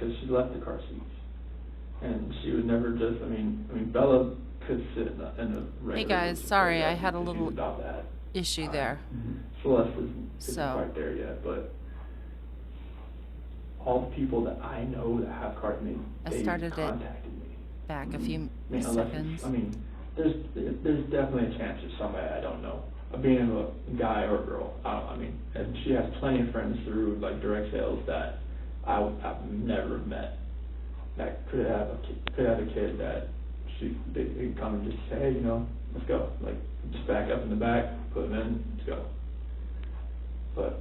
because she left the car seats. And she would never just, I mean, Bella could sit in a regular. Hey guys, sorry, I had a little issue there. Celeste isn't quite there yet, but all the people that I know that have cars, they contacted me. Back a few seconds. There's definitely a chance of somebody I don't know, of being a guy or a girl. And she has plenty of friends through like direct sales that I've never met that could have a kid that they could come and just say, hey, let's go, like just back up in the back, put them in, let's go. But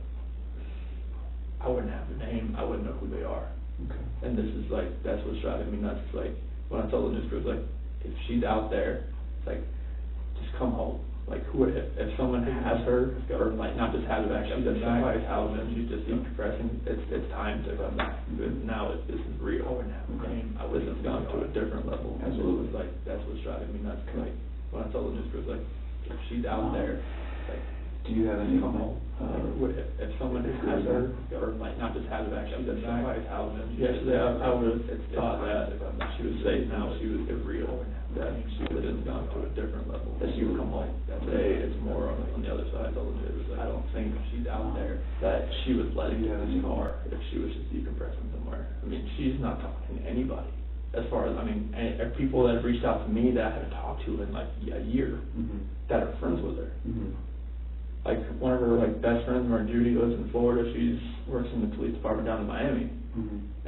I wouldn't have the name, I wouldn't know who they are. Okay. And this is like, that's what's driving me nuts. It's like, when I told the news crew, it's like, if she's out there, it's like, just come home. Like, if someone has her, or like not just has her back, she's at somebody's house and she's just decompressing, it's time to come back. Now this is real. This has gone to a different level. Absolutely. Like, that's what's driving me nuts. Like, when I told the news crew, it's like, if she's out there, like, do you have any come home? If someone has her, or like not just has her back, she's at somebody's house. Yesterday, I would have thought that she was safe. Now she was real. That she would have gone to a different level. That she would come home. Today, it's more on the other side. I don't think she's out there that she was letting get in the car if she was just decompressing somewhere. She's not talking to anybody. As far as, people that have reached out to me that I haven't talked to in like a year, that are friends with her. Like one of her like best friends, Judy, lives in Florida. She works in the police department down in Miami,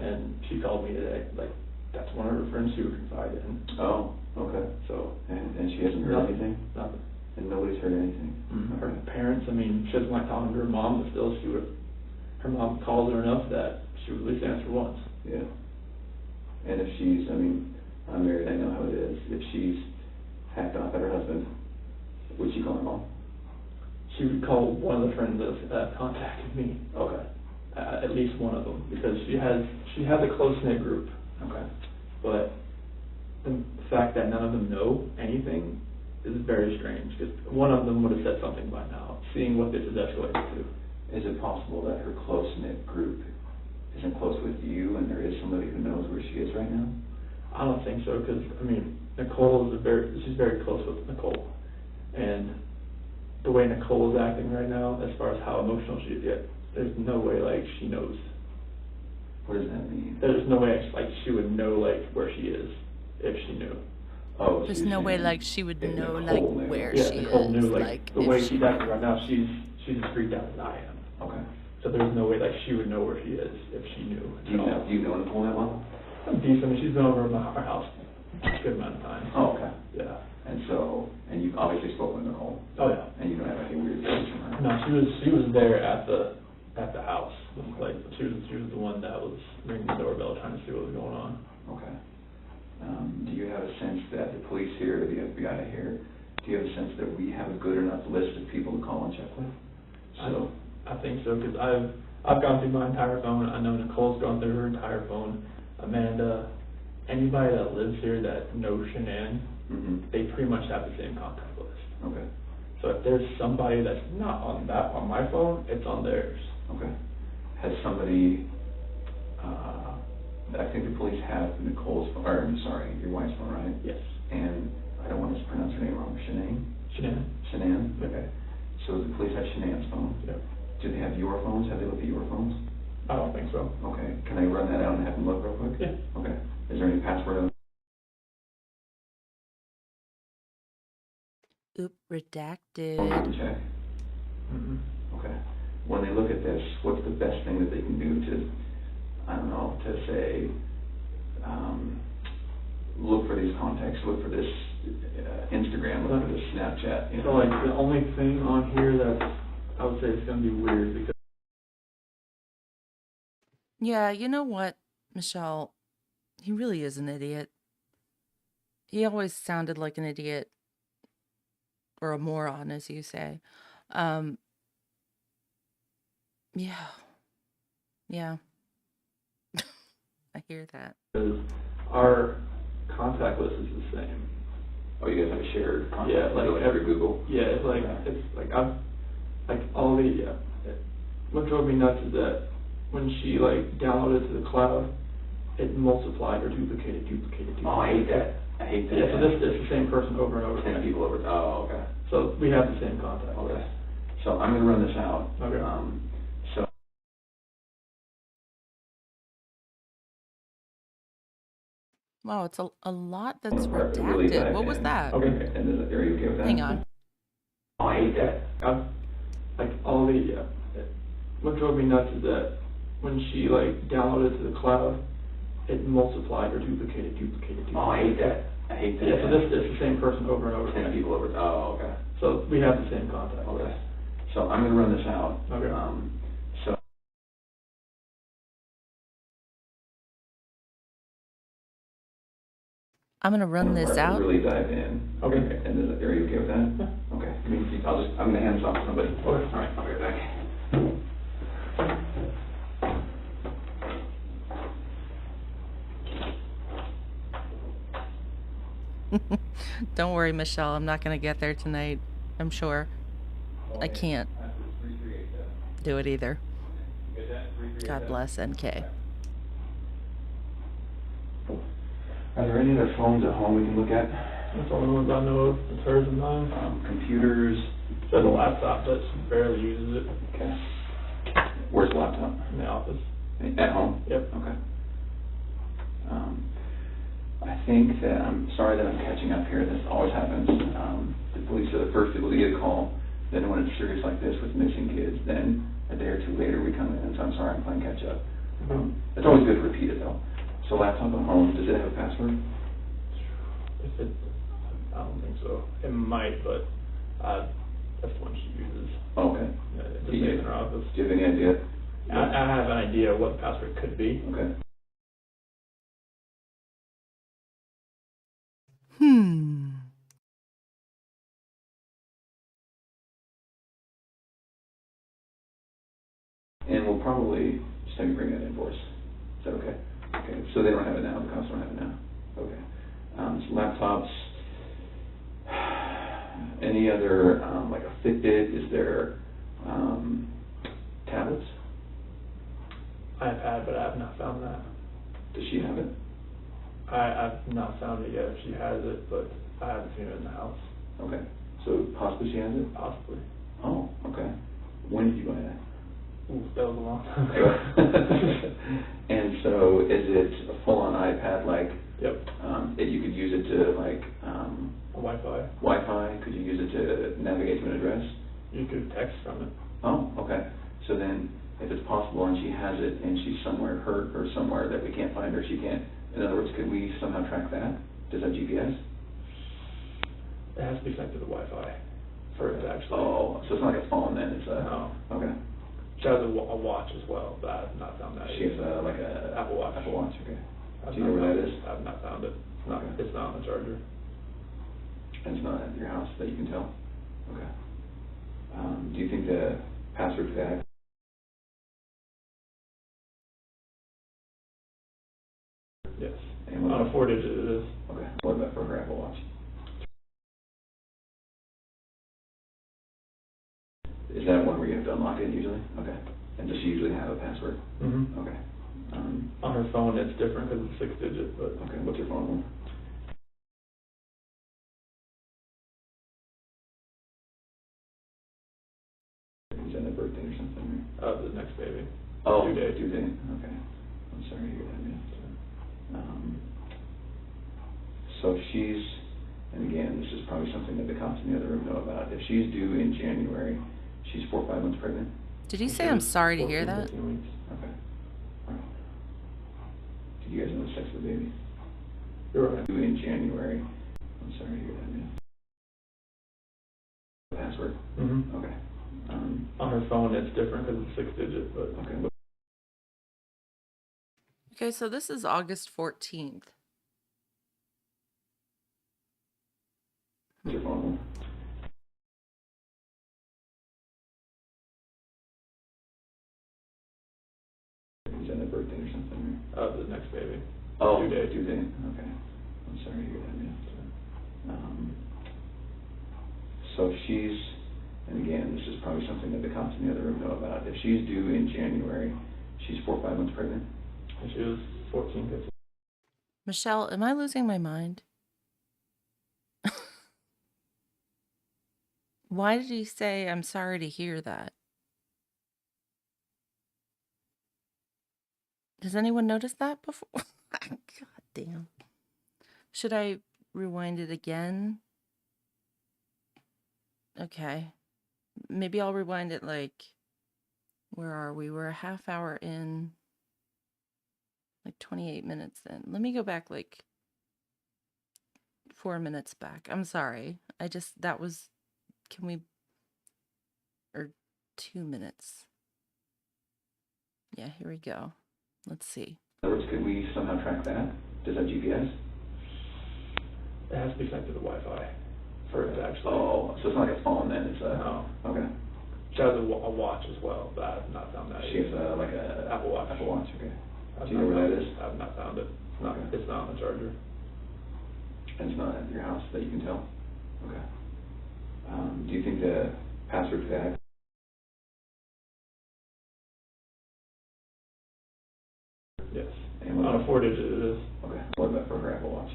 and she called me today. Like that's one of her friends she would confide in. Oh, okay. So and she hasn't heard anything. Nothing. And nobody's heard anything. Her parents, she doesn't like talking to her mom, but still, her mom calls her enough that she would at least answer once. Yeah. And if she's, I'm married, I know how it is. If she's hacked off at her husband, would she call her mom? She would call one of the friends that contacted me. Okay. At least one of them, because she has a close-knit group. Okay. But the fact that none of them know anything is very strange, because one of them would have said something by now, seeing what this is escalated to. Is it possible that her close-knit group isn't close with you, and there is somebody who knows where she is right now? I don't think so, because Nicole she's very close with Nicole, and the way Nicole is acting right now, as far as how emotional she is, there's no way like she knows. What does that mean? There's no way like she would know like where she is if she knew. Oh, there's no way like she would know like where she Nicole is. Knew, like the way she's acting right now, she's as freaked out as I am. Okay. So there's no way like she would know where she is if she knew. Do you know Nicole that well? I'm decent. She's been over at our house a good amount of times. Oh, okay. Yeah. And you've obviously spoken with Nicole. Oh yeah. And you don't have any weird things from her. No, she was there at the house. Like she was the one that was ringing the doorbell trying to see what was going on. Okay. Do you have a sense that the police here, or the FBI here, do you have a sense that we have a good enough list of people to call and check with? I think so, because I've gone through my entire phone. I know Nicole's gone through her entire phone. Amanda, anybody that lives here that knows Shanann, they pretty much have the same contact list. Okay. So if there's somebody that's not on my phone, it's on theirs. Okay. Has somebody, I think the police have Nicole's phone, your wife's phone, right? Yes. And I don't want to pronounce her name wrong. Shanann. Shanann? Yep. Okay. So the police have Shanann's phone? Yep. Do they have your phones? Have they looked at your phones? I don't think so. Okay. Can I run that out and have them look real quick? Yeah. Okay. Is there any password on? Oop, redacted. Check. Okay. When they look at this, what's the best thing that they can do to, to say, look for these contacts, look for this Instagram, look for this Snapchat. So like the only thing on here that I would say is going to be weird because. Yeah, you know what, Michelle? He really is an idiot. He always sounded like an idiot. Or a moron, as you say. Yeah. I hear that. Because our contact list is the same. Oh, you guys have a shared contact? Yeah, like every Google? Yeah, it's like I've all the what drove me nuts is that when she like downloaded to the cloud, it multiplied or duplicated. Oh, I hate that. I hate that. Yeah, so this is the same person over and over. 10 people over, oh, okay. So we have the same contact. Okay. So I'm gonna run this out. Okay. So Wow, it's a lot that's really redacted. dive What was in. that? Okay. And are you okay with that? Hang on. Oh, I hate that. Like all the, what drove me nuts is that when she like downloaded to the cloud, it multiplied or duplicated. Oh, I hate that. I hate that. Yeah, so this is the same person over and over. 10 people over, oh, okay. So we have the same contact. Okay. So I'm gonna run this out. Okay. So I'm gonna run this out. really dive in. Okay. And are you okay with that? Yeah. Okay. I'm gonna hand this off to somebody. Okay. All right, I'll be right back. Don't worry, Michelle. I'm not gonna get there tonight. I'm sure. I can't do it either. God bless NK. Are there any other phones at home we can look at? That's the only ones I know of. It's hers and mine. Computers? There's a laptop that barely uses it Okay. Where's the laptop? in the office. At home? Yep. Okay. I think that, I'm sorry that I'm catching up here, this always happens. The police are the first people to get a call, then when it's serious like this with missing kids, then a day or two later we come in, so I'm sorry, I'm playing catch up. It's always good to repeat it though. So laptop at home, does it have a password? If it, I don't think so. It might, but that's the one she uses. Oh, okay. It just stays in her office. Do you have any idea? I have an idea what the password could be. Okay. And we'll probably just have you bring that invoice. Is that okay? Okay, so they don't have it now, the cops don't have it now. Okay. So laptops, any other, like a Fitbit, is there, tablets? I've had, but I have not found that. Does she have it? I've not found it yet if she has it, but I haven't seen it in the house. Okay, so possibly she has it? Possibly. Oh, okay. When did you buy that? Ooh, that was a long time ago. And so is it a full-on iPad, like, Yep. you could use it to, like, Wi-Fi. Wi-Fi? Could you use it to navigate to an address? You could text from it. Oh, okay. So then, if it's possible and she has it and she's somewhere hurt or somewhere that we can't find her, she can't, in other words, could we somehow track that? Does that have GPS? It has to be connected to Wi-Fi for it to actually. Oh, so it's not like a phone then, it's a... No. Okay. She has a watch as well, but I have not found that. She has like a... Apple Watch. Apple Watch, okay. I've Do you know not where found that is? I have not found it. Okay. It's not on the charger. And it's not at your house that you can tell? Okay. Do you think the password for that? Yes. And what On a about, 4-digit it is. okay, what about for her Apple Watch? Is that one where you have to unlock it usually? Okay. And does she usually have a password? Mm-hmm. Okay. On her phone it's different because it's 6-digit, but. Okay, what's your phone number? Is that a birthday or something? The next baby. Oh, Due date. due date, okay. I'm sorry to hear that, man. So if she's, and again, this is probably something that the cops in the other room know about, if she's due in January, she's 4 or 5 months pregnant? Did you say I'm sorry to hear that? 14 weeks. Okay. All right. Did you guys know the sex of the baby? You're right. Due in January. I'm sorry to hear that, man. Password? Mm-hmm. Okay. On her phone it's different because it's 6-digit, but. Okay. Okay, so this is August 14th. What's your phone number? Is that a birthday or something? The next baby. Oh, Due date. due date, okay. I'm sorry to hear that, man. So if she's, and again, this is probably something that the cops in the other room know about, if she's due in January, she's 4 or 5 months pregnant? And she was 14, 15. Michelle, am I losing my mind? Why did he say, I'm sorry to hear that? Does anyone notice that before? God damn. Should I rewind it again? Okay. Maybe I'll rewind it like, where are we? We're a half hour in, like 28 minutes in. Let me go back like 4 minutes back. I'm sorry. That was, can we, or 2 minutes. Yeah, here we go. Let's see. In other words, could we somehow track that? Does that GPS? It has to be connected to Wi-Fi for it to actually. Oh, so it's not like a phone then, it's a... No. Okay. She has a watch as well, but I have not found that. She has like a... Apple Watch. Apple Watch, okay. Do you know where that is? I have not found it. Okay. It's not on the charger. And it's not at your house that you can tell? Okay. Do you think the password for that... Yes. And On a 4-digit it is. Okay. What about for her Apple Watch?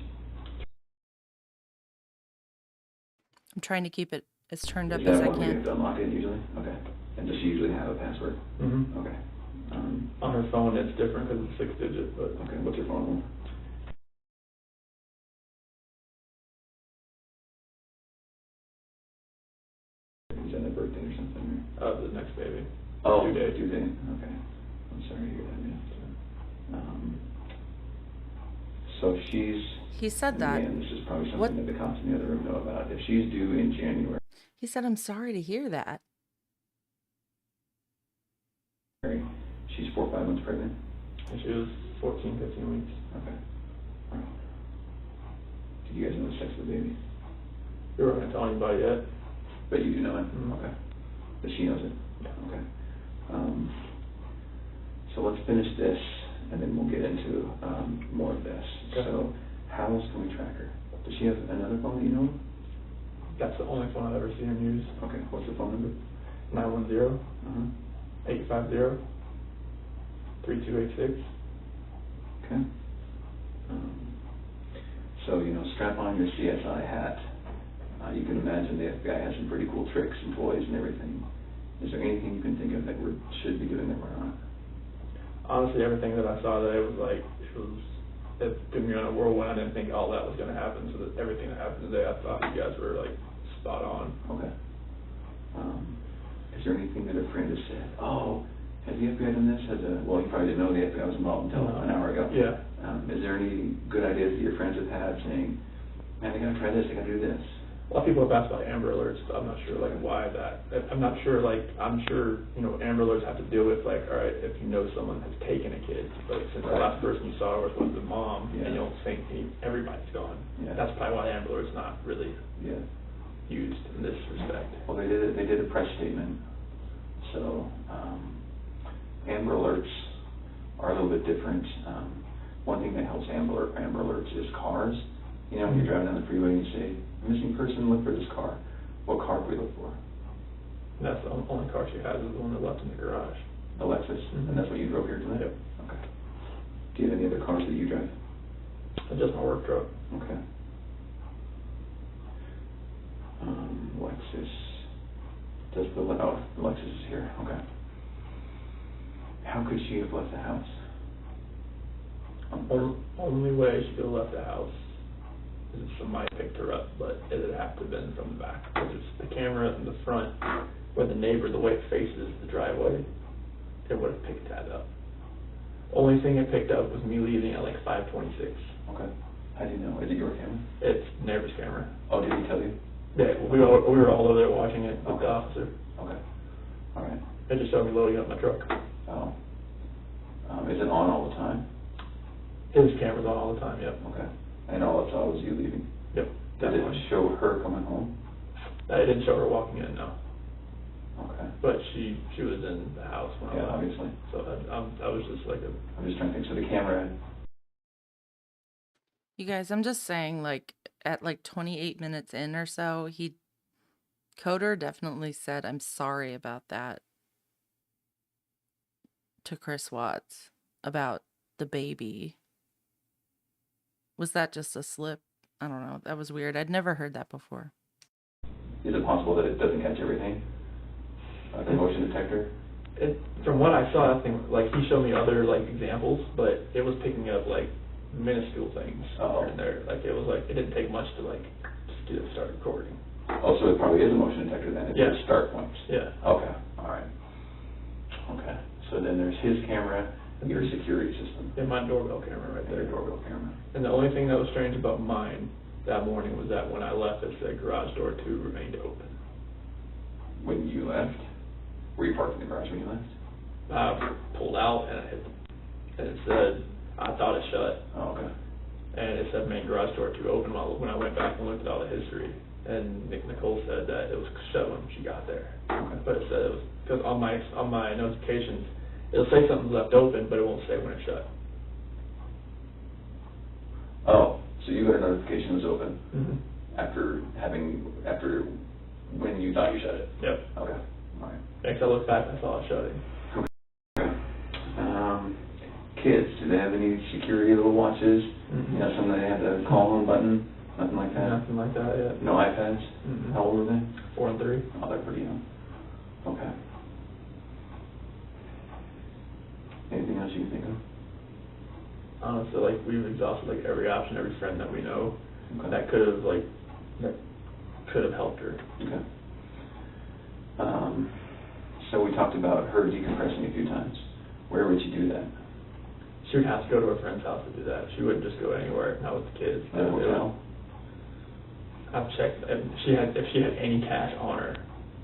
I'm trying to keep it as turned up Is as that I one where you can. have to unlock it usually? Okay. And does she usually have a password? Mm-hmm. Okay. On her phone it's different because it's 6-digit, but... Okay, what's her phone number? Is that a birthday or something? The next baby. Oh, Due date. due date. Okay. I'm sorry to hear that, man. So if she's... He said that. Again, this is probably something What? that the cops in the other room know about. If she's due in January, He said, I'm sorry to hear that. she's 4 or 5 months pregnant. And she was 14, 15 weeks. Okay. All right. Did you guys know the sex of the baby? We weren't going to tell anybody yet. But you do know it? Mm-hmm. Okay. But she knows it? Yeah. Okay. So let's finish this, and then we'll get into more of this. Okay. So how else can we track her? Does she have another phone that you know of? That's the only phone I've ever seen her use. Okay. What's the phone number? 910 Uh-huh. 850 3286. Okay. So, strap on your CSI hat. You can imagine the FBI has some pretty cool tricks and toys and everything. Is there anything you can think of that we should be doing that we're not? Honestly, everything that I saw today was like, it took me on a whirlwind. I didn't think all that was going to happen. So that everything that happened today, I thought you guys were like spot on. Okay. Is there anything that a friend has said? Oh, has the FBI done this? Well, you probably didn't know the FBI was involved until an hour ago. Yeah. Is there any good ideas that your friends have had saying, man, I gotta try this, I gotta do this? A lot of people have asked about Amber Alerts, but I'm not sure like why that. I'm not sure I'm sure Amber Alerts have to deal with like, all right, if you know someone has taken a kid, but since the last person you saw was the mom, and you don't think everybody's gone. Yeah. That's probably why Amber Alert's not really Yeah. used in this respect. Well, they did a press statement. So, Amber Alerts are a little bit different. One thing that helps Amber Alerts is cars. When you're driving down the freeway and you say, missing person, look for this car. What car do we look for? And that's the only car she has is the one that left in the garage. The Lexus, and that's what you drove here tonight? Yep. Okay. Do you have any other cars that you drive? Just my work truck. Okay. Lexus. The Lexus is here. Okay. How could she have left the house? Only way she could have left the house is if somebody picked her up, but it would have to have been from the back. Because it's the camera in the front where the neighbor, the way it faces the driveway, it would have picked that up. Only thing it picked up was me leaving at like 5:26. Okay. How do you know? Is it your camera? It's neighbor's camera. Oh, did he tell you? Yeah, we were all over there watching it with the officer. Okay. All right. It just showed me loading up my truck. Oh. Is it on all the time? His camera's on all the time, yep. Okay. And all it saw was you leaving? Yep. Did it show her coming home? It didn't show her walking in, no. Okay. But she was in the house when I left. Obviously. So I was just like I'm just trying to think. So the camera... You guys, I'm just saying, like, at like 28 minutes in or so, Coder definitely said, I'm sorry about that to Chris Watts about the baby. Was that just a slip? I don't know. That was weird. I'd never heard that before. Is it possible that it doesn't catch everything? The motion detector? From what I saw, I think, like, he showed me other, like, examples, but it was picking up, like, minuscule things here and there. Like, it was, like, it didn't take much to, like, just get it start recording. Oh, so it probably is a motion detector then, if there's start points. Yeah. Okay, all right. Okay, so then there's his camera, your security system. And my doorbell camera right there. Your doorbell camera. And the only thing that was strange about mine that morning was that when I left, it said garage door 2 remained open. When you left? Were you parked in the garage when you left? I pulled out and I hit, and it said, I thought it shut. Oh, okay. And it said main garage door 2 open when I went back and looked at all the history. And Nicole said that it was shut when she got there. Okay. But it said it was, because on my notifications, it'll say something's left open, but it won't say when it's shut. Oh, so you got a notification it was open Mm-hmm. after when you thought you shut it? Yep. Okay, all right. Next I looked back and I saw it shutting. Okay. Kids, do they have any security little watches? Mm-hmm. You know, something they have the call home button? Nothing like that? Nothing like that yet. No iPads? Mm-hmm. How old are they? 4 and 3. Oh, they're pretty young. Okay. Anything else you can think of? Honestly, like, we've exhausted, like, every option, every friend that we know Okay. that could have helped her. Okay. So we talked about her decompressing a few times. Where would you do that? She would have to go to her friend's house to do that. She wouldn't just go anywhere, not with the kids. At a hotel? I've checked, if she had any cash on her,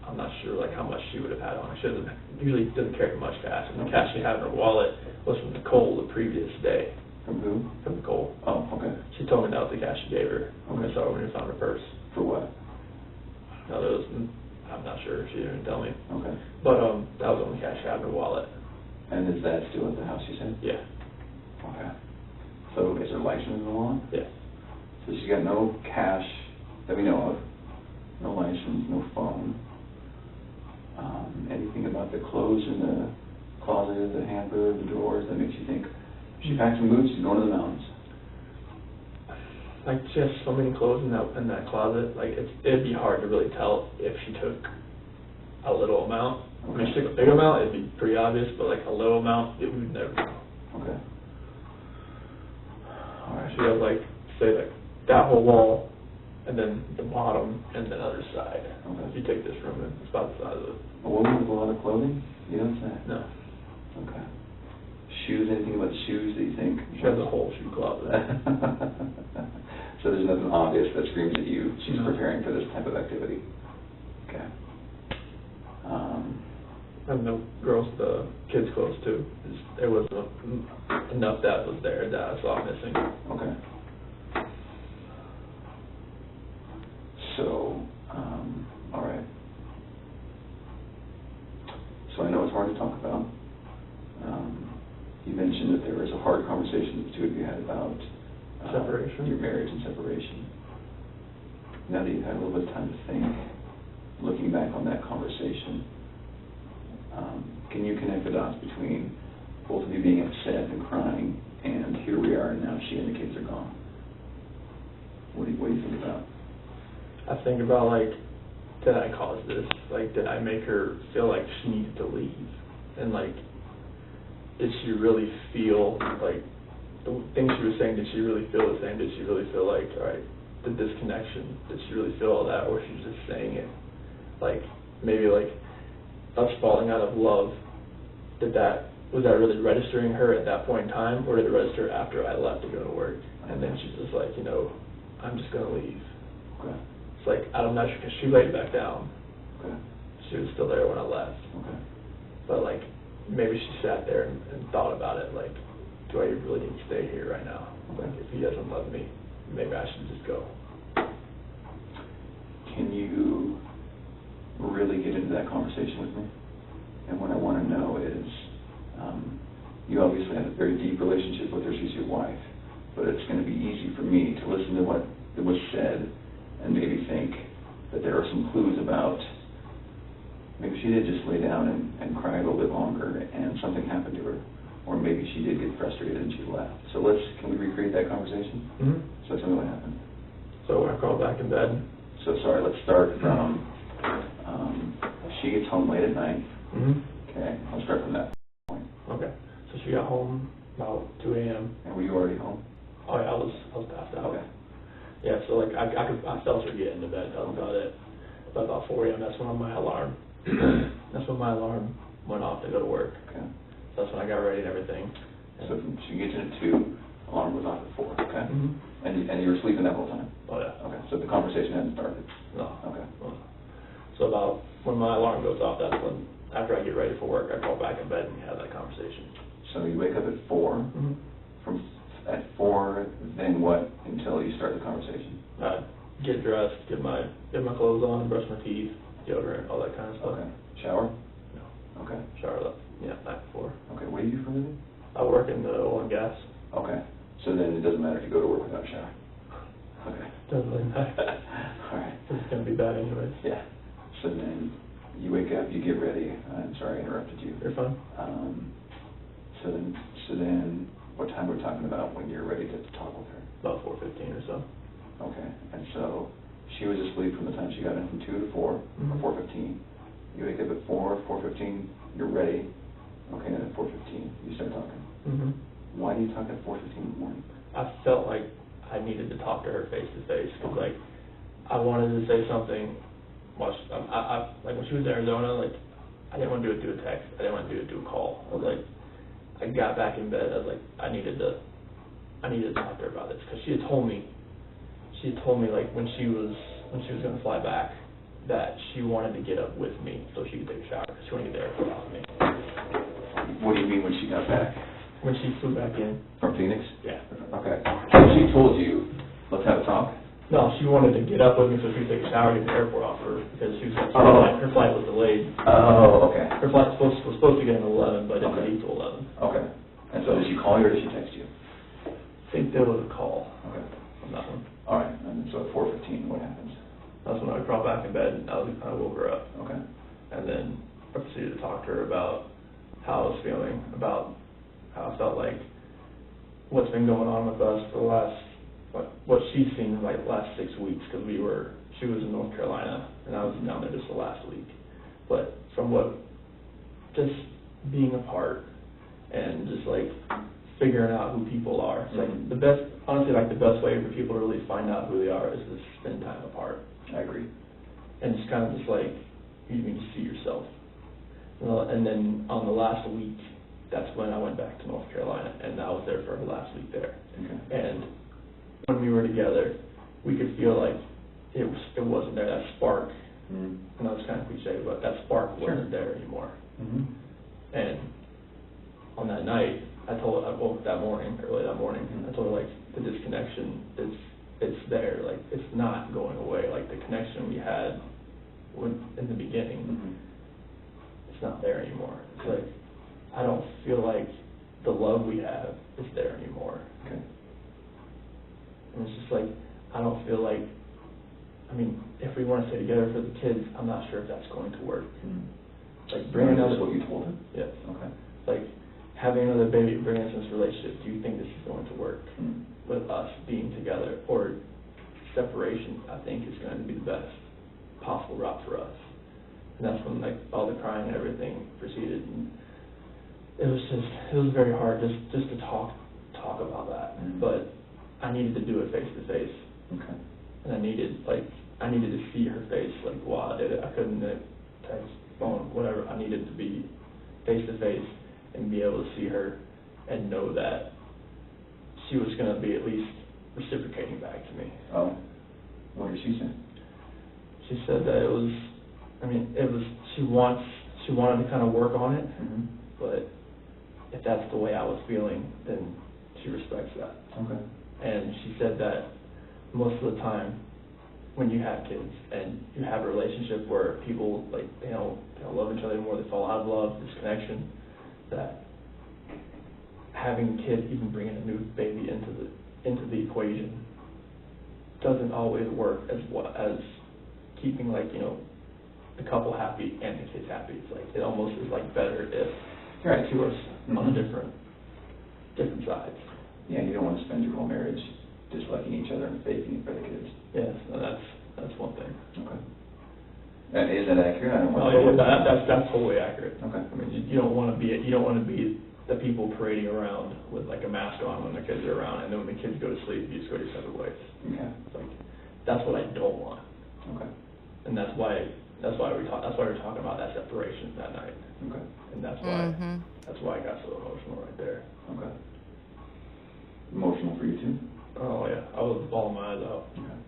I'm not sure, like, how much she would have had on her. She usually doesn't carry much cash, and the cash she had in her wallet was from Nicole the previous day. From who? From Nicole. Oh, okay. She told me that was the cash she gave her. Okay. I saw her when we found her purse. For what? No, I'm not sure. She didn't tell me. Okay. But that was the only cash she had in her wallet. And is that still at the house, you said? Yeah. Okay. So is her license in the wallet? Yeah. So she's got no cash that we know of, no license, no phone. Anything about the clothes in the closet, the hamper, the drawers that makes you think she packed some boots, she's going to the mountains? Like, she has so many clothes in that closet. Like, it'd be hard to really tell if she took a little amount. Okay. If she took a big amount, it'd be pretty obvious. But like a little amount, we would never know. Okay. All right. She has, like, say, like, that whole wall, and then the bottom, and the other side. Okay. If you take this room, it's about the size of it. A woman with a lot of clothing? You don't say? No. Okay. Shoes, anything about the shoes that you think? She has a whole shoe closet. So there's nothing obvious that screams at you she's No. preparing for this type of activity? Okay. And the kids' clothes too. There was enough that was there that I saw missing. Okay. So, all right. So I know it's hard to talk about. You mentioned that there was a hard conversation that the two of you had about Separation. Your marriage and separation. Now that you've had a little bit of time to think, looking back on that conversation, can you connect the dots between both of you being upset and crying, and here we are, and now she and the kids are gone? What do you think about? I think about, like, did I cause this? Like, did I make her feel like she needed to leave? And, like, did she really feel, like, the things she was saying, did she really feel the same? Did she really feel like, all right, the disconnection, did she really feel all that, or she was just saying it? Like, maybe, like, us falling out of love, was that really registering her at that point in time, or did it register after I left to go to work? And then she's just like, I'm just going to leave. Okay. It's like, I'm not sure, because she laid it back down. Okay. She was still there when I left. Okay. But, like, maybe she sat there and thought about it, like, do I really need to stay here right now? Okay. Like, if he doesn't love me, maybe I should just go. Can you really get into that conversation with me? And what I want to know is, you obviously have a very deep relationship with her. She's your wife. But it's going to be easy for me to listen to what was said and maybe think that there are some clues about maybe she did just lay down and cry a little bit longer and something happened to her. Or maybe she did get frustrated and she left. So can we recreate that conversation? Mm-hmm. So tell me what happened. So I crawled back in bed. So sorry, let's start from, she gets home late at night. Mm-hmm. Okay, I'll start from that point. Okay. So she got home about 2 a.m. And were you already home? Oh yeah, I was passed out. Okay. Yeah, so like I felt her get into bed. That was about it. But about 4 a.m. That's when my alarm. That's when my alarm went off to go to work. Okay. So that's when I got ready and everything. So she gets in at 2, alarm goes off at 4. Okay. Mm-hmm. And you were sleeping that whole time? Oh yeah. Okay. So the conversation hadn't started. No. Okay. No. So about when my alarm goes off, that's when after I get ready for work, I crawl back in bed and we have that conversation. So you wake up at 4. Mm-hmm. At 4, then what until you start the conversation? Get dressed, get my clothes on, brush my teeth, deodorant, all that kind of stuff. Okay. Shower? No. Okay. Shower, yeah, night before. Okay. What do you do for a living? I work in the oil and gas. Okay. So then it doesn't matter if you go to work without a shower. Okay. Doesn't really matter. All right. It's gonna be bad anyways. Yeah. So then you wake up, you get ready. I'm sorry I interrupted you. You're fine. So then what time we're talking about when you're ready to talk with her? About 4:15 or so. Okay. And so she was asleep from the time she got in from 2 to 4, Mm-hmm. or 4:15. You wake up at 4:15, you're ready. Okay, and at 4:15 you start talking. Mm-hmm. Why do you talk at 4:15 in the morning? I felt like I needed to talk to her face to face because like I wanted to say something. I like when she was in Arizona, like I didn't want to do it through a text. I didn't want to do it through a call. I was like, I got back in bed. I was like, I needed to talk to her about this because she had told me like when she was going to fly back that she wanted to get up with me so she could take a shower because she wanted to get there without me. What do you mean when she got back? When she flew back in. From Phoenix? Yeah. Okay. So she told you, let's have a talk? No, she wanted to get up with me so she could take a shower, get the airport off her because she was her flight was delayed. Oh, okay. Her flight was supposed to get in 11, but it didn't Okay. leave till 11. Okay. And so did she call you or did she text you? I think there was a call Okay. on that one. All right. And so at 4:15, what happens? That's when I crawled back in bed and I woke her up. Okay. And then I proceeded to talk to her about how I was feeling, about how I felt like what's been going on with us for the last, what she's seen in like the last 6 weeks, because she was in North Carolina and I was down there just the last week. But from just being apart and just like figuring out who people are. It's like the best way for people to really find out who they are is to spend time apart. I agree. And it's kind of just like, you need to see yourself. And then on the last week, that's when I went back to North Carolina, and I was there for her last week there. Okay. And when we were together, we could feel like it wasn't there, that spark. Mm-hmm. I know it's kind of cliche, but that spark wasn't there anymore. Mm-hmm. And on that night, I woke that morning, early that morning, I told her like the disconnection it's there, like it's not going away. Like the connection we had in the beginning, it's not there anymore. It's like I don't feel like the love we have is there anymore. Okay. And it's just like I don't feel like, I mean, if we want to stay together for the kids, I'm not sure if that's going to work. Like bringing Is another. what you told her? Yes. Okay. Like having another baby, bringing us in this relationship. Do you think this is going to work with us being together, or separation? I think is going to be the best possible route for us. And that's when like all the crying and everything proceeded. And it was very hard just to talk about that. But I needed to do it face to face. Okay. And I needed to see her face, like while I did it. I couldn't text, phone, whatever. I needed to be face to face and be able to see her and know that she was going to be at least reciprocating back to me. Oh, what did she say? She said that she wanted to kind of work on it, but if that's the way I was feeling, then she respects that. Okay. And she said that most of the time when you have kids and you have a relationship where people like they don't love each other anymore, they fall out of love, this connection, that having a kid, even bringing a new baby into the equation, doesn't always work as keeping the couple happy and the kids happy. It's like it almost is like better if Right. two are on a different different sides. Yeah, you don't want to spend your whole marriage disliking each other and faking it for the kids. Yes, no, that's one thing. Okay. Is that accurate? I don't Oh, want yeah, that's totally accurate. Okay. I mean, you don't want to be the people parading around with like a mask on when the kids are around, and then when the kids go to sleep, you just go your separate ways. Okay. It's like, that's what I don't want. Okay. And that's why we're talking about that separation that night. Okay. And that's why I got so emotional right there. Okay. Emotional for you too? Oh yeah, I was bawling my eyes out. Okay.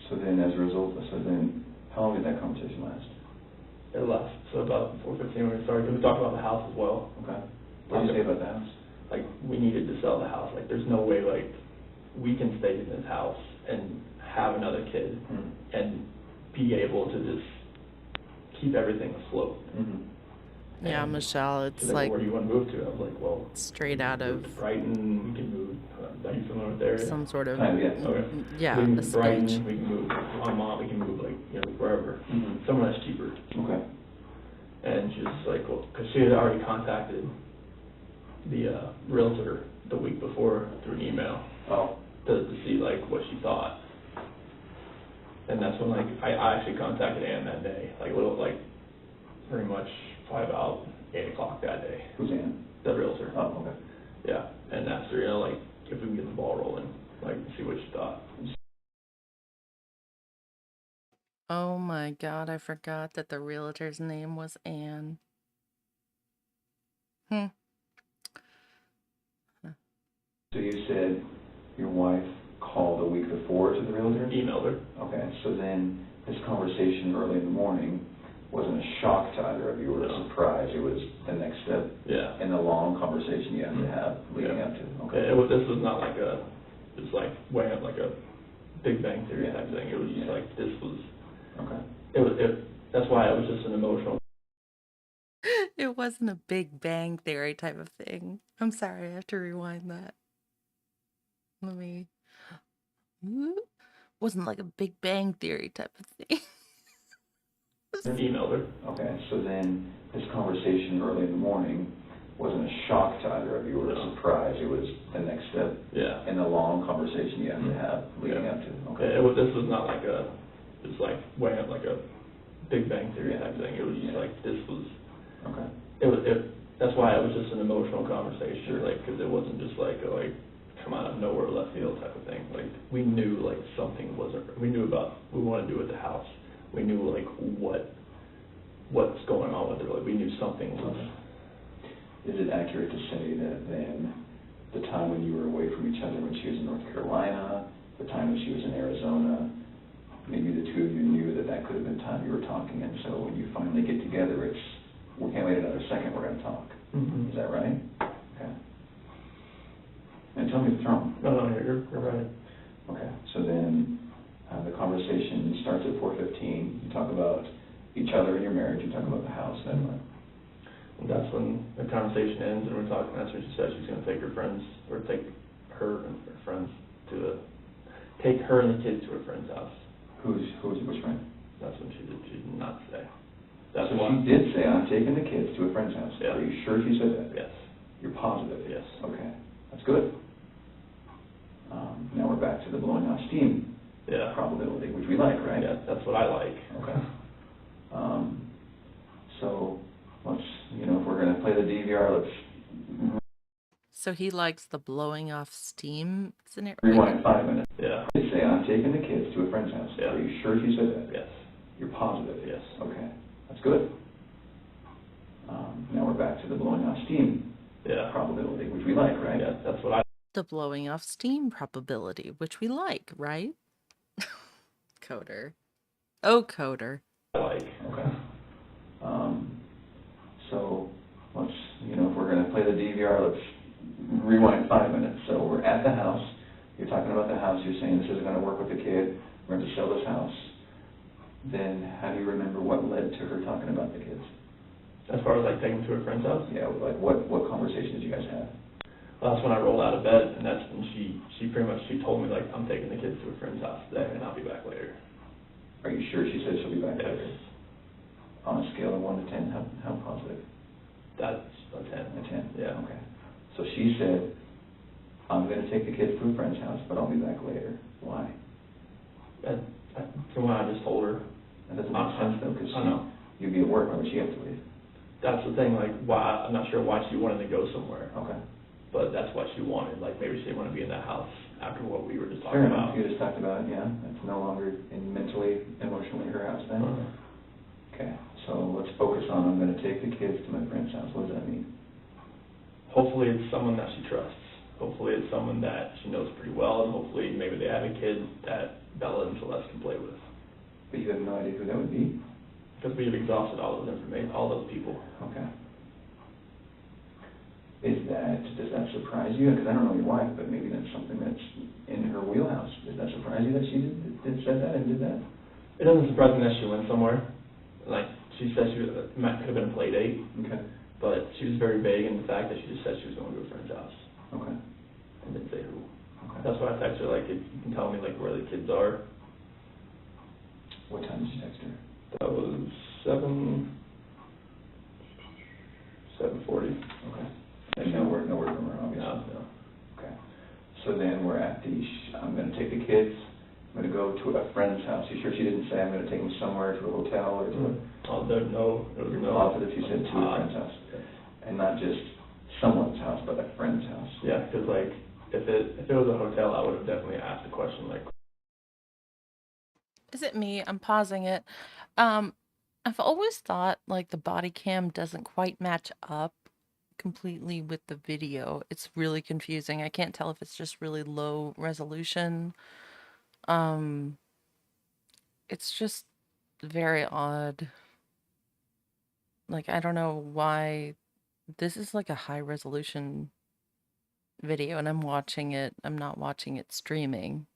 So then as a result, how long did that conversation last? It left, so about 4:15 when we started, because we talked about the house as well. Okay. What did you say about the house? Like, we needed to sell the house. Like, there's no way, like, we can stay in this house and have another kid and be able to just keep everything afloat. Yeah, And Michelle, it's so like where do you want to move to? I was like, well, straight out move of to Brighton, we can move, are you familiar with the area? some sort of, Yeah. Okay. yeah, We can a move to Brighton, speech. we can move to Vermont, we can move, like, you know, wherever, somewhere that's cheaper. Okay. And she was like, well, because she had already contacted the realtor the week before through an email to see, like, what she thought. And that's when, like, I actually contacted Ann that day, like, pretty much probably about 8 o'clock that day. Who's Ann? The realtor. Oh, okay. Yeah, and asked her, you know, like, if we can get the ball rolling, like, see what she thought. Oh my God, I forgot that the realtor's name was Anne. So you said your wife called a week before to the realtor? Emailed her. Okay, so then this conversation early in the morning wasn't a shock to either of you or a surprise. It was the next step in the long conversation you have to have leading up to. Okay. This was not like it's like weighing up like a Big Bang Theory type thing. It was just like, this was, that's why it was just an emotional. It wasn't a Big Bang Theory type of thing. I'm sorry, I have to rewind that. Let me. Wasn't like a Big Bang Theory type of thing. Emailed her. Okay, so then this conversation early in the morning wasn't a shock to either of you or a surprise. It was the next step in the long conversation you have to have leading up to. Okay. This was not like it's like weighing up like a Big Bang Theory type thing. It was just like, this was, that's why it was just an emotional conversation, like, because it wasn't just like come out of nowhere, left field type of thing. Like, we knew like something wasn't, we knew about what we wanted to do with the house. We knew like what's going on with it. Like, we knew something was. Is it accurate to say that then the time when you were away from each other, when she was in North Carolina, the time when she was in Arizona, maybe the two of you knew that could have been time you were talking, and so when you finally get together, it's, we can't wait another second, we're going to talk. Is that right? Okay. And tell me if it's wrong. No, you're right. Okay, so then the conversation starts at 4:15. You talk about each other and your marriage. You talk about the house. Then what? And that's when the conversation ends, and we're talking. That's when she said she's going to take her friends, or take her and her friends take her and the kids to her friend's house. Which friend? That's when she did not say. So she did say, I'm taking the kids to a friend's house. Yeah. Are you sure she said that? Yes. You're positive? Yes. Okay, that's good. Now we're back to the blowing off steam probability, which we like, right? Yeah, that's what I like. Okay. So let's, if we're going to play the DVR, let's... So he likes the blowing off steam scenario? Rewind 5 minutes. Yeah. She did say, I'm taking the kids to a friend's house. Yeah. Are you sure she said that? Yes. You're positive? Yes. Okay, that's good. Now we're back to the blowing off steam probability, which we like, right? Yeah, that's what I like. The blowing off steam probability, which we like, right? Coder. Oh, Coder. I like. Okay. So let's, if we're going to play the DVR, let's rewind 5 minutes. So we're at the house. You're talking about the house. You're saying this isn't going to work with the kid. We're going to sell this house. Then how do you remember what led to her talking about the kids? As far as like taking them to her friend's house? Yeah, like what conversation did you guys have? Well, that's when I rolled out of bed, and that's when she pretty much told me, like, I'm taking the kids to a friend's house today, and I'll be back later. Are you sure she said she'll be back Yes. later? On a scale of 1 to 10, how positive? That's a 10. A 10? Yeah. Okay. So she said, I'm going to take the kids to a friend's house, but I'll be back later. Why? From what I just told her. That doesn't make sense, though, because I know. you'd be at work. Why would she have to leave? That's the thing, like, why, I'm not sure why she wanted to go somewhere. Okay. But that's what she wanted. Like, maybe she didn't want to be in that house after what we were just Fair talking enough. about. You just talked about, yeah, it's no longer mentally, emotionally her house then. Okay. So let's focus on, I'm going to take the kids to my friend's house. What does that mean? Hopefully it's someone that she trusts. Hopefully it's someone that she knows pretty well, and hopefully maybe they have a kid that Bella and Celeste can play with. But you have no idea who that would be? Because we've exhausted all those information, all those people. Okay. Does that surprise you? Because I don't know your wife, but maybe that's something that's in her wheelhouse. Does that surprise you that she said that and did that? It doesn't surprise me that she went somewhere. Like, she said it could have been a play date. Okay. But she was very vague in the fact that she just said she was going to a friend's house. Okay. And didn't say who. Okay. That's why I texted her, like, if you can tell me, like, where the kids are. What time did you text her? That was 7:40. Okay. And no word from her, obviously. No. Okay. So then we're at I'm going to take the kids. I'm going to go to a friend's house. You sure she didn't say I'm going to take them somewhere to a hotel or to a... Oh, there was no. Positive she said to a friend's house. And not just someone's house, but a friend's house. Yeah, because, like, if it was a hotel, I would have definitely asked the question, like... Is it me? I'm pausing it. I've always thought, like, the body cam doesn't quite match up completely with the video. It's really confusing. I can't tell if it's just really low resolution. It's just very odd. Like, I don't know why. This is like a high resolution video, and I'm watching it. I'm not watching it streaming.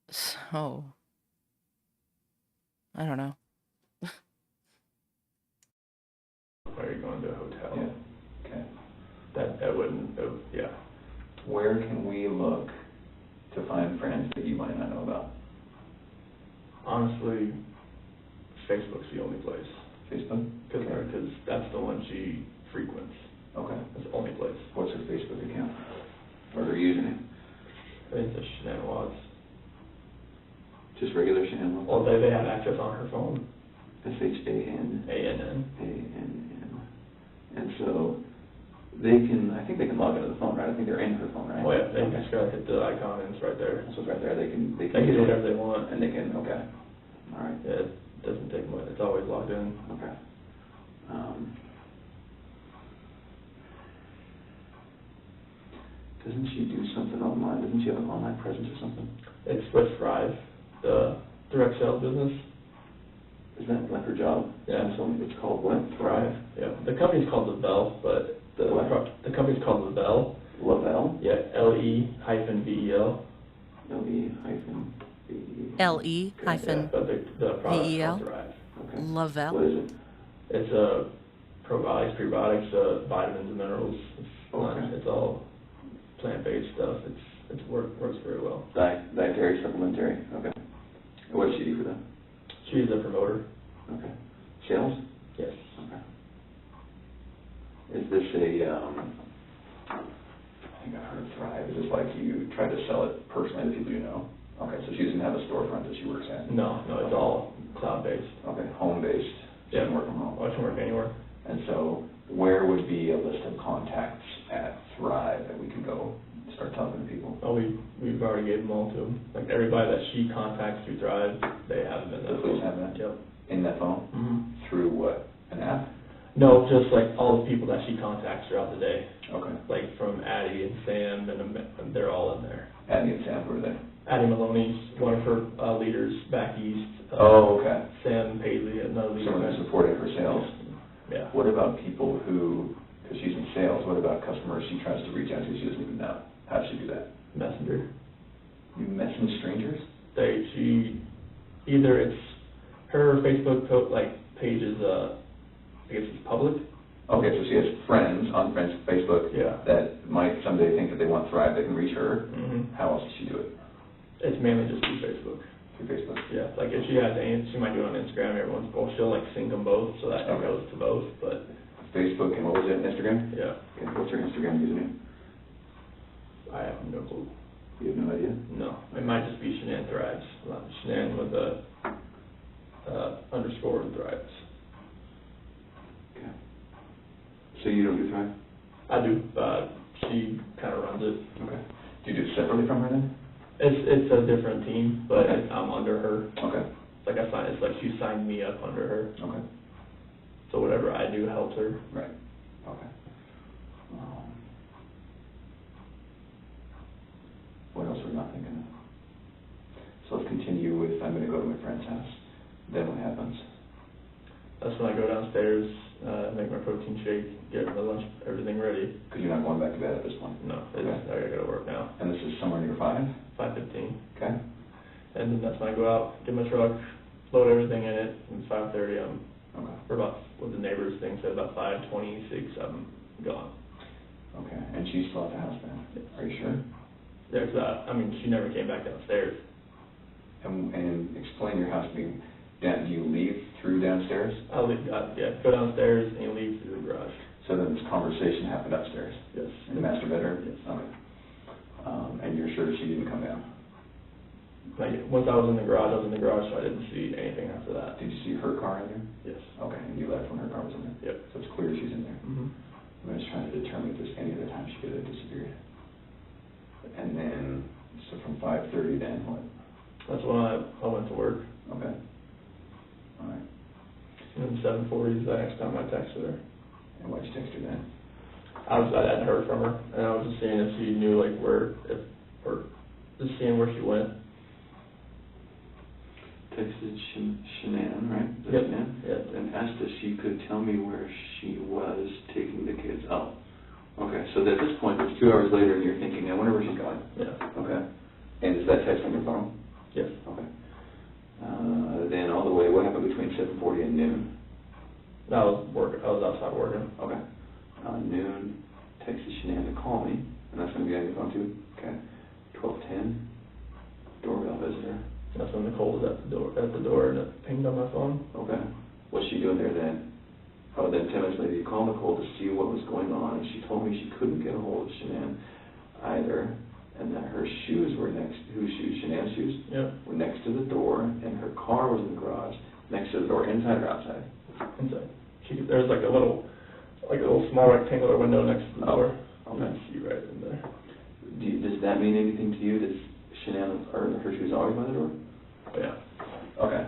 So, I don't know. Why are you going to a hotel? Yeah. Okay. That wouldn't, yeah. Where can we look to find friends that you might not know about? Honestly, Facebook's the only place. Facebook? Because that's the one she frequents. Okay. That's the only place. What's her Facebook account? Or her username? I think it's Shannon Watts. Just regular Shannon? Well, they had access on her phone. S-H-A-N? A-N-N. A-N-N. And so they can, I think they can log into the phone, right? I think they're in her phone, right? Oh, yeah, they just gotta hit the icon and it's right there. So it's right there. They can They can do whatever they want. And they can, okay. All right. Yeah, it doesn't take much. It's always logged in. Okay. Doesn't she do something online? Doesn't she have an online presence or something? It's with Thrive, the direct sales business. Is that like her job? Yeah. So it's called what? Thrive. Yeah. The company's called The Bell, but the company's called The Bell. Lavelle? Yeah, L-E-V-E-L. L-E-V-E-L. L-E-hyphen But the product's V-E-L? called Thrive. Okay. Lavelle. What is it? It's probiotics, prebiotics, vitamins and minerals. It's all plant-based stuff. It works very well. Dietary, supplementary. Okay. What does she do for them? She's a promoter. Okay. Sales? Yes. Okay. Is this I think I heard of Thrive. Is this like you try to sell it personally to people you know? Okay, so she doesn't have a storefront that she works at? No, it's all cloud-based. Okay, home-based. She can work from home. I can work anywhere. And so where would be a list of contacts at Thrive that we could go start talking to people? Oh, we've already gave them all to them. Like everybody that she contacts through Thrive, they have them in that The police phone. have that? Yep. In that phone? Mm-hmm. Through what? An app? No, just like all the people that she contacts throughout the day. Okay. Like from Addie and Sam, and they're all in there. Addie and Sam, who are they? Addie Maloney's one of her leaders back east. Oh, okay. Sam Paley, another leader. Someone who's supporting her sales. Yeah. What about people who, because she's in sales, what about customers she tries to reach out to she doesn't even know? How does she do that? Messenger. You message strangers? Either it's her Facebook page is I guess it's public. Okay, so she has friends on Facebook Yeah. that might someday think that they want Thrive, they can reach her. Mm-hmm. How else does she do it? It's mainly just through Facebook. Through Facebook? Yeah, like if she might do it on Instagram. She'll like sync them both so that it goes to both. But Facebook what was it, Instagram? Yeah. Okay, what's her Instagram username? I have no clue. You have no idea? No, it might just be Shanann Thrives. Shanann with a underscore Thrives. Okay. So you don't do Thrive? I do. She kind of runs it. Okay. Do you do it separately from her then? It's a different team, but Okay. I'm under her. Okay. It's like she signed me up under her. Okay. So whatever I do helps her. Right. Okay. What else are we not thinking of? So let's continue with, I'm going to go to my friend's house. Then what happens? That's when I go downstairs, make my protein shake, get my lunch, everything ready. Because you're not going back to bed at this point? No, Okay. I gotta go to work now. And this is somewhere near 5? 5:15. Okay. And then that's when I go out, get my truck, load everything in it, and 5:30 Okay. or about what the neighbors thing said, about 5:26 I'm gone. Okay. And she's still at the house then? Yes. Are you sure? There's that. I mean, she never came back downstairs. And explain your house being, do you leave through downstairs? I'll leave, go downstairs and leave through the garage. So then this conversation happened upstairs? Yes. In the master bedroom? Yes. Okay. And you're sure she didn't come down? Like, once I was in the garage, so I didn't see anything after that. Did you see her car in there? Yes. Okay, and you left when her car was in there? Yep. So it's clear she's in there. Mm-hmm. I'm just trying to determine if there's any other time she could have disappeared. And then, so from 5:30 then, what? That's when I went to work. Okay. All right. And then 7:40 is the next time I texted her. And why'd you text her then? I hadn't heard from her, and I was just seeing if she knew, like, just seeing where she went. Texted Shanann, right? Yep. Shanann? Yep. And asked if she could tell me where she was taking the kids. Oh, okay. So at this point, it's 2 hours later, and you're thinking, I wonder where she's going. Yeah. Okay. And is that text on your phone? Yes. Okay. Then all the way, what happened between 7:40 and noon? I was outside working. Okay. Noon, texted Shanann to call me, and that's going to be on your phone too? Okay. 12:10, doorbell visitor. That's when Nicole was at the door, and it pinged on my phone. Okay. What's she doing there then? Oh, then 10 minutes later, you called Nicole to see what was going on, and she told me she couldn't get a hold of Shanann either, and that her shoes were whose shoes? Shanann's shoes? Yep. Were next to the door, and her car was in the garage, next to the door, inside or outside? Inside. There's like a little small rectangular window next to the door. Okay. You can see right in there. Does that mean anything to you? Does Shanann or her shoes always by the door? Yeah. Okay.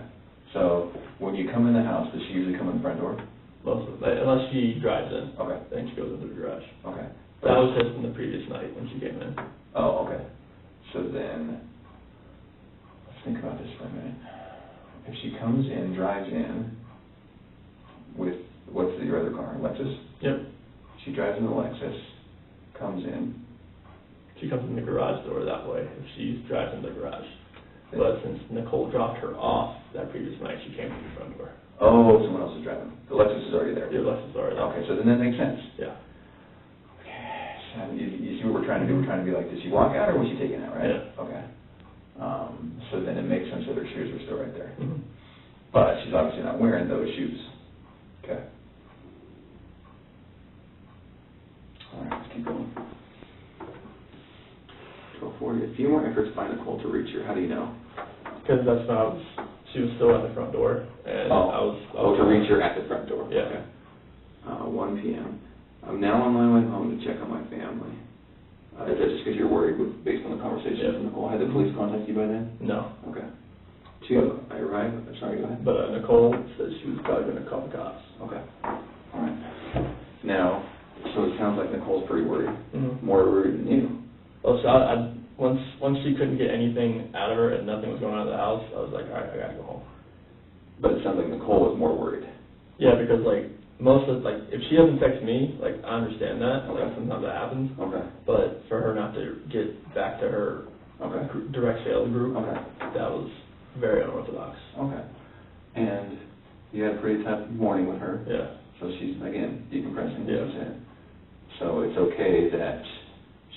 So when you come in the house, does she usually come in the front door? Most of it, unless she drives in. Okay. Then she goes into the garage. Okay. That was just in the previous night when she came in. Oh, okay. So then, let's think about this for a minute. If she comes in, drives in with, what's your other car, Lexus? Yep. She drives in the Lexus, comes in. She comes in the garage door that way if she drives in the garage. But since Nicole dropped her off that previous night, she came in the front door. Oh, someone else is driving. The Lexus is already there. Your Lexus is already there. Okay, so then that makes sense. Yeah. Okay. So you see what we're trying to do? We're trying to be like, did she walk out or was she taken out, right? Yeah. Okay. So then it makes sense that her shoes were still right there. Mm-hmm. But she's obviously not wearing those shoes. Okay. All right, let's keep going. 12:40. A few more efforts by Nicole to reach her. How do you know? Because that's when she was still at the front door, and I was to reach her at the front door. Yeah. Okay. 1 p.m. I'm now on my way home to check on my family. Is that just because you're worried based on the conversation with Nicole? Had the police contact you by then? No. Okay. 2, I arrived. Sorry, go ahead. But Nicole said she was probably going to call the cops. Okay. All right. Now, so it sounds like Nicole's pretty worried. Mm-hmm. More worried than you. Well, so once she couldn't get anything out of her and nothing was going on in the house, I was like, all right, I gotta go home. But it sounds like Nicole was more worried. Yeah, because if she doesn't text me, like, I understand that. Okay. Like, sometimes that happens. Okay. But for her not to get back to her direct sales group, that was very unorthodox. Okay. And you had a pretty tough morning with her. Yeah. So she's, again, decompressing, as Yeah. you said. So it's okay that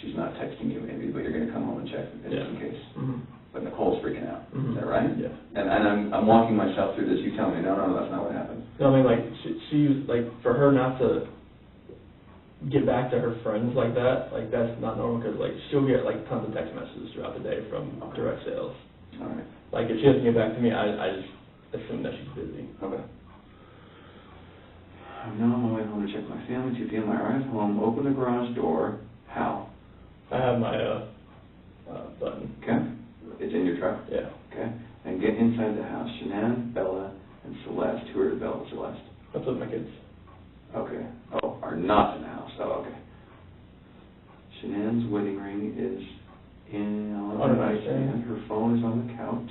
she's not texting you maybe, but you're going to come home and check just in case. Mm-hmm. But Nicole's freaking out. Mm-hmm. Is that right? Yeah. And I'm walking myself through this. You tell me, no, that's not what happened. No, I mean, like, she like, for her not to, get back to her friends like that. Like, that's not normal, because, like, she'll get, like, tons of text messages throughout the day from direct sales. All right. Like, if she doesn't get back to me, I just assume that she's busy. Okay. I'm on my way home to check my family. 2 p.m. I arrive home, open the garage door. How? I have my, button. Okay. It's in your truck? Yeah. Okay. And get inside the house. Shanann, Bella, and Celeste. Who are Bella and Celeste? That's with my kids. Okay. Oh, are not in the house. Oh, okay. Shanann's wedding ring is on her nightstand. Her phone is on the couch.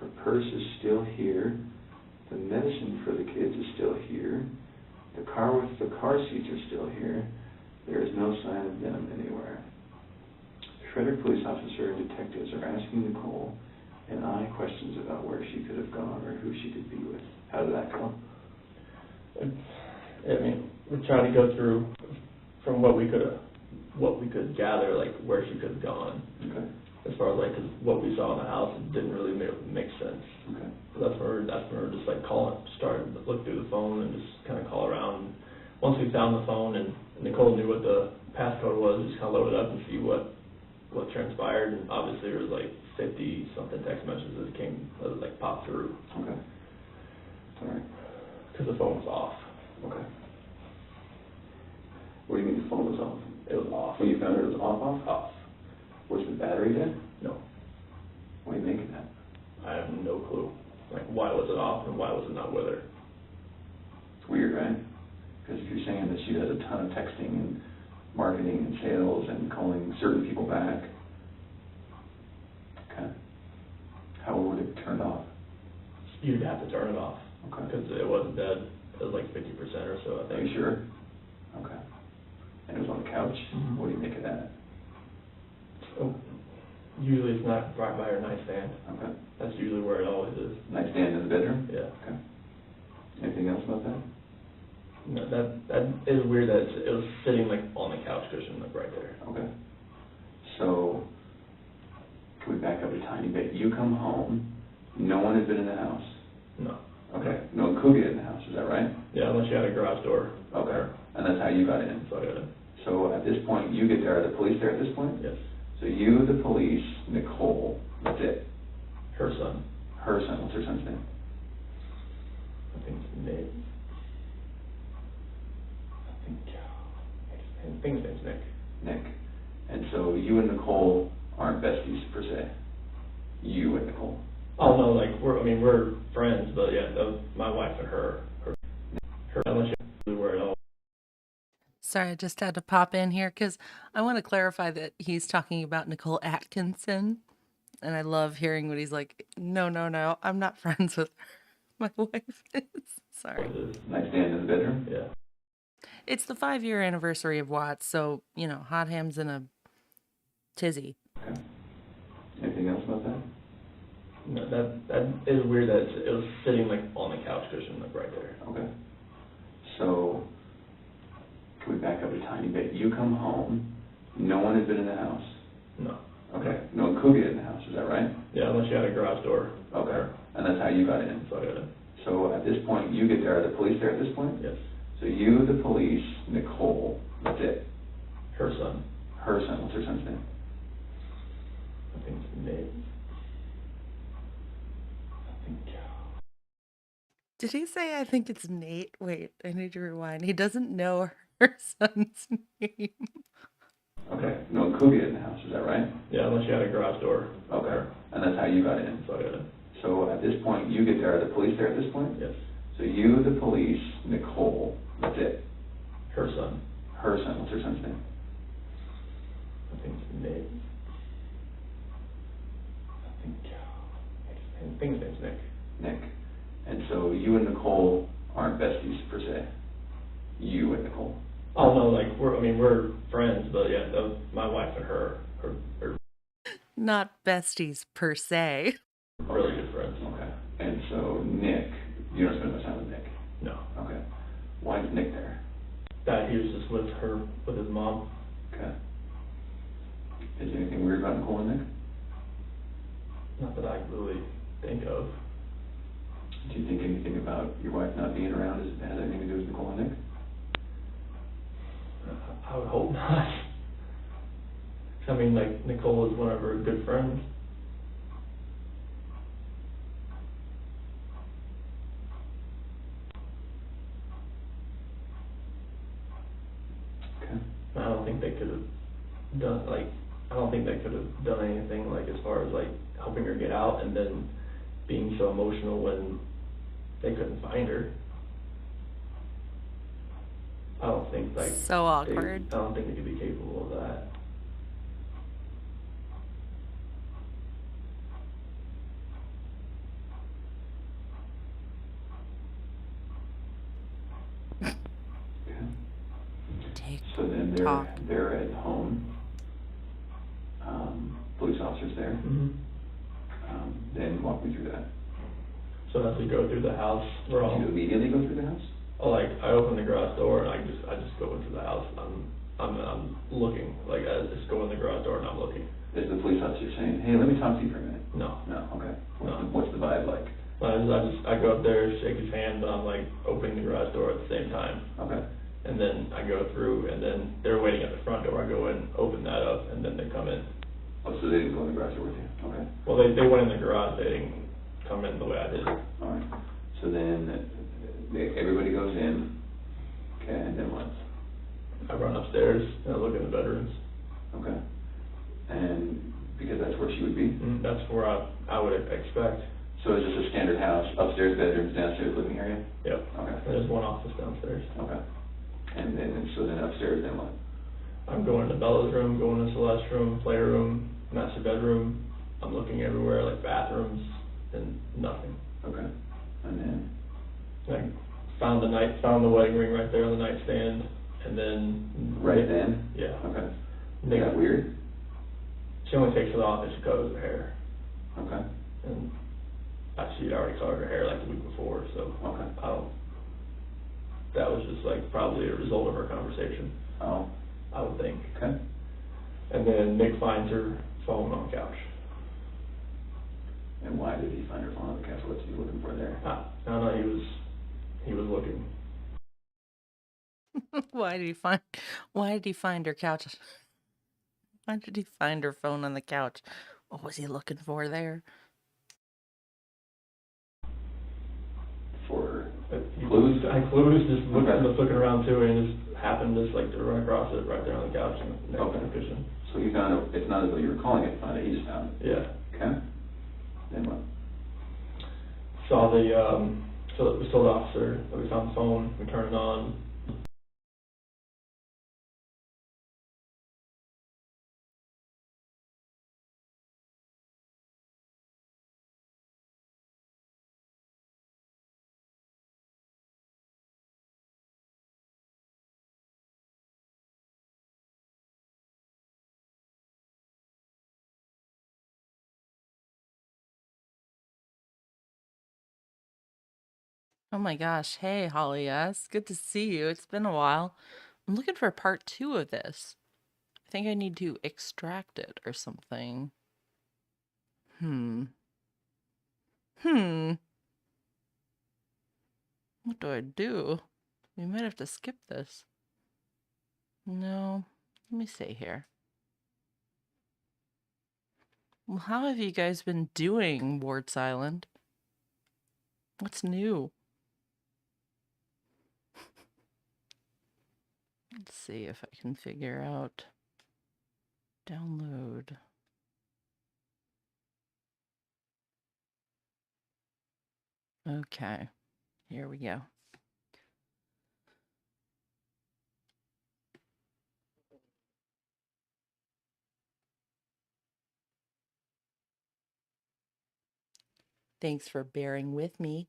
Her purse is still here. The medicine for the kids is still here. The car with the car seats are still here. There is no sign of them anywhere. Frederick police officer and detectives are asking Nicole and I questions about where she could have gone or who she could be with. How did that go? I mean, we tried to go through from what we could gather, like, where she could have gone. Okay. As far as, like, 'cause what we saw in the house, it didn't really make sense. Okay. So that's where we're just, like, started to look through the phone and just kind of call around. Once we found the phone and Nicole knew what the passcode was, just kind of load it up and see what transpired. And obviously there was, like, 50-something text messages that like, popped through. Okay. All right. Because the phone was off. Okay. What do you mean the phone was off? It was off. When you found it was off? Off. Was the battery dead? No. Why are you making that? I have no clue. Like, why was it off and why was it not with her? It's weird, right? Because if you're saying that she does a ton of texting and marketing and sales and calling certain people back, okay. How would it turn off? You'd have to turn it off. Okay. Because it wasn't dead. It was like 50% or so, I think. Are you sure? Okay. And it was on the couch? Mm-hmm. What do you make of that? Oh, usually it's not right by her nightstand. Okay. That's usually where it always is. Nightstand in the bedroom? Yeah. Okay. Anything else about that? No, that is weird that it was sitting, like, on the couch cushion, like, right there. Okay. So, can we back up a tiny bit? You come home, no one has been in the house. No. Okay. No one could get in the house, is that right? Yeah, unless you had a garage door. Okay. And that's how you got in? So I got in. So at this point, you get there. Are the police there at this point? Yes. So you, the police, Nicole, that's it. Her son. Her son, what's her son's name? I think Nick. I think his name's Nick. Nick. And so you and Nicole aren't besties per se. You and Nicole. Oh no, like we're friends, but yeah, that was my wife and her unless you where it all. Sorry, I just had to pop in here because I want to clarify that he's talking about Nicole Atkinson. And I love hearing what he's like, no, I'm not friends with her. My wife is. Sorry. Nightstand in the bedroom? Yeah. It's the 5-year anniversary of Watts, so, hot hams in a tizzy. Okay. Anything else about that? No, that is weird that it was sitting, like, on the couch cushion, like, right there. Okay. So, can we back up a tiny bit? You come home, no one has been in the house. No. Okay. No one could get in the house, is that right? Yeah, unless you had a garage door. Okay. And that's how you got in? So I got in. So at this point, you get there. Are the police there at this point? Yes. So you, the police, Nicole, that's it. Her son. Her son, what's her son's name? I think his name. Did he say, I think it's Nate? Wait, I need to rewind. He doesn't know her son's name. Okay. No one could get in the house, is that right? Yeah, unless you had a garage door. Okay. And that's how you got in? So I got in. So at this point, you get there. Are the police there at this point? Yes. So you, the police, Nicole, that's it. Her son. Her son, what's her son's name? I think his name. I think his name's Nick. Nick. And so you and Nicole aren't besties per se. You and Nicole. Oh no, like we're friends, but yeah, that was my wife and her Not besties per se. really good friends. Okay. And so Nick, you don't spend much time with Nick? No. Okay. Why is Nick there? That he was just with his mom. Okay. Is there anything weird about Nicole and Nick? Not that I really think of. Do you think anything about your wife not being around has anything to do with Nicole and Nick? not. I mean, like, Nicole is one of her good friends. Okay. I don't think they could have done, like, I don't think they could have done anything, like, as far as, like, helping her get out and then being so emotional when they couldn't find her. I don't think, like, So awkward. I don't think they could be capable of that. Okay. Take So then talk. they're at home. Police officers there. Then walk me through that. So as we go through the house, we're all, Did you immediately go through the house? like, I open the garage door and I just go into the house. I'm looking, like, I just go in the garage door and I'm looking. Is the police officer saying, hey, let me talk to you for a minute? No. No, okay. No. What's the vibe like? I go up there, shake his hand, but I'm like opening the garage door at the same time. Okay. And then I go through, and then they're waiting at the front door. I go in, open that up, and then they come in. Oh, so they didn't go in the garage door with you? Okay. Well, they went in the garage. They didn't come in the way I did. All right. So then everybody goes in. Okay, and then what? I run upstairs and I look in the bedrooms. Okay. And because that's where she would be? And that's where I would expect. So it's just a standard house, upstairs bedrooms, downstairs living area? Yep. Okay. There's one office downstairs. Okay. And then, so then upstairs, then what? I'm going to Bella's room, going to Celeste's room, playroom, master bedroom. I'm looking everywhere, like bathrooms, and nothing. Okay. And then? I found the wedding ring right there on the nightstand, and then. Right then? Yeah. Okay. Nick, Is that weird? she only takes it off if she colors her hair, Okay. and she'd already colored her hair like the week before, so. Okay. That was just like probably a result of our conversation, Oh. I would think. Okay. And then Nick finds her phone on the couch. And why did he find her phone on the couch? What's he looking for there? I don't know, he was looking. Why did he find her couch? Why did he find her phone on the couch? What was he looking for there? For clues? Clues, just Okay. looking around too, and just happened just like to run across it right there on the couch and next to the cushion. So he found it, it's not as though you were calling it, found it, he just found it. Yeah. Okay. Then what? Saw we saw the officer, that we found the phone, we turned it on. Oh my gosh. Hey, Holly S. Good to see you. It's been a while. I'm looking for part 2 of this. I think I need to extract it or something. What do I do? We might have to skip this. No. Let me see here. Well, how have you guys been doing, Warts Island? What's new? Let's see if I can figure out. Download. Okay, here we go. Thanks for bearing with me.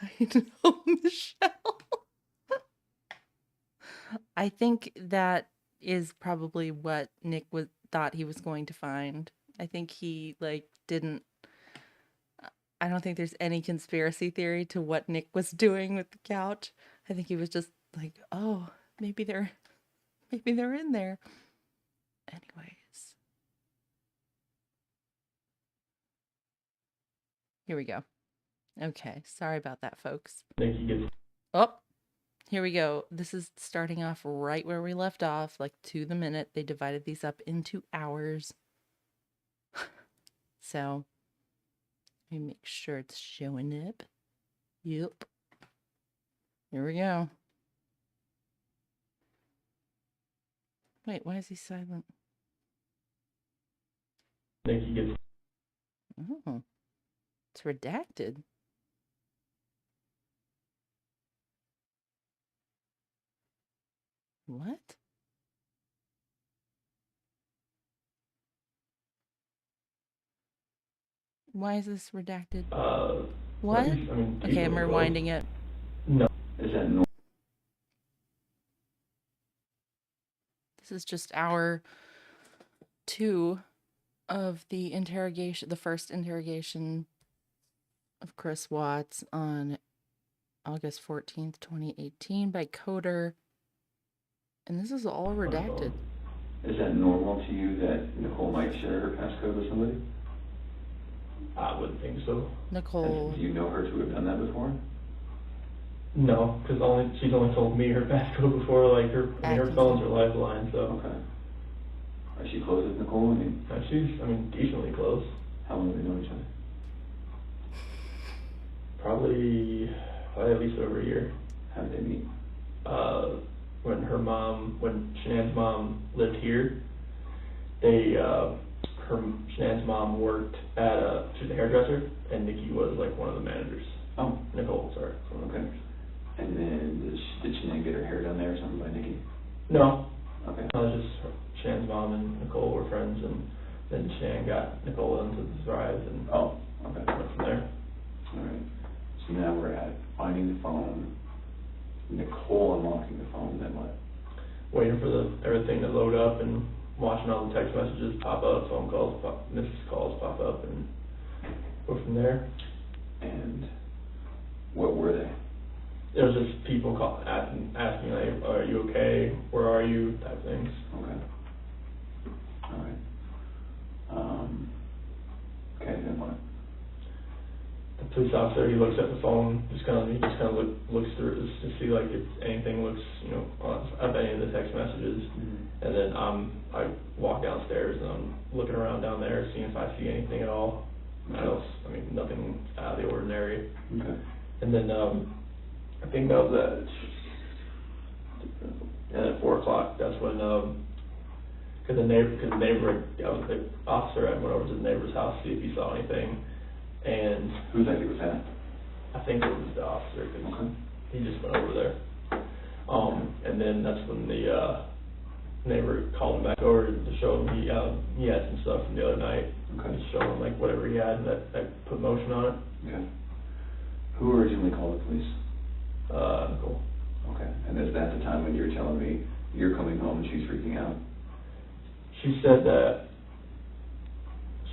I know, Michelle. I think that is probably what Nick thought he was going to find. I think he didn't. I don't think there's any conspiracy theory to what Nick was doing with the couch. I think he was just like, oh, maybe they're in there. Anyways, here we go. Okay, sorry about that, folks. Nick, he gets. Oh, Here we go. This is starting off right where we left off, like to the minute. They divided these up into hours. So, let me make sure it's showing up. Yep. Here we go. Wait, why is he silent? Nikki gets. Oh, it's redacted. What? Why is this redacted? What? I mean, Okay, I'm decently rewinding close. it. No. Is that normal? This is just hour 2 of the interrogation, the first interrogation of Chris Watts on August 14th, 2018 by Coder. And this is all redacted. Is that normal to you that Nicole might share her passcode with somebody? I wouldn't think so. Nicole. Do you know her to have done that before? No, because she's only told me her passcode before. Like her phone's her lifeline. So. Okay. Are she close with Nicole? She's decently close. How long do they know each other? Probably at least over a year. How did they meet? When Shanann's mom lived here, Shanann's mom worked at she's a hairdresser, and Nikki was like one of the managers. Oh. Nicole, sorry. Okay. And then did Shanann get her hair done there or something by Nikki? No. Okay. Just Shannon's mom and Nicole were friends, and then Shannon got Nicole into the Thrive, and okay. Went from there. All right. So now we're at finding the phone, Nicole unlocking the phone, then what? Waiting for everything to load up and watching all the text messages pop up, phone calls, missed calls pop up, and go from there. And what were they? It was just people asking like, are you okay? Where are you? Type things. Okay. All right. Okay, then what? The police officer, he looks at the phone, he just kind of looks through it just to see like if anything looks, up any of the text messages. Mm-hmm. And then I walk downstairs and I'm looking around down there, seeing if I see anything at all. Okay. Nothing out of the ordinary. Okay. And then I think that was at 4 o'clock. That's when because the officer went over to the neighbor's house to see if he saw anything. And whose idea was that? I think it was the officer, because Okay. he just went over there. And then that's when the neighbor called him back over to show him he had some stuff from the other night. Okay. Just show him like whatever he had that put motion on it. Okay. Who originally called the police? Nicole. Okay. And is that the time when you were telling me you're coming home and she's freaking out? She said that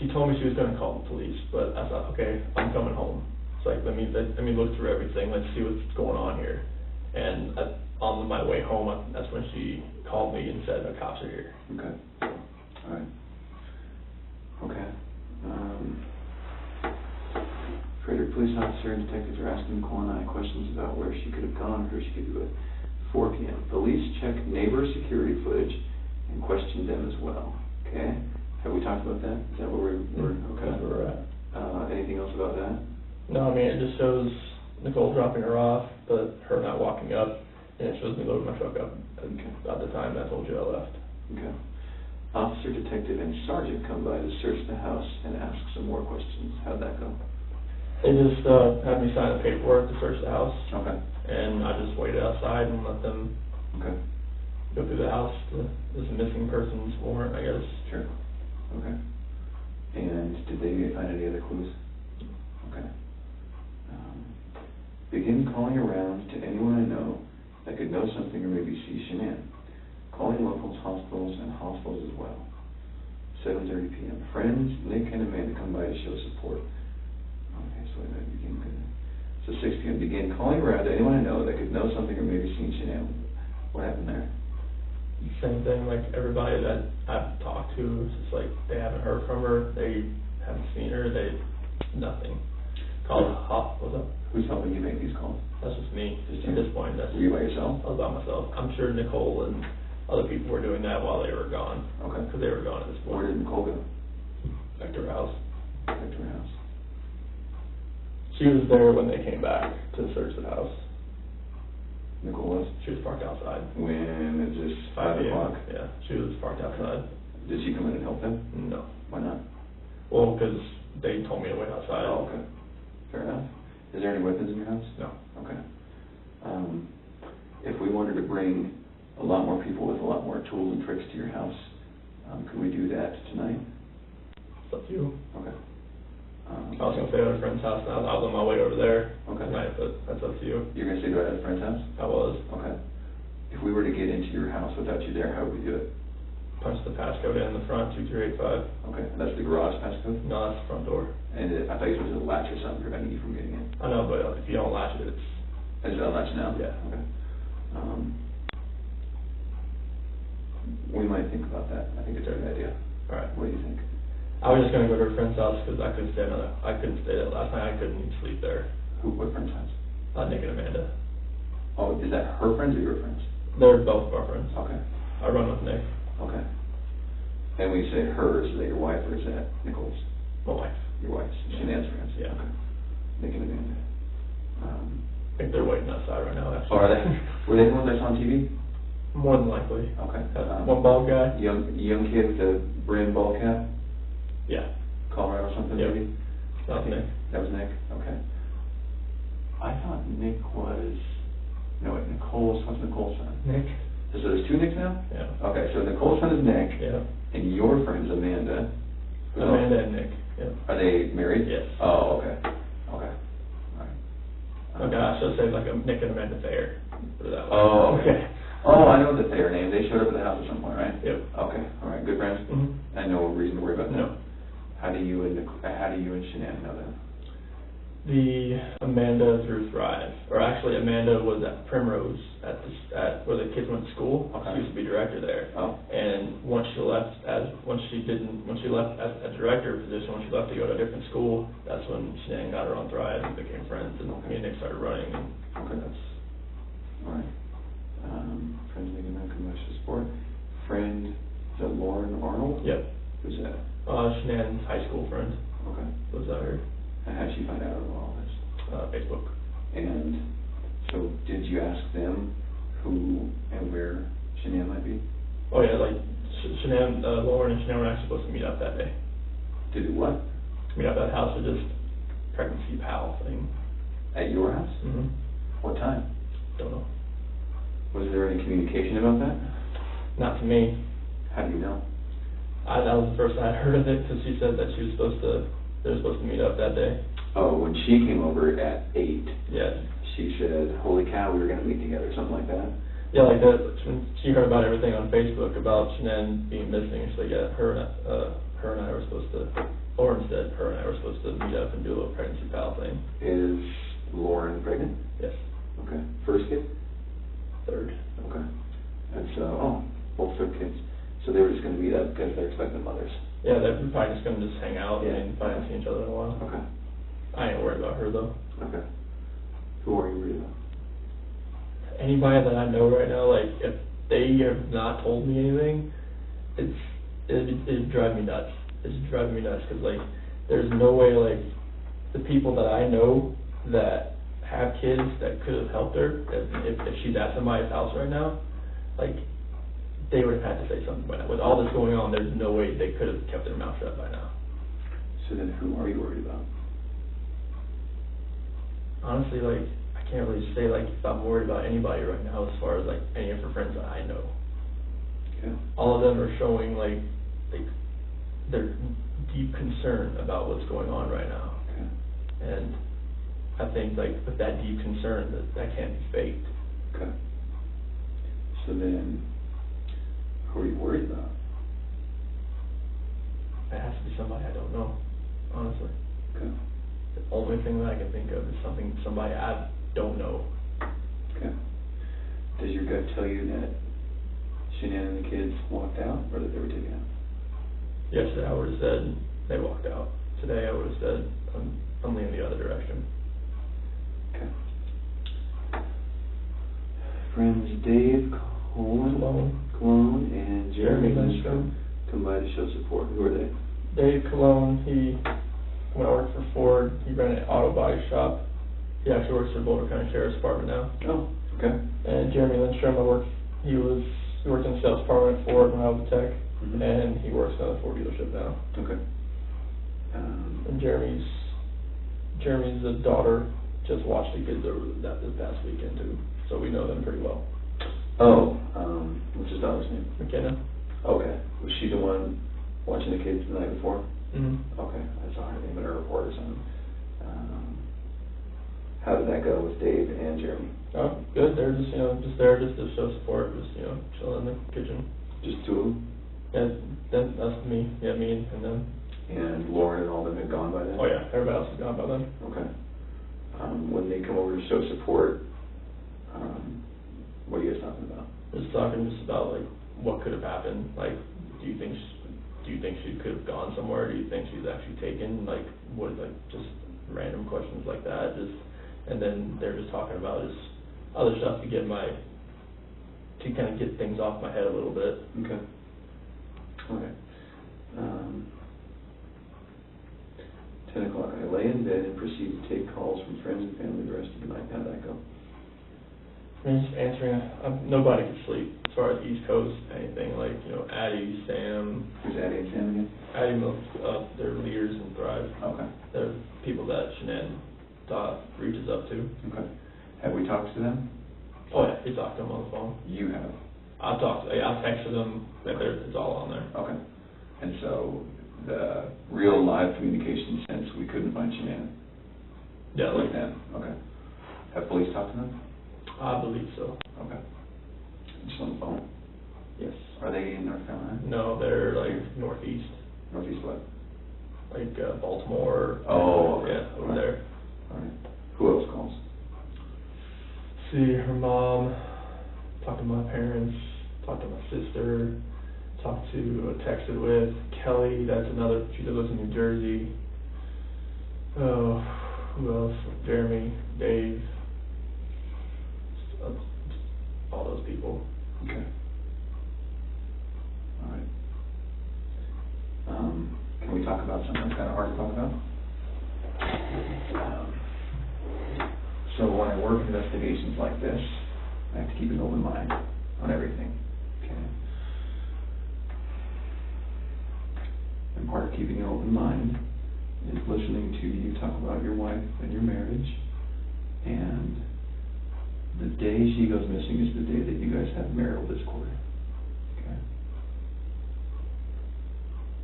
she told me she was going to call the police, but I thought, okay, I'm coming home. It's like, let me look through everything. Let's see what's going on here. And on my way home, that's when she called me and said the cops are here. Okay. All right. Okay. Frederick police officer and detectives are asking Nicole and I questions about where she could have gone, who she could be with. 4 p.m. Police check neighbor security footage and question them as well. Okay. Have we talked about that? Is that where we're okay? That's where we're at. Anything else about that? No, it just shows Nicole dropping her off, but her not walking up, and it shows me loading my truck up at the time I told you I left. Okay. Officer, detective, and sergeant come by to search the house and ask some more questions. How'd that go? They just had me sign the paperwork to search the house. Okay. And I just waited outside and let them go through the house. There's a missing persons warrant, I guess. Sure. Okay. And did they find any other clues? Okay. Begin calling around to anyone I know that could know something or maybe see Shanann. Calling locals, hospitals, and hospitals as well. 7:30 p.m. Friends, Nick and Amanda come by to show support. Okay, so that begin good. So 6 p.m. Begin calling around to anyone I know that could know something or maybe seen Shanann. What happened there? Same thing, like everybody that I've talked to, it's just like they haven't heard from her, they haven't seen her, nothing. What's up? Who's helping you make these calls? That's just me. Just At you? this point, Were you by yourself? I was by myself. I'm sure Nicole and other people were doing that while they were gone. Okay. Because they were gone at this point. Where did Nicole go? Back to her house. Back to her house. She was there when they came back to search the house. Nicole was? She was parked outside. When is this, 5 p.m. o'clock? Yeah, she was parked outside. Did she come in and help them? No. Why not? Well, because they told me to wait outside. Oh, okay. Fair enough. Is there any weapons in your house? No. Okay. If we wanted to bring a lot more people with a lot more tools and tricks to your house, could we do that tonight? It's up to you. Okay. I was going to stay at a friend's house, and I was on my way over there Okay. tonight, but that's up to you. You're going to stay at a friend's house? I was. Okay. If we were to get into your house without you there, how would we do it? Punch the passcode in the front, 2385. Okay. And that's the garage passcode? No, that's the front door. And I thought you said it was a latch or something preventing you from getting in. I know, but if you don't latch it, it's... Is that a latch now? Yeah. Okay. We might think about that. I think it's a good idea. All right. What do you think? I was just going to go to her friend's house because I couldn't stay there last night. I couldn't even sleep there. What friend's house? Nick and Amanda. Oh, is that her friends or your friends? They're both of our friends. Okay. I run with Nick. Okay. And when you say hers, is that your wife or is that Nicole's? My wife. Your wife's. Shanann's friends? Yeah. Okay. Nick and Amanda. I think they're waiting outside right now, actually. Oh, are they? Were they the ones I saw on TV? More than likely. Okay. That one bald guy? Young kid with the brim ball cap? Yeah. Colorado or something, Yep. maybe? That was Nick. That was Nick? Okay. I thought Nick was... No, wait, what's Nicole's son? Nick? So there's two Nicks now? Yeah. Okay, so Nicole's son is Nick. Yeah. And your friend is Amanda. Amanda and Nick. Yeah. Are they married? Yes. Oh, okay. Okay. All right. Okay, I should say like a Nick and Amanda Thayer. Put it that way. Oh, okay. Oh, I know the Thayer name. They showed up at the house at some point, right? Yep. Okay. All right. Good friends. Mm-hmm. And no reason to worry about that. No. How do you and Shanann know that? The Amanda through Thrive, or actually Amanda was at Primrose at where the kids went to school. Okay. She used to be director there. Oh. And once she left as a director position, when she left to go to a different school, that's when Shanann got her on Thrive and became friends, and me and Nick started running. And Okay. that's All right. Friends making non-commercial support. Friend, is that Lauren Arnold? Yep. Who's that? Shanann's high school friend. Okay. Was that her? And how did she find out about all this? Facebook. And so did you ask them who and where Shanann might be? Oh yeah, like Shanann, Lauren and Shanann were actually supposed to meet up that day. To do what? Meet up at the house for just pregnancy pal thing. At your house? Mm-hmm. What time? Don't know. Was there any communication about that? Not to me. How do you know? That was the first I had heard of it, because she said that they were supposed to meet up that day. Oh, when she came over at 8, Yeah. she said, holy cow, we were going to meet together, something like that? Yeah, like that. When she heard about everything on Facebook about Shanann being missing, she's like, yeah, her and I were supposed to, or instead, her and I were supposed to meet up and do a little pregnancy pal thing. Is Lauren pregnant? Yes. Okay. First kid? Third. Okay. And so, both third kids. So they were just going to meet up because they're expecting mothers. Yeah, they're probably just going to just hang out Yeah. and probably not see each other in a while. Okay. I ain't worried about her, though. Okay. Who are you worried about? Anybody that I know right now, like, if they have not told me anything, it'd drive me nuts. It's driving me nuts, because, like, there's no way, like, the people that I know that have kids that could have helped her, if she's at somebody's house right now, like, they would have had to say something by now. With all this going on, there's no way they could have kept their mouth shut by now. So then who are you worried about? Honestly, like, I can't really say, like, if I'm worried about anybody right now as far as, like, any of her friends that I know. Okay. All of them are showing, like their deep concern about what's going on right now. Okay. And I think, like, with that deep concern, that can't be faked. Okay. So then, who are you worried about? It has to be somebody I don't know, honestly. Okay. The only thing that I can think of is somebody I don't know. Okay. Does your gut tell you that Shanann and the kids walked out, or that they were taken out? Yesterday I would have said they walked out. today, I would have said, I'm leaning the other direction. Okay. Friends Dave Cologne and Jeremy Lindstrom come by to show support. Who are they? Dave Cologne, when I worked for Ford, he ran an auto body shop. He actually works for Boulder County Sheriff's Department now. Oh, okay. And Jeremy Lindstrom, he worked in the sales department at Ford when I was a tech, and he works at a Ford dealership now. Okay. And Jeremy's daughter just watched the kids over this past weekend too, so we know them pretty well. Oh, what's his daughter's name? McKenna. Okay. Was she the one watching the kids the night before? Mm-hmm. Okay, I saw her name in a report or something. How did that go with Dave and Jeremy? Oh, good. They're just there to show support, chilling in the kitchen. Just two of them? Yeah, that's me. Yeah, me and them. And Lauren and all them had gone by then? Oh yeah, everybody else is gone by then. Okay. When they come over to show support, what are you guys talking about? Just talking about like what could have happened. Like, do you think she could have gone somewhere? Do you think she's actually taken? Like, just random questions like that. And then they're just talking about just other stuff to kind of get things off my head a little bit. Okay. Okay. 10 o'clock, I lay in bed and proceed to take calls from friends and family the rest of the night. How'd that go? I mean, just answering. Nobody could sleep as far as East Coast, anything like Addie, Sam. Who's Addie and Sam again? Addie, they're leaders in Thrive. Okay. They're people that Shanann reaches up to. Okay. Have we talked to them? Oh yeah, he talked to them on the phone. You have? I texted them. It's all on there. Okay. And so the real live communication sense, we couldn't find Shanann? Yeah, like that. Okay. Have police talked to them? I believe so. Okay. Just on the phone? Yes. Are they in North Carolina? No, they're like northeast. Northeast what? Like Baltimore. Oh, okay. Yeah, over there. All right. Who else calls? See, her mom, talked to my parents, talked to my sister, texted with Kelly, that's another, she lives in New Jersey. Oh, who else? Jeremy, Dave, all those people. Okay. All right. Can we talk about something that's kind of hard to talk about? So when I work investigations like this, I have to keep an open mind on everything. Okay. And part of keeping an open mind is listening to you talk about your wife and your marriage, and the day she goes missing is the day that you guys have marital discord. Okay.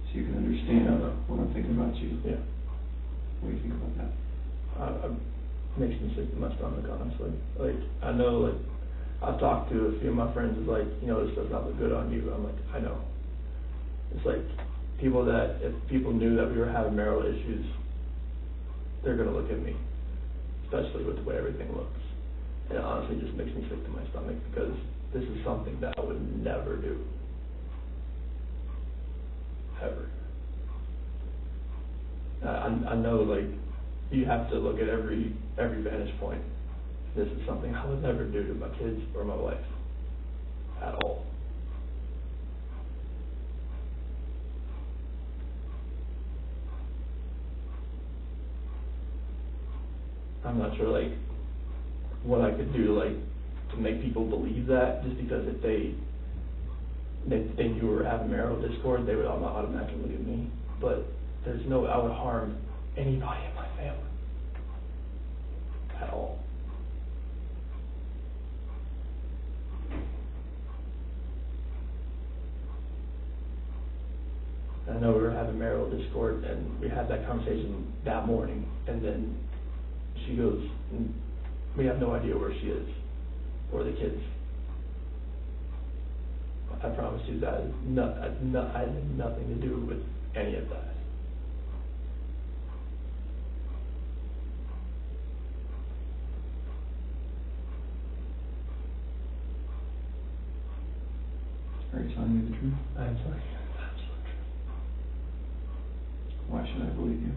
So you can understand what I'm thinking about you. Yeah. What do you think about that? Makes me sick to my stomach, honestly. Like, I know, like, I've talked to a few of my friends, is like, this does not look good on you. I'm like, I know. It's like, if people knew that we were having marital issues, they're going to look at me, especially with the way everything looks. And it honestly just makes me sick to my stomach, because this is something that I would never do. Ever. I know, like, you have to look at every vantage point. This is something I would never do to my kids or my wife. At all. I'm not sure, like, what I could do, like, to make people believe that, just because if they knew we were having marital discord, they would automatically look at me. But I would harm anybody in my family. At all. I know we were having marital discord, and we had that conversation that morning, and then she goes, we have no idea where she is, or the kids. I promise you that I had nothing to do with any of that. Are you telling me the truth? I am telling you the absolute truth. Why should should I believe you?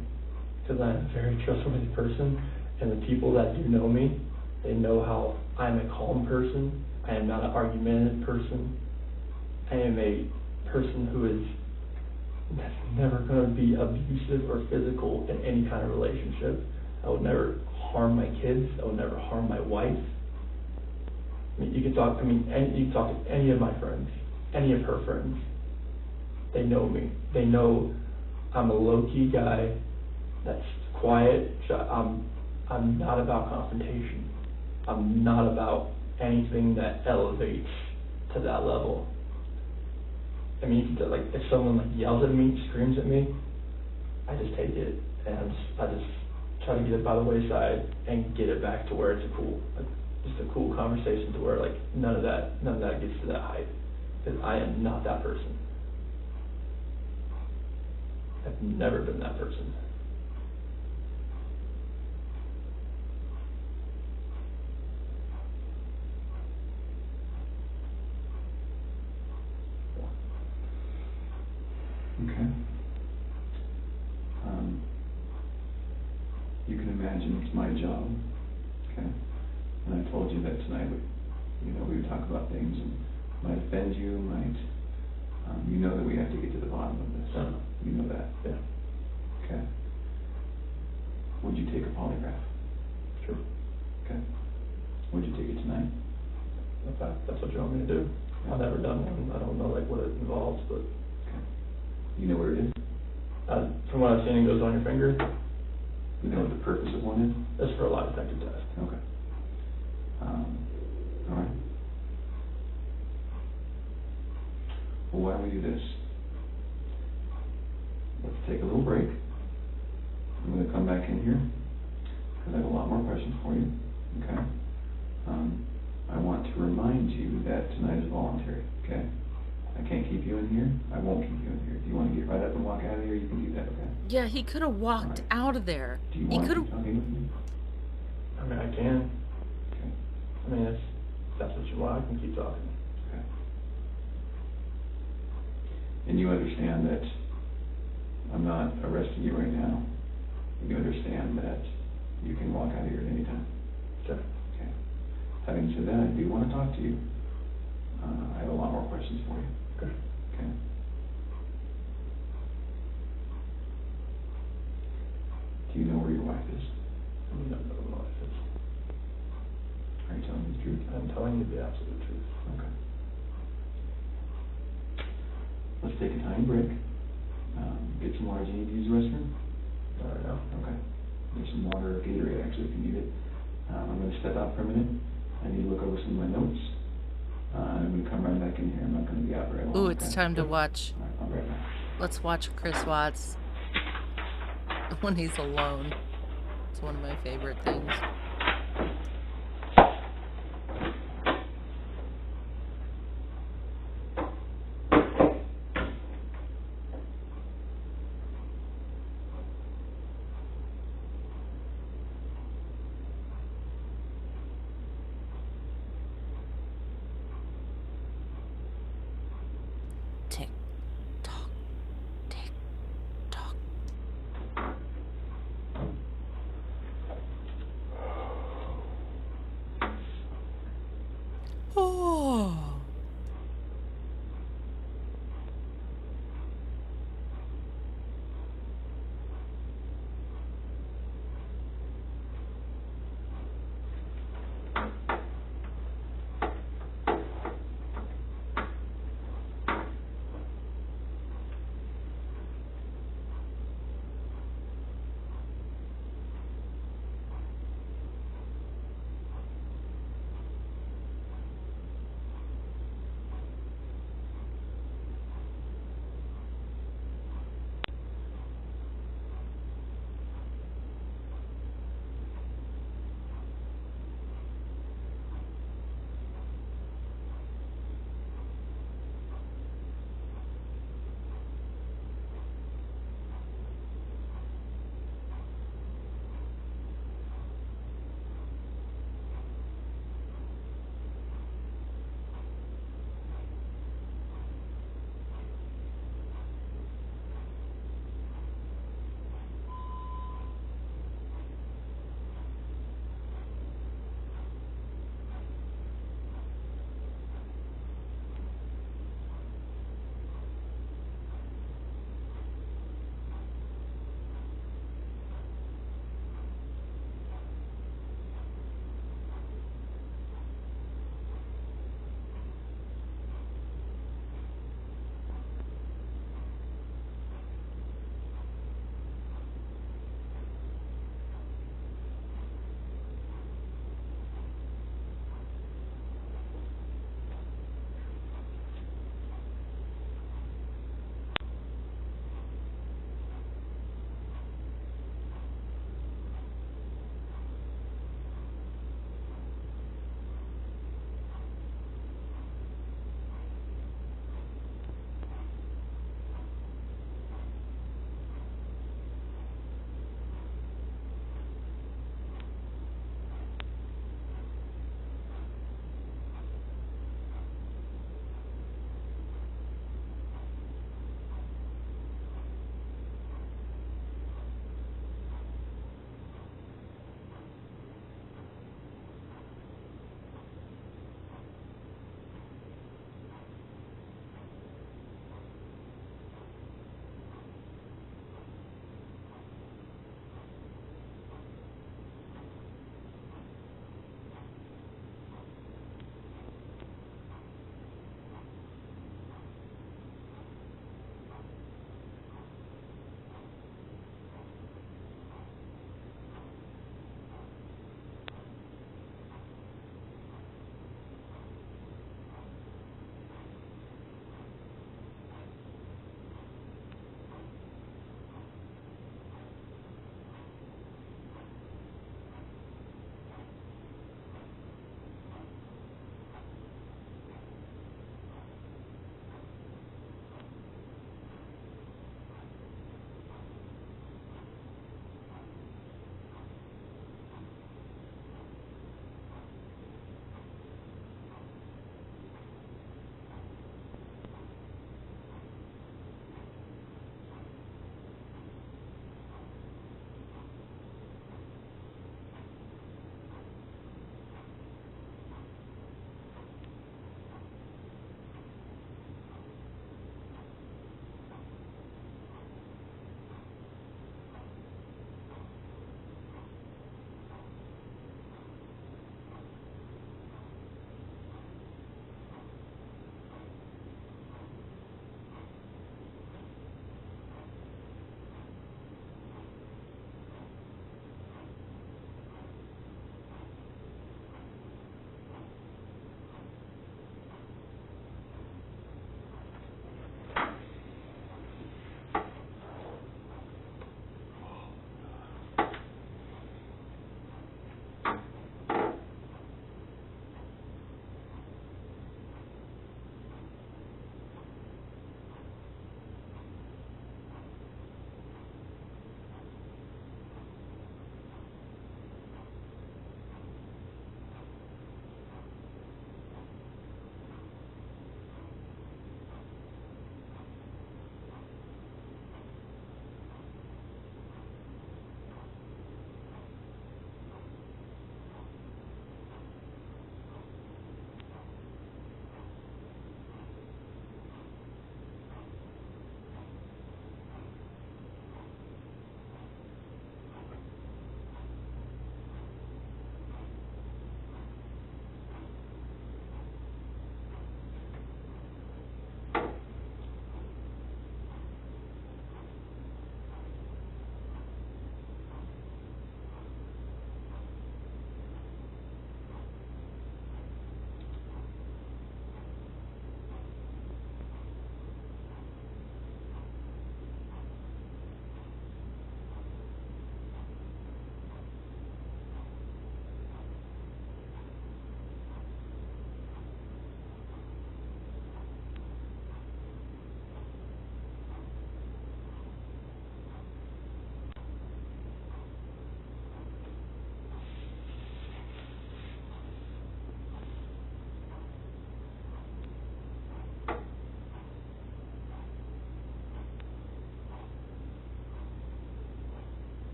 Because I'm a very trustworthy person, and the people that do know me, they know how I'm a calm person. I am not an argumentative person. I am a person who is never going to be abusive or physical in any kind of relationship. I would never harm my kids. I would never harm my wife. I mean, you can talk to any of my friends, any of her friends. They know me. They know I'm a low-key guy that's quiet. I'm not about confrontation. I'm not about anything that elevates to that level. I mean, you can, like, if someone yells at me, screams at me, I just take it and I just try to get it by the wayside and get it back to where it's just a cool conversation to where none of that gets to that height. Because I am not that person. I've never been that person. Okay. You can imagine it's my job, okay? And I told you that tonight, we would talk about things and might offend you, you know that we have to get to the bottom of this. You know that? Yeah. Okay. Would you take a polygraph? Sure. Okay. Would you take it tonight? If that's what you want me to do. I've never done one. I don't know what it involves, but. Okay. You know where it is? From what I've seen, it goes on your finger. You know what the purpose of one is? That's for a lie detector test. Okay. All right. Well, why don't we do this? Let's take a little break. I'm going to come back in here because I have a lot more questions for you. Okay. I want to remind you that tonight is voluntary. Okay. I can't keep you in here. I won't keep you in here. If you want to get right up and walk out of here, you can do that. Okay. Yeah, he could have walked out of there. Do you He want to could keep have. talking with me? I mean, I can. Okay. I mean, if that's what you want, I can keep talking. Okay. And you understand that I'm not arresting you right now. You understand that you can walk out of here at any time. Sure. Okay. Having said that, I do want to talk to you. I have a lot more questions for you. Okay. Okay. Do you know where your wife is? I mean, I don't know what it is. Are you telling me the truth? I'm telling you the absolute truth. Okay. Let's take a tiny break. Get some water. Do you need to use the restroom? I don't know. Okay. There's some water or Gatorade actually if you need it. I'm going to step out for a minute. I need to look over some of my notes. I'm going to come right back in here. I'm not going to be out very long. Ooh, it's okay? time to watch. All right, I'll be right back. Let's watch Chris Watts when he's alone. It's one of my favorite things. Tick, tock, tick, tock. Oh.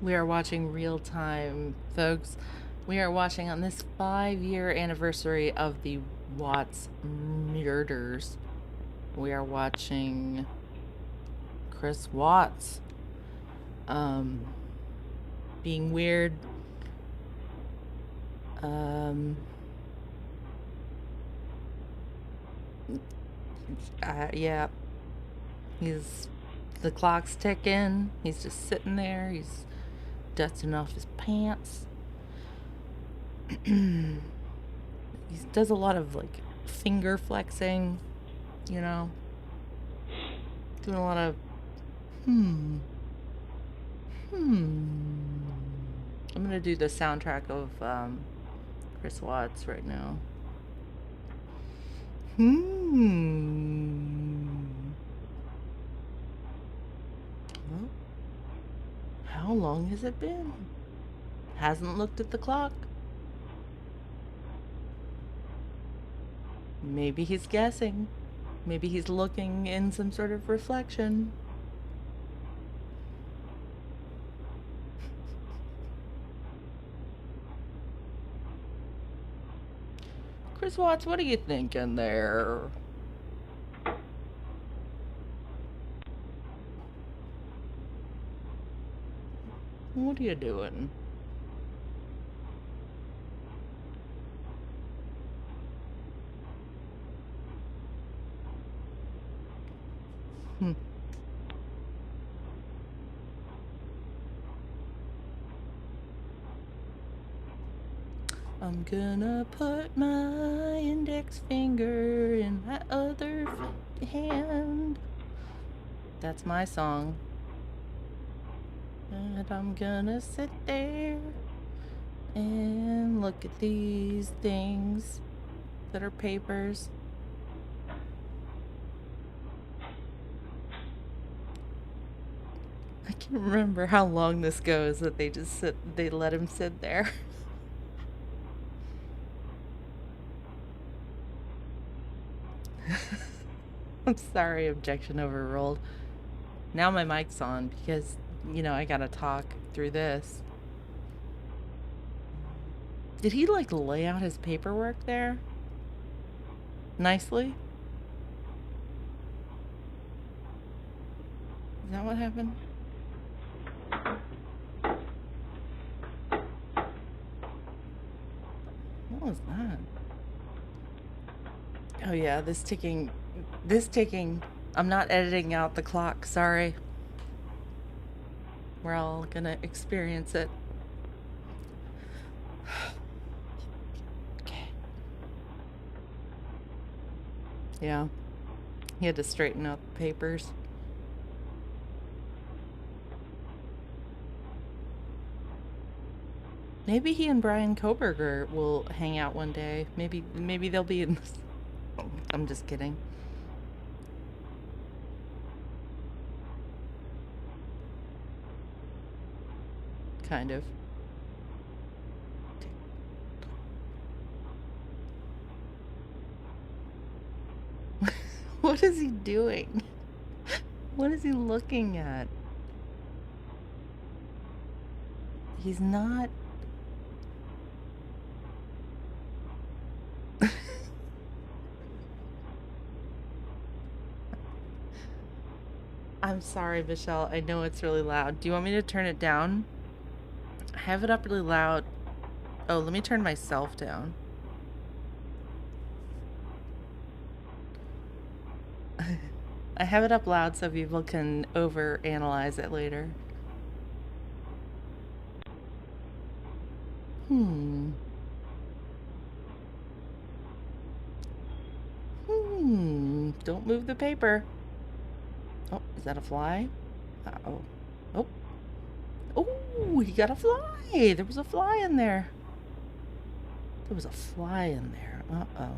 We are watching real time, folks. We are watching on this 5-year anniversary of the Watts murders. We are watching Chris Watts being weird. Yeah. The clock's ticking. He's just sitting there. He's dusting off his pants. He does a lot of like finger flexing, you know, doing a lot of I'm gonna do the soundtrack of Chris Watts right now. Well, how long has it been? Hasn't looked at the clock. Maybe he's guessing. Maybe he's looking in some sort of reflection. Chris Watts, what are you thinking there? What are you doing? I'm gonna put my index finger in my other hand. That's my song. And I'm gonna sit there and look at these things that are papers. I can't remember how long this goes that they let him sit there. I'm sorry, objection overruled. Now my mic's on because, you know, I gotta talk through this. Did he like lay out his paperwork there? Nicely? Is that what happened? What was that? Oh yeah, this ticking. I'm not editing out the clock, sorry. We're all gonna experience it. Okay. Yeah. He had to straighten out the papers. Maybe he and Brian Koberger will hang out one day. Maybe they'll be in this. I'm just kidding. Kind of. What is he doing? What is he looking at? He's not... I'm sorry, Michelle. I know it's really loud. Do you want me to turn it down? I have it up really loud. Oh, let me turn myself down. I have it up loud so people can overanalyze it later. Don't move the paper. Oh, is that a fly? Uh-oh. Oh. Oh, he got a fly. There was a fly in there. There was a fly in there. Uh-oh.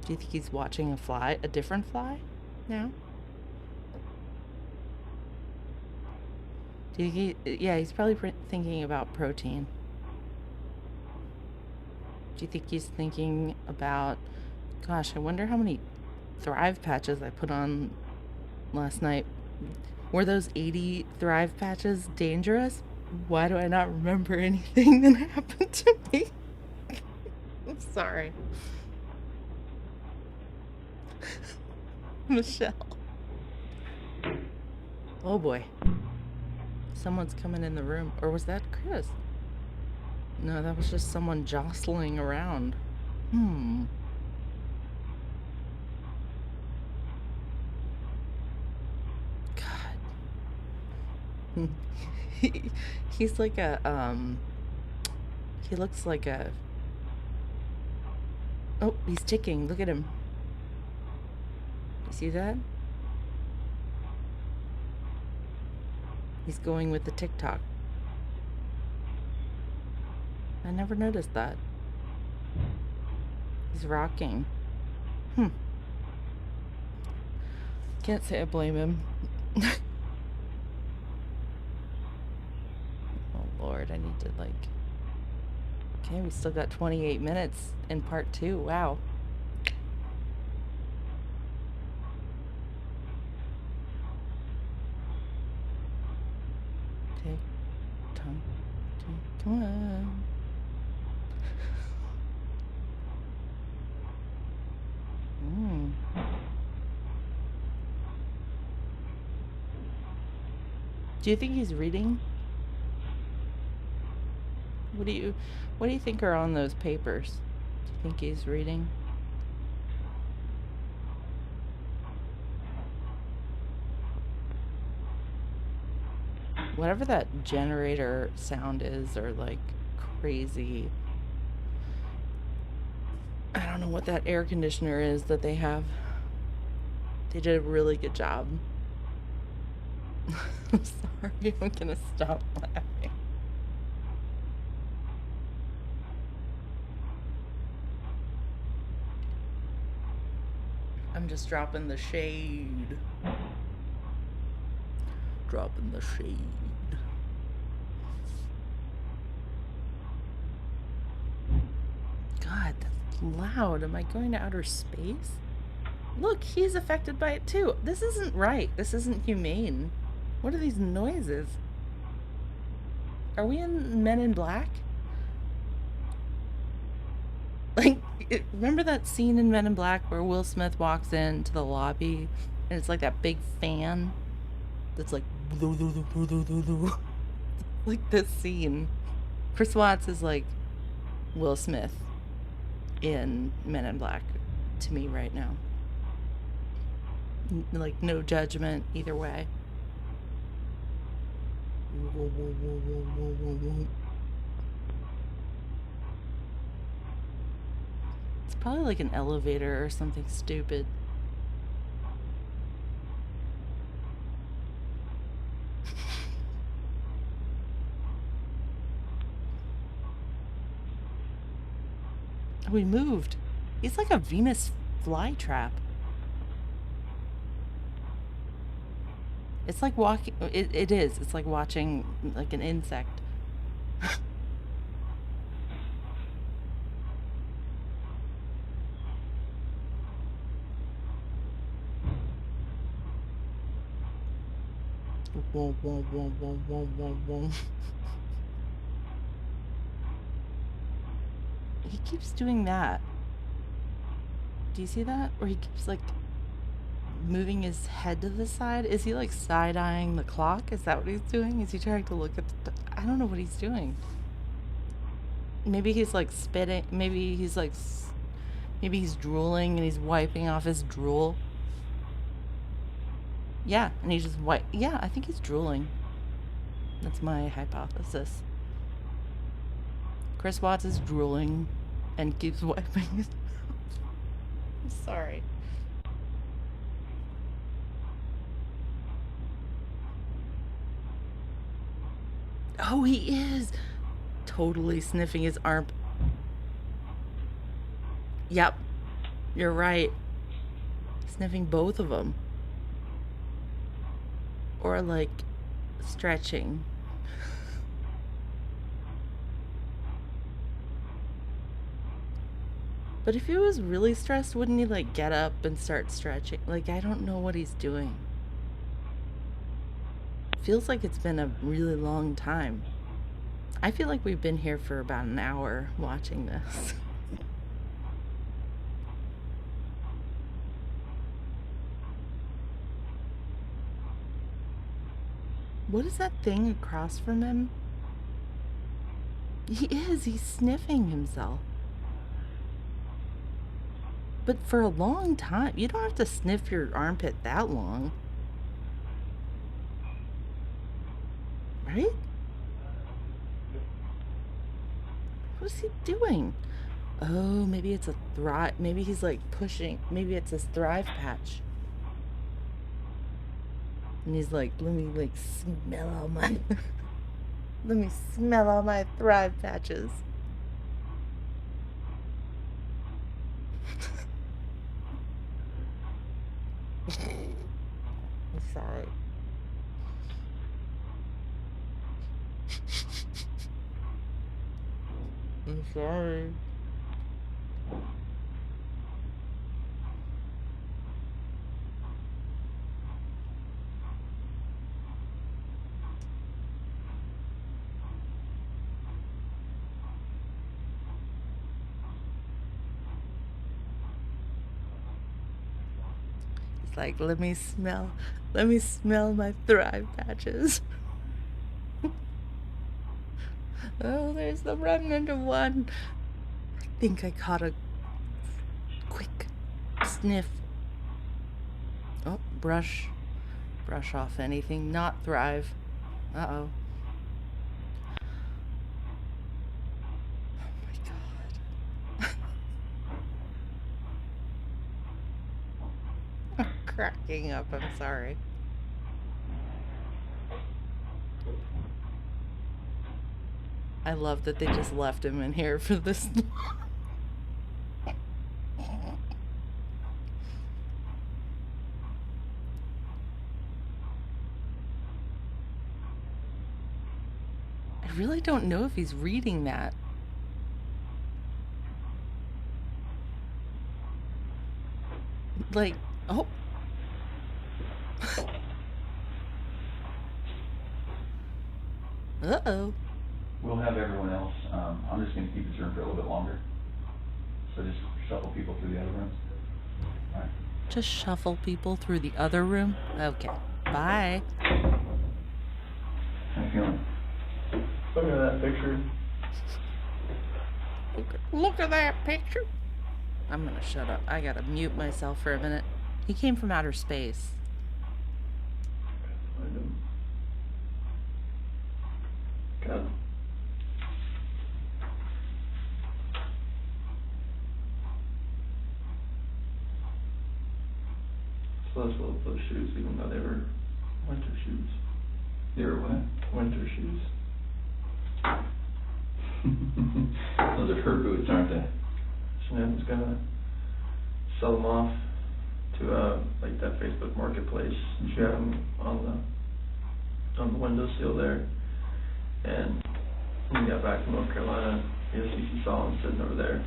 Do you think he's watching a fly? A different fly now? Do you think yeah, he's probably thinking about protein. Do you think he's thinking about, gosh, I wonder how many Thrive patches I put on last night. Were those 80 Thrive patches dangerous? Why do I not remember anything that happened to me? I'm sorry. Michelle. Oh boy. Someone's coming in the room. Or was that Chris? No, that was just someone jostling around. God. He's like a, he looks like a, oh, he's ticking. Look at him. You see that? He's going with the TikTok. I never noticed that. He's rocking. Can't say I blame him. Oh Lord, I need to like... Okay, we still got 28 minutes in part 2. Wow. Take time. Come on. Do you think he's reading? What do you think are on those papers? Do you think he's reading? Whatever that generator sound is, or like crazy. I don't know what that air conditioner is that they have. They did a really good job. I'm sorry, I'm gonna stop laughing. I'm just dropping the shade. Dropping the shade. God, that's loud. Am I going to outer space? Look, he's affected by it too. This isn't right. This isn't humane. What are these noises? Are we in Men in Black? Like, remember that scene in Men in Black where Will Smith walks into the lobby and it's like that big fan that's like like this scene. Chris Watts is like Will Smith in Men in Black to me right now. Like, no judgment either way. It's probably like an elevator or something stupid. Oh, he moved. He's like a Venus flytrap. It's like walking. It is. It's like watching like an insect. Whoa, whoa, whoa, whoa, whoa, whoa, whoa. He keeps doing that. Do you see that? Or he keeps like moving his head to the side. Is he like side-eyeing the clock? Is that what he's doing? Is he trying to look at the... I don't know what he's doing. Maybe he's like spitting. Maybe he's like... Maybe he's drooling and he's wiping off his drool. Yeah, and he just wipe... Yeah, I think he's drooling. That's my hypothesis. Chris Watts is drooling and keeps wiping his mouth. I'm sorry. Oh, he is totally sniffing his arm. Yep, you're right. Sniffing both of them. Or like stretching. But if he was really stressed, wouldn't he like get up and start stretching? Like, I don't know what he's doing. Feels like it's been a really long time. I feel like we've been here for about an hour watching this. What is that thing across from him? He's sniffing himself. But for a long time, you don't have to sniff your armpit that long. Right? What is he doing? Oh, maybe it's a thrive. Maybe he's like pushing. Maybe it's his thrive patch. And he's like, let me like smell all my, let me smell all my thrive patches. I'm sorry. I'm sorry. It's like, let me smell my thrive patches. Oh, there's the remnant of one. I think I caught a quick sniff. Oh, brush off anything not thrive. Uh-oh. Oh my God. I'm cracking up, I'm sorry. I love that they just left him in here for this. I really don't know if he's reading that. Like, oh. Uh-oh. We'll have everyone else, I'm just gonna keep this room for a little bit longer. So just shuffle people through the other rooms. All right. Just shuffle people through the other room? Okay. Bye. How you feeling? Look at that picture. Look at that picture. I'm gonna shut up. I gotta mute myself for a minute. He came from outer space. Find him. God. So let's love those shoes, even though they were winter shoes. They were what? Winter shoes. Those are her boots, aren't they? Shanann's gonna sell them off to like that Facebook Marketplace. She had them on the windowsill there. And when we got back from North Carolina, she saw them sitting over there,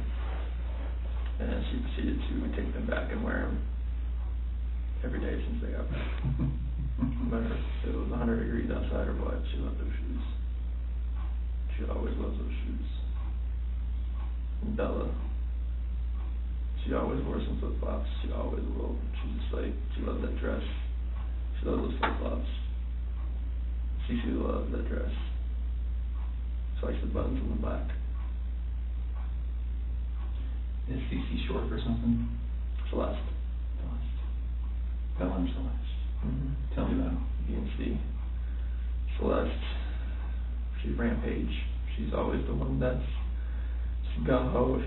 and she proceeded to take them back and wear them every day since they got back. No matter if it was 100 degrees outside or what, she loved those shoes. She always loves those shoes. And Bella, she always wore some flip-flops. She always will. She's just like, she loved that dress. She loves those flip-flops. She loves that dress. She likes the buttons on the back. Is CC short for something? Celeste. Bella and Celeste. Mm-hmm. Tell me about BNC. Celeste. She's Rampage. She's always the one that's gung-ho.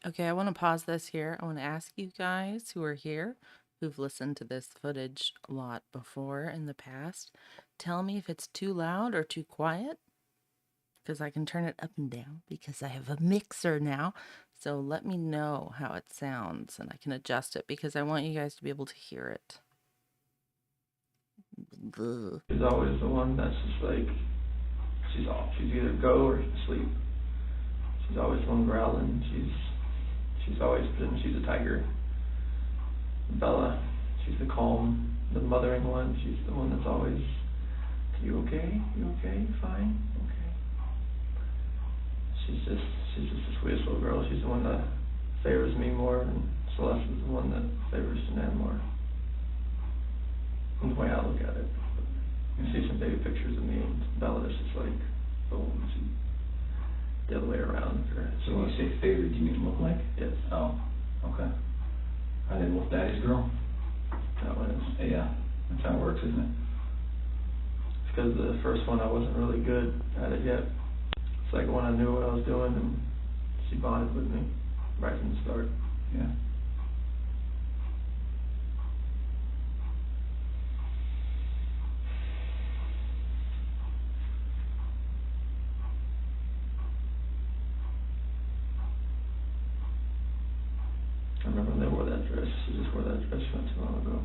Okay, I want to pause this here. I want to ask you guys who are here, who've listened to this footage a lot before in the past, tell me if it's too loud or too quiet, because I can turn it up and down because I have a mixer now. So let me know how it sounds and I can adjust it because I want you guys to be able to hear it. ugh. She's always the one that's just like, she's off. She's either go or sleep. She's always the one growling. She's always been, she's a tiger. Bella, she's the calm, the mothering one. She's the one that's always, you okay? You okay? You fine? Okay. She's just the sweetest little girl. She's the one that favors me more, and Celeste is the one that favors Shanann more. And the way I look at it. You see some baby pictures of me and Bella, it's just like, boom, the other way around. So when you say favorite, do you mean look like? Yes. Oh, okay. Are they both daddy's girl? That one is. Yeah, that's how it works, isn't it? It's because the first one I wasn't really good at it yet. It's like when I knew what I was doing, and she bonded with me right from the start. Yeah. I remember when they wore that dress. She just wore that dress not too long ago.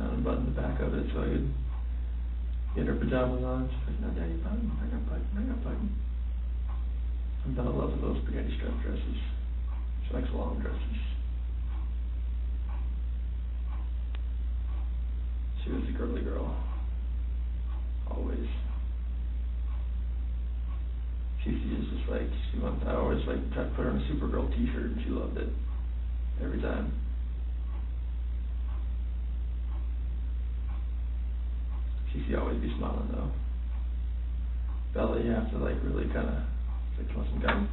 I unbuttoned the back of it so I could get her pajamas on. She's like, no, Daddy, button. Bring her button. And Bella loves those spaghetti strap dresses. She likes long dresses. She was a girly girl. Always. She is just like, I always like tried to put her in a Supergirl t-shirt, and she loved it. Every time. She always be smiling though. Bella, you have to like really kind of, like, you want some gum?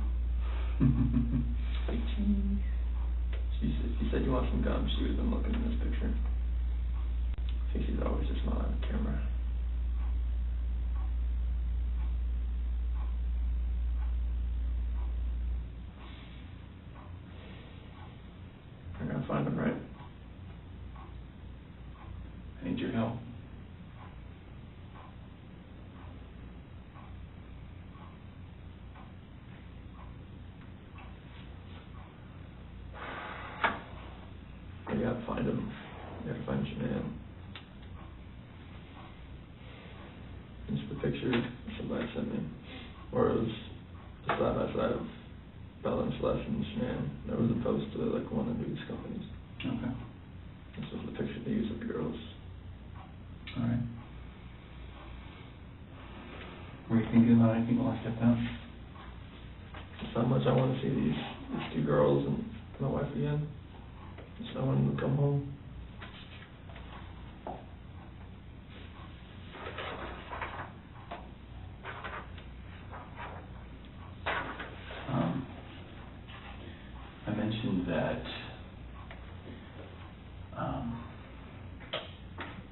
Like, she said, you want some gum? She would have been looking in this picture. She's always just smiling at the camera. I gotta find them, right? I need your help. You gotta find them. You gotta find Shanann. It's the picture somebody sent me, or it was a side by side of Bella and Celeste and Shanann. There was a post to like one of the news companies. Okay. This was the picture they used of the girls. All right. Were you thinking about anything while I stepped out? Just how much I want to see these two girls and my wife again. Just I want them to come home. I mentioned that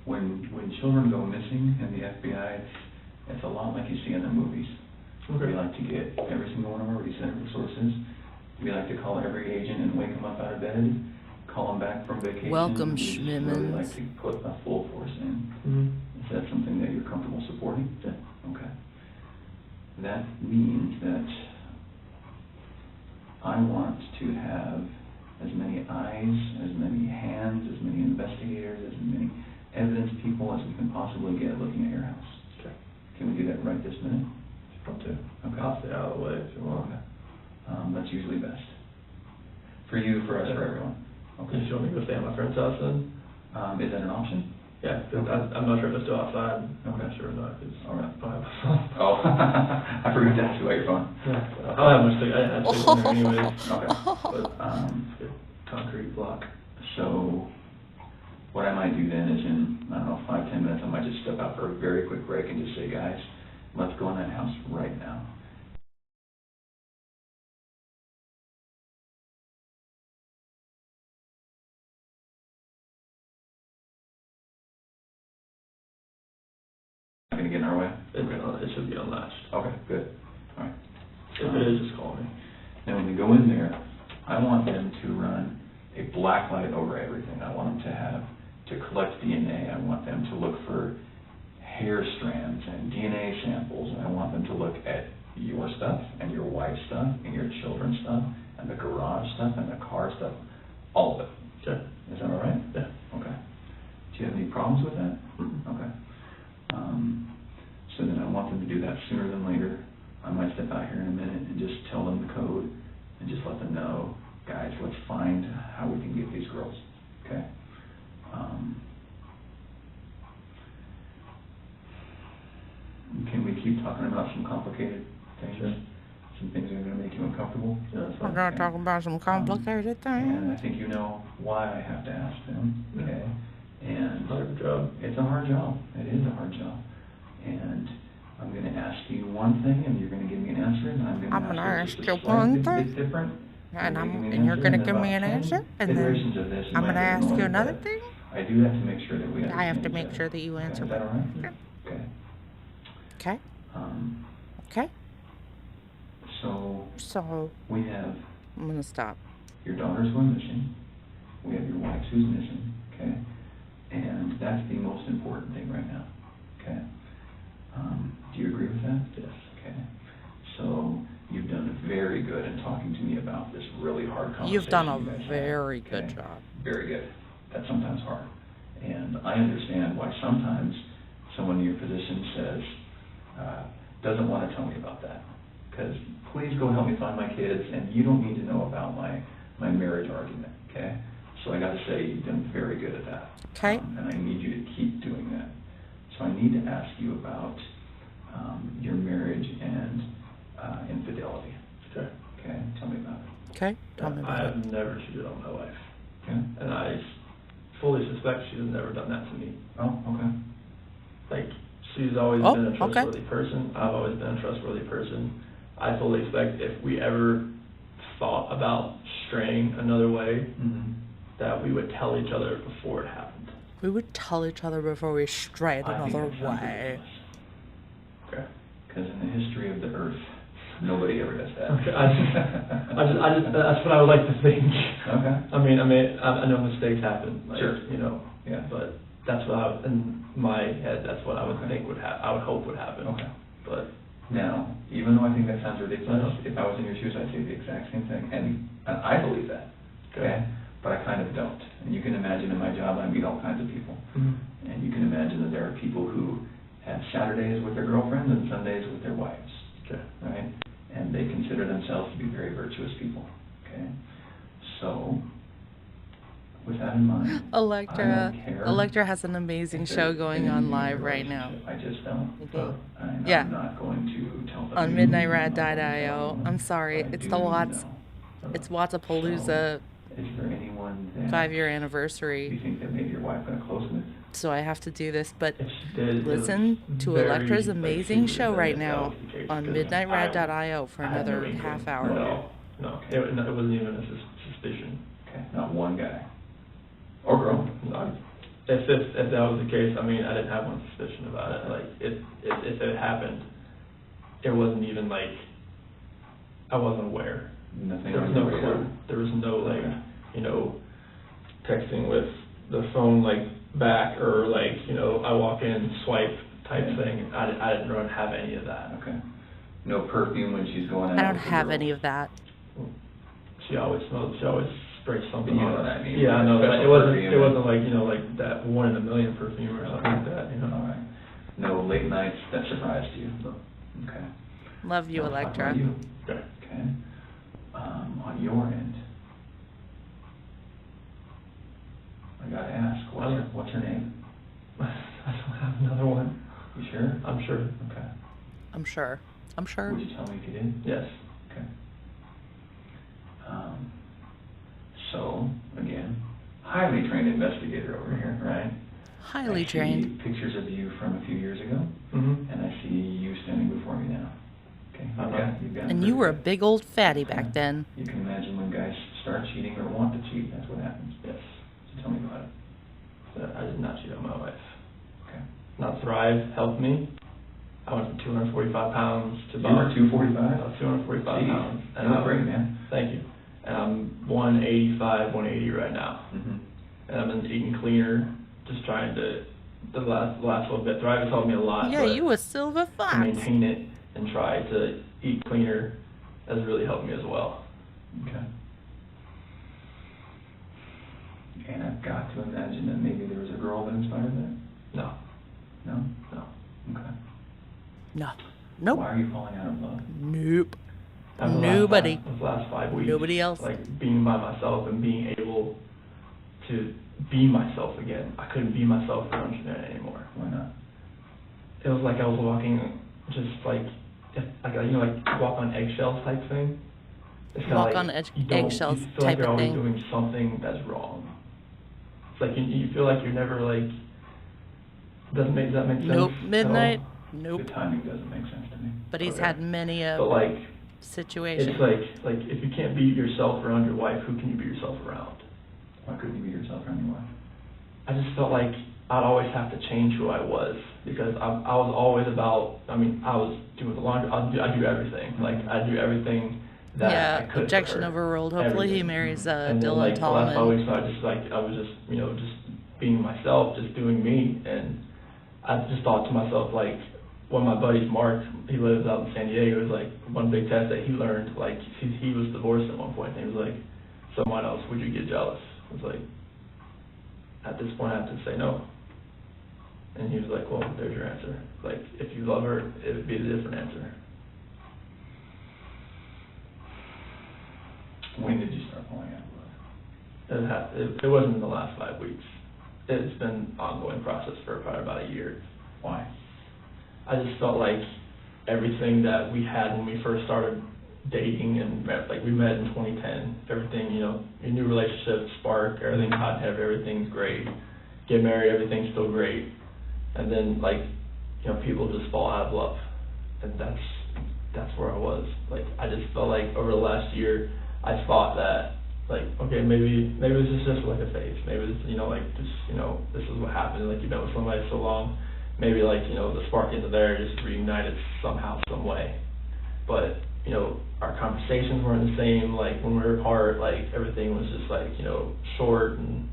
when children go missing in the FBI, it's a lot like you see in the movies. Okay. We like to get every single one of our recent resources. We like to call every agent and wake them up out of bed, call them back from vacation. Welcome, We just really like Schmimmins. to put a full force in. Mm-hmm. Is that something that you're comfortable supporting? Yeah. Okay. That means that I want to have as many eyes, as many hands, as many investigators, as many evidence people as we can possibly get looking at your house. Okay. Can we do that right this minute? If you want to. Okay. I'll stay out of the way if you want. Okay. That's usually best. For you, for us, for everyone. Okay. You want me to go stay at my friend's house then? Is that an option? Yeah, I'm not sure if it's still outside. I'm Okay. not sure or not, because All right. I'll have my phone. Oh, I forgot to ask you about your phone. Yeah, I'll have my stick. I have stick in there anyways. Okay. But, good concrete block. So what I might do then is in, I don't know, 5-10 minutes, I might just step out for a very quick break and just say, guys, let's go in that house right now. Not gonna get in our way? It should be unlatched. Okay, good. All right. If it is, just call me. Now, when we go in there, I want them to run a black light over everything. I want them to collect DNA. I want them to look for hair strands and DNA samples, and I want them to look at your stuff and your wife's stuff and your children's stuff and the garage stuff and the car stuff, all of it. Okay. Is that all right? Yeah. step out here in a minute and just tell them the code and just let them know, guys, let's find how we can get these girls, okay? Can we keep talking about some complicated things? Sure. Some things that are gonna make you uncomfortable? Yeah, that's We're fine. gonna talk about some complicated And I things. think you know why I have to ask them, okay? And Hard job. it's a hard job. It is a hard job. And I'm gonna ask you one thing, and you're gonna give me an answer, and I'm gonna ask you just a slight bit different. And you're gonna give me an answer, and then iterations of this, I'm gonna ask you another but thing. I do have to make sure that we understand I have to each make other. sure that you Okay, answer is that all right? me. Okay. Okay. Um, Okay. so So we have I'm gonna stop. your daughter's going missing. We have your wife who's missing, okay? And that's the most important thing right now, okay? Do you agree with that? Yes. Okay. So you've done very good in talking to me about this really hard conversation. You've done a you guys had, very good okay? job. Very good. That's sometimes hard. And I understand why sometimes someone in your position says, doesn't want to tell me about that. Because please go help me find my kids, and you don't need to know about my marriage argument, okay? So I got to say, you've done very good at that. Okay. And I need you to keep doing that. So I need to ask you about your marriage and infidelity. Okay. Okay, tell me about it. Okay. Tell me I about it. have never cheated on my wife, Okay. and I fully suspect she's never done that to me. Oh, okay. Like, she's always Oh, been a okay. trustworthy person. I've always been a trustworthy person. I fully expect if we ever thought about straying another way, Mm-hmm. that we would tell each other before it happened. We would tell each other before we strayed I think another that sounds way. ridiculous. Okay. Because in the history of the earth, nobody ever does that. Okay. I just, that's what I would like to think. Okay. I know mistakes happen. Like, Sure. You know. Yeah. But that's what in my head, that's what I would Okay. think would happen. I would hope would happen. Okay. But Now, even though I think that sounds ridiculous, Uh-huh. if I was in your shoes, I'd say the exact same thing. And I believe that, okay? But I kind of don't. And you can imagine in my job, I meet all kinds of people. Mm-hmm. And you can imagine that there are people who have Saturdays with their girlfriends and Sundays with their wives, Okay. right? And they consider themselves to be very virtuous people, okay? So, with that in mind, I Electra, don't care Electra has an amazing if show there's going been on any live right now. relationship. I just don't. Mhm. And Yeah. I'm not going to tell them. On you, Midnight I'm Rad not going to tell Dido. them, I'm sorry, but I it's do the need to Watts. know. It's Watsapalooza Is there anyone that 5-year you anniversary, think that maybe your wife got close with? so I have to do this. But If she did, it listen was to very, Electra's like, amazing secret show that right that now was the case, on because midnightrad.io for I had no another inkling. half hour. No, it wasn't even a suspicion. Okay, not one guy. Or girl. No, if that was the case, I didn't have one suspicion about it. Like, if it happened, it wasn't even like, I wasn't aware. Nothing There was on no your radar. clue. There was no, like, Okay. texting with the phone, like, back, or, like, I walk in, swipe type Yeah. thing. I didn't really have any of that. Okay. No perfume when she's going out I don't with the have girls. any of that. She always sprays something You know on what us. I mean. Yeah, I know, Special it wasn't, perfume. it wasn't like, like that 1 in a million perfume or something like that, All right. No late nights that surprised you? No. Okay. Love you, Now, how Electra. about you? Okay. Okay. On your end, I gotta ask, what's her name? I don't have another one. You sure? I'm sure. Okay. I'm sure. I'm sure. Would you tell me if you did? Yes. Okay. So, again, highly trained investigator over here, right? Highly I trained. see pictures of you from a few years ago, Mm-hmm. and I see you standing before me now. Okay, you've got And you were a pretty big old fatty good. back then. You can imagine when guys start cheating or want to cheat, that's what happens. Yes. So tell me about it. But I did not cheat on my wife. Okay. Not Thrive helped me. I went from 245 pounds to You were 245? I was 245 Jeez, pounds. you look great, man. Thank you. And I'm 185, 180 right now. Mm-hmm. And I've been eating cleaner, just trying to, the last little bit. Thrive has helped me a lot. Yeah, but you a silver to fox. maintain it and try to eat cleaner has really helped me as well. Okay. And I've got to imagine that maybe there was a girl that inspired that? No, No? no. Okay. No. Nope. Why are you falling out of love? Nope. And the Nobody. last 5 weeks, Nobody else. like being by myself and being able to be myself again. I couldn't be myself around Jeanette anymore. Why not? It was like I was walking just like walk on eggshells type thing. It's kinda Walk like on eggshells you feel like type you're of always thing. doing something that's wrong. It's like you feel like you're never like. Does that make sense? Nope. at all? Midnight. The Nope. timing doesn't make sense to me. But he's Okay. had many a But like, situation. it's like if you can't be yourself around your wife, who can you be yourself around? Why couldn't you be yourself around your wife? I just felt like I'd always have to change who I was because I was always about. I mean, I was doing the laundry. I do everything. Like I do everything that I Yeah, could. objection for her. overruled. Hopefully he Everything. marries And then, Dylan like, the last 5 Tallman. weeks, I was just just being myself, just doing me, and I just thought to myself, like, one of my buddies, Mark, he lives out in San Diego, it was like one big test that he learned, like, he was divorced at one point, and he was like, someone else, would you get jealous? I was like, at this point I have to say no. And he was like, well, there's your answer. Like, if you love her, it would be a different answer. When did you start falling out of love? It wasn't in the last 5 weeks. It's been an ongoing process for probably about a year. Why? I just felt like everything that we had when we first started dating and like we met in 2010, everything, your new relationship, spark, everything's hot and heavy, everything's great. Get married, everything's still great. And then people just fall out of love. And that's where I was. Like I just felt like over the last year I thought that like, okay, maybe this is just like a phase. Maybe it's, this is what happened. Like, you've been with somebody so long. Maybe, the spark isn't there, just reunited somehow, some way. But, our conversations weren't the same. Like, when we were apart, like, everything was just, like, short. And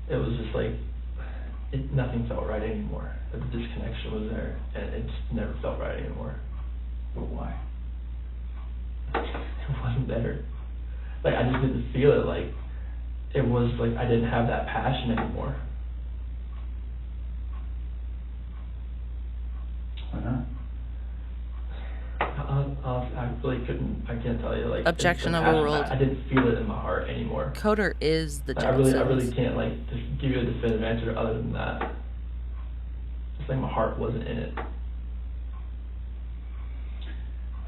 it was just, like, nothing felt right anymore. The disconnection was there, and it just never felt right anymore. But why? It wasn't there. Like, I just didn't feel it. Like, it was like I didn't have that passion anymore. Why not? I really couldn't. I can't tell you. Like, Objection it's the passion. overruled. I didn't feel it in my heart anymore. Coder is the Like, Jetsons. I really can't just give you a definitive answer other than that. Just like my heart wasn't in it.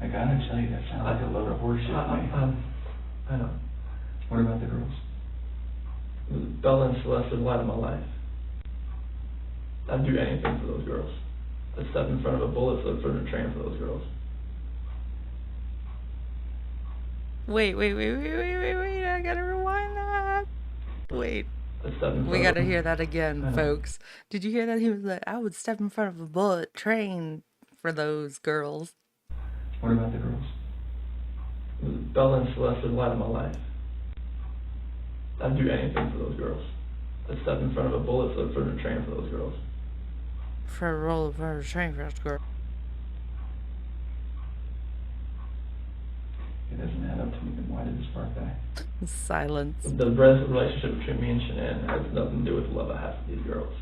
I gotta tell you, that sounds like a load of horseshit to me. I know. What about the girls? Bella and Celeste are the light of my life. I'd do anything for those girls. I'd step in front of a bullet, slip through a train for those girls. Wait. I gotta rewind that. Wait. I'd step in front We of gotta hear that again, Uh-huh. folks. Did you hear that? He was like, I would step in front of a bullet train for those girls. What about the girls? Bella and Celeste are the light of my life. I'd do anything for those girls. I'd step in front of a bullet, slip through a train for those girls. For a roll for a train for a girl. It doesn't add up to me, then why did the spark die? Silence. The relationship between me and Shanann has nothing to do with the love I have for these girls.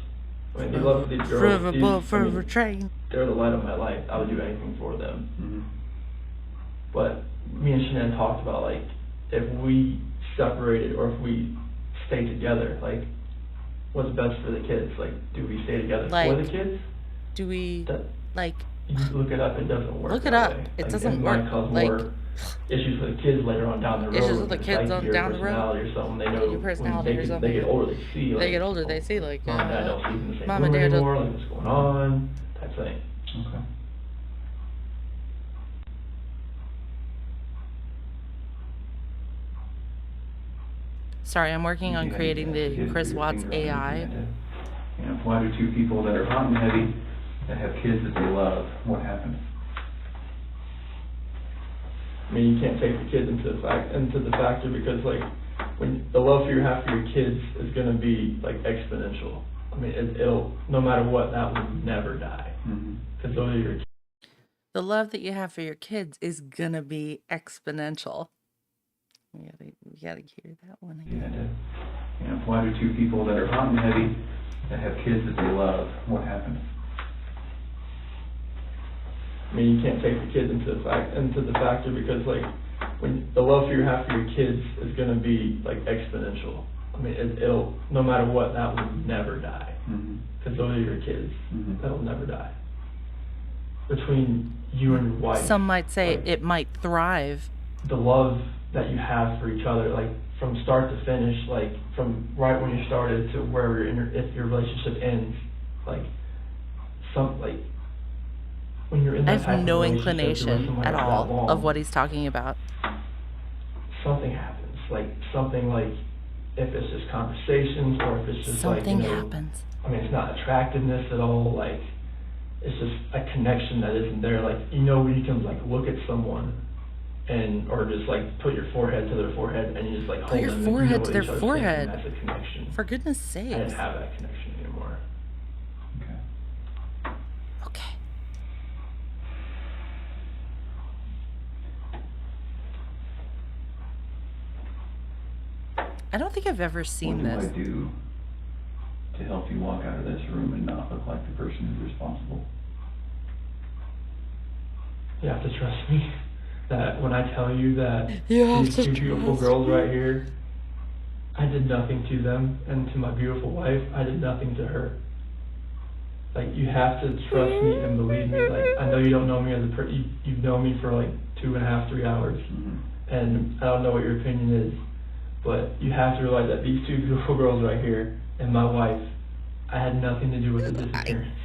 I mean, the love for these For girls, a bullet for a train. they're the light of my life. I would do anything for them. Mm-hmm. But me and Shanann talked about, like, if we separated or if we stay together, like, what's best for the kids? Like, do we stay together for Like, the kids? Do we, That, like, you look it up, it doesn't work. Look it that up. way. It Like, doesn't might work. cause Like, more issues for the kids later on down the road. Issues with the like, kids psyche on or down the road. personality or something. They know Your when personality or something. they get older, they see. Like, They get older, they see, like, mom and dad don't sleep in the same mom room and dad don't- anymore. Like, what's going on? Type thing. Okay. sorry, I'm working on creating the Chris Watts AI. Why do two people that are hot and heavy, that have kids that they love, what happens? I mean, you can't take the kids into the factor because, like, when the love you have for your kids is gonna be like exponential. I mean, it'll no matter what, that will never die Mm-hmm. because those are your kids. The love that you have for your kids is gonna be exponential. We gotta hear that one again. Why do two people that are hot and heavy, that have kids that they love, what happens? I I mean, you can't take the kids into the factor because like when the love for you have for your kids is gonna be like exponential. I mean, it'll no matter what, that will never die because those are your kids. That'll never die. Between you and your wife. Some might say like, it might thrive. the love that you have for each other, like from start to finish, like from right when you started to wherever if your relationship ends, like when you're in I that type have no of relationship, you're with inclination someone at that all long, of what he's talking about. something happens, like something like if it's just conversations or if it's just Something like, you know, happens. I mean, it's not attractiveness at all, like it's just a connection that isn't there, like, you know, when you can like look at someone and or just like put your forehead to their forehead and you just like Put hold your them and forehead you know to what their each other's forehead. thinking, that's a connection. For goodness I sakes. didn't have that connection anymore. Okay. Okay. I don't think I've ever seen What do this. I do to help you walk out of this room and not look like the person who's responsible? You have to trust me that when I tell you that You have these to two beautiful trust girls me. right here, I did nothing to them, and to my beautiful wife, I did nothing to her. Like, you have to trust me and believe me. Like, I know you don't know me as a you've known me for like 2.5, 3 hours, and I don't know what your opinion is, but you have to realize that these two beautiful girls right here and my wife, I had nothing to do with the disappearance.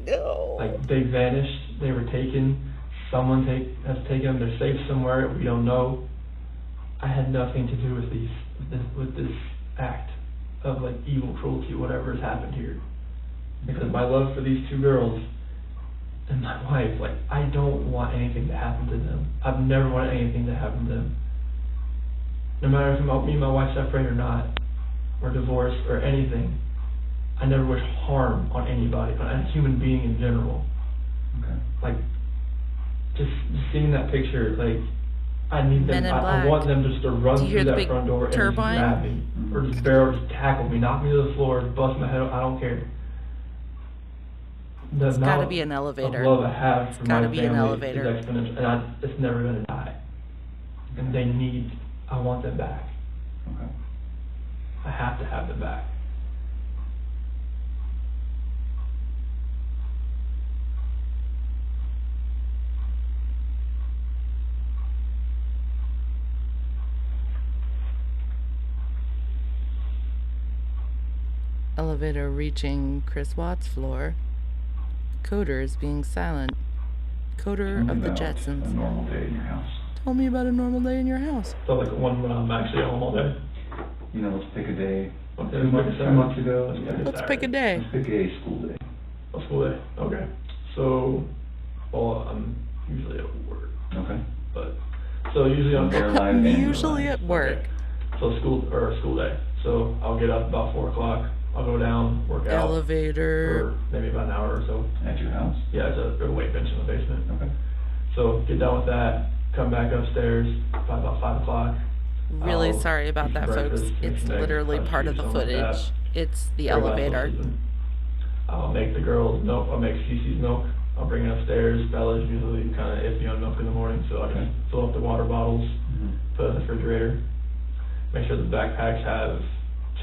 No. Like, they vanished, they were taken, someone has taken them, they're safe somewhere, we don't know. I had nothing to do with this act of like evil cruelty, whatever has happened here. Because my love for these two girls and my wife, like, I don't want anything to happen to them. I've never wanted anything to happen to them. No matter if me and my wife separate or not, or divorced or anything, I never wish harm on anybody, on a human being in general. Okay. Like, just seeing that picture, like, I need Men them, in I Black. want them just to run Do you hear through the that big front door and just turbine? grab me, or just barrel, just tackle me, knock me to the floor, bust my head, I don't care. The It's gotta amount be an elevator. of love I have for my gotta be an family elevator. is exponential, and it's never gonna die. And I want them back. Okay. I have to have them back. Elevator reaching Chris Watts' floor. Coder is being silent. Coder Tell me of the about Jetsons. a normal day in your house. Tell me about a normal day in your house. So like one when I'm actually at home all day. You know, let's pick a day. Okay, 2 months, 2 months ago. Let's pick a day. Let's pick a school day. A school day, okay. So, well, I'm usually at work, Okay. but, so usually I'm. Your life and your Usually life. at work. Okay. So school day. So I'll get up about 4 o'clock. I'll go down, work out Elevator. for maybe about an hour or so. At your house? Yeah, it's a weight bench in the basement. Okay. So get done with that, come back upstairs, probably about 5 o'clock. Really I'll sorry about eat that, breakfast, folks. make It's some eggs, literally cut part of the juice, something like footage. that. It's the Everybody's elevator. sleeping. I'll make the girls milk. I'll make Cece's milk. I'll bring it upstairs. Bella's usually kind of iffy on milk in the morning, so I Okay. just fill up the water bottles, Mhm. put it in the refrigerator. Make sure the backpacks have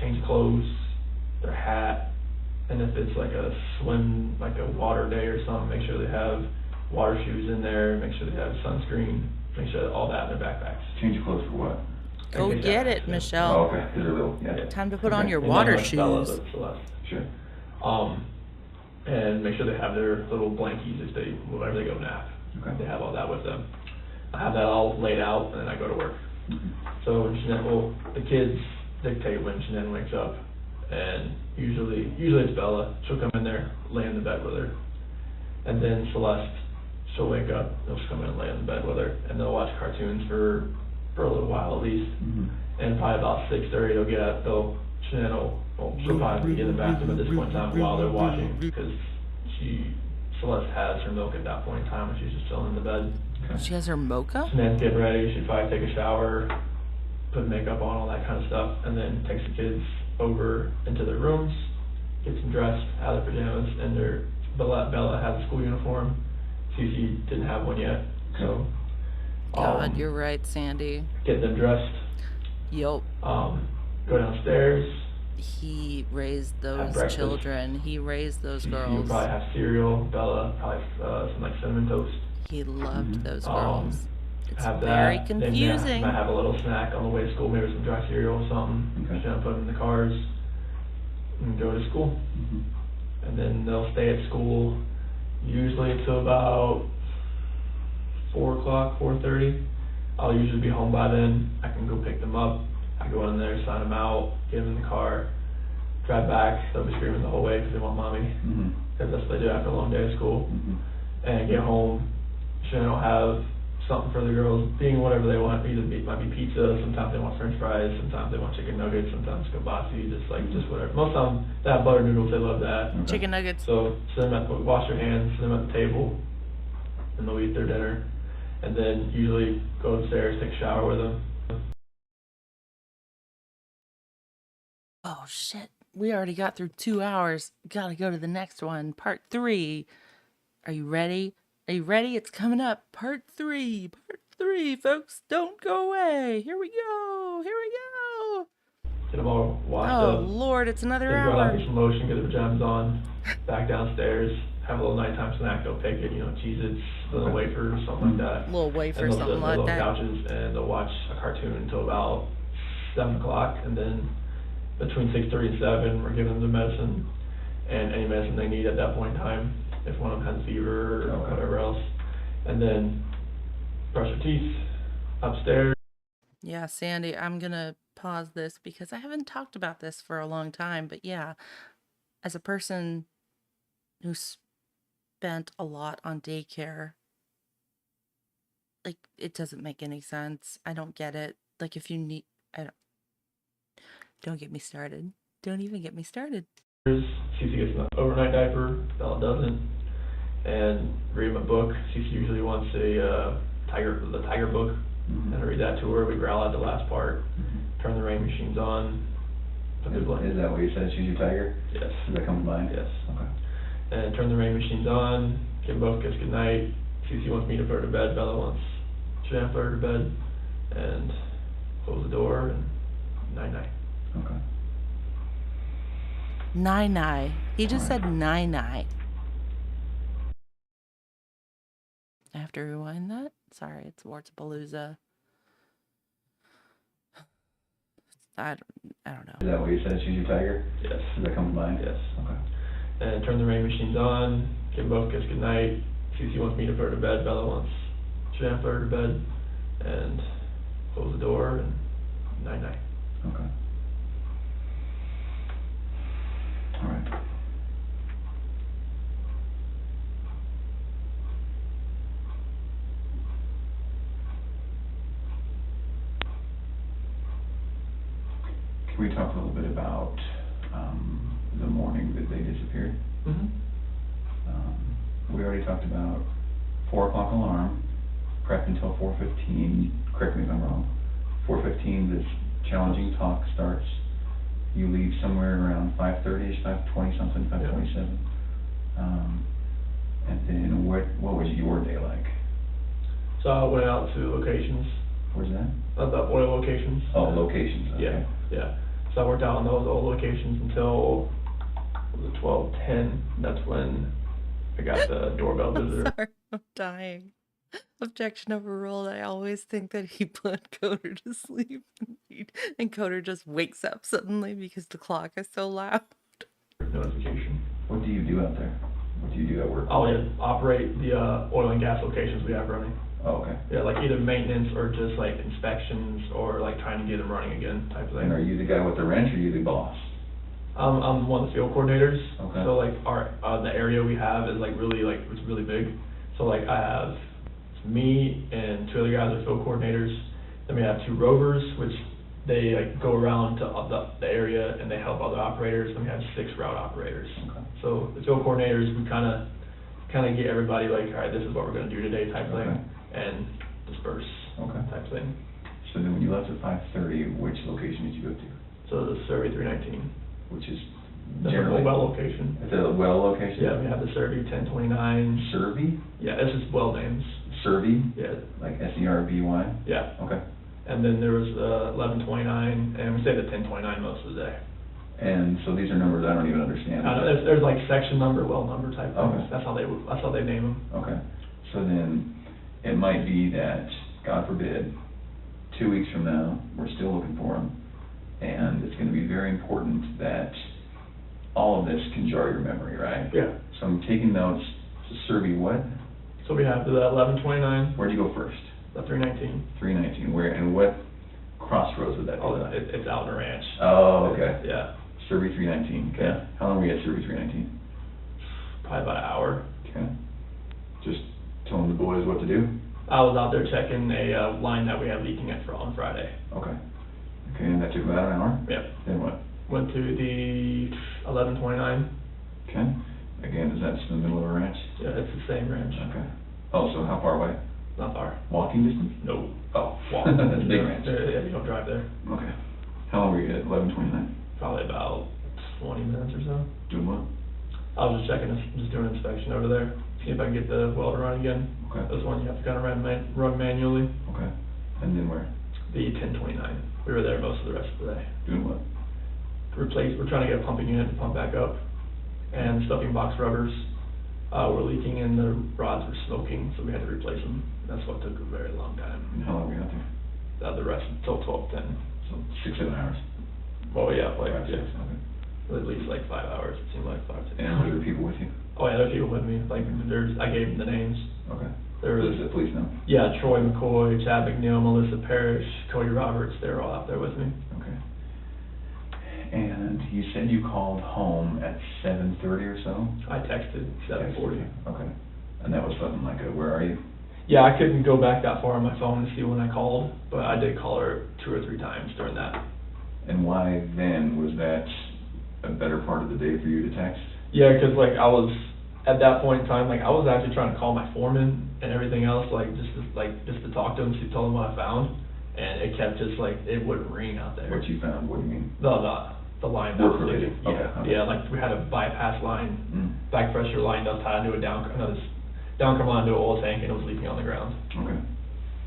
change clothes, their hat, and if it's like a swim, like a water day or something, make sure they have water shoes in there. Make sure they have sunscreen. Make sure that all that in their backpacks. Change clothes for what? Go Okay, get yeah. it, Oh, Michelle. okay. Because they're little. Yeah. Time to put on Okay. your And water not like Bella, shoes. but Celeste. Sure. And make sure they have their little blankies if they, whenever they go nap. Okay. They have all that with them. I have that all laid out, and then I go to work. Mhm. So Jeanette, well, the kids dictate when Jeanette wakes up, and usually it's Bella. She'll come in there, lay in the bed with her, and then Celeste, she'll wake up, and she'll come in and lay in the bed with her, and they'll watch cartoons for a little while at least. Mhm. And probably about 6:30, Jeanette she'll probably be in the bathroom at this point in time while they're watching, because Celeste has her milk at that point in time when she's just chilling in the bed. Okay. She has her mocha? Jeanette's getting ready, she'd probably take a shower, put makeup on, all that kind of stuff, and then takes the kids over into their rooms, gets them dressed, out of their pajamas, and Bella has a school uniform, Cece didn't have one yet, so. God, you're right, Sandy. Get them dressed, Yup. go downstairs. He raised Have those breakfast. children. He raised those Cece girls. would probably have cereal, Bella probably some like cinnamon toast. He loved Mhm. those girls. It's Have very that, confusing. Then might have a little snack on the way to school, maybe some dry cereal or something. Okay. Just gonna put them in the cars and go to school. Mhm. And then they'll stay at school usually until about 4 o'clock, 4:30. I'll usually be home by then. I can go pick them up. I go in there, sign them out, get them in the car, drive back. They'll be screaming the whole way because they want mommy. Mhm. Because that's what they do after a long day of school. Mhm. And get home. Usually I'll have something for the girls, being whatever they want. Either it might be pizza, sometimes they want french fries, sometimes they want chicken nuggets, sometimes kibasi, just whatever. Most of them, they have butter noodles, they love that. Okay. Chicken nuggets. So sit them wash their hands, sit them at the table, and they'll eat their dinner. And then usually go upstairs, take a shower with them. Oh shit. We already got through 2 hours. Gotta go to the next one. Part 3. Are you ready? Are you ready? It's coming up. Part 3. Part 3, folks. Don't go away. Here we go. Here we go. Get them all washed Oh up. Lord, it's another Then go out, hour. get some lotion, get their pajamas on, back downstairs, have a little nighttime snack, they'll pick it, Cheez-Its, a little wafer or something like that. Little wafer, And they'll something sit like on the that. little couches and they'll watch a cartoon until about 7 o'clock, and then between 6:30 and 7, we're giving them the medicine and any medicine they need at that point in time, if one of them has a fever or Okay. whatever else. And then brush their teeth, upstairs. Yeah, Sandy, I'm gonna pause this because I haven't talked about this for a long time, but yeah, as a person who spent a lot on daycare, like, it doesn't make any sense. I don't get it. Like, if you need, don't get me started. Don't even get me started. Cece gets an overnight diaper, Bella doesn't. And read my book. Cece usually wants the tiger book, Mhm. and I read that to her. We growl at the last part. Mhm. Turn the rain machines on. Put the Is that what you said? She's your tiger? Yes. Does that come to mind? Yes. Okay. And turn the rain machines on. Give both kids good night. Cece wants me to put her to bed. Bella wants Shan to put her to bed, and close the door and night night. Okay. Nine. He just said nine. I have to rewind that. Sorry, it's Wartapalooza. I don't know. Is that what you said? She's your tiger? Yes. Does that come to mind? Yes. Okay. And turn the rain machines on. Give both kids good night. Cece wants me to put her to bed. Bella wants Shan to put her to bed, and close the door and night night. Okay. All right. Can we talk a little bit about the morning that they disappeared? Mm-hmm. We already talked about 4 o'clock alarm, prep until 4:15. Correct me if I'm wrong. 4:15, this challenging talk starts. You leave somewhere around 5:30ish, 5:20 something, 5:27. And then what was your day like? So I went out to locations, Where's that? the oil locations. Oh, locations. Okay. Yeah. So I worked out on those oil locations until 12:10. That's when I got the doorbell visitor. Sorry, I'm dying. Objection overruled. I always think that he put Coder to sleep, and Coder just wakes up suddenly because the clock is so loud. Notification. What do you do out there? What do you do at work? I'll operate the oil and gas locations we have running. Oh, okay. Yeah, like either maintenance or just like inspections or like trying to get them running again type of thing. And are you the guy with the wrench or are you the boss? I'm one of the field coordinators. Okay. So like the area we have is like really it's really big. So like I have me and 2 other guys are field coordinators. Then we have 2 rovers, which they like go around to the area and they help other operators. Then we have 6 route operators. Okay. So the field coordinators, we kind of get everybody like, all right, this is what we're going to do today type Okay. thing, and disperse Okay. type thing. So then when you left at 5:30, which location did you go to? So the survey 319. Which is The generally? well location. At the well location? Yeah, we have the Survey 1029. Servy? Yeah, it's just well names. Servy? Yeah. Like S-E-R-V-Y? Yeah. Okay. And then there was 1129, and we say the 1029 most of the day. And so these are numbers I don't even understand. There's like section number, well number type things. Okay. That's how they name them. Okay. So then, it might be that, God forbid, 2 weeks from now, we're still looking for them, and it's gonna be very important that all of this can jar your memory, right? Yeah. So I'm taking notes. So Servy what? So we have the 1129, Where'd you go first? the 319. 319. Where, and what crossroads would that be? Oh, it's out in a ranch. Oh, okay. Yeah. Servy 319, okay. Yeah. How long were you at Servy 319? Probably about an hour. Okay. Just telling the boys what to do? I was out there checking a line that we had leaking on Friday. Okay. Okay, and that took about an hour? Yep. Then what? Went to the 1129. Okay. Again, is that just in the middle of a ranch? Yeah, it's the same ranch. Okay. Oh, so how far away? Not far. Walking distance? No. Oh. Walk. That's a big ranch. Yeah, you don't drive there. Okay. How long were you at 1129? Probably about 20 minutes or so. Doing what? I was just just doing an inspection over there, see if I can get the well to run again. Okay. This one you have to kind of run manually. Okay. And then where? The 1029. We were there most of the rest of the day. Doing what? We're trying to get a pumping unit to pump back up, and stuffing box rubbers were leaking and the rods were smoking, so we had to replace them. That's what took a very long time. And how long were you out there? The rest until 12:10. So 6-7 hours? Well, yeah, like 5, 6, yeah, okay. at least like 5 hours. It seemed like 5 to 6. And were there people with you? Oh yeah, there's people with me. Like I gave them the names. Okay. There was Does the police know? Yeah, Troy McCoy, Chad McNeil, Melissa Parrish, Cody Roberts. They were all out there with me. Okay. And you said you called home at 7:30 or so? I texted 7:40. Okay. And that was something like a, where are you? Yeah, I couldn't go back that far on my phone to see when I called, but I did call her 2 or 3 times during that. And why then? Was that a better part of the day for you to text? Yeah, because like I was at that point in time, like I was actually trying to call my foreman and everything else, like just to talk to him, to tell him what I found, and it kept just like it wouldn't ring out there. What you found? What do you mean? The line that was Work-related? leaking. Okay, Yeah, okay. yeah, like we had a bypass line, back pressure line that was tied into a downcomer line to an oil tank, and it was leaking on the ground. Okay.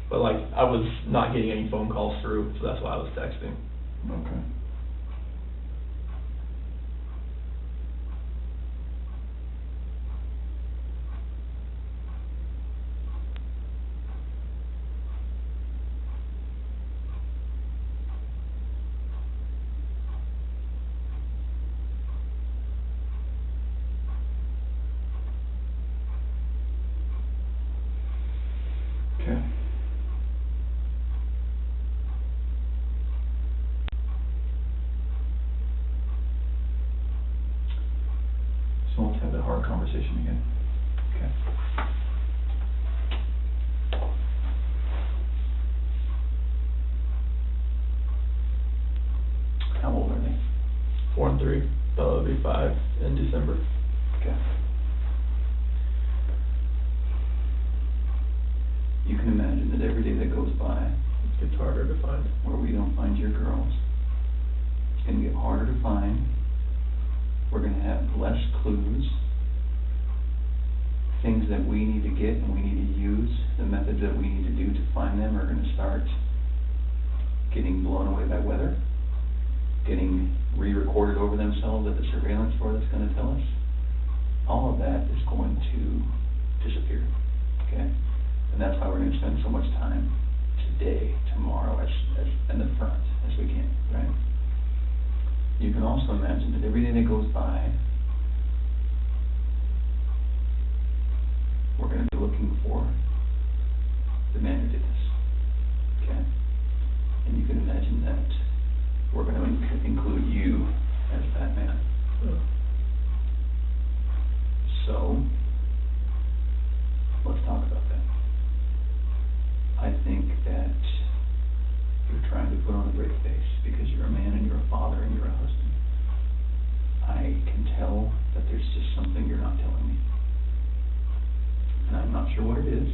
But like I was not getting any phone calls through, so that's why I was texting. Okay. Okay. So let's have that hard conversation again. Okay. How old are they? 4 and 3, so it'll be 5 in December. Okay. You can imagine that every day that goes by It gets harder to find. where we don't find your girls, it's gonna get harder to find. We're gonna have less clues, things that we need to get and we need to use, the methods that we need to do to find them are gonna start getting blown away by weather, getting re-recorded over themselves at the surveillance board that's gonna tell us. All of that is going to disappear, okay? And that's why we're gonna spend so much time today, tomorrow, as in the front as we can, right? You can also imagine that every day that goes by, we're gonna be looking for the man who did this, okay? And you can imagine that we're gonna include you as that man. So, let's talk about that. I think that you're trying to put on a brave face because you're a man and you're a father and you're a husband. I can tell that there's just something you're not telling me. And I'm not sure what it is.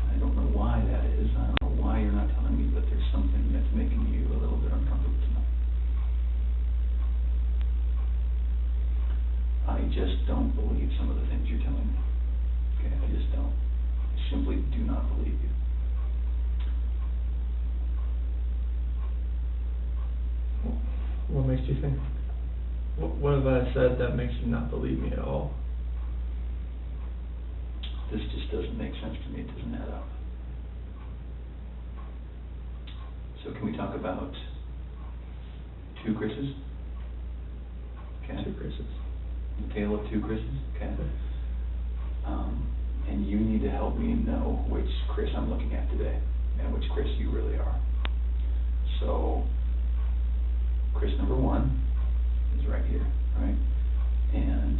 I don't know why that is. I don't know why you're not telling me, but there's something that's making you a little bit uncomfortable tonight. just don't believe some of the things you're telling me. Okay, I just don't. I simply do not believe you. What makes you think? What have I said that makes you not believe me at all? This just doesn't make sense to me. It doesn't add up. So can we talk about two Chris's? Okay. Two Chris's. The tale of two Chris's? Okay. And you need to help me know which Chris I'm looking at today and which Chris you really are. So, Chris number one is right here, right? And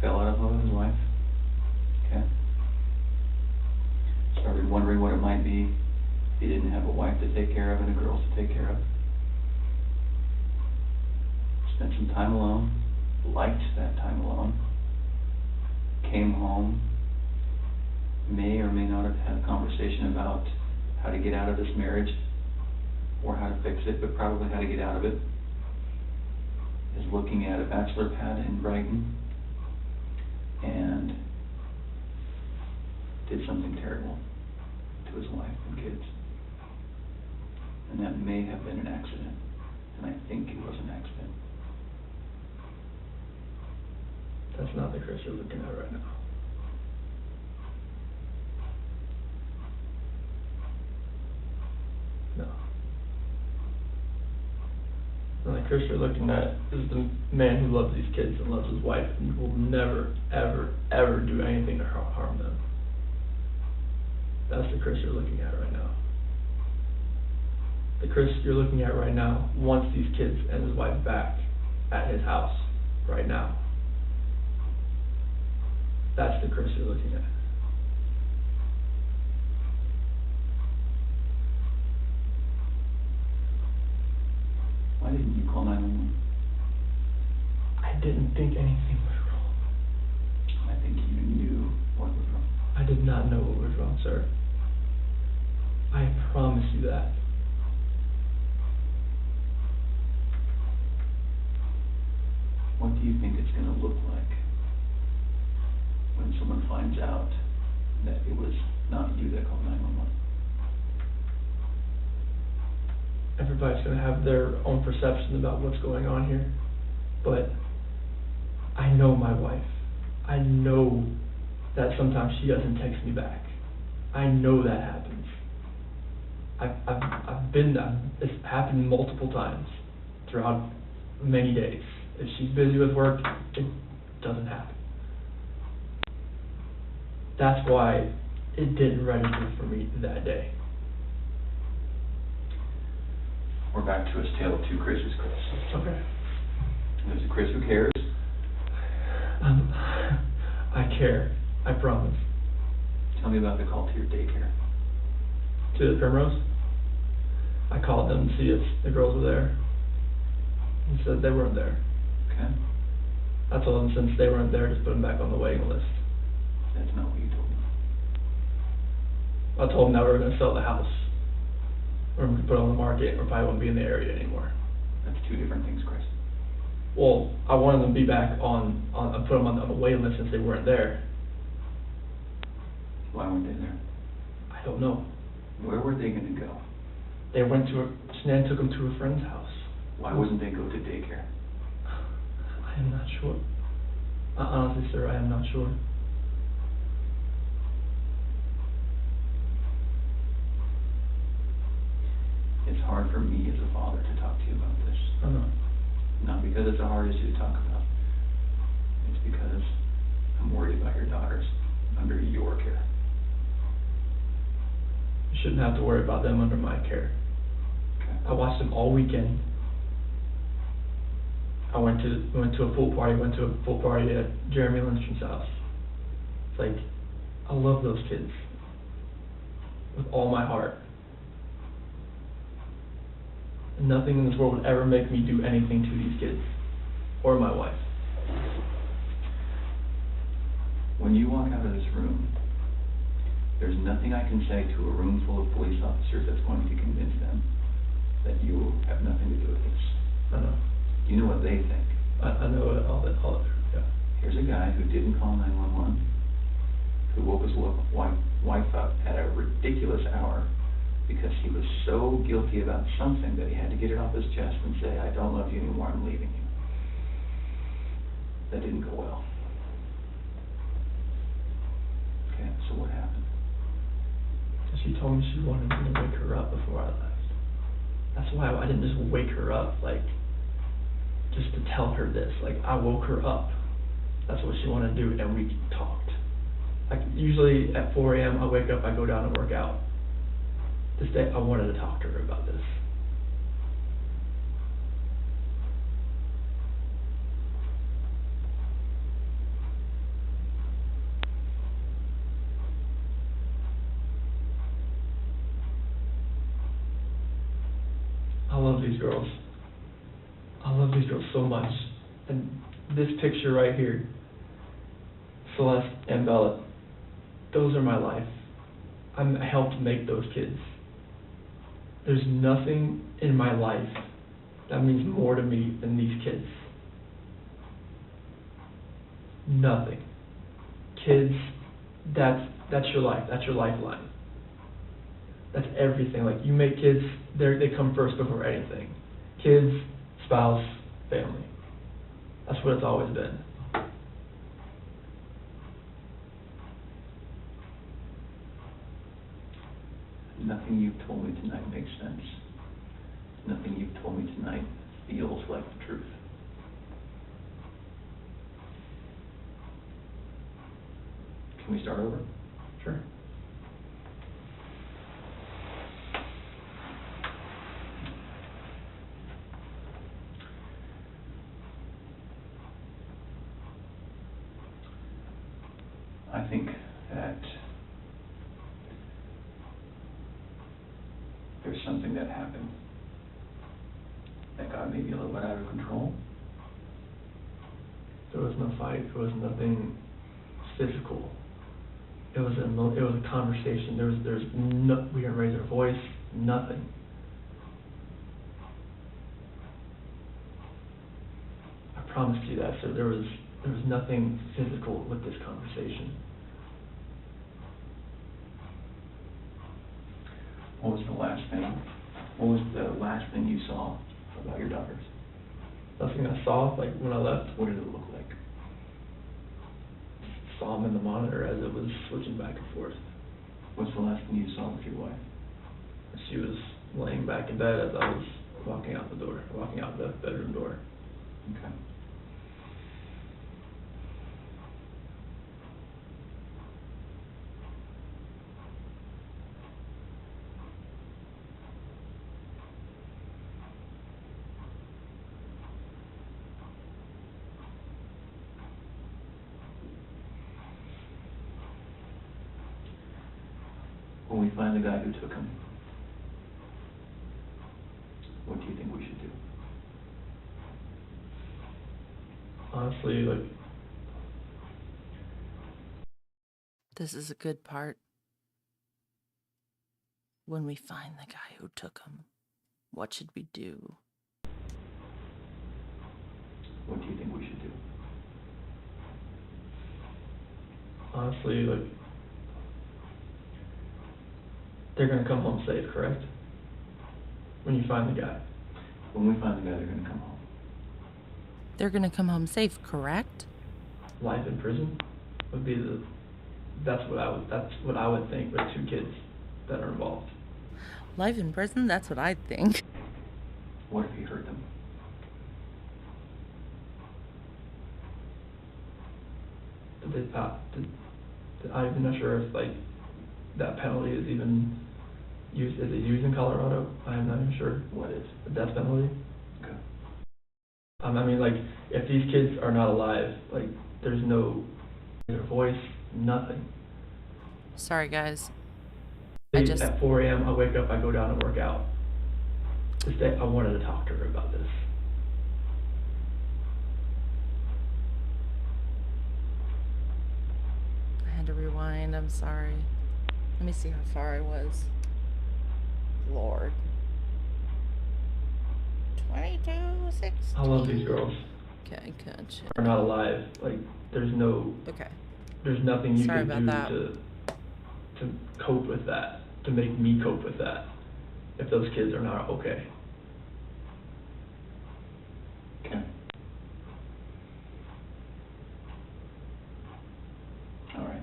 fell out of love with his wife. Okay. Started wondering what it might be. He didn't have a wife to take care of and a girl to take care of. Spent some time alone. Liked that time alone. Came home. May or may not have had a conversation about how to get out of this marriage or how to fix it, but probably how to get out of it. Is looking at a bachelor pad in Brighton and did something terrible to his wife and kids. And that may have been an accident, and I think it was an accident. That's not the Chris you're looking at right now. No. No, the Chris you're looking at is the man who loves these kids and loves his wife and will never, ever, ever do anything to harm them. That's the Chris you're looking at right now. The Chris you're looking at right now wants these kids and his wife back at his house right now. That's the Chris you're looking at. Why didn't you call 911? I didn't think anything was wrong. I think you knew what was wrong. I did not know what was wrong, sir. I promise you that. What do you think it's going to look like when someone finds out that it was not you that called 911? Everybody's going to have their own perception about what's going on here, but I know my wife. I know that sometimes she doesn't text me back. I know that happens. It's happened multiple times throughout many days. If she's busy with work, it doesn't happen. That's why it didn't register for me that day. We're back to his tale of two Chris's, Chris. Okay. There's a Chris who cares. I care. I promise. Tell me about the call to your daycare. To the Primrose? I called them to see if the girls were there. He said they weren't there. Okay. I told them since they weren't there, just put them back on the waiting list. That's not what you told me. I told them that we were going to sell the house. Or we could put it on the market, or probably won't be in the area anymore. That's two different things, Chris. Well, I wanted them to be back I put them on the waiting list since they weren't there. Why weren't they there? I don't know. Where were they going to go? They went Snan took them to a friend's house. Why wouldn't they go to daycare? I am not sure. Honestly, sir, I am not sure. It's hard for me as a father to talk to you about this. I know. Not because it's a hard issue to talk about. It's because I'm worried about your daughters under your care. You shouldn't have to worry about them under my care. Okay. I watched them all weekend. We went to a pool party at Jeremy Lindstrom's house. It's like, I love those kids with all my heart. And nothing in this world would ever make me do anything to these kids or my wife. When you walk out of this room, there's nothing I can say to a room full of police officers that's going to convince them that you because he was so guilty about something that he had to get it off his chest and say, I don't love you anymore, I'm leaving you. That didn't go well. Okay, so what happened? She told me she wanted me to wake her up before I left. That's why I didn't just wake her up, like, just to tell her this. Like, I woke her up. That's what she wanted to do, and we talked. Like, usually at 4 a.m. I wake up, I go down and work out. This day, I wanted to talk to her about this. I love these girls. I love these girls so much. And this picture right here, Celeste and Bella, those are my life. I helped make those kids. There's nothing in my life that means more to me than these kids. Nothing. Kids, that's your life. That's your lifeline. That's everything. Like, you make kids, they come first before anything. Kids, spouse, family. That's what it's always been. Nothing you've told me tonight makes sense. Nothing you've told me tonight feels like the truth. Can we start over? Sure. I think that there's something that happened that got maybe a little bit out of control. There was no fight. There was nothing physical. It was a conversation. We didn't raise our voice. Nothing. I promise you that. So there was nothing physical with this conversation. What was the last thing you saw about your daughters? Nothing I saw, like, when I left. What did it look like? Saw them in the monitor as it was switching back and forth. What's the last thing you saw with your wife? She was laying back in bed as I was walking out the bedroom door. Okay. When we find the guy who took him, what do you think we should do? Honestly, like, This is a good part. When we find the guy who took him, what should we do? What do you think we should do? honestly, like, they're gonna come home safe, correct? When you find the guy. When we find the guy, they're gonna come home. They're gonna come home safe, correct? Life in prison would be that's what I would think with 2 kids that are involved. Life in prison? That's what I think. What if he hurt them? I'm not sure if, like, that penalty is even used. Is it used in Colorado? I'm not even sure. What is? The death penalty? Okay. I mean, like, if these kids are not alive, like, there's no their voice, nothing. Sorry, guys. At 4 a.m., I wake up, I go down and work out. This day, I wanted to talk to her about this. I had to rewind. I'm sorry. Let me see how far I was. Lord. 22:16. I love these girls. Okay, gotcha. Are not alive. Like, there's Okay. nothing you Sorry can about do that. to cope with that, to make me cope with that. if those kids are not okay. Okay. All right.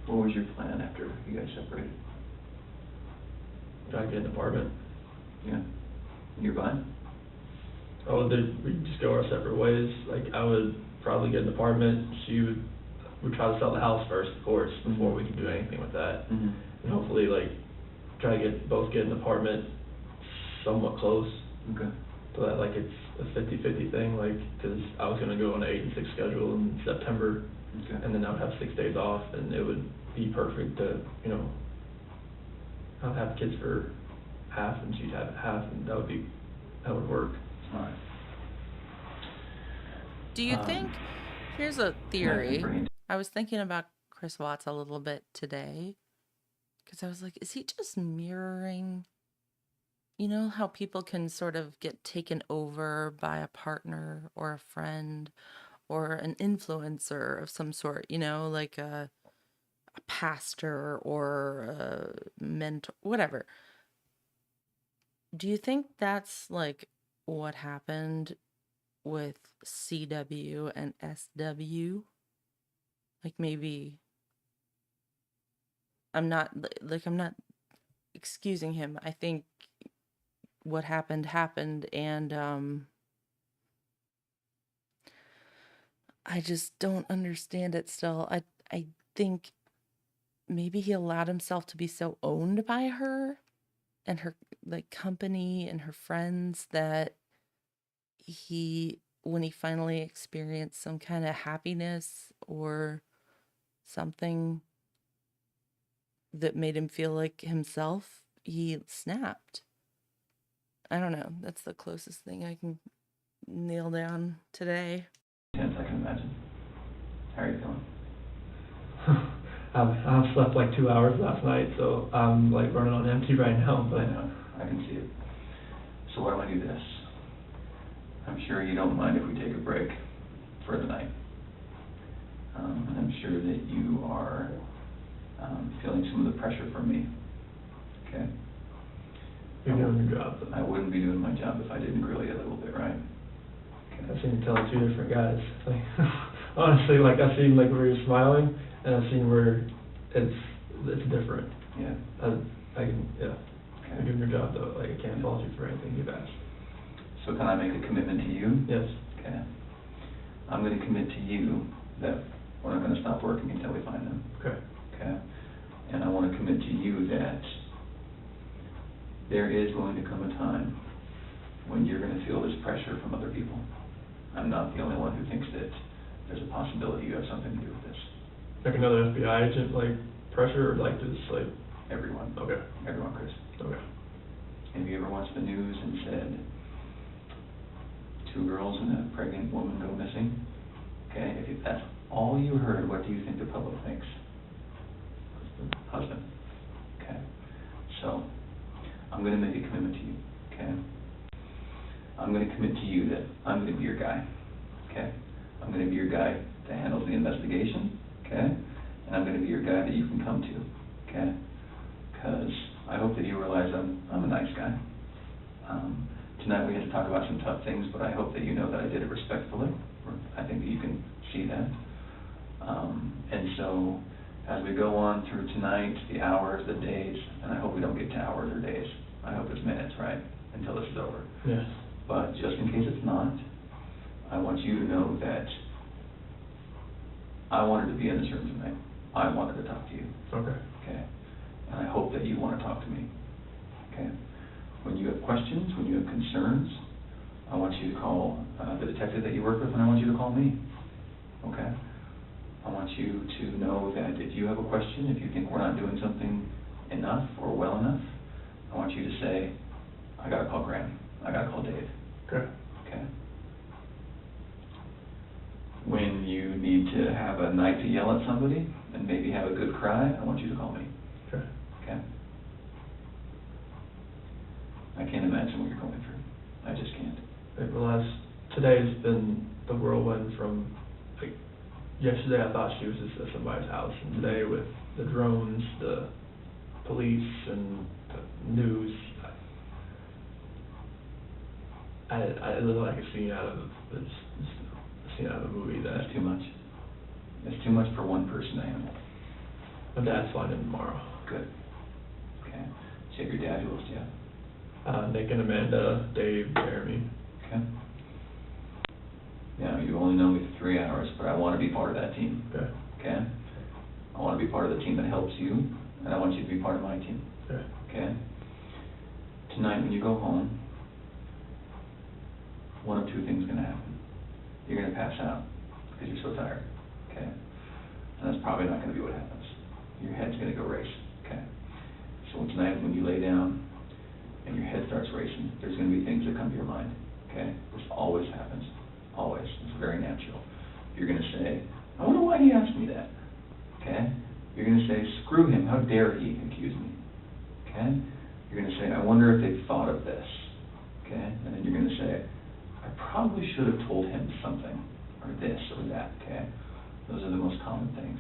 What was your plan after you guys separated? I get an apartment. Yeah. Nearby? Oh, we'd just go our separate ways. Like, I would probably get an apartment. She would try to sell the house first, of course, before we could do anything with that. Mm-hmm. And hopefully, like, try to get an apartment somewhat close, Okay. so that, like, it's a 50-50 thing, like, because I was going to go on an 8 and 6 schedule in September, Okay. and then I would have 6 days off, and it would be perfect to, you know, I'd have kids for half, and she'd have half, and that would work. All right. Do you think, here's a Can I theory. bring it- I was thinking about Chris Watts a little bit today, because I was like, is he just mirroring, you know, how people can sort of get taken over by a partner or a friend or an influencer of some sort, you know, like a pastor or a mentor, whatever. Do you think that's like what happened with CW and SW? Like maybe I'm not excusing him. I think what happened and I just don't understand it still. I think maybe he allowed himself to be so owned by her and her like company and her friends that when he finally experienced some kind of happiness or something that made him feel like himself, he snapped. I don't know. That's the closest thing I can nail down today. Tense, I can imagine. How are you feeling? I slept like 2 hours last night, so I'm like running on empty right now, but I know, I can see it. So why don't we do this? I'm sure you don't mind if we take a break for the night. And I'm sure that you are feeling some of the pressure from me. Okay? you're doing your job. I wouldn't be doing my job if I didn't grill you a little bit, right? I've seen you tell 2 different guys. Like, honestly, like I've seen like where you're smiling, and I've seen where it's different. Yeah. I can, yeah. Okay. You're doing your job though. Like I can't fault you for anything you've asked. So can I make a commitment to you? Yes. Okay. I'm going to commit to you that we're not going to stop working until we find them. Okay. Okay? And I want to commit to you that there is going to come a time when you're going to feel this pressure from other people. I'm not the only one who thinks that there's a possibility you have something to do with this. Like another FBI agent, like pressure, or like just like Everyone. okay. Everyone, Chris. Okay. Have you ever watched the news and said, 2 girls and a pregnant woman go missing? Okay, if that's all you heard, what do you think the public thinks? Husband. Okay. So, I'm going to make a commitment to you, okay? I'm going to commit to you that I'm going to be your guy, okay? I'm going to be your guy that handles the investigation, okay? And I'm going to be your guy that you can come to, okay? Because I hope that you realize I'm a nice guy. Tonight we had to talk about some tough things, but I hope that you know that I did it respectfully. I think that you can see that. And so, as we go on through tonight, the hours, the days, and I hope we don't get to hours or days. I hope it's minutes, right, until this is over. Yes. But just in case it's not, I want you to know that I wanted to be in this room tonight. I wanted to talk to you, Okay. okay? And I hope that you want to talk to me, okay? When you have questions, when you have concerns, I want you to call the detective that you work with, and I want you to call me, okay? I want you to know that if you have a question, if you think we're not doing something enough or well enough, I want you to say, I gotta call Graham, I gotta call Dave, Okay. okay? When you need to have a night to yell at somebody and maybe have a good cry, I want you to call me, Okay. okay? I can't imagine what you're going through. I just can't. Today's been the whirlwind from like yesterday I thought she was just at somebody's house, and today with the drones, the police, and the news, it looked like a scene out of a movie. That That's too much. It's too much for one person to handle. my dad's flying in tomorrow. Good. Okay. So you have your dad, who else do you have? Nick and Amanda, Dave, Jeremy. Okay. Now, you only know me for 3 hours, but I want to be part of that team. Okay. Okay? I want to be part of the team that helps you, and I want you to be part of my team. Okay. Okay? Tonight, when you go home, one of two things is going to happen. You're going to pass out because you're so tired. Okay? And that's probably not going to be what happens. Your head's going to go race. Okay? So tonight, when you lay down and your head starts racing, there's going to be things that come to your mind. Okay? This always happens. Always. It's very natural. You're going to say, I wonder why he asked me that. Okay? You're going to say, screw him. How dare he accuse me? Okay? You're going to say, I wonder if they thought of this. Okay? And then you're going to say, I probably should have told him something, or this, or that. Okay? Those are the most common things.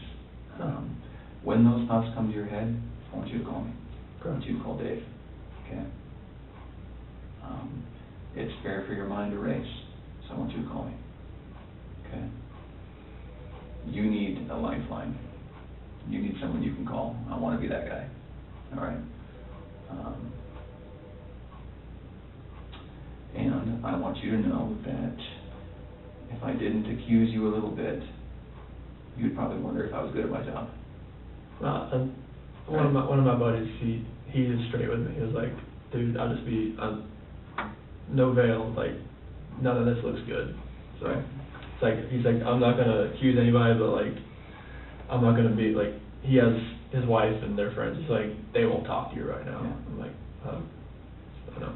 When those thoughts come to your head, I want you to call me. I want you to call Dave. Okay? It's fair for your mind to race, so I want you to call me. Okay? You need a lifeline. You need someone you can call. I want to be that guy. All right? And I want you to know that if I didn't accuse you a little bit, you'd probably wonder if I was good at my job. One of my buddies, he is straight with me. He was like, dude, I'll just be no veil, like none of this looks good. So it's like he's like, I'm not gonna accuse anybody, but like I'm not gonna be like, he has his wife and their friends. It's like they won't talk to you right now. Yeah. I'm like, I know.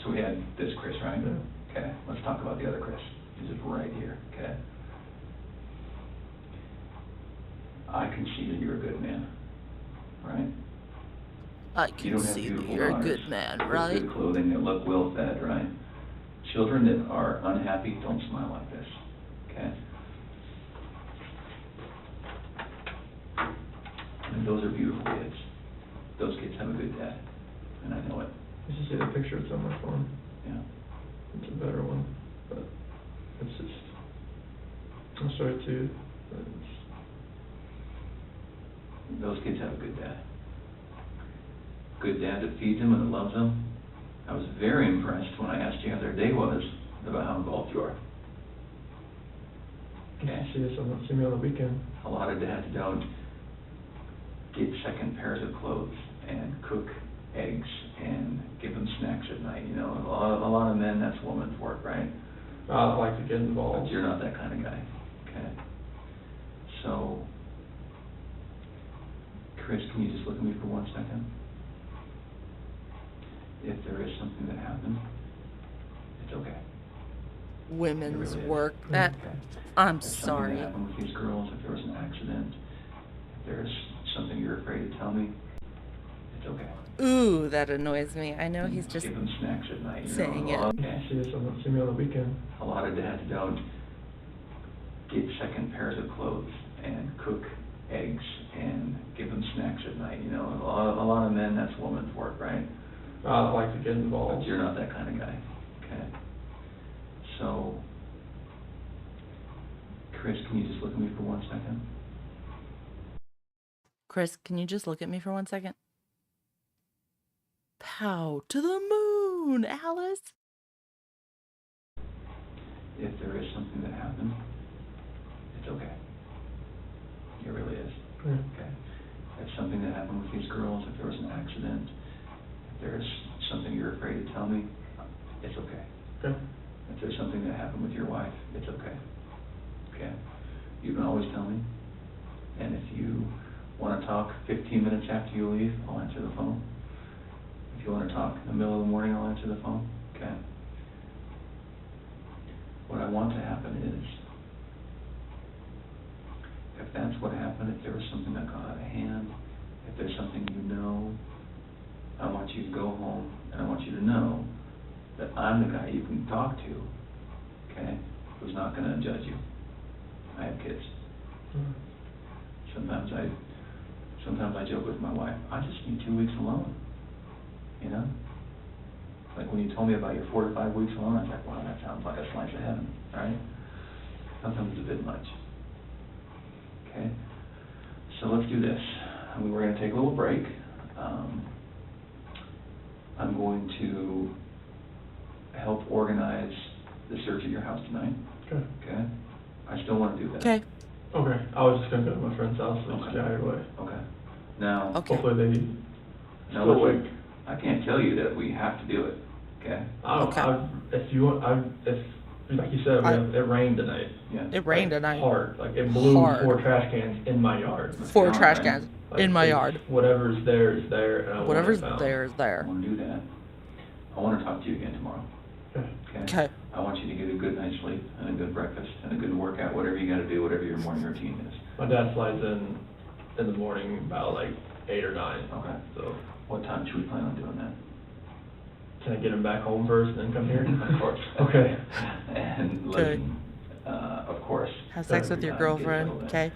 So we had this Chris, right? Yeah. Okay, let's talk about the other Chris. He's just right here, okay? I can see that you're a good man, right? I You can don't have see that beautiful you're a daughters good man, with right? good clothing that look well fed, right? Children that are unhappy don't smile like this, okay? And those are beautiful kids. Those kids have a good dad, and I know it. You should see the picture it's on my phone. Yeah. It's a better one, but it's just, I'll show it to you, but it's, Those kids have a good dad. Good dad that feeds them and that loves them. I was very impressed when I asked you how their day was about how involved you are. you should see me on the weekend. A lot of dads don't get second pairs of clothes and cook eggs and give them snacks at night. You know, a lot of men, that's woman's work, right? I like to get involved. But you're not that kind of guy, okay? So, Chris, can you just look at me for 1 second? If there is something that happened, it's okay. Women's It really is. work. That Okay. I'm If something sorry. that happened with these girls, if there was an accident, if there's something you're afraid to tell me, it's okay. Ooh, that annoys me. I know he's just Give them snacks at night. You saying know, it. okay. See me on the weekend. A lot of dads don't get second pairs of clothes and cook eggs and give them snacks at night. You know, a lot of men, that's woman's work, right? I like to get But involved. you're not that kind of guy, okay? So, Chris, can you just look at me for 1 second? Chris, can you just look at me for 1 second? Pow to the moon, Alice. If there is something that happened, it's okay. It really is. Yeah. Okay. If something that happened with these girls, if there was an accident, if there's something you're afraid to tell me, it's okay. Okay. If there's something that happened with your wife, it's okay. Okay? You can always tell me. And if you want to talk 15 minutes after you leave, I'll answer the phone. If you want to talk in the middle of the morning, I'll answer the phone. Okay? What I want to happen is, if that's what happened, if there was something that got out of hand, if there's something you know, I want you to go home and I want you to know that I'm the guy you can talk to, okay, who's not going to judge you. I have kids, Sometimes I joke with my wife, I just need 2 weeks alone, you know? Like when you told me about your 4 to 5 weeks alone, I was like, wow, that sounds like a slice of heaven, right? Sometimes it's a bit much. Okay? So let's do this. We're going to take a little break. I'm going to help organize the search at your house tonight. Okay. Okay? I still want to do that. Okay. Okay, I was just gonna go to my friend's house, so just Okay. get out of your way. Okay. Now, Okay. Hopefully they now still listen, awake. I can't tell you that we have to do it. Okay? I don't, Okay. if you want, if, like you said, it rained tonight. Yeah. It rained Like, tonight. hard, like it blew Hard. 4 trash cans in my yard. 4 Yeah, trash right. cans Like, in my it's- yard. Whatever's there is there, and I want Whatever's it found. there is I there. want to do that. I want to talk to you again tomorrow. Okay. Okay. I want you to get a good night's sleep and a good breakfast and a good workout, whatever you got to do, whatever your morning routine is. My dad flies in the morning about like 8 or 9. Okay. So What time should we plan on doing that? can I get him back home first and then come here? Of course. Okay. And Okay. listen, of course. Have sex with your girlfriend. Okay.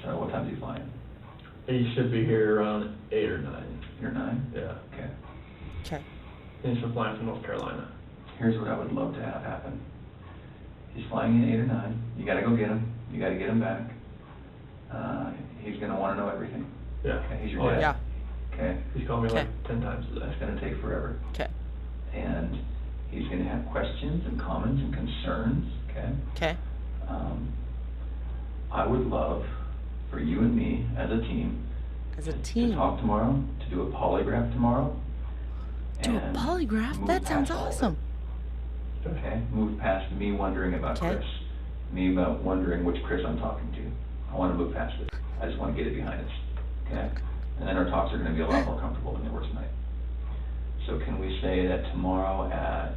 So what time do you fly in? He should be here around 8 or 9. You're 9? Yeah. Okay. Okay. And he's flying from North Carolina. Here's what I would love to have happen. He's flying in 8 or 9. You got to go get him. You got to get him back. He's going to want to know everything. Yeah. Okay, he's your Oh, dad. Yeah. Okay. He's called me Okay. like 10 times today. That's going to take forever. Okay. And he's going to have questions and comments and concerns. Okay. Okay. I would love for you and me as a team As a to team. talk tomorrow, to do a polygraph tomorrow. Do a and polygraph? move That sounds past all of it. awesome. Okay, move past me wondering about Okay. Chris, me about wondering which Chris I'm talking to. I want to move past it. I just want to get it behind us. Okay? And then our talks are going to be a lot more comfortable than they were tonight. So can we say that tomorrow at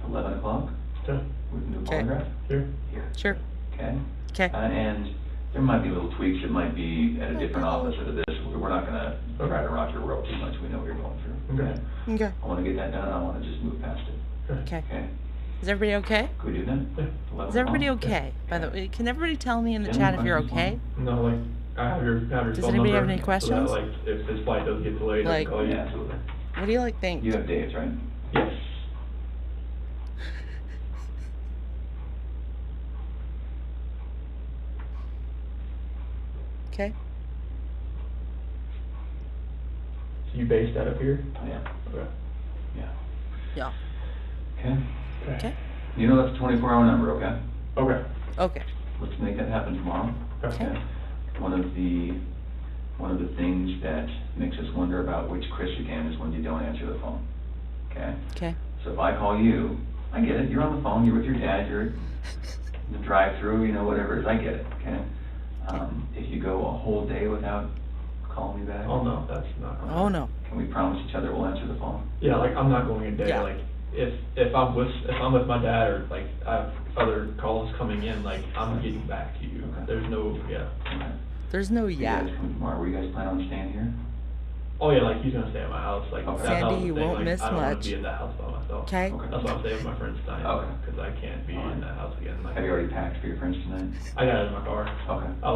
11 o'clock, Okay. we can do a Okay. polygraph? Here. Here. Sure. Okay? Okay. And there might be little tweaks, it might be at a different office or this, we're not gonna try to rock your world too much, we know what you're going through. Okay. Okay. I wanna get that done, I wanna just move past it, Okay. Okay. okay? Is everybody okay? Could we do that? Yeah. 11 Is everybody o'clock? okay? By the way, can everybody tell me in the Any chat if you're questions, okay? No, like, I have your Does phone anybody number, have any so questions? that, like, if this flight does get delayed, I Like- can call you. Yeah, absolutely. What do you like think? You have Dave's, right? Yes. Okay. So you based out of here? Yeah, Okay. yeah. Yeah. Okay? Okay. You know that's a 24-hour number, okay? Okay. Okay. Let's make that happen tomorrow. Okay. One of the things that makes us wonder about which Chris again is when you don't answer the phone, okay? Okay. So if I call you, I get it, you're on the phone, you're with your dad, you're in the drive-through, you know, whatever it is, I get it, okay? If you go a whole day without calling me back? Oh, no, that's not. Oh no. Can we promise each other we'll answer the phone? Yeah, like, I'm not going a day, Yeah. like, if I'm with my dad, or, like, I have other calls coming in, like, I'm getting back to you. Okay. There's no, yeah. Okay. There's no You yeah. guys come tomorrow, were you guys planning on staying here? Oh, yeah, like, he's gonna stay at my house, like, Okay. that's Sandy, not the you thing, won't like, miss I don't wanna much. be in that house by myself. Okay. Okay. That's why I'm staying with my friends tonight. Okay. Because I can't be in that house again. Like, Have you already packed for your friends tonight? I got it in my car. Okay. I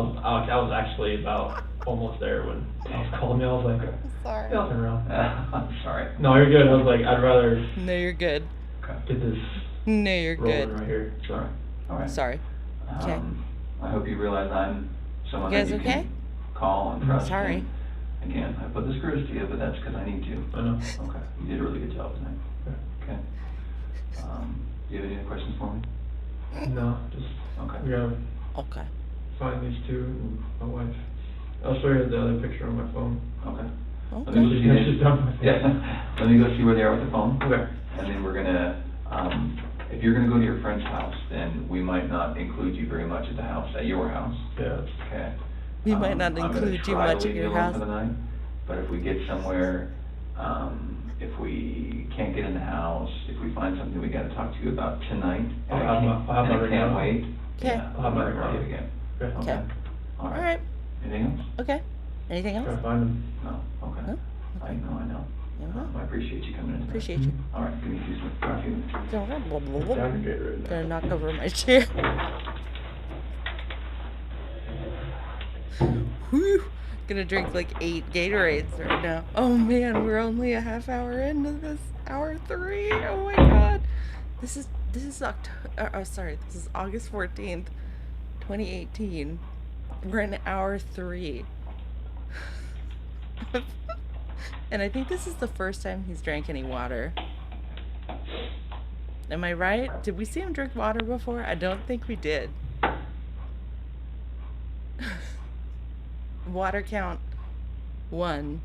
was actually about almost there when I was calling me. I was like, Okay. Sorry. yeah, I'll turn around. I'm sorry. No, you're good. I was like, I'd rather No, you're good. Okay. get this No, you're rolling good. right here. Sorry. All right. Sorry. Okay. I hope you realize I'm someone You that guys you okay? can call and trust. Sorry. And again, I put the screws to you, but that's because I need to. I know. Okay. You did a really good job tonight. Okay. Do you have any other questions for me? No, just Okay. we gotta Okay. find these two and my wife. I'll show you the other picture on my phone. Okay. Let Okay. me go see Yeah, she's done with it. Yeah. Let me go see where they are with the phone. Okay. And then we're gonna, if you're gonna go to your friend's house, then we might not include you very much at the house, at your house. Yeah. Okay. We might not I'm gonna include you try to much at leave your alone house. for the night, but if we get somewhere, if we can't get in the house, if we find something we gotta talk to you about tonight, I'll and have my- I'll have my and I ring can't on. wait, Okay. yeah, I'll have my I'll ring call you on. again. Okay. Okay. All All right. right. Anything else? Okay. Anything else? Gotta find them. No, okay. No? I know. Yeah. I appreciate you coming in. tonight. Appreciate you. All right, give me a few seconds. Blah, blah, blah, blah. Down your Gatorade now. Gonna knock over my chair. Whew. Gonna drink like 8 Gatorades right now. Oh man, we're only a half hour into this. Hour 3. Oh my god. This is this is August 14th, 2018. We're in hour 3. And I think this is the first time he's drank any water. Am I right? Did we see him drink water before? I don't think we did. Water count 1.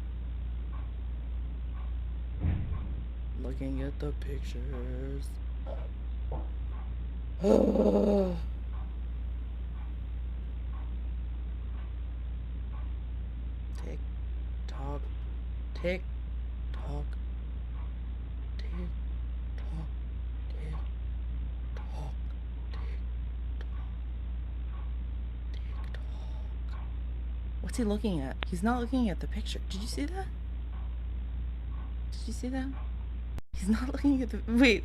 Looking at the pictures. Tick tock, tick tock, tick tock, tick tock, tick tock. What's he looking at? He's not looking at the picture. Did you see that? Did you see that? He's not looking at the... Wait.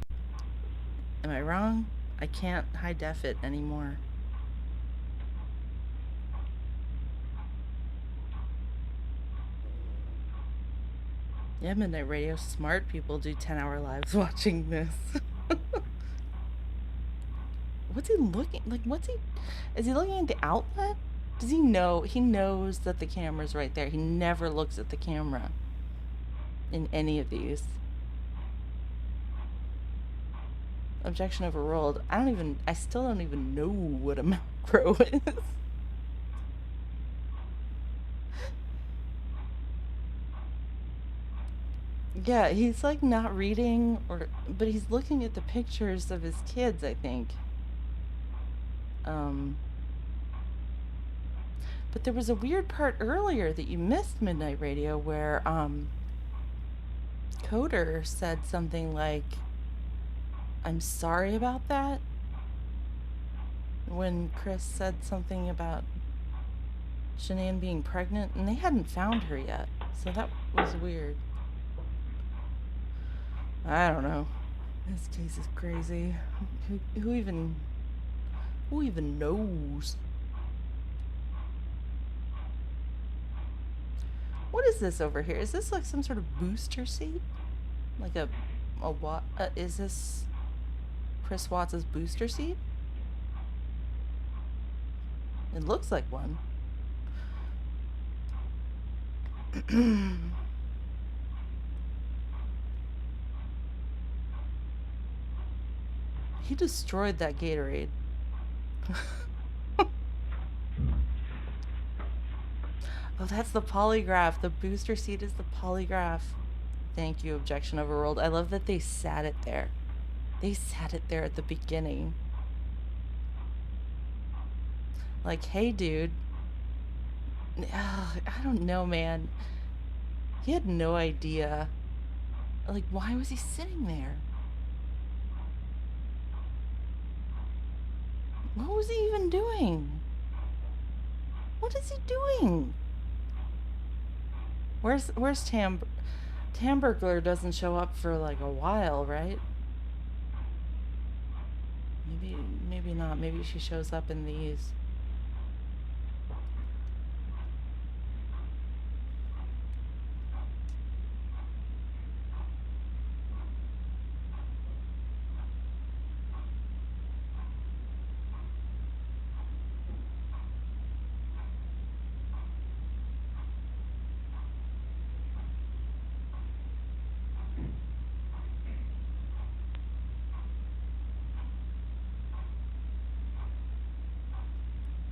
Am I wrong? I can't high def it anymore. Yeah, Midnight Radio. Smart people do 10-hour lives watching this. What's he looking... Like, what's he... Is he looking at the outlet? Does he know? He knows that the camera's right there. He never looks at the camera in any of these. Objection overruled. I still don't even know what a macro is. Yeah, he's like not reading but he's looking at the pictures of his kids, I think. But there was a weird part earlier that you missed, Midnight Radio, where Coder said something like, I'm sorry about that, when Chris said something about Shanann being pregnant, and they hadn't found her yet, so that was weird. I don't know. This case is crazy. Who even knows? What is this over here? Is this like some sort of booster seat? Like a what? Is this Chris Watts' booster seat? It looks like one. He destroyed that Gatorade. Oh, that's the polygraph. The booster seat is the polygraph. Thank you, objection overruled. I love that they sat it there. They sat it there at the beginning. Like, hey, dude. I don't know, man. He had no idea. Like, why was he sitting there? What was he even doing? What is he doing? Where's Tamburglar doesn't show up for like a while, right? Maybe not. Maybe she shows up in these.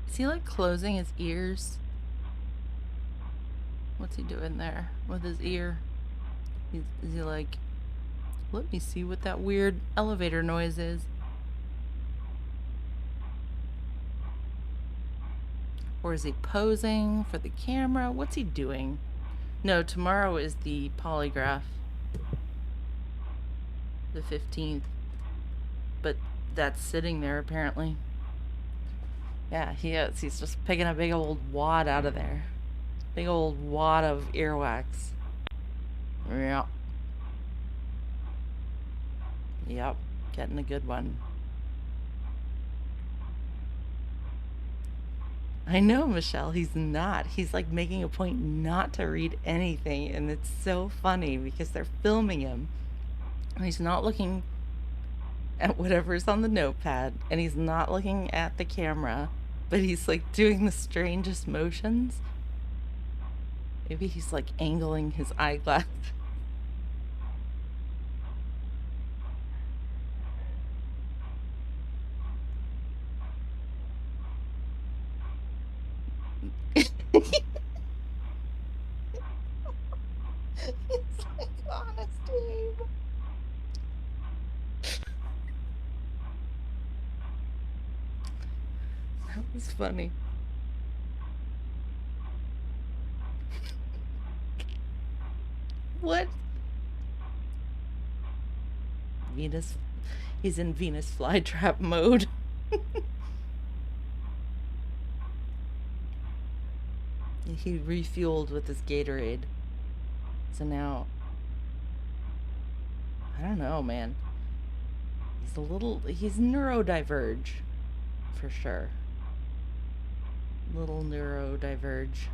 Is he like closing his ears? What's he doing there with his ear? Is he like, let me see what that weird elevator noise is? Or is he posing for the camera? What's he doing? No, tomorrow is the polygraph. The 15th. But that's sitting there apparently. Yeah, he is. He's just picking a big old wad out of there. Big old wad of earwax. Yep. Yep. Getting a good one. I know, Michelle, he's not. He's like making a point not to read anything, and it's so funny because they're filming him. And he's not looking at whatever's on the notepad, and he's not looking at the camera, but he's like doing the strangest motions. Maybe he's like angling his eyeglass. It's like, honest, Dave. That was funny. What? Venus. He's in Venus flytrap mode. He refueled with his Gatorade. So now, I don't know, man. He's neurodiverge, for sure. Little neurodiverge.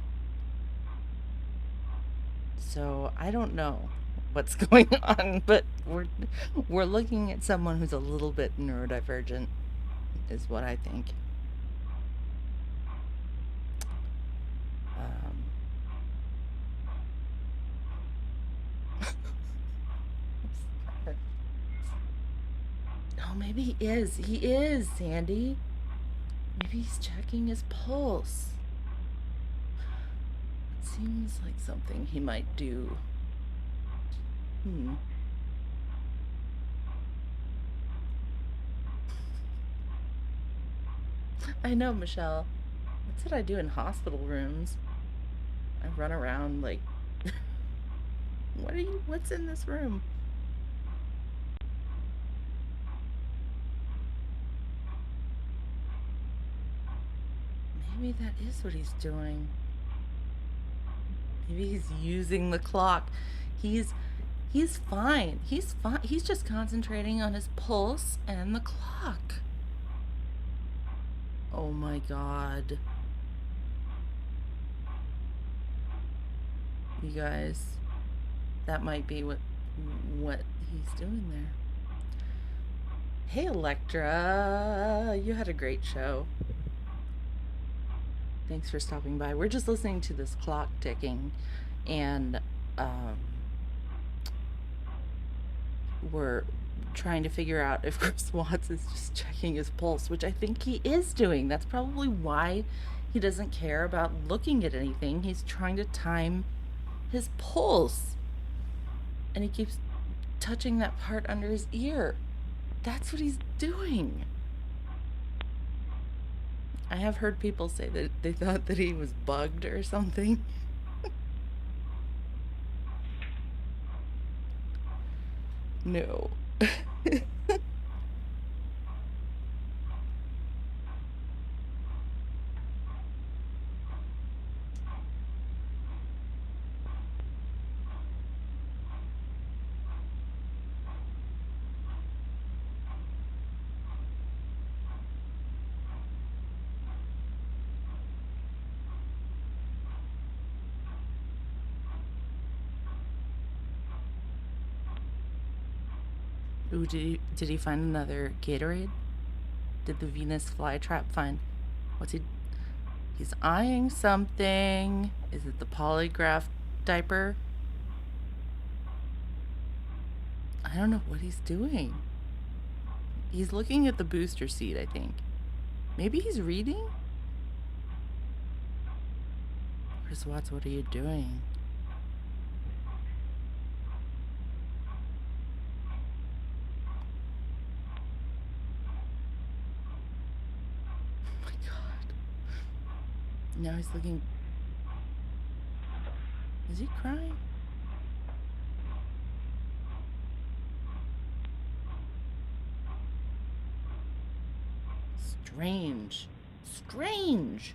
So I don't know what's going on, but we're looking at someone who's a little bit neurodivergent, is what I think. Oh, maybe he is. He is, Sandy. Maybe he's checking his pulse. It seems like something he might do. I know, Michelle. That's what I do in hospital rooms. I run around like, what's in this room? Maybe that is what he's doing. Maybe he's using the clock. He's fine. He's fine. He's just concentrating on his pulse and the clock. Oh my God. You guys, that might be what he's doing there. Hey, Electra, you had a great show. Thanks for stopping by. We're just listening to this clock ticking, and we're trying to figure out if Chris Watts is just checking his pulse, which I think he is doing. That's probably why he doesn't care about looking at anything. He's trying to time his pulse, and he keeps touching that part under his ear. That's what he's doing. I have heard people say that they thought that he was bugged or something. No. Ooh, did he find another Gatorade? Did the Venus flytrap find? He's eyeing something. Is it the Polygraph diaper? I don't know what he's doing. He's looking at the booster seat, I think. Maybe he's reading? Chris Watts, what are you doing? Now he's looking. Is he crying? Strange. Strange.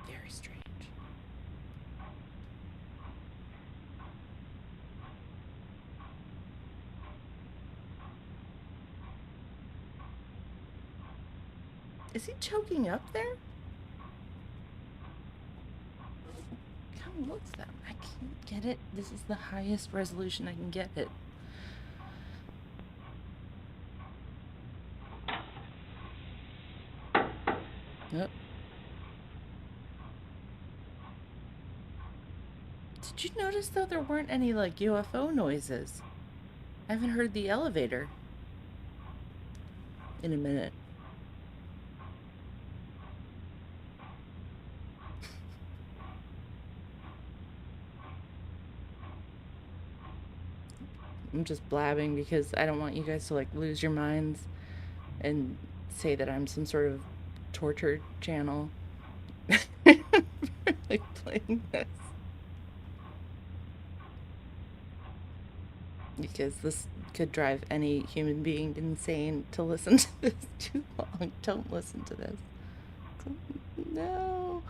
Very strange. Is he choking up there? looks that. I can't get it. This is the highest resolution I can get it. Yep. Did you notice though there weren't any like UFO noises? I haven't heard the elevator in a minute. I'm just blabbing because I don't want you guys to like lose your minds and say that I'm some sort of torture channel. Like playing this. Because this could drive any human being insane to listen to this too long. Don't listen to this. No.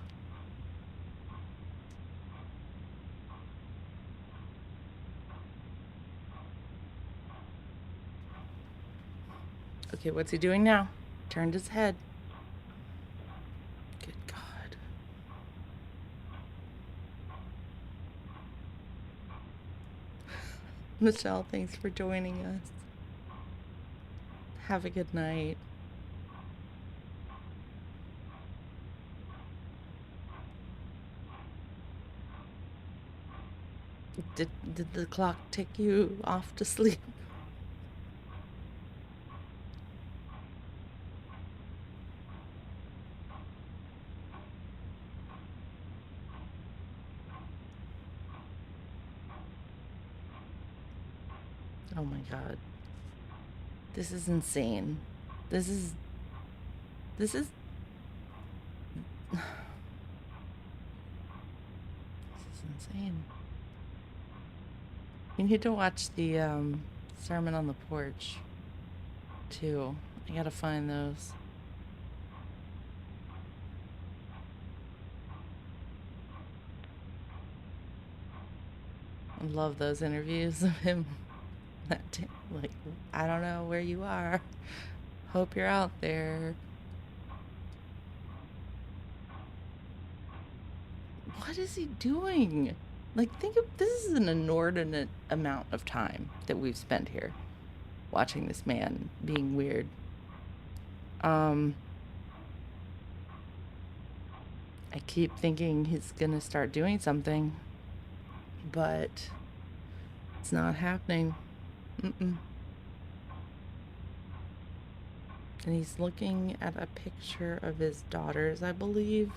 Okay, what's he doing now? Turned his head. Good God. Michelle, thanks for joining us. Have a good night. Did the clock take you off to sleep? Oh my God. This is insane. This is insane. You need to watch the Sermon on the Porch too. I gotta find those. I love those interviews of him. Like, I don't know where you are. Hope you're out there. What is he doing? Like, think of this is an inordinate amount of time that we've spent here watching this man being weird. I keep thinking he's gonna start doing something, but it's not happening. And he's looking at a picture of his daughters, I believe.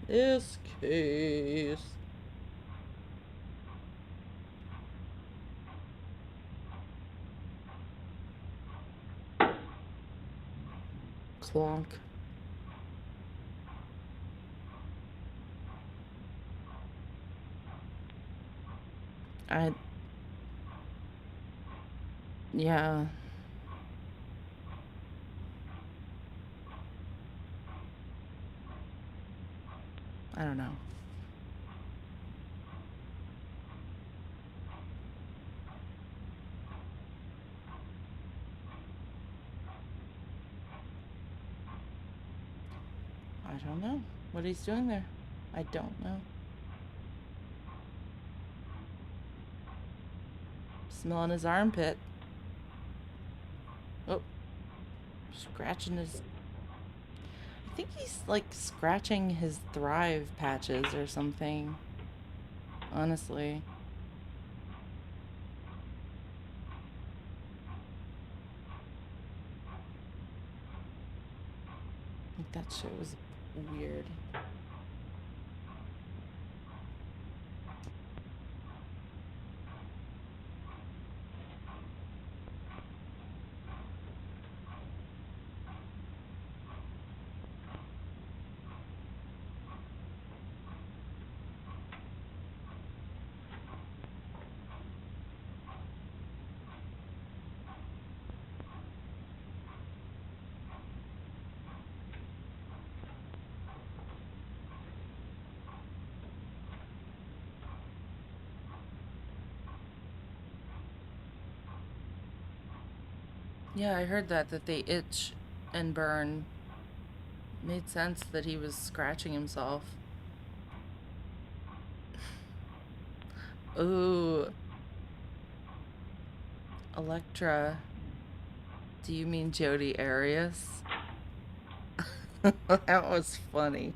This case. Clonk. Yeah. I don't know. I don't know what he's doing there. I don't know. Smelling his armpit. Oh, scratching his... I think he's like scratching his Thrive patches or something. Honestly. I think that shit was weird. Yeah, I heard that they itch and burn. Made sense that he was scratching himself. Ooh, Electra. Do you mean Jodi Arias? That was funny.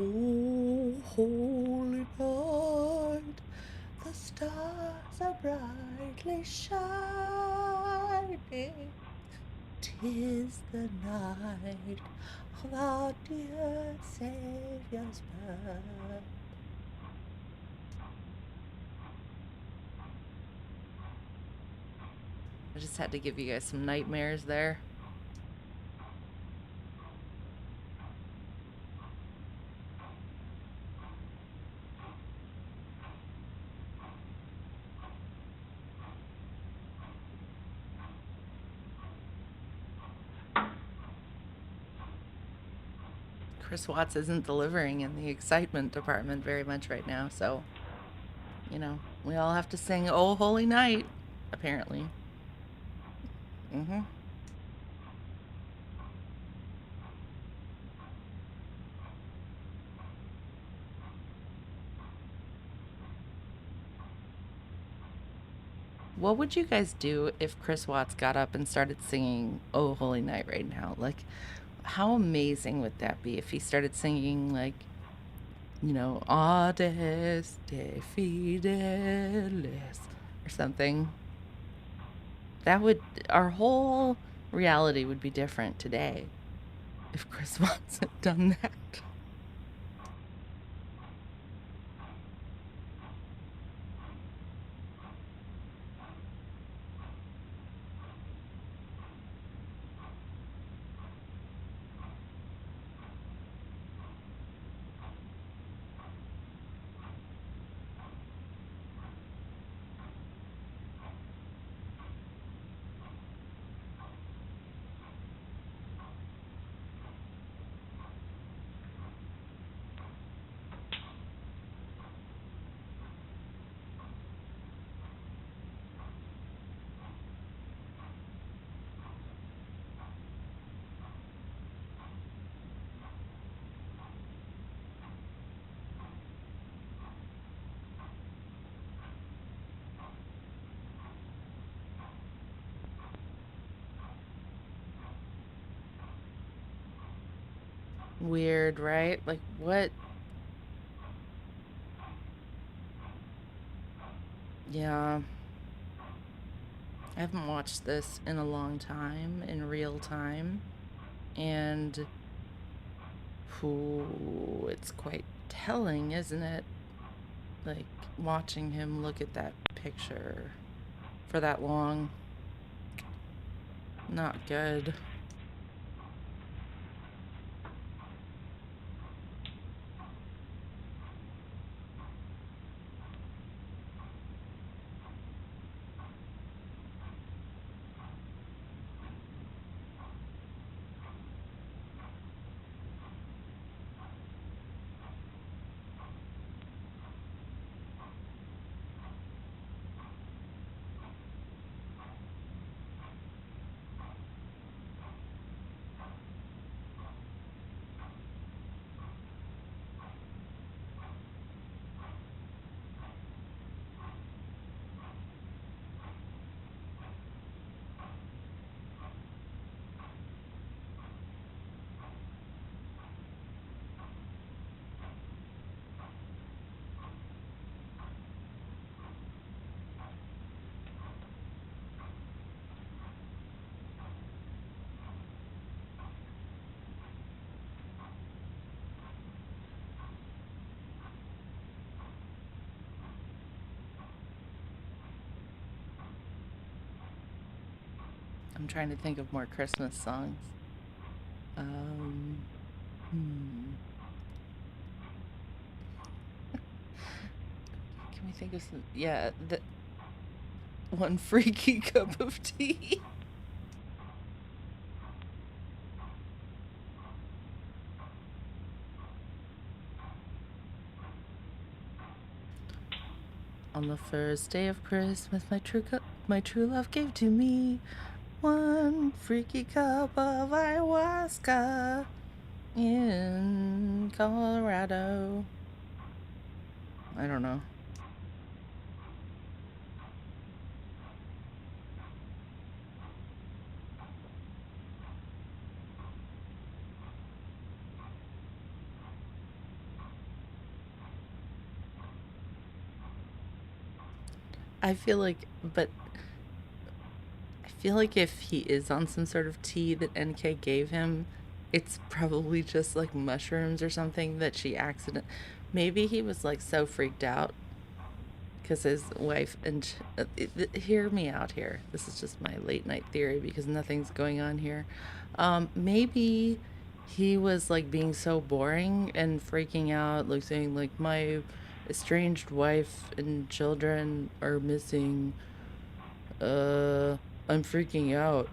Oh, holy night, the stars are brightly shining. 'Tis the night of our dear Saviour's birth. I just had to give you guys some nightmares there. Chris Watts isn't delivering in the excitement department very much right now, so, you know, we all have to sing Oh Holy Night, apparently. Mm-hmm. What would you guys do if Chris Watts got up and started singing Oh Holy Night right now? Like, how amazing would that be if he started singing, like, you know, Audes de Fidelis or something? That would, our whole reality would be different today if Chris Watts had done that. Weird, right? Like, what? Yeah. I haven't watched this in a long time, in real time. And, whew, it's quite telling, isn't it? Like, watching him look at that picture for that long. Not good. I'm trying to think of more Christmas songs. Can we think of some? Yeah, the one freaky cup of tea. On the first day of Christmas, my true love gave to me one freaky cup of ayahuasca in Colorado. I don't know. I feel like if he is on some sort of tea that NK gave him, it's probably just like mushrooms or something that she maybe he was like so freaked out because his wife and hear me out here. This is just my late night theory because nothing's going on here. Maybe he was like being so boring and freaking out, like saying like my estranged wife and children are missing. I'm freaking out.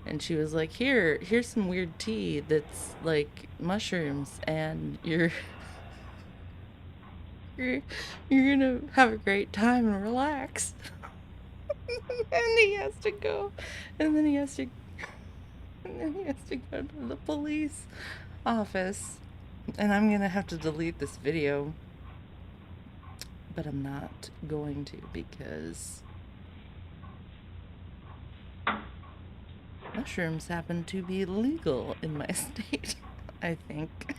And she was like, here's some weird tea that's like mushrooms, and you're gonna have a great time and relax. And he has to go, and then he has to go to the police office. And I'm gonna have to delete this video, but I'm not going to because mushrooms happen to be legal in my state, I think.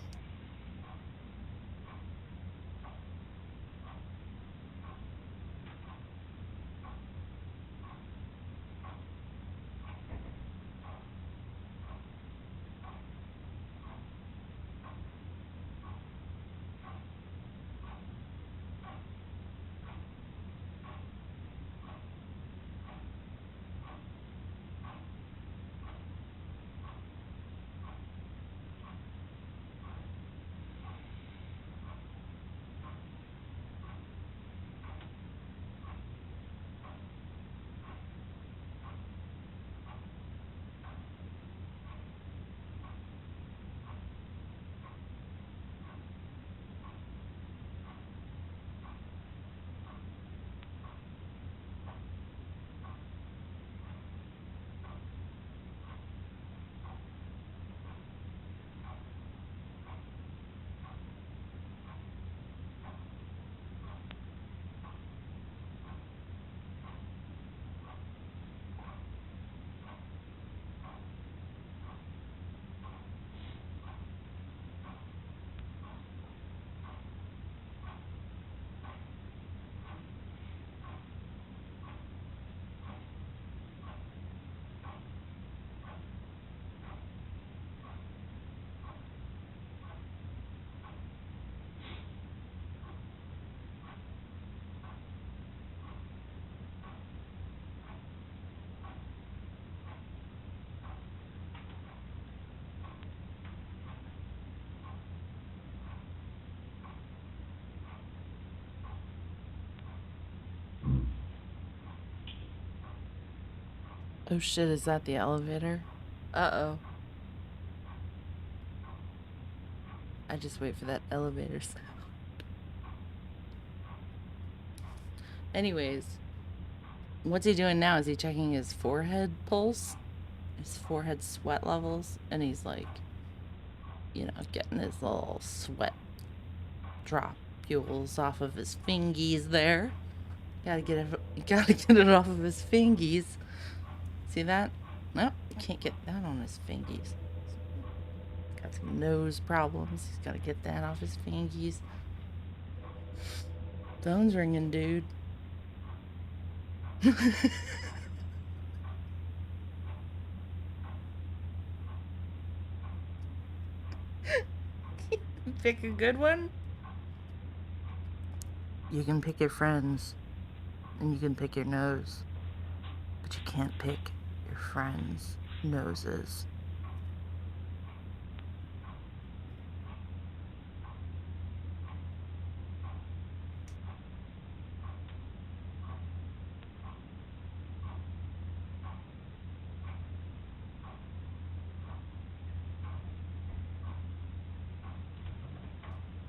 Oh shit, is that the elevator? Uh-oh. I just wait for that elevator sound. Anyways, what's he doing now? Is he checking his forehead pulse? His forehead sweat levels? And he's like, you know, getting his little sweat dropules off of his fingies there. Gotta get it off of his fingies. See that? Nope, you can't get that on his fingies. Got some nose problems. He's gotta get that off his fingies. Phone's ringing, dude. Pick a good one. You can pick your friends, and you can pick your nose, but you can't pick your your friends' noses.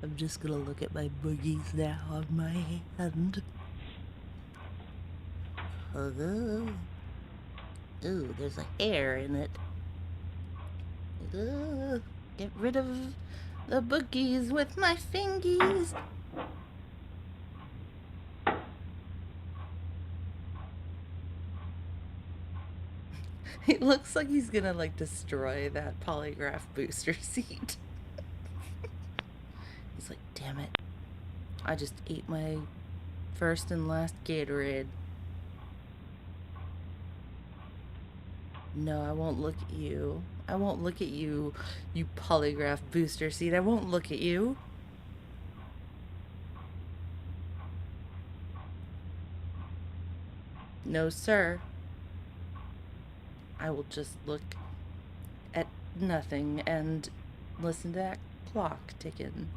I'm just gonna look at my boogies now on my hand. Ooh, there's a hair in it. Get rid of the boogies with my fingies. It looks like he's gonna like destroy that polygraph booster seat. He's like, damn it. I just ate my first and last Gatorade. No, I won't look at you. I won't look at you, you polygraph booster seat. I won't look at you. No, sir. I will just look at nothing and listen to that clock ticking.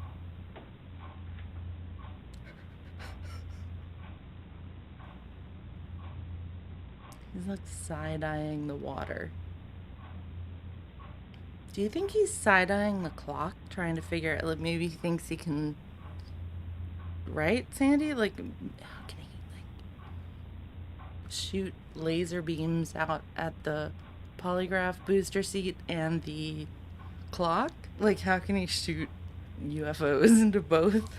He's like side-eyeing the water. Do you think he's side-eyeing the clock, trying to figure out, like, maybe he thinks he can... Right, Sandy? Like, how can he, like, shoot laser beams out at the polygraph booster seat and the clock? Like, how can he shoot UFOs into both?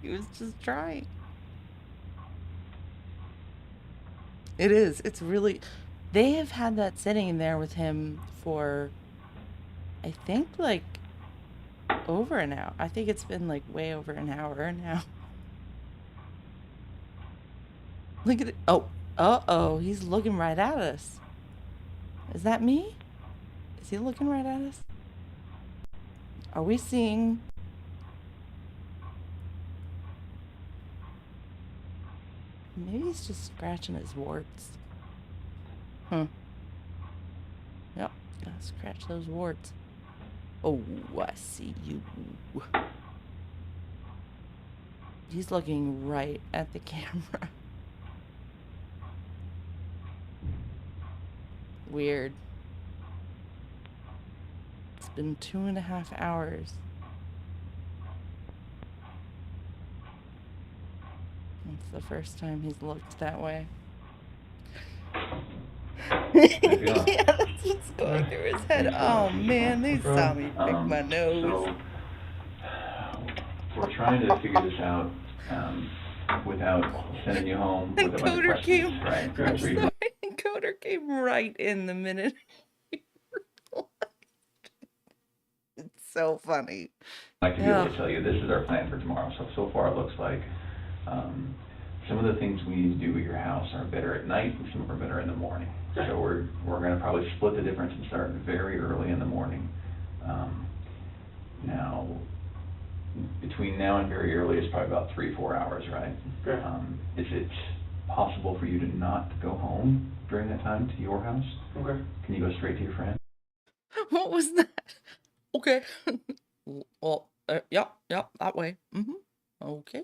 He was just trying. It is. It's really... They have had that sitting there with him for, I think, like, over an hour. I think it's been, like, way over an hour now. Look at it. Oh. Uh-oh. He's looking right at us. Is that me? Is he looking right at us? Are we seeing... Maybe he's just scratching his warts. Yep, gotta scratch those warts. Oh, I see you. He's looking right at the camera. Weird. It's been 2.5 hours. It's the first time he's looked that way. Yeah, that's what's going through his head. Oh man, they saw me pick my nose. So, we're trying to figure this out, without sending you home with a bunch of Encoder questions, came, right? I'm sorry, Encoder came right in the minute. It's so funny. I'd like to be able to tell you, this is our plan for tomorrow. So far it looks like, some of the things we need to do at your house are better at night, and some are better in the morning. So we're gonna probably split the difference and start very early in the morning. Now, between now and very early is probably about 3-4 hours, right? Okay. Is it possible for you to not go home during that time to your house? Okay. Can you go straight to your friend? What was that? Okay. Well, yep, that way. Okay.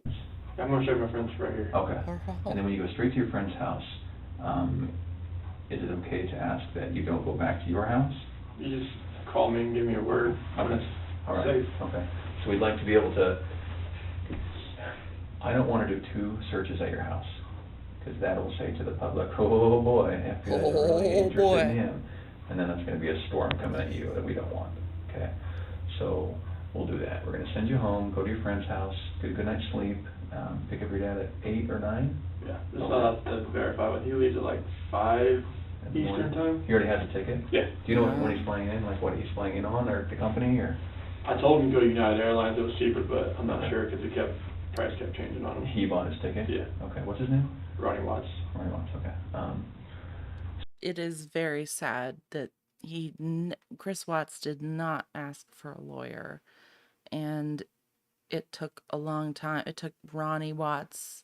I'm gonna show my friends right here. Okay. And then when you go straight to your friend's house, is it okay to ask that you don't go back to your house? You just call me and give me a word. Okay. All right. Safe. Okay. So we'd like to be able to, I don't want to do 2 searches at your house, because that will say to the public, oh boy, FBI is really interested in him. And then that's going to be a storm coming at you that we don't want. Okay. So we'll do that. We're going to send you home, go to your friend's house, get a good night's sleep, pick up your dad at 8 or 9. Yeah. Just I'll have to verify with you. He leaves at like 5 Eastern time. He already has a ticket? Yeah. Do you know when he's flying in, like what he's flying in on, or the company, or? I told him to go to United Airlines. It was cheaper, but I'm not Okay. sure because price kept changing on him. He bought his ticket? Yeah. Okay, what's his name? Ronnie Watts. Ronnie Watts, okay. It is very sad that Chris Watts did not ask for a lawyer, and it took a long time. It took Ronnie Watts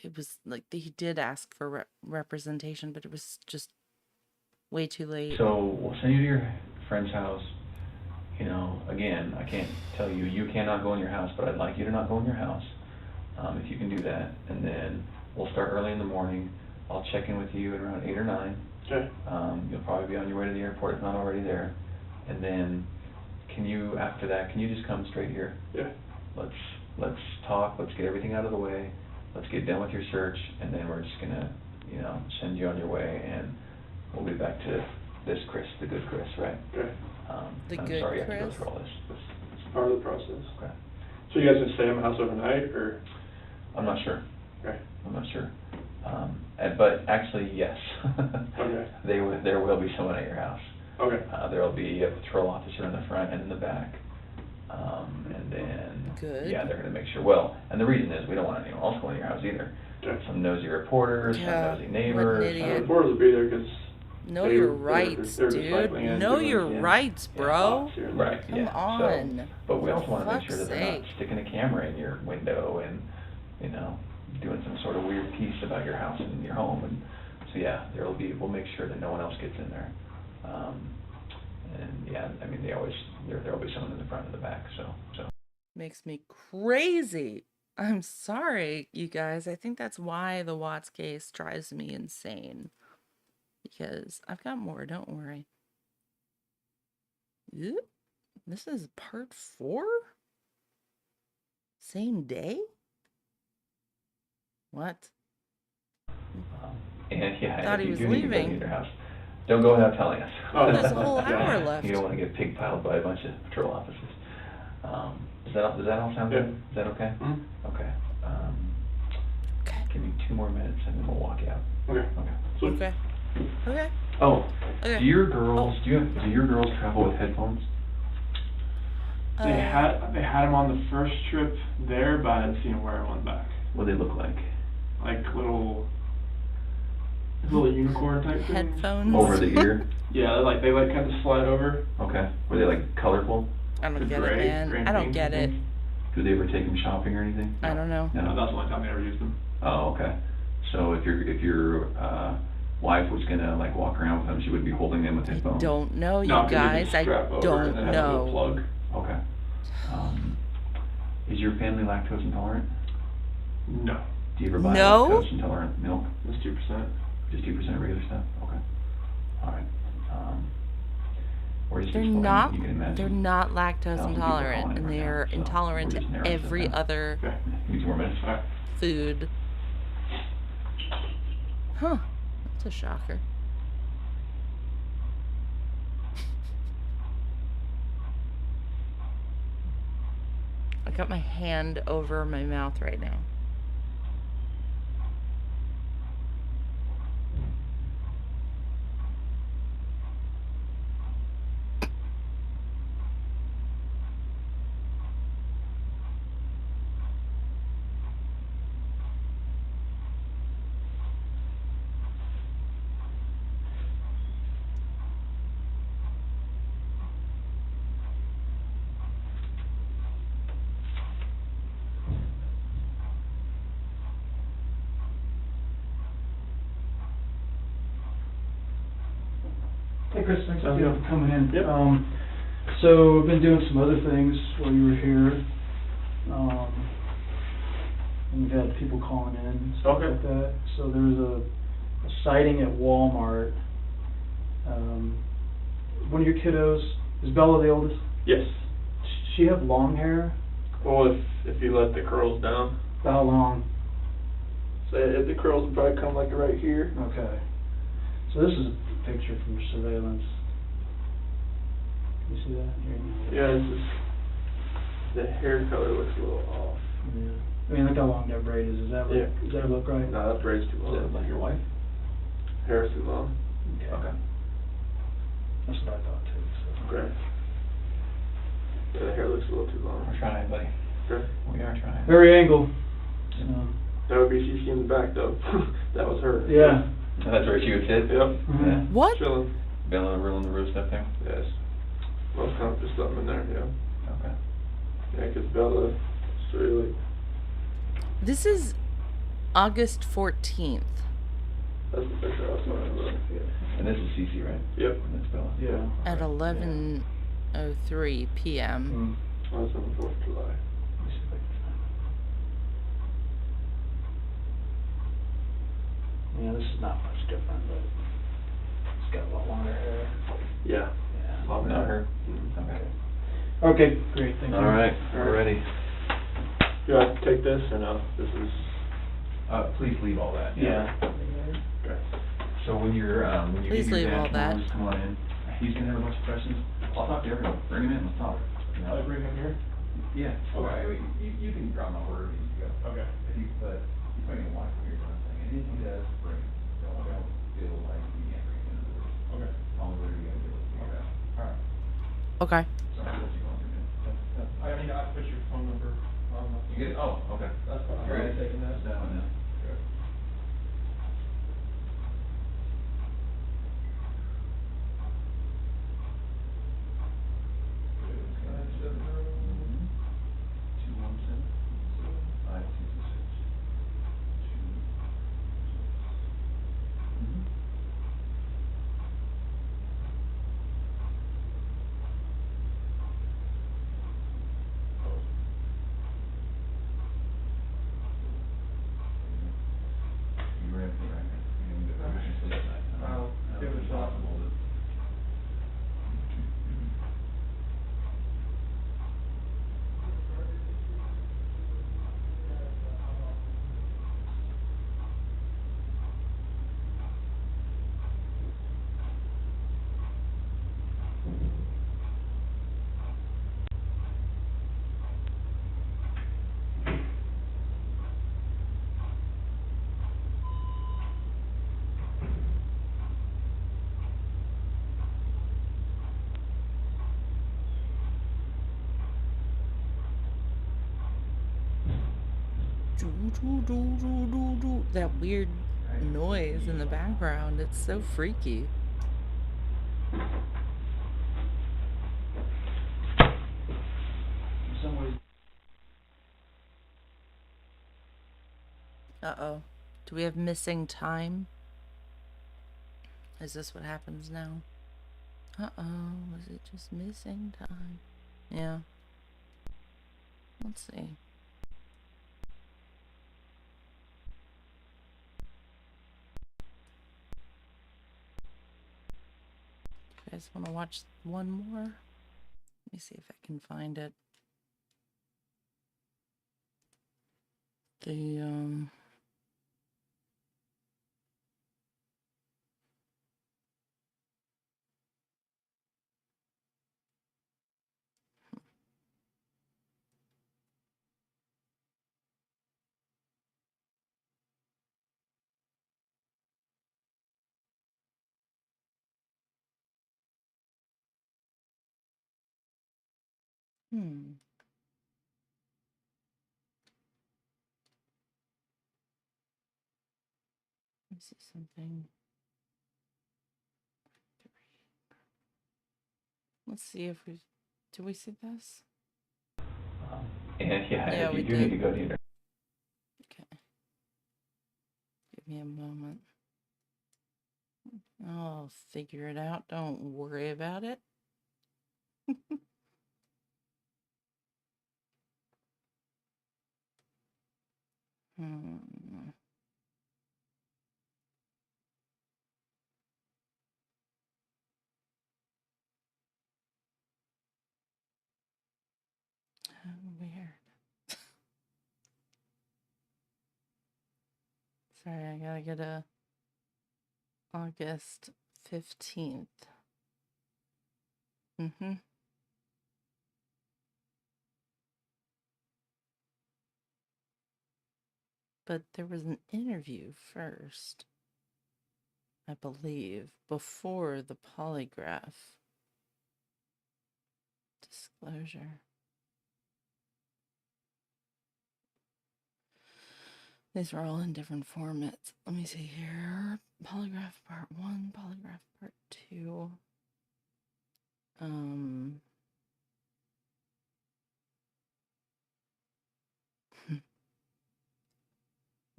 it was like he did ask for representation, but it was just way too late. So we'll send you to your friend's house. You know, again, I can't tell you, you cannot go in your house, but I'd like you to not go in your house, if you can do that. And then we'll start early in the morning. I'll check in with you at around 8 or 9. Okay. You'll probably be on your way to the airport if not already there. And then, after that, can you just come straight here? Yeah. Let's talk, let's get everything out of the way, let's get done with your search, and then we're just gonna, send you on your way, and we'll be back to this Chris, the good Chris, right? Okay. The I'm good sorry you have to go Chris? through all this. It's part of the process. Okay. So you guys gonna stay in the house overnight, or? I'm not sure. Okay. I'm not sure. But actually, yes. Okay. There will be someone at your house. Okay. There'll be a patrol officer in the front and in the back. And then, Good. yeah, they're gonna make sure, well, and the reason is, we don't want anyone else going in your house either. Okay. Some nosy reporters, some Yeah, nosy what neighbors. an The idiot. reporters will be there because. Know your rights, they're dude. recycling and Know doing, your yeah. rights, Yeah, bro. Right, Come yeah. on. So, but we also wanna make For sure that fuck's they're not sake. sticking a camera in your window and, doing some sort of weird piece about your house and your home. And so, yeah, we'll make sure that no one else gets in there. And yeah, I mean, there'll be someone in the front and the back, so. Makes me crazy. I'm sorry, you guys. I think that's why the Watts case drives me insane. Because I've got more, don't worry. Oop. This is part 4? Same day? What? And yeah, Thought and he if was you do need to go leaving. to your house, don't go without telling us. Oh, there's a whole hour left. You don't wanna get pig piled by a bunch of patrol officers. Does that all sound Yeah. good? Is that okay? Mhm. Okay. Okay. Give me 2 more minutes and then we'll walk you out. Okay. Okay. So, Okay. Okay. Oh, Okay. do your girls travel with headphones? They had them on the first trip there, but I hadn't seen them wear them on the back. What do they look like? Like little unicorn type things. Headphones. Over the ear? Yeah, they kind of slide over. Okay. Were they like colorful? I don't The get gray- it, gray man. I don't things, get I it. think. Did they ever take them shopping or anything? I don't know. No, that's the only time they ever used them. Oh, okay. So if your wife was gonna like walk around with them, she would be holding them with I headphones? don't know, you No, 'cause they guys. just I strap over don't and then have a little know. plug. Okay. Is your family lactose intolerant? No, Do you ever buy No? lactose intolerant milk? it's 2%. Just 2% regular stuff? Okay. All right. Or just They're explain, not. you can imagine. They're not lactose Thousands of people intolerant, calling and right they're now, so intolerant we're to just narrowing stuff every down. other Okay. Give me 2 more minutes. All right. food. Huh? That's a shocker. I got my hand over my mouth right now. Hey Chris, thanks Sounds for good. coming in. Yep. So I've been doing some other things while you were here. And we've had people calling in and stuff Okay. like that. So there was a sighting at Walmart. One of your kiddos, is Bella the oldest? Yes. She have long hair? Well, if you let the curls down, How long? so the curls would probably come like right here. Okay. So this is a picture from surveillance. Can you see that? Yeah, it's just the hair color looks a little off. Yeah. I mean, look how long that braid is. Does that look, Yeah. does that look right? No, that braid's too Is long. that like your wife? Hair's too long. Okay. That's what I thought too, so. Okay. Yeah, the hair looks a little too long. We're trying, buddy. Okay. We are trying. Very angled. So, That would be CC in the back though. That was her. yeah. That's where she would sit? Yep. Mhm. Yeah. What? Chilling. Bella ruling the roost up there? Yes. Most times just something in there, yeah. Okay. Yeah, 'cause Bella, it's really, This is August 14th. That's the picture I was talking about, yeah. And this is CC, right? Yep. And that's Bella. Yeah. At 11:03 p.m. That's on the 4th of July. Let me see if I can find Yeah, this is not much different, but it's got a lot longer hair. Yeah. Yeah. it. Not her? Mhm. Okay. Okay, great, thank you. All right, we're ready. Do I take this or no? This is, Please leave all that. Yeah. okay. So when you're Please getting leave your all dad tomorrow, that. just come on in. He's gonna have a bunch of questions. I'll talk to everyone. Bring him in, let's talk. You know? bring him here? Yeah. Okay. I mean, you can drop him off wherever you need to go. Okay. But he's probably gonna watch what you're doing, and anything he does, bring him. Don't feel like you can't bring him into the room. Okay. Tell me whatever you gotta do. Okay. All right. Okay. Sorry, I'll let you go on through that. I mean, I put your phone number on the. You get it? Oh, okay. That's fine. I'm You're already ready? taking that. That one now. Good. Mhm. 217-5226. Mhm. You were everything right now. You didn't get permission to sleep tonight. I'll give it a shot. Impossible to- That weird noise in the background. It's so freaky. In some ways, Uh-oh. Do we have missing time? Is this what happens now? Uh-oh. Is it just missing time? Yeah. Let's see. You guys want to watch one more? Let me see if I can find it. The, Let me see something. Let's see if we... Did we see this? and Yeah, if we you do need to did. go to your Okay. Give me a moment. I'll figure it out. Don't worry about it. Hmm. Weird. Sorry, I gotta get a August 15th. But there was an interview first, I believe, before the polygraph. Disclosure. These are all in different formats. Let me see here. Polygraph part 1, polygraph part 2.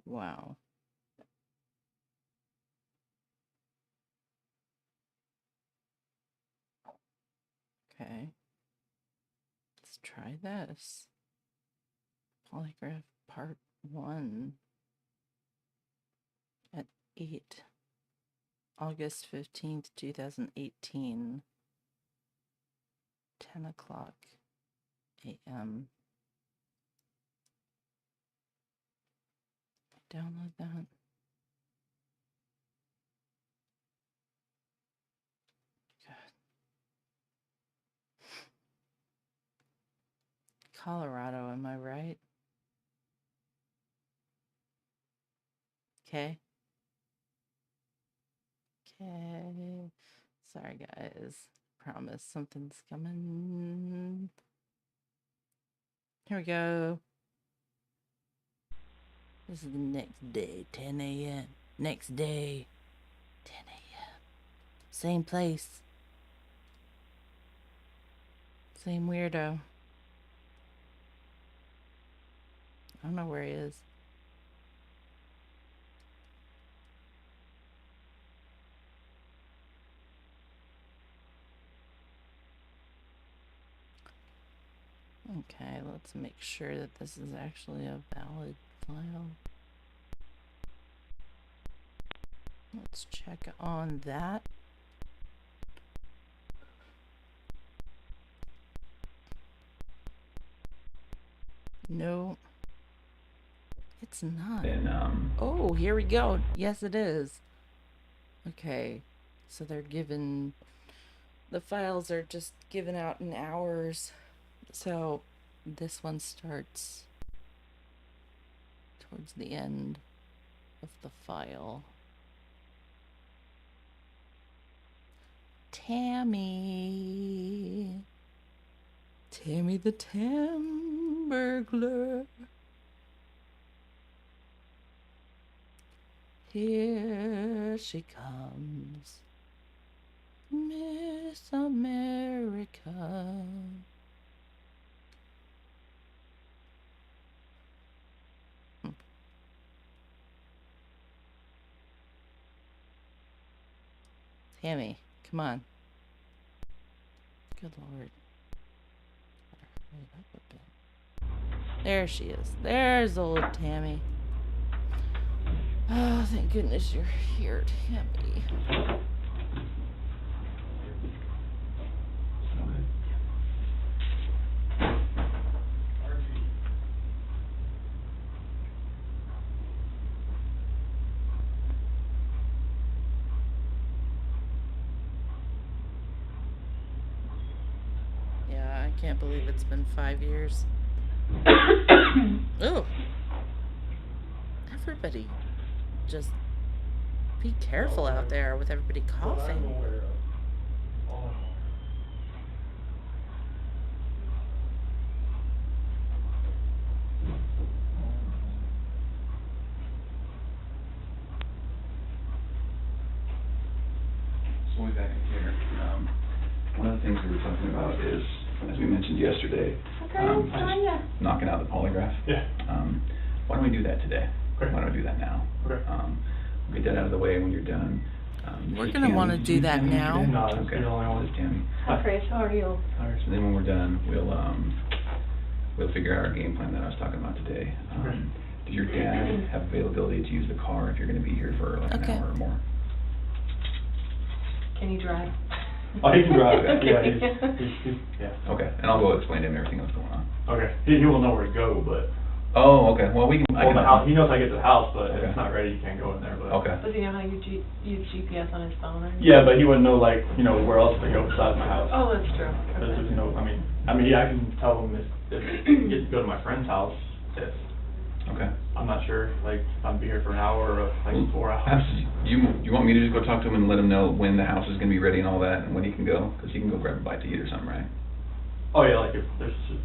Wow. Okay. Let's try this. Polygraph part 1 at 8 August 15th, 2018, 10 o'clock a.m. Download that. Good. Colorado, am I right? Okay. Okay. Sorry, guys. Promise something's coming. Here we go. This is the next day, 10 a.m. Next day, 10 a.m. Same place. Same weirdo. I don't know where he is. Okay, let's make sure that this is actually a valid file. Let's check on that. No, it's not. And, Oh, here we go. Yes, it is. Okay, so they're given, the files are just given out in hours. So this one starts towards the end of the file. Tammy the Tamburglar. Here she comes, Miss America. Tammy, come on. Good Lord. Better hurry up a bit. There she is. There's old Tammy. Oh, thank goodness you're here, Tammy. Yeah, I can't believe it's been 5 years. Ooh. Everybody, just be careful out there with everybody coughing. So we're back in here. One of the things we were talking about is, as we mentioned yesterday, just knocking out the polygraph. Yeah. Why don't we do that today? Okay. Why don't we do that now? Okay. We'll get that out of the way when you're done. We're just gonna Tammy. want to do that now. No, it's Okay. the only one. Just Tammy. Hi, Chris, how are you? Alright. So then when we're done, we'll figure out our game plan that I was talking about today. Okay. Does your dad have availability to use the car if you're gonna be here for like Okay. an hour or more? Can you drive? Oh, he can drive. Okay. Yeah, he's yeah. Okay, and I'll go explain to him everything that's going on. Okay. He will know where to go, but Oh, okay, well, we can, I well, can. the house, he knows how to get to the house, but if Okay. it's not ready, he can't go in there. But Okay, Does he know how you use GPS on his phone or anything? yeah, but he wouldn't know where else to go besides my house. Oh, that's true. Because Okay. I mean, I can tell him if he gets to go to my friend's house. If okay. I'm not sure, like if I'm be here for an hour or like 4 hours. You want me to just go talk to him and let him know when the house is gonna be ready and all that, and when he can go? Cause he can go grab a bite to eat or something, right? Oh yeah, like if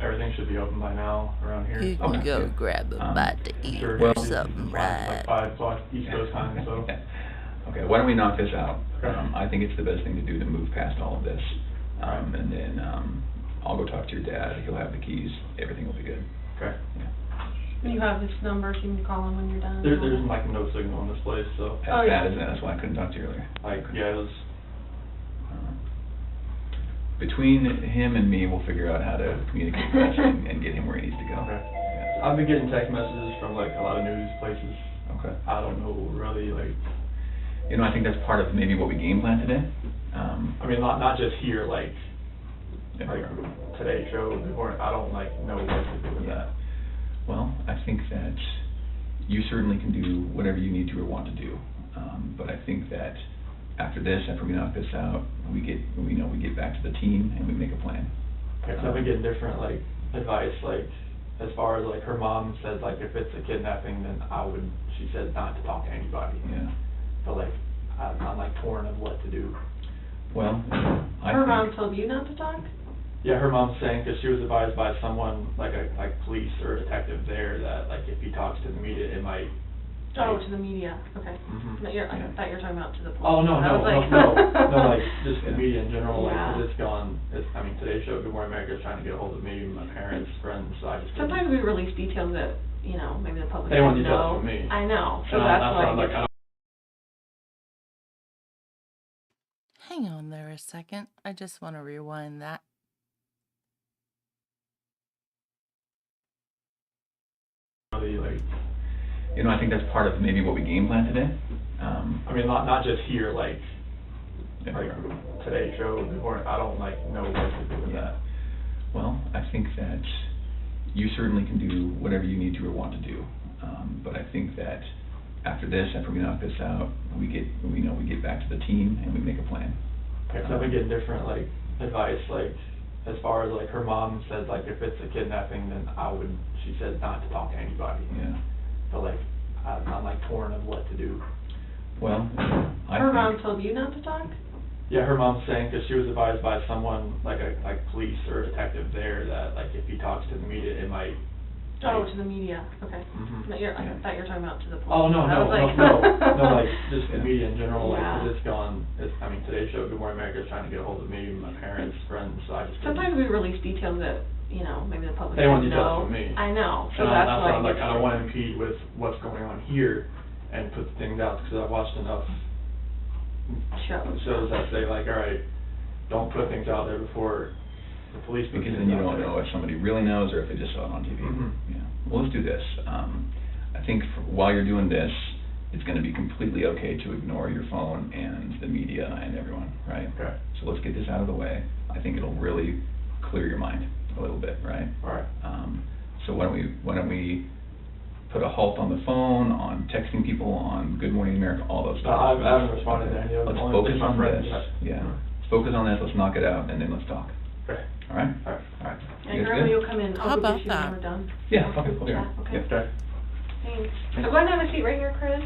everything should be open by now around here. You can Okay, go good. grab a bite to eat Sure. or Well- something, right? Like 5 o'clock East Coast time, so. Okay, why don't we knock this out? Okay. I think it's the best thing to do to move past all of this. And then, I'll go talk to your dad, he'll have the keys, everything will be good. Okay. Yeah. You have his number, so you can call him when you're done. There's like no signal in this place, so. As Oh, yeah. bad as that, that's why I couldn't talk to you earlier. Like, yeah, it was, Between him and me, we'll figure out how to communicate with him and get him where he needs to go. okay. Yeah. I've been getting text messages from like a lot of news places. Okay. I don't know really, like, You know, I think that's part of maybe what we game plan today. I mean, not just here, like everywhere. Today Show, or I don't like know what to do with Yeah. that. Well, I think that you certainly can do whatever you need to or want to do. But I think that after we knock this out, we get back to the team and we make a plan. Okay, so I've been getting different like advice, like as far as like her mom said, like if it's a kidnapping, then she said not to talk to anybody. Yeah. But like, I'm like torn of what to do. Well, Her mom told you not to talk? Yeah, her mom's saying, because she was advised by someone, like police or a detective there, that like if he talks to the media, it might. Oh, to the media, okay. Mhm. But I thought you were talking about to the police. Oh, no, I was like- like, just the media in general, like, Yeah. 'cause it's gone, I mean, Today's Show, Good Morning America is trying to get a hold of me, my parents, friends, so I just. Sometimes we release details that, maybe the public They want doesn't details know. from me. I know, so And that's why I'm why. like, I don't. Hang on there a second. I just want to rewind that. Really, like, You know, I think that's part of maybe what we game plan today. I mean, not just here, like everywhere. Today's Show, Good Morning, I don't like know what to do with Yeah. that. Well, I think that you certainly can do whatever you need to or want to do. But I think that after we knock this out, we get back to the team and we make a plan. Okay, so I've been getting different like advice, like as far as like her mom said, like if it's a kidnapping, then she said not to talk to anybody. Yeah. But like, I'm like torn of what to do. Well, Her mom told you not to talk? Yeah, her mom's saying, because she was advised by someone, like police or a detective there, that like if he talks to the media, it might. Oh, to the media, okay. Mhm. But I thought you were talking about to the police. Oh, no, I was like- like, just the Yeah. media in general, like, 'cause Yeah. it's gone, I mean, Today's Show, Good Morning America is trying to get a hold of me, my parents, friends, so I just. Sometimes we release details that, maybe the public They want doesn't know. details from me. I know, so And that's that's why. why I'm it like, gets I don't wanna tricky. impede with what's going on here and put the things out, because I've watched enough shows that say like, all right, don't put things out there before the police put Because things then you out don't there. know if somebody really knows or if they just saw it on TV. Mhm. Yeah. Well, let's do this. I think while you're doing this, it's going to be completely okay to ignore your phone and the media and everyone, right? Okay. So let's get this out of the way. I think it'll really clear your mind a little bit, right? All right. So why don't we put a halt on the phone, on texting people, on Good Morning America, all those stuff. I haven't responded to any of them. Let's Only focus my on friends this. have. Yeah. Let's focus on this. Let's knock it out, and then let's talk. Okay. All right? All right. All right. And You guys Grandma, good? you'll come in, How I'll go about get you when that? we're done. Yeah. Okay. Cool. Yeah, okay. Yep. Okay. Thanks. I'm going to have a seat right here, Chris.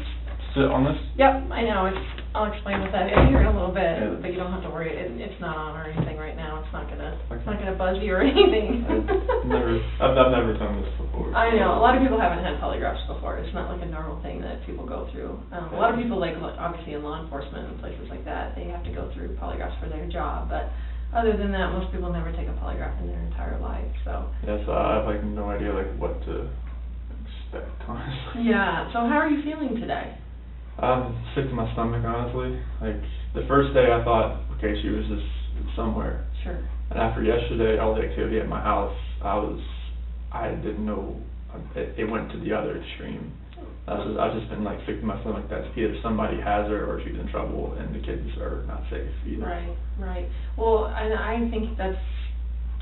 Sit on this? Yep, I know, I'll explain what that is here in a little bit, Yeah. but you don't have to worry, it's not on or anything right now, it's not gonna buzz you or anything. I've never done this before. I know, a lot of people haven't had polygraphs before, it's not like a normal thing that people go through. A lot of people, like, obviously in law enforcement and places like that, they have to go through polygraphs for their job, but other than that, most people never take a polygraph in their entire life, so. Yeah, so I have like no idea like what to expect, honestly. Yeah, so how are you feeling today? I'm sick to my stomach, honestly. Like, the first day I thought, okay, she was just somewhere. Sure. And after yesterday, all the activity at my house, I didn't know, it went to the other extreme. I've just been like sick to my stomach that either somebody has her or she's in trouble and the kids are not safe either. Right. Well, and I think that's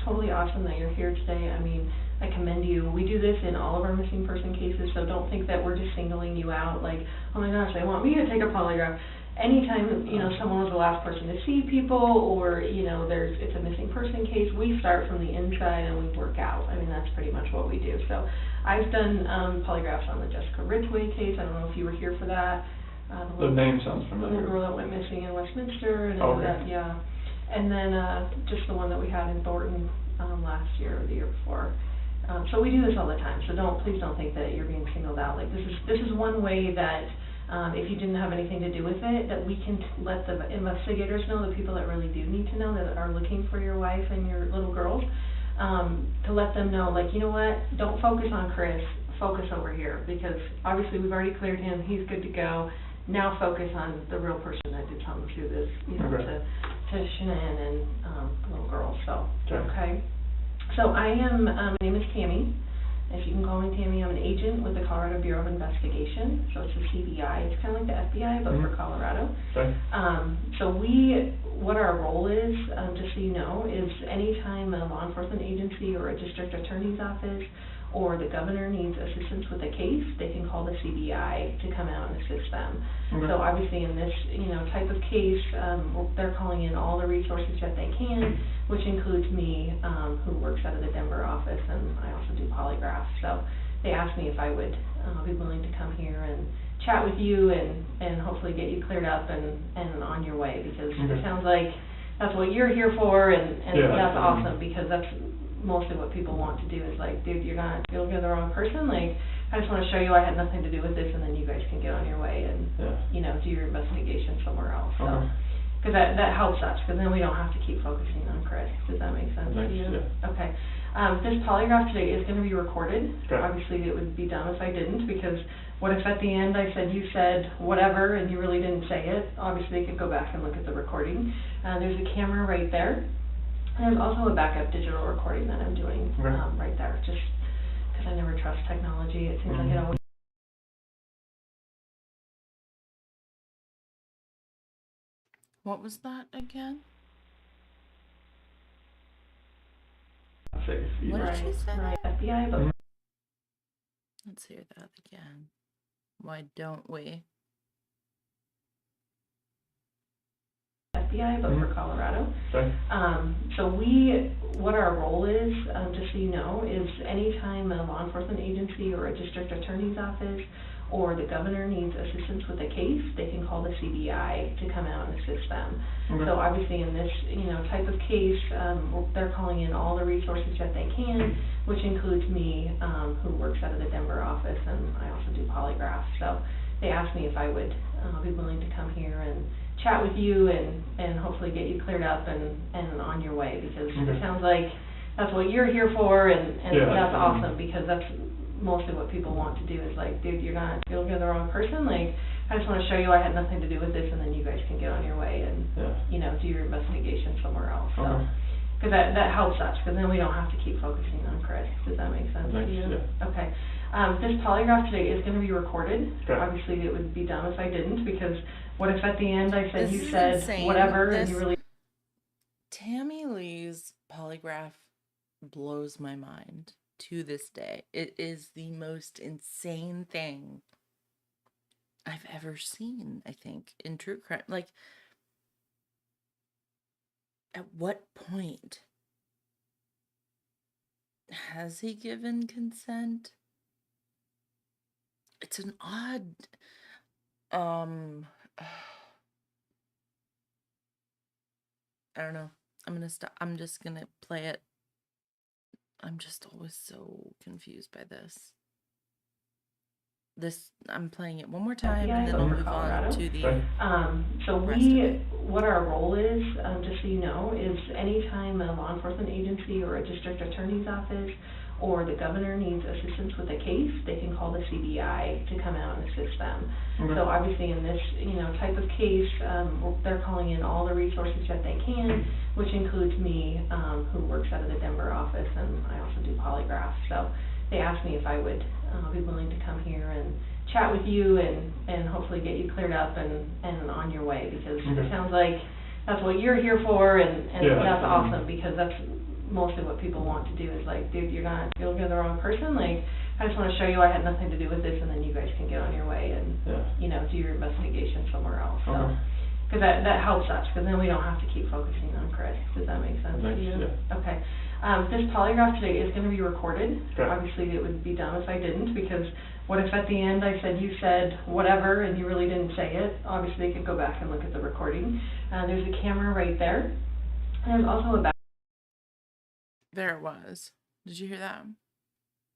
totally awesome that you're here today. I mean, I commend you. We do this in all of our missing person cases, so don't think that we're just singling you out, like, oh my gosh, they want me to take a polygraph. Anytime, someone was the last person to see people, or, it's a missing person case, we start from the inside and we work out. I mean, that's pretty much what we do. So I've done polygraphs on the Jessica Ridgway case. I don't know if you were here for that. The name sounds The familiar. little girl that went missing in Westminster, and Okay. that, yeah. And then just the one that we had in Thornton last year or the year before. So we do this all the time. So please don't think that you're being singled out. Like, this is one way that if you didn't have anything to do with it, that we can let the investigators know, the people that really do need to know, that are looking for your wife and your little girls, to let them know, like, you know what, don't focus on Chris, focus over here, because obviously we've already cleared him, he's good to go. Now focus on the real person that did something to this, you know, Okay. to Shanann and, little girl, so, Okay. okay? So I am, my name is Tammy. If you can call me Tammy, I'm an agent with the Colorado Bureau of Investigation, so it's a CBI. It's kind of like the FBI, but for Colorado. Okay. So what our role is, just so you know, is anytime a law enforcement agency or a district attorney's office or the governor needs assistance with a case, they can call the CBI to come out and assist them. Okay. So obviously in this, you know, type of case, they're calling in all the resources that they can, which includes me, who works out of the Denver office, and I also do Polygraph. So they asked me if I would be willing to come here and chat with you and hopefully get you cleared up and on your way, because Okay. it sounds like that's what you're here for, and Yeah, that's absolutely. awesome, because that's mostly what people want to do is like, dude, you're looking at the wrong person, like, I just wanna show you I had nothing to do with this, and then you guys can get on your way and, Yeah. you know, do your investigation somewhere else, so. Okay. Cause that helps us, cause then we don't have to keep focusing on Chris, does that make sense to Thanks, you? yeah. Okay, this polygraph today is gonna be recorded. Okay. Obviously, it would be dumb if I didn't, because what if at the end I said you said whatever and you really didn't say it? Obviously, you could go back and look at the recording. There's a camera right there. And there's also a backup digital recording that I'm doing, Okay. right there, just because I never trust technology. It seems like it always What was that again? Safe. What did she say? right, FBI, but Let's hear that again. Why don't we? FBI, but for Colorado. Okay. So what our role is, just so you know, is anytime a law enforcement agency or a district attorney's office or the governor needs assistance with a case, they can call the CBI to come out and assist them. Okay. So obviously in this, you know, type of case, they're calling in all the resources that they can, which includes me, who works out of the Denver office, and I also do Polygraph. So they asked me if I would be willing to come here and chat with you and hopefully get you cleared up and on your way, because Okay. it sounds like that's what you're here for, and Yeah, that's absolutely. awesome, because that's mostly what people want to do is like, dude, you're looking at the wrong person, like, I just wanna show you I had nothing to do with this, and then you guys can get on your way and, Yeah. you know, do your investigation somewhere else, so. Okay. Cause that helps us, cause then we don't have to keep focusing on Chris, does that make sense to Thanks, you? yeah. Okay, this polygraph today is gonna be recorded. Okay. Obviously, it would be dumb if I didn't, because what if at the end I said This you is said insane. whatever and you This- really Tammy Lee's polygraph blows my mind to this day. It is the most insane thing I've ever seen, I think, in true crime. Like, at what point has he given consent? It's an odd, I don't know. I'm gonna stop. I'm just gonna play it. I'm just always so confused by this. I'm playing it one more time, and then FBI, we'll but for move on Colorado. to the. Okay. So Rest of it. what our role is, just so you know, is anytime a law enforcement agency or a district attorney's office or the governor needs assistance with a case, they can call the CBI to come out and assist them. Okay. So obviously in this, you know, type of case, they're calling in all the resources that they can, which includes me, who works out of the Denver office, and I also do Polygraph. So they asked me if I would be willing to come here and chat with you and hopefully get you cleared up and on your way, because Okay. it sounds like that's what you're here for, and Yeah, that's absolutely. awesome, because that's mostly what people want to do is like, dude, you're looking at the wrong person, like, I just wanna show you I had nothing to do with this, and then you guys can get on your way and, Yeah. you know, do your investigation somewhere else, so. Okay. Cause that helps us, cause then we don't have to keep focusing on Chris, does that make sense to Thanks, you? yeah. Okay, this polygraph today is gonna be recorded. Okay. Obviously, it would be dumb if I didn't, because what if at the end I said you said whatever and you really didn't say it? Obviously, you could go back and look at the recording. There's a camera right there. And there's also a back There it was. Did you hear that?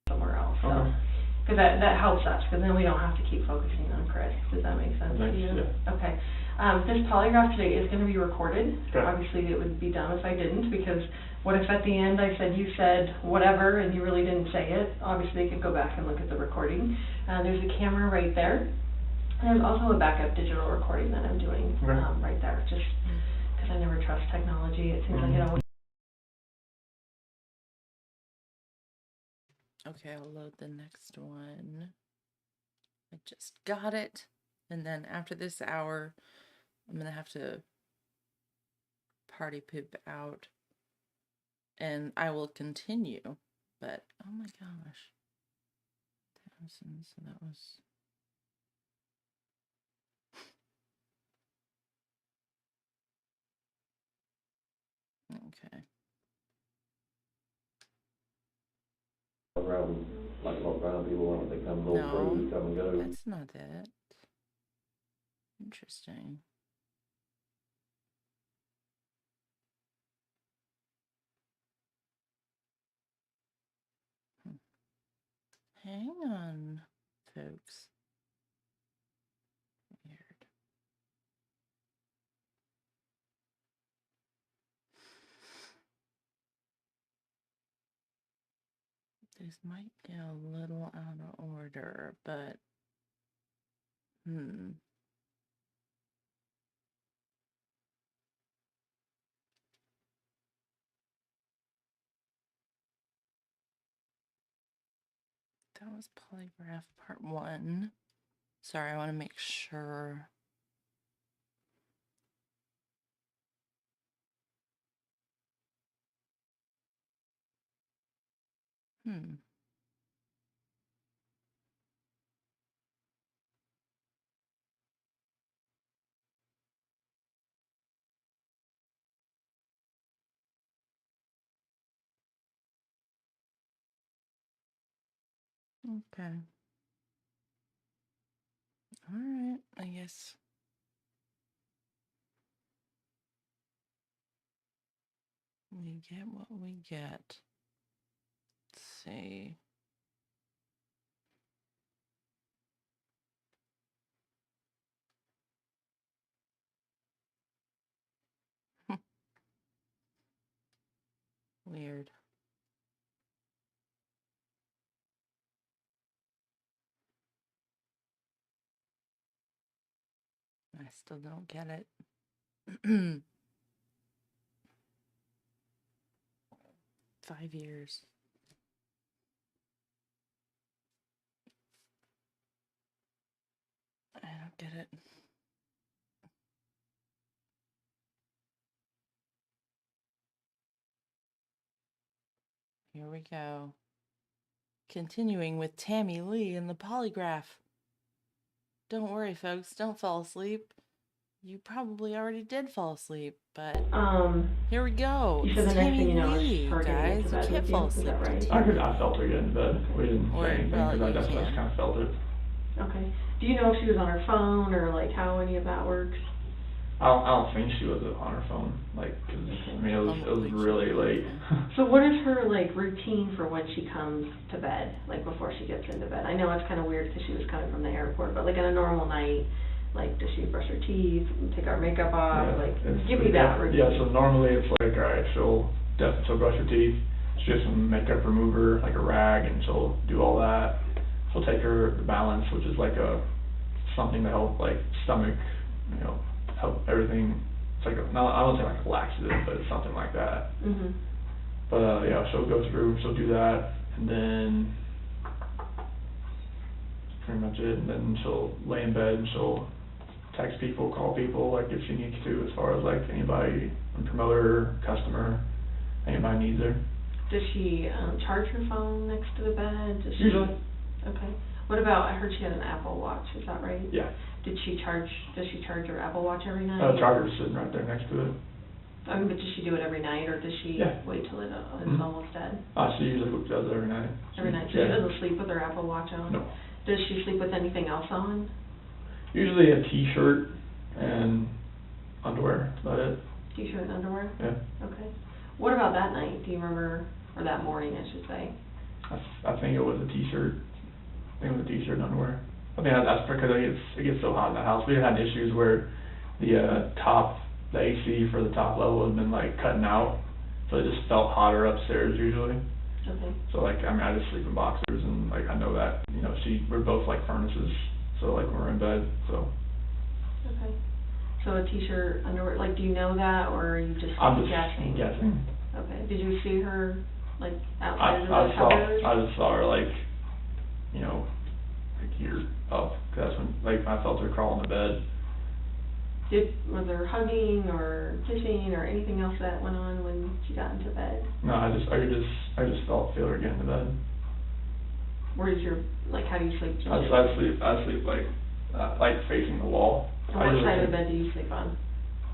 somewhere else, so. Okay. Because that helps us, because then we don't have to keep focusing on Chris. Does that make sense to you? Yeah. Okay. This polygraph today is going to be recorded. Okay. Obviously, it would be dumb if I didn't, because what if at the end I said you said whatever and you really didn't say it? Obviously, you could go back and look at the recording. There's a camera right there. And there's also a backup digital recording that I'm doing Okay. right there, just because I never trust technology. It seems like it always... Okay, I'll load the next one. I just got it. And then after this hour, I'm going to have to party poop out. And I will continue. But, oh my gosh. So that was... Okay. Around, like walk around people when they come, little crews come and go. That's not it. Interesting. Hang on, folks. Weird. These might get a little out of order, but that was Polygraph Part 1. Sorry, I want to make sure. Okay. All right, I guess. We get what we get. Let's see. Weird. I still don't get it. 5 years. I don't get it. Here we go. Continuing with Tammy Lee and the polygraph. Don't worry, folks. Don't fall asleep. You probably already did fall asleep, but here we go. You said It's the next Tammy thing you know Lee, is her getting guys. into You bed can't with fall you. Is asleep that to right? Tammy. I felt her get in bed. We didn't Or, say anything, well, because I you just can. kind of felt it. Okay. Do you know if she was on her phone or like how any of that works? I don't think she was on her phone, like, 'cause, I mean, it was really late. So what is her like routine for when she comes to bed, like before she gets into bed? I know it's kind of weird because she was coming from the airport, but like on a normal night, like does she brush her teeth, take her makeup off, Yeah, like it's- give me that routine. Yeah, so normally it's like, alright, she'll brush her teeth, she has some makeup remover, like a rag, and she'll do all that. She'll take her balance, which is like something to help like stomach, help everything. It's like I wouldn't say like a laxative, but it's something like that. Mhm. But yeah, she'll go through, she'll do that, and then that's pretty much it. And then she'll lay in bed and she'll text people, call people, like if she needs to, as far as like anybody, a promoter, customer, anybody needs her. Does she charge her phone next to the bed? Does she? Usually. Okay. What about, I heard she had an Apple Watch, is that right? Yeah. Does she charge her Apple Watch every night? Charger's sitting right there next to it. But does she do it every night, or does she Yeah. wait till it's Mhm. almost dead? She usually does it every night. Every night, so Yeah. she doesn't sleep with her Apple Watch on? No. Does she sleep with anything else on? Usually a t-shirt and underwear, that's about it. T-shirt and underwear? Yeah. Okay. What about that night, do you remember, or that morning, I should say? I think it was a t-shirt. I think it was a t-shirt and underwear. I think that's because it gets so hot in the house. We had issues where the the AC for the top level has been like cutting out, so it just felt hotter upstairs usually. Okay. So like, I mean, I just sleep in boxers, and like, I know that, you know, we're both like furnaces, so like, when we're in bed, so. Okay. So a t-shirt, underwear, like, do you know that, or are you just I'm just guessing? guessing. Okay. Did you see her, like, outside of the covers? I just saw her like, you know, like here up, 'cause that's when, like, I felt her crawl in the bed. Was there hugging or kissing or anything else that went on when she got into bed? No, I just feel her get into bed. Where's your, like, how do you sleep? I sleep like facing the wall. And what side of the bed do you sleep on?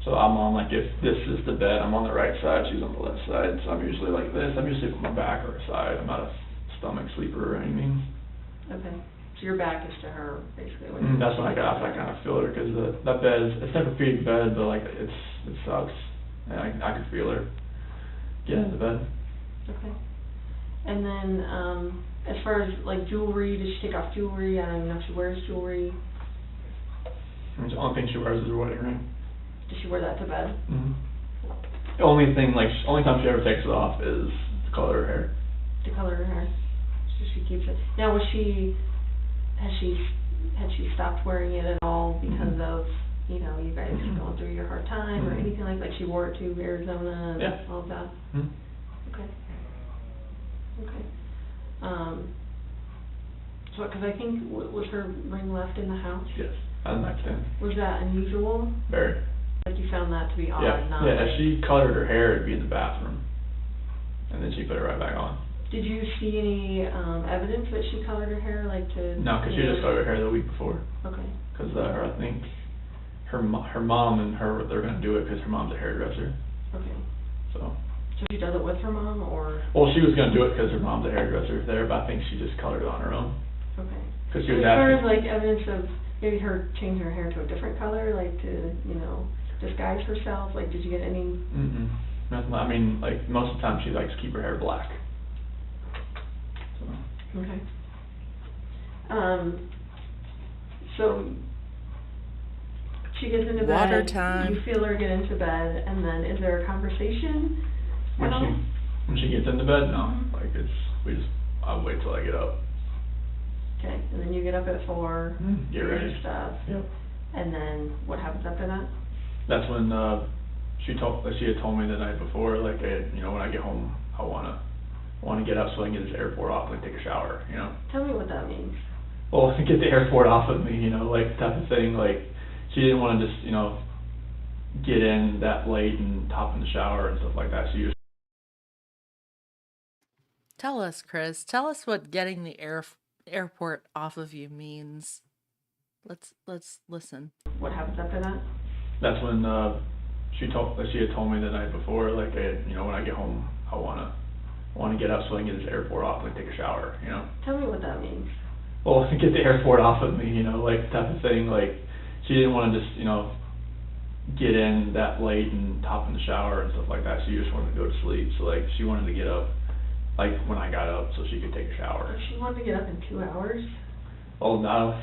So I'm on, like, if this is the bed, I'm on the right side, she's on the left side, so I'm usually like this. I'm usually on my back or side. I'm not a stomach sleeper or anything. Okay. So your back is to her, basically. That's when I got up, I kind of feel her, because that bed is, it's like a big bed, but like, it sucks. And I could feel her get into bed. Okay. And then, as far as, like, jewelry, does she take off jewelry? I don't even know if she wears jewelry. The only thing she wears is her wedding ring. Does she wear that to bed? The only time she ever takes it off is to color her hair. To color her hair. So she keeps it. Now, had she stopped wearing it at all because of, you know, you guys going through your hard time or anything like she wore it to Arizona and all of that? Okay. Okay. So, because I think, was her ring left in the house? Yes, on the nightstand. Was that unusual? Very. Like, you found that to be odd, not Yeah, like... if she colored her hair, it'd be in the bathroom. And then she put it right back on. Did you see any evidence that she colored her hair, like to... No, because she just colored her hair the week before. Okay. Because I think her mom and her, they're going to do it because her mom's a hairdresser. Okay. So she does it with her mom, or...? Well, she was going to do it because her mom's a hairdresser there, but I think she just colored it on her own. Okay. Because she was as far as, asking... like, evidence of maybe her changing her hair to a different color, like to, you know, disguise herself, like, did you get any... Nothing. I mean, like, most of the time she likes to keep her hair black. So. Okay. So she gets into bed. Water time. You feel her get into bed, and then is there a conversation at all? When she gets into bed, no. Like, I wait till I get up. Okay, and then you get up at 4, Get do ready. your stuff. Yep. And then what happens after that? That's when she had told me the night before, like, you know, when I get home, I wanna get up so I can get this airport off and take a shower, you know. Tell me what that means. Well, get the airport off of me, you know, like, type of thing. Like, she didn't want to just, you know, get in that late and hop in the shower and stuff like that. She just... Tell us, Chris. Tell us what getting the airport off of you means. Let's listen. What happens after that? That's when she had told me the night before, like, you know, when I get home, I wanna get up so I can get this airport off and take a shower, you know. Tell me what that means. Well, get the airport off of me, you know, like, type of thing. Like, she didn't want to just, you know, get in that late and hop in the shower and stuff like that. She just wanted to go to sleep. So, like, she wanted to get up, like, when I got up so she could take a shower. She wanted to get up in 2 hours? Well, no.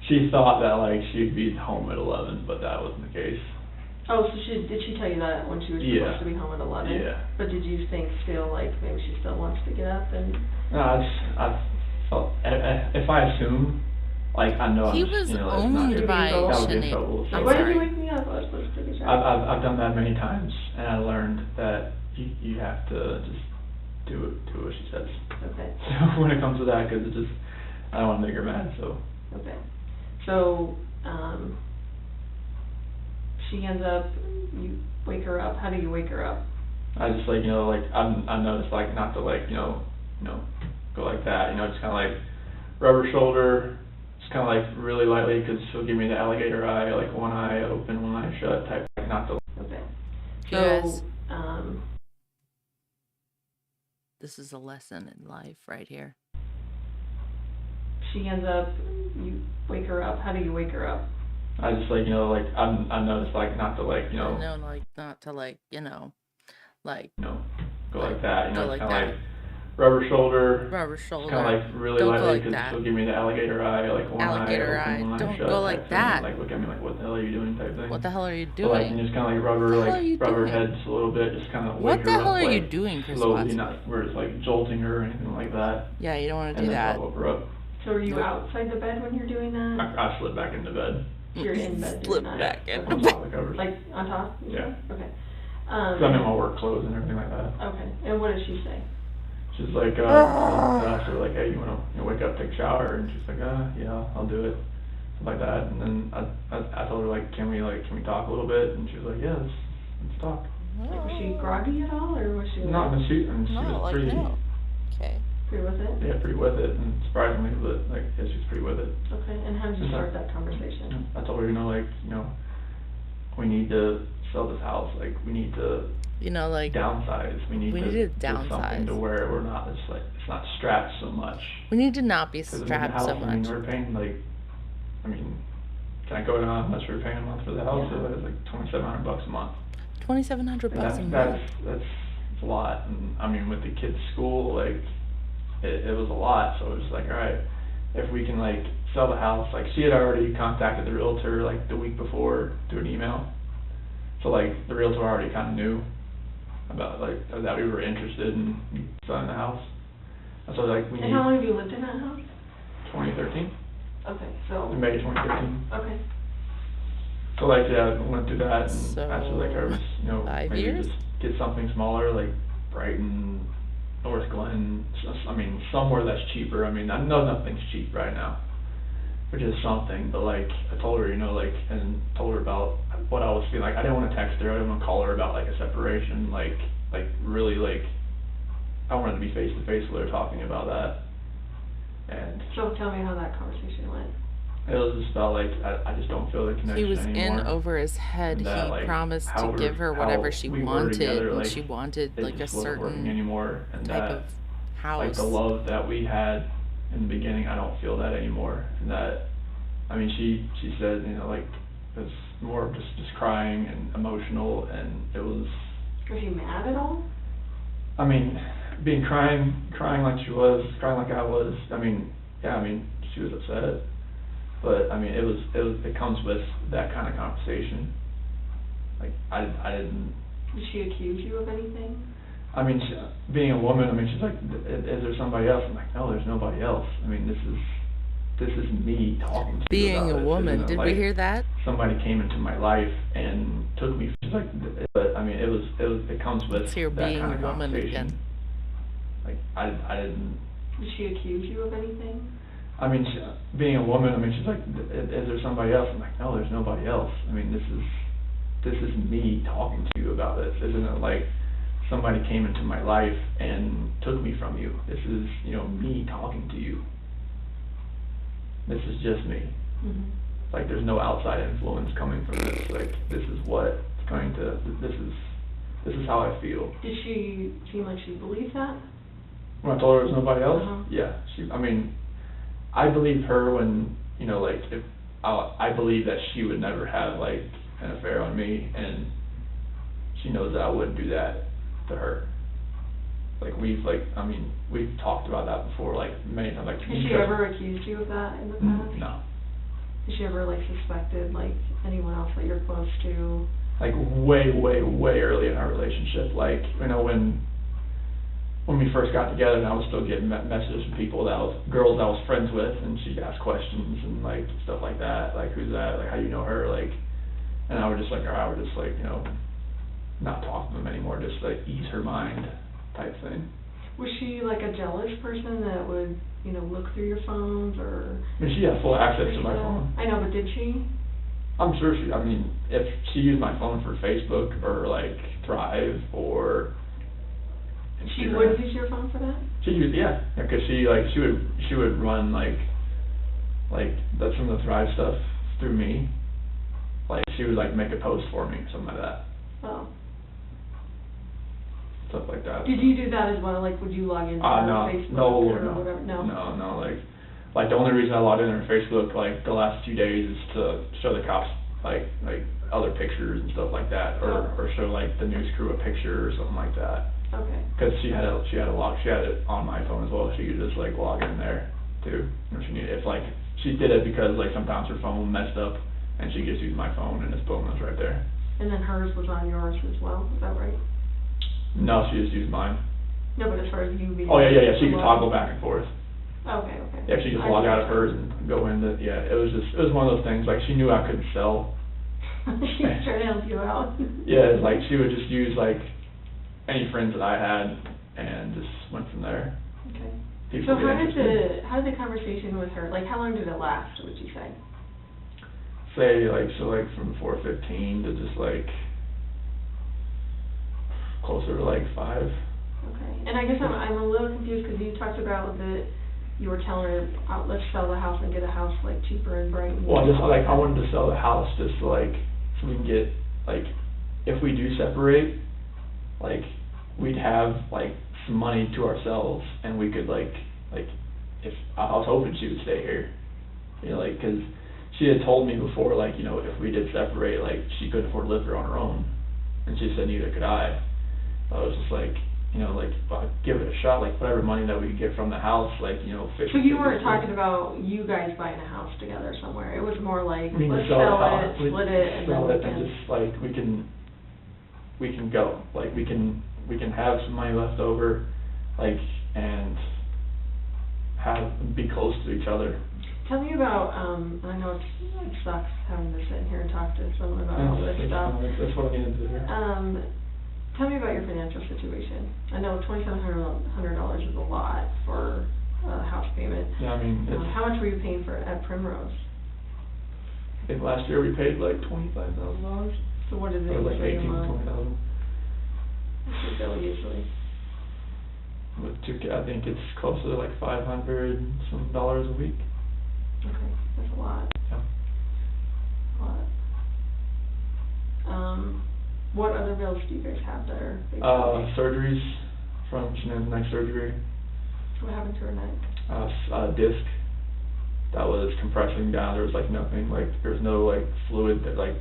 She thought that, like, she'd be home at 11, but that wasn't the case. Oh, so did she tell you that when she was supposed to be home at 11? Yeah. But did you think still, like, maybe she still wants to get up and... No, if I assume, like, I know He I'm was you know, it's not owned good. by That would be in Shanae. trouble. So I'm Why did sorry. you wake me up? I was supposed to take a shower. I've done that many times, and I learned that you have to just do what she says. Okay. So when it comes to that, because I don't want to make her mad, so. Okay. So, she ends up, you wake her up. How do you wake her up? I just, like, you know, like, I noticed, like, not to, like, you know, go like that, you know, just kind of like rub her shoulder, just kind of like really lightly, because she'll give me the alligator eye, like one eye open, one eye shut type, like, not to. Okay. Yes. So, This is a lesson in life right here. she ends up, you wake her up. How do you wake her up? I just, like, you know, like, I noticed, like, not to, like, you know. No, like, not to, like, you know, like... You know, go like that, you know, Go it's like kind of that. like rubber shoulder. Rubber It's shoulder. kind of like really Don't go lightly like because that. she'll give me the alligator eye, like one Alligator eye eye. open, one eye Don't shut go type like thing. that. Like look at me like, what the hell are you doing type thing. What the hell are you So like, doing? and just kind of like What rubber, the hell like are you rubber doing? heads a little bit, just kind of What wake the her hell up, are you like, doing, Chris slowly, Watson? not where it's like jolting her or anything like that. Yeah, you don't want to And do then that. I'll wake her up. So are you outside the bed when you're doing that? I slip back into bed. You're in bed Slip doing that? back in. On top of the covers. Like, on top? Yeah. Okay. 'Cause I'm in my work clothes and everything like that. Okay, and what does she say? She's like, I asked her like, hey, you wanna wake up, take a shower? And she's like, yeah, I'll do it. Something like that. And then I told her like, can we talk a little bit? And she was like, yeah, let's talk. Like, was she groggy at all, or was she like, Not, she was like, pretty, no. Okay. pretty with it? yeah, pretty with it. And surprisingly, but like, yeah, she's pretty with it. Okay, and how did you start that conversation? I told her, we need to sell this house. Like, we need to Like, downsize. We need to do something downsize. to where we're not it's not strapped so much. We need to not be 'Cause, strapped so I mean, much. we're paying can I go down how much we're paying a month for the house? Yeah. It was like $2,700 a month. $2,700 And bucks a month. that's a lot. And I mean, with the kids' school, like it was a lot. So it was like, all right, if we can like sell the house, like she had already contacted the realtor like the week before through an email. So like the realtor already kind of knew about like that we were interested in selling the house. And so like we And how long have you lived in that house? 2013, Okay, so, in May 2013. okay. So like yeah, we went through that and So, after like I was 5 maybe years? just get something smaller like Brighton, North Glen, I mean somewhere that's cheaper. I mean I know nothing's cheap right now, which is something. But like I told her and told her about what I was feeling. Like I didn't want to text her, I didn't want to call her about like a separation. Like really like I wanted to be face to face with her talking about that. And So tell me how that conversation went. it was just about like I just don't feel the connection He was anymore. in over his head. And that, He like, promised how to give her how whatever she we were wanted together, when like, she wanted it like a just wasn't working certain anymore, and type that of house. like the love that we had in the beginning, I don't feel that anymore. And that, I mean, she said, like it was more of just crying and emotional, and it was. Was she mad at all? I mean, crying like she was, crying like I was. I mean, yeah, I mean, she was upset, but I mean, it comes with that kind of conversation. Like I didn't. Did she accuse you of anything? I mean, being a woman, I mean, she's like, is there somebody else? I'm like, no, there's nobody else. I mean, this is me talking to you Being about a it. woman, Isn't it did like we hear that? somebody came into my life and took me. She's like, but I mean, it comes with Let's hear that being kind of a woman conversation. again. Like I didn't. Did she accuse you of anything? I mean, being a woman, I mean, she's like, is there somebody else? I'm like, no, there's nobody else. I mean, this is me talking to you about this. Isn't it like somebody came into my life and took me from you? This is, me talking to you. This is just me. Mm-hmm. Like, there's no outside influence coming from this. Like, this is what's going to, this is how I feel. Did she seem like she believed that? When I told her there's nobody else, Uh-huh. yeah, I mean, I believe her when, like, I believe that she would never have, like, an affair on me, and she knows that I wouldn't do that to her. Like, we've talked about that before, like, many times, like. Has she ever accused you of that in the past? No. Has she ever, like, suspected, like, anyone else that you're close to? Like, way, way, way early in our relationship, like, when we first got together, and I was still getting messages from girls I was friends with, and she'd ask questions and like stuff like that, like who's that, like how do you know her, like, and I would just like, not talk to them anymore, just like ease her mind, type thing. Was she like a jealous person that would, look through your phones or? I mean, she had full access to my phone. I know, but did she? I'm sure if she used my phone for Facebook or like Thrive or. She would use your phone for that? She used, because she would run like some of the Thrive stuff through me. Like she would like make a post for me, something like that. Oh. Stuff like that. Did you do that as well? Like, would you log into Facebook or whatever? No. Like the only reason I logged in on Facebook like the last 2 days is to show the cops like other pictures and stuff like that, or show like the news crew a picture or something like that. Okay. Cause she had it on my phone as well, she could just like log in there too, if she needed, if like, she did it because like sometimes her phone messed up and she just used my phone and it's boom, it's right there. And then hers was on yours as well, is that right? No, she just used mine. No, but as far as you being. Oh, yeah, she could toggle back and forth. Okay. Yeah, she just log out of hers and go into, yeah, it was one of those things, like, she knew I couldn't sell. She was trying to help you out. Yeah, it's like, she would just use, like, any friends that I had, and just went from there. Okay. People So get interested. how did the conversation with her, like, how long did it last, would you say? Say, like, so like, from 4:15 to just, like, closer to, like, 5. Okay, and I guess I'm a little confused, because you talked about that you were telling her, let's sell the house and get a house, like, cheaper in Brighton. Well, just, like, I wanted to sell the house, just, like, so we can get, like, if we do separate, like, we'd have, like, some money to ourselves, and we could, like, if, I was hoping she would stay here, you know, like, cause she had told me before, like, you know, if we did separate, like, she couldn't afford to live here on her own, and she said neither could I. I was just like, you know, like, well, give it a shot, like, whatever money that we could get from the house, like, you know, So you weren't talking about you guys buying a house together somewhere, it was more like, We can let's sell the sell house, it, split it, and then sell we it, can. and just, like, we can go, like, we can have some money left over, like, and be close to each other. Tell me about, I know it sucks having to sit here and talk to someone about all this stuff. That's what I needed to do. Tell me about your financial situation. I know $2,700 is a lot for a house payment. Yeah, I mean, How much were you paying at Primrose? I think last year we paid like $25,000. So what is it Or like usually a 18, month? 20,000. What's your bill usually? I think it's closer to like $500 some dollars a week. Okay, that's a lot. Yeah. A lot. What other bills do you guys have that are big? Surgeries from she had neck surgery. What happened to her neck? Disc that was compressing down. There was like nothing, like there was no like fluid that like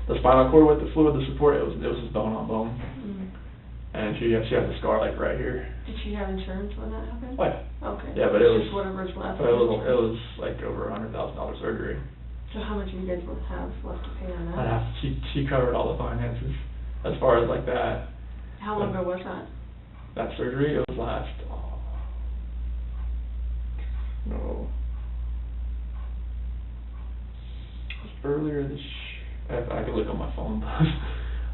the spinal cord with the fluid, the support. It was just bone on bone. Mm. And she has a scar like right here. Did she have insurance when that happened? Oh yeah. Okay. Yeah, but It's it was just whatever's left. But it was like over $100,000 surgery. So how much do you guys will have left to pay on that? She covered all the finances as far as like that. How long ago was that? That surgery, it was last, no. It was earlier this, I could look on my phone.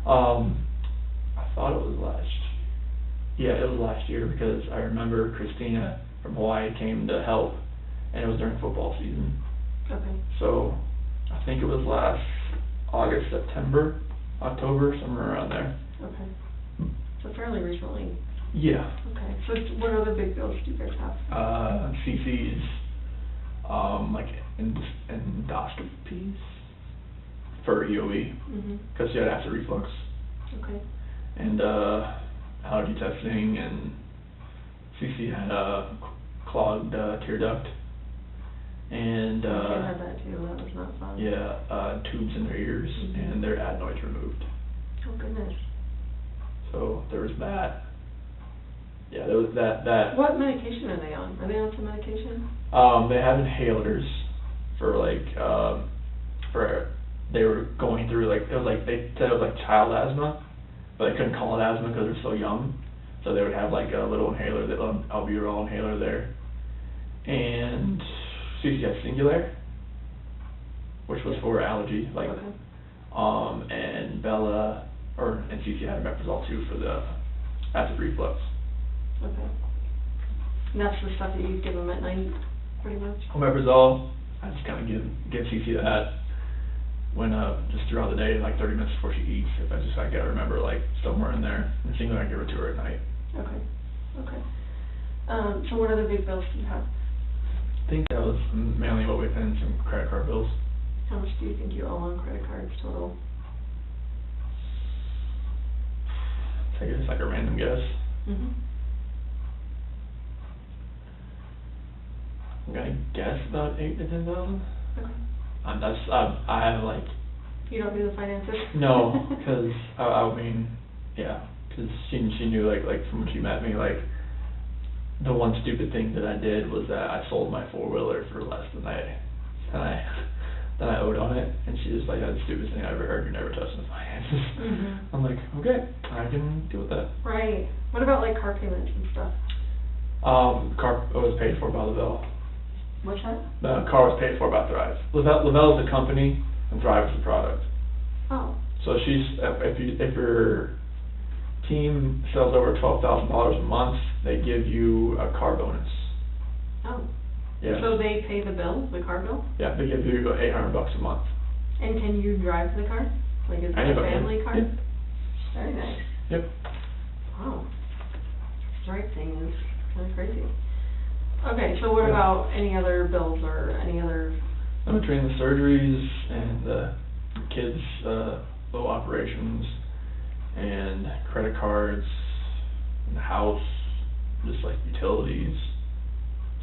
I thought it was it was last year because I remember Christina from Hawaii came to help and it was during football season. Okay. So, I think it was last August, September, October, somewhere around there. Okay. So fairly recently. Yeah. Okay. So what other big bills do you guys have? CC's, like endoscopies for EOE, because she had acid reflux. Okay. And allergy testing, and CC had a clogged tear duct. And I had that too, that was not fun. yeah, tubes in their ears and their adenoids removed. Oh goodness. So there was that. Yeah, there was that. What medication are they on? Are they on some medication? They have inhalers for like they were going through like it was like they said it was like child asthma, but they couldn't call it asthma because they're so young. So they would have like a little inhaler, that albuterol inhaler there, and CC had Singular, which was for allergy, like, Okay. and and CC had Omeprazole too for the acid reflux. Okay. And that's the stuff that you give them at night, pretty much? Omeprazole, I just kind of give CC that when just throughout the day, like 30 minutes before she eats. If I gotta remember like somewhere in there. And Singular, I give it to her at night. Okay. Okay. So what other big bills do you have? I think that was mainly what we paid, and some credit card bills. How much do you think you owe on credit cards total? Take it, it's like a random guess. I'm gonna guess about 8,000 to 10,000. Okay. I have like. You don't do the finances? No, because I mean, yeah, 'cause she knew, like from when she met me, like, the one stupid thing that I did was that I sold my 4-wheeler for less than I owed on it, and she was like, that's the stupidest thing I ever heard, you're never touching the finances. Mhm. I'm like, okay, I can deal with that. Right. What about like car payments and stuff? Car was paid for by Lavelle. What's that? The car was paid for by Thrive. Lavelle is the company, and Thrive is the product. Oh. So if your team sells over $12,000 a month, they give you a car bonus. Oh. Yeah. So they pay the bill, the car bill? Yeah, they give you $800 a month. And can you drive the car? Like, is it a Anybody. family car? Yeah. Very nice. Yep. Wow. Strike thing is kind of crazy. Okay, so what Yeah. about any other bills or any other? In between the surgeries and the kids' little operations and credit cards and the house, just like utilities,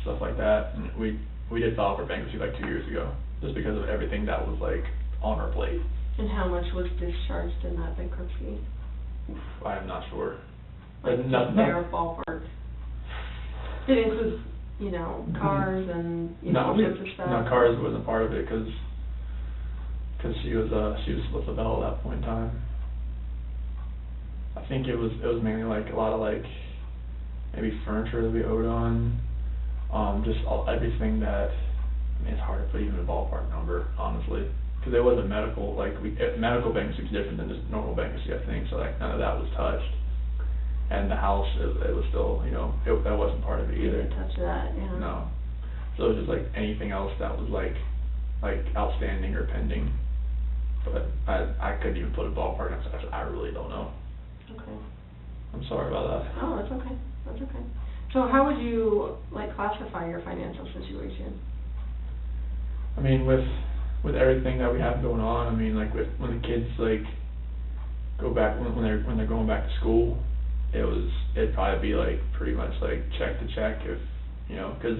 stuff like that. And we did file for bankruptcy like 2 years ago, just because of everything that was like on our plate. And how much was discharged in that bankruptcy? Oof, I am not sure. Like, But just bare ballpark. It includes, you know, cars and, you know, all sorts of stuff? No, cars wasn't part of it, cause she was with Lavelle at that point in time. I think it was mainly like a lot of like maybe furniture that we owed on, just everything that, I mean, it's hard to put even a ballpark number, honestly, because it wasn't medical, like medical bankruptcy is different than just normal bankruptcy, I think, so like none of that was touched. And the house, it was still, you know, that wasn't part of it You either. didn't touch that, yeah. No. So it was just like anything else that was like outstanding or pending. But I couldn't even put a ballpark on it. I really don't know. Okay. I'm sorry about that. Oh, that's okay, that's okay. So how would you, like, classify your financial situation? I mean, with everything that we have going on, I mean, like when the kids like go back when they're going back to school, it'd probably be like pretty much like check to check, if you know, because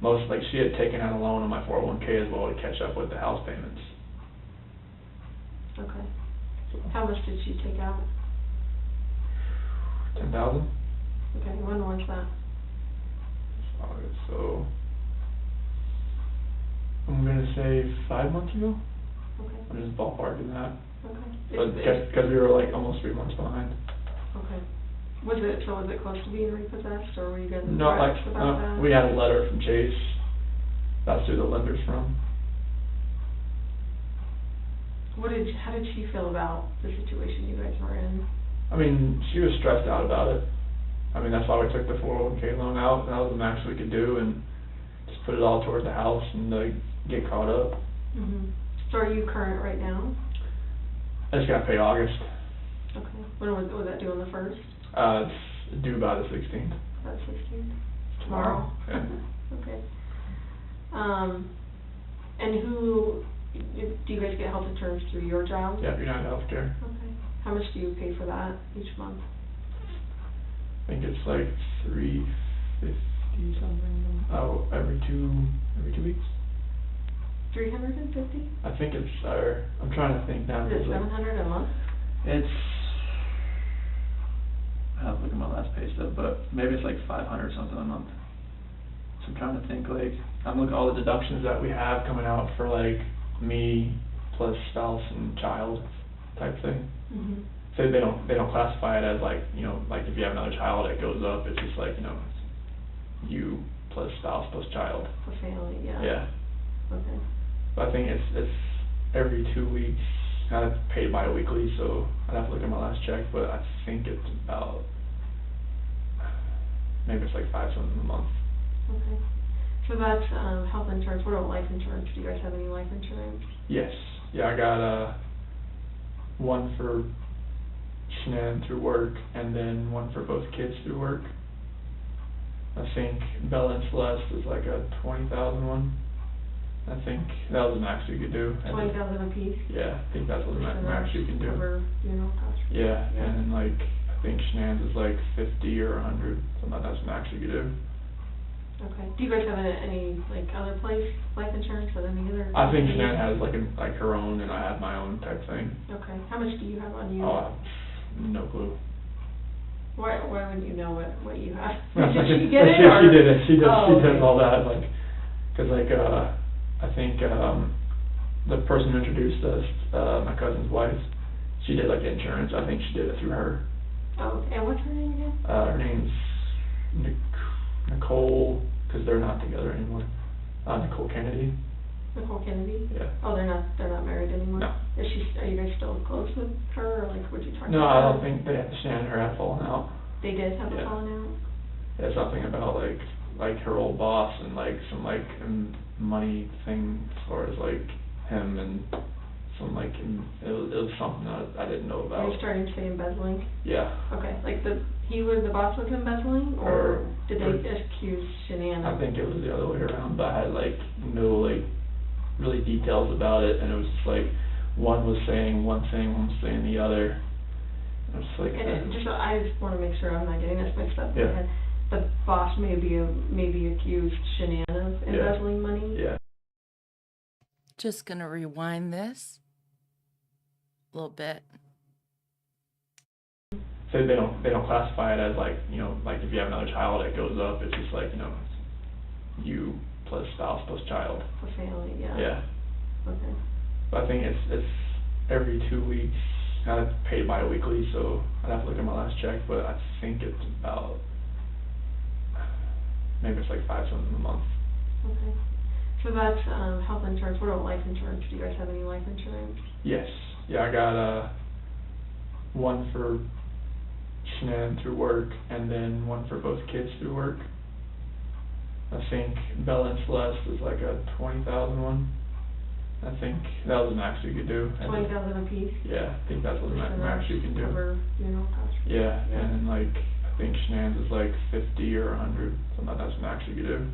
most, like, she had taken out a loan on my 401k as well to catch up with the house payments. Okay. How much did she take out? 10,000. Okay, when was that? So I'm gonna say 5 months ago. Okay, I'm just ballparking that. okay. Because we were like almost 3 months behind. Okay. Was it close to being repossessed, or were you getting No, like, threats about that? we had a letter from Chase. That's who the lender's from. How did she feel about the situation you guys were in? I mean, she was stressed out about it. I mean, that's why we took the 401k loan out. That was the max we could do, and just put it all towards the house and get caught up. Mhm. So are you current right now? I just got paid August. Okay. When was that due on the 1st? It's due by the 16th. That's 16th. Tomorrow. Yeah. Okay. And do you guys get health insurance through your job? Yeah, United Healthcare. Okay. How much do you pay for that each month? I think it's like $350 something. Oh, every two weeks. 350? I think it's I'm trying to think now. Is it It's like, 700 a month? It's, I have to look at my last pay stub, but maybe it's like 500 something a month. So I'm trying to think, like, I'm looking at all the deductions that we have coming out for like me plus spouse and child type thing. Mhm. So they don't classify it as like, you know, like if you have another child it goes up. It's just like, you know, you plus spouse plus child. For family, yeah. Yeah. Okay. But I think it's every 2 weeks. I pay it bi-weekly, so I'd have to look at my last check, but I think it's about, maybe it's like 5 something a month. Okay. So that's health insurance. What about life insurance? Do you guys have any life insurance? Yes. Yeah, I got one for Shanann through work, and then one for both kids through work. I think Bella and Celeste is like a 20,000 one. I think that was the max you could do. 20,000 apiece? Yeah, I think that's what the So max you can do. Cover funeral costs? Yeah, and then like, I think Shanann's is like 50 or 100, something that's the max you could do. Okay. Do you guys have any, like, other place life insurance with any other? I think companies? Shanann has like her own, and I have my own type thing. Okay. How much do you have on you? Oh, no clue. Why wouldn't you know what you have? No, Did she she- get it, she or? did it, she does, Oh, she does okay. all that, like, cause like, I think, the person who introduced us, my cousin's wife, she did like insurance, I think she did it through her. Oh, and what's her name again? Her name's Nicole, cause they're not together anymore, Nicole Kennedy. Nicole Kennedy? Yeah. Oh, they're not married anymore? No. Are you guys still close with her, or like, would you talk to her? No, I don't think Shannon and her had fallen out. They did have a Yeah. falling out? Yeah, something about like her old boss and like some like money thing as far as like him and some like, it was something that I didn't know Are about. you starting to say embezzling? Yeah. Okay, like the boss was embezzling, or did they accuse Shanann? I think it was the other way around, but I had like no like really details about it, and it was just like one was saying one thing, one was saying the other. I was just like, I just wanna make sure I'm not getting this mixed up in my Yeah. head. The boss maybe accused Shanann of embezzling money? yeah. Just gonna rewind this a little bit. So they don't classify it as like, you know, like if you have another child, it goes up. It's just like, you know, you plus spouse plus child. For family, yeah. Yeah. Okay. But I think it's every 2 weeks. I paid bi-weekly, so I'd have to look at my last check, but I think it's about, maybe it's like $5 something a month. Okay. So that's, health insurance. What about life insurance? Do you guys have any life insurance? Yes. Yeah, I got one for Shanann through work, and then one for both kids through work. I think Bella and Celeste is like a 20,000 one. I think that was the max you could do. 20,000 apiece? Yeah, I think that's what the So max you can do. Cover funeral costs? Yeah, and then like, I think Shanann's is like 50 or 100, something like that's the max you could do.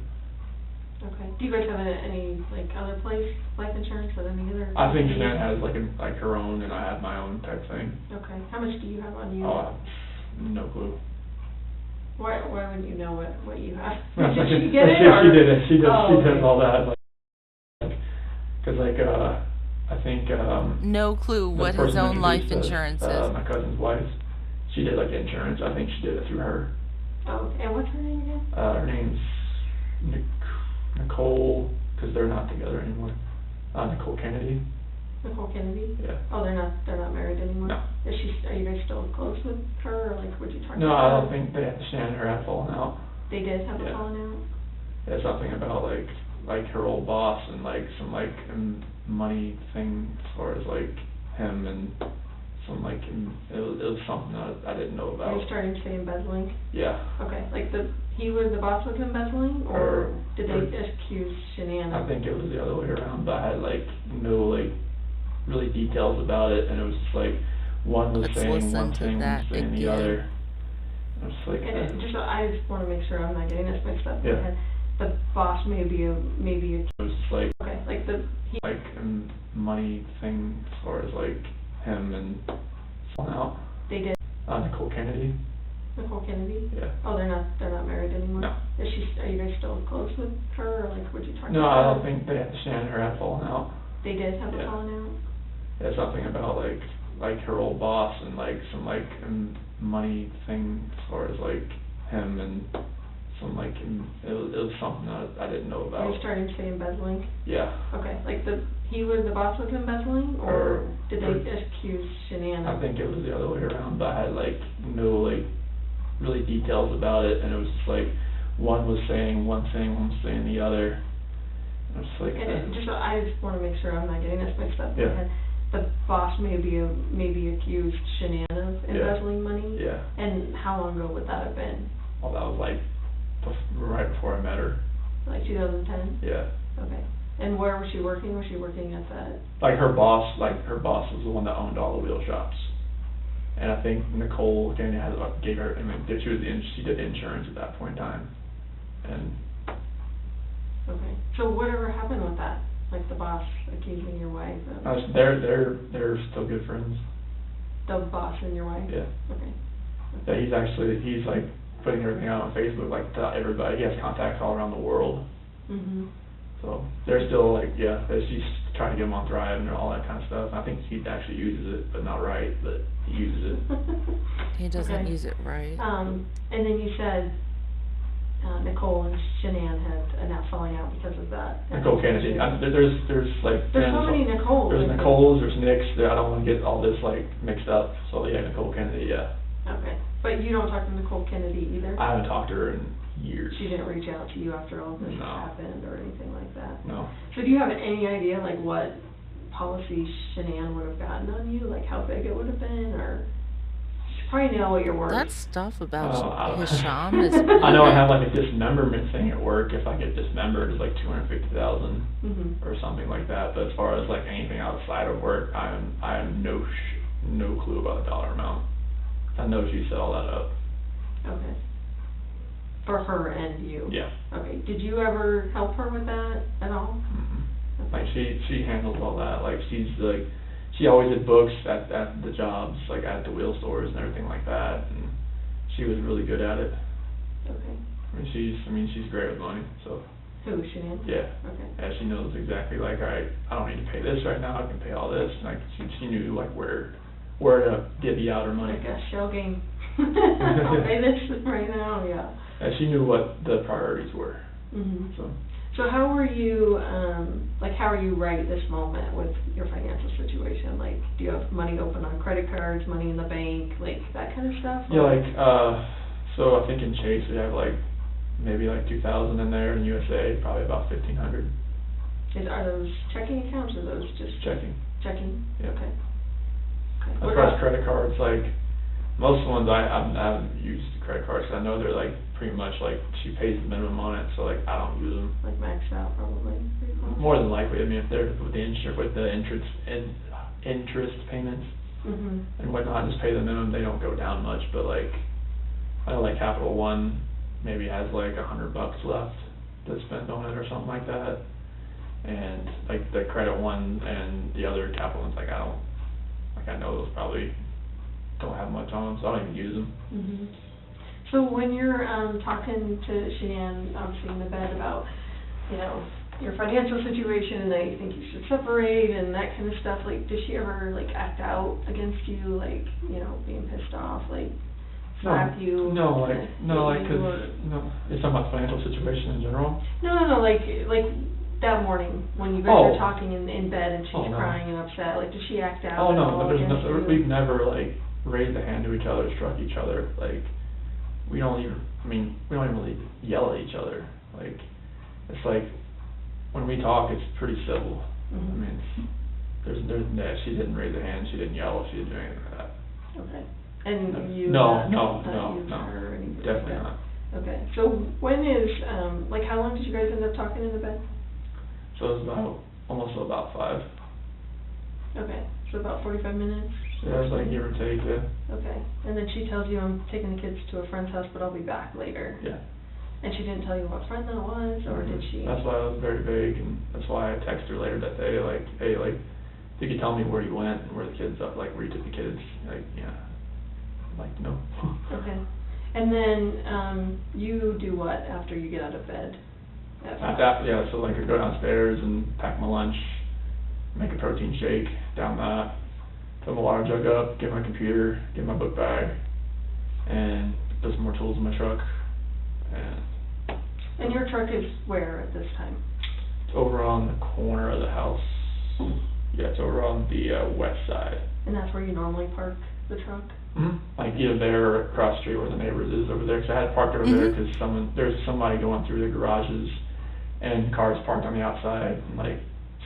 Okay. Do you guys have any, like, other place life insurance with any other? I think companies? Shanann has like her own, and I have my own type thing. Okay. How much do you have on you? Oh, no clue. Why wouldn't you know what you have? No, Did she she get it, or? She did it, she does, Oh, she does okay. all that, like, cause like, I think, No clue the what his person own life introduced us, insurance is. my cousin's wife, she did like insurance, I think she did it through her. Oh, and what's her name again? Her name's Nicole, cause they're not together anymore, Nicole Kennedy. Nicole Kennedy? Yeah. Oh, they're not married anymore? No. Are you guys still close with her, or like, would you talk to her? No, I don't think Shannon and her had fallen out. They did have a Yeah. falling out? Yeah, something about like her old boss and like some like money thing as far as like him and some like, it was something that I didn't know Are you about. starting to say embezzling? Yeah. Okay, like the boss was embezzling, or did they accuse Shanann? I think it was the other way around, but I had like no like really details about it, and it was just like one was Let's saying listen one to thing, one was that saying the again. other. I was just like, I just wanna make sure I'm not getting this mixed up in my Yeah. head. The boss maybe it was just like okay, like money thing as far as like him and someone out. they did, Nicole Kennedy. Nicole Kennedy? Yeah. Oh, they're not married anymore? No. Are you guys still close with her, or like, would you talk to her? No, I don't think Shannon and her had fallen out. They did have a Yeah. falling out? Yeah, something about like her old boss and like some like money thing as far as like him and some like, it was something that I didn't know Are you about. starting to say embezzling? Yeah. Okay, like the boss was embezzling, or did they accuse Shanann? I think it was the other way around, but I had like no like really details about it, and it was just like one was saying one thing, one was saying the other. I was just like, I just wanna make sure I'm not getting this mixed up in Yeah. my head. The boss maybe accused Shanann of embezzling money? yeah. And how long ago would that have been? Well, that was like right before I met her. Like 2010? Yeah. Okay. And where was she working? Was she working at that? Like her boss was the one that owned all the wheel shops. And I think Nicole Kennedy gave her, she did insurance at that point in time. And Okay. So whatever happened with that? Like the boss accusing your wife of? they're still good friends. The boss and your wife? Yeah. Okay. Yeah, he's like putting everything out on Facebook, like to everybody. He has contacts all around the world. Mhm. So they're still like, yeah, try to get him on Thrive and all that kind of stuff. I think he actually uses it, but not right, but he uses it. He doesn't Okay. use it right. And then you said, Nicole and Shanann had a falling out because of that. Nicole Kennedy, there's like. There's so many Nicoles. There's Nicoles, there's Nicks, I don't wanna get all this like mixed up, so yeah, Nicole Kennedy, yeah. Okay, but you don't talk to Nicole Kennedy either? I haven't talked to her in years. She didn't reach out to you after all this No. happened or anything like that? No. So do you have any idea, like, what policy Shanann would have gotten on you? Like, how big it would have been, or? You probably know what you're worth. That stuff about I don't- Hisham is I know I weird. have like a dismemberment thing at work. If I get dismembered, it's like 250,000 Mm-hmm. or something like that. But as far as like anything outside of work, I have no clue about the dollar amount. I know she set all that up. Okay. For her and you? Yeah. Okay, did you ever help her with that at all? Mm-hmm. Like she handles all that. Like she always did books at the jobs, like at the wheel stores and everything like that. And she was really good at it. Okay. I mean she's great with money. So. Who, Shanann? Yeah. Okay. Yeah, she knows exactly like, all right, I don't need to pay this right now, I can pay all this. Like she knew like where to divvy out her money. Like a shell game. I'll pay this right now, yeah. And she knew what the priorities were. Mhm. So how were you, how are you right this moment with your financial situation? Like, do you have money open on credit cards, money in the bank, like that kind of stuff? yeah, like so I think in Chase we have like maybe like 2,000 in there, in USA probably about 1,500. Are those checking accounts or those just? Checking. Checking? Yeah. Okay. As What far as about- credit cards, like most of the ones I haven't used credit cards, 'cause I know they're like pretty much like she pays the minimum on it, so like I don't use them. Like maxed out probably? pretty close? More than likely, I mean, if they're with the interest payments Mhm. and whatnot, just pay the minimum, they don't go down much, but like, I know like Capital One maybe has like $100 left to spend on it or something like that. And like the Credit One and the other Capital Ones, like I know those probably don't have much on them, so I don't even use them. Mhm. So when you're talking to Shanann, obviously in the bed about, your financial situation and that you think you should separate and that kind of stuff, like, does she ever like act out against you, like, being pissed off, like slap you? No, hit you, cause, or- no, it's talking about financial situation in general. No, like that morning when you guys Oh. were talking in bed and she's Oh, no. crying and upset, like, does she act out Oh, at no, all there's against you? we've never like raised a hand to each other, struck each other, like, we don't even really yell at each other, like, it's like, when we talk, it's pretty civil. I Mhm. mean, she didn't raise a hand, she didn't yell, she didn't do anything like that. Okay. And you? No, not use no, her or anything like definitely that? not. Okay, so when is, how long did you guys end up talking in the bed? So it was almost about 5. Okay, so about 45 minutes? Yeah, it was like give or take, yeah. Okay, and then she tells you, I'm taking the kids to a friend's house, but I'll be back later. Yeah. And she didn't tell you what friend that was, or did she? That's why I was very vague, and that's why I texted her later that day, like, hey, like, if you could tell me where you went and where the kids are, like, where you took the kids, like, yeah, I'd like to know. Okay, and then, you do what after you get out of bed? At five? Yeah, so like I go downstairs and pack my lunch, make a protein shake, down that, fill my water jug up, get my computer, get my book bag, and put some more tools in my truck, and And your truck is where at this time? it's over on the corner of the house. Yeah, it's over on the west side. And that's where you normally park the truck? Mm-hmm. Like either there or across the street where the neighbors is over there, 'cause I had it parked over there 'cause there's somebody going through the garages and cars parked on the outside and like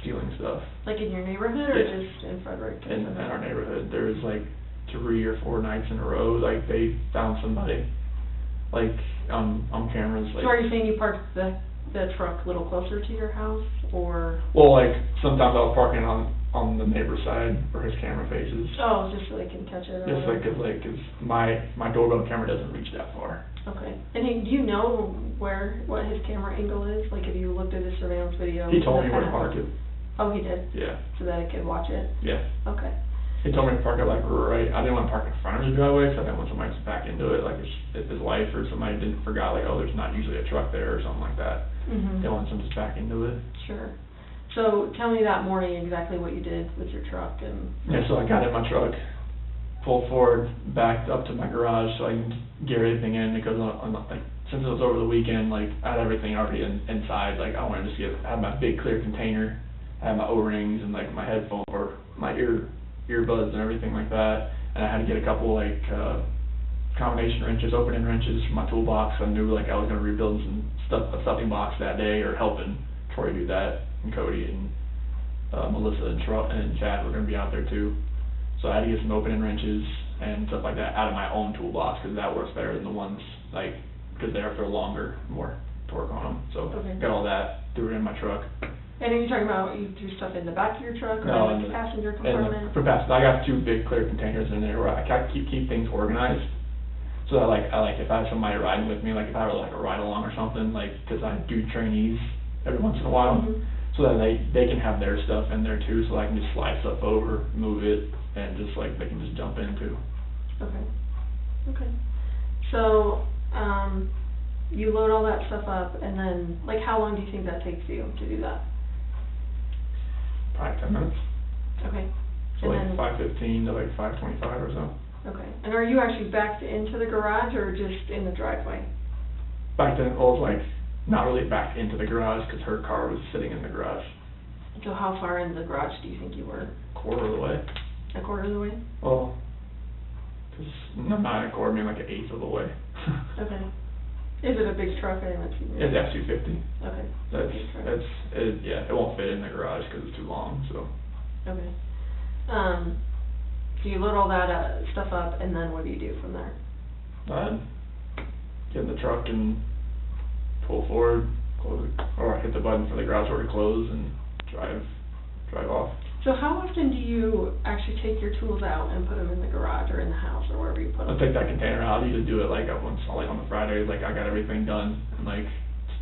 stealing stuff. Like in your neighborhood or Yeah. just in Frederick? In our neighborhood, there was like 3 or 4 nights in a row, like they found somebody, like on cameras, like. So are you saying you parked the truck a little closer to your house, or? Well, like sometimes I was parking on the neighbor's side where his camera faces. Oh, just so they can catch it? or Just like, whatever? 'cause my doorbell camera doesn't reach that far. Okay, and do you know what his camera angle is? Like, have you looked at his surveillance video? He told me where to park it. Oh, he did? Yeah, So that I could watch it? yeah. Okay. He told me to park it like right, I didn't want to park in front of his driveway, so I didn't want somebody to back into it, like if his wife or somebody didn't forgot, like, oh, there's not usually a truck there or something like that. Mhm. They want someone to back into it. Sure. So tell me that morning exactly what you did with your truck and. Yeah, so I got in my truck, pulled forward, backed up to my garage so I can get everything in, because I'm not, like, since it was over the weekend, like, I had everything already inside. Like, I wanted to just have my big clear container, I had my O-rings and like my headphone or my earbuds and everything like that. And I had to get a couple like combination wrenches, opening wrenches from my toolbox. I knew like I was gonna rebuild a stuffing box that day, or helping Troy do that, and Cody and Melissa and Chad were gonna be out there too. So I had to get some opening wrenches and stuff like that out of my own toolbox, because that works better than the ones like, because they're longer, more torque on them. So Okay. got all that, threw it in my truck. And are you talking about you threw stuff in the back of your truck or No, in the passenger And compartment? for passenger, I got 2 big clear containers in there where I keep things organized. So that I like if I have somebody riding with me, like if I were like a ride along or something, like, because I do trainees every once in a while, Mhm. so that they can have their stuff in there too, so I can just slide stuff over, move it, and just like they can just jump in too. Okay. Okay. So, you load all that stuff up, and then, like, how long do you think that takes you to do that? Probably 10 minutes. Okay. So And like then- 5:15 to like 5:25 or so. Okay. And are you actually backed into the garage or just in the driveway? Back then, I was like not really back into the garage because her car was sitting in the garage. So how far in the garage do you think you were? Quarter of the way. A quarter of the way? Well, because not a quarter, I mean like an eighth of the way. Okay. Is it a big truck? I didn't see it. It's F-250. Okay. Big truck. Yeah, it won't fit in the garage because it's too long, so. Okay. So you load all that stuff up, and then what do you do from there? I'd get in the truck and pull forward, close it, or hit the button for the garage door to close and drive off. So how often do you actually take your tools out and put them in the garage or in the house or wherever you put them? I'll take that container out. I usually do it like once, like on the Fridays, like I got everything done and like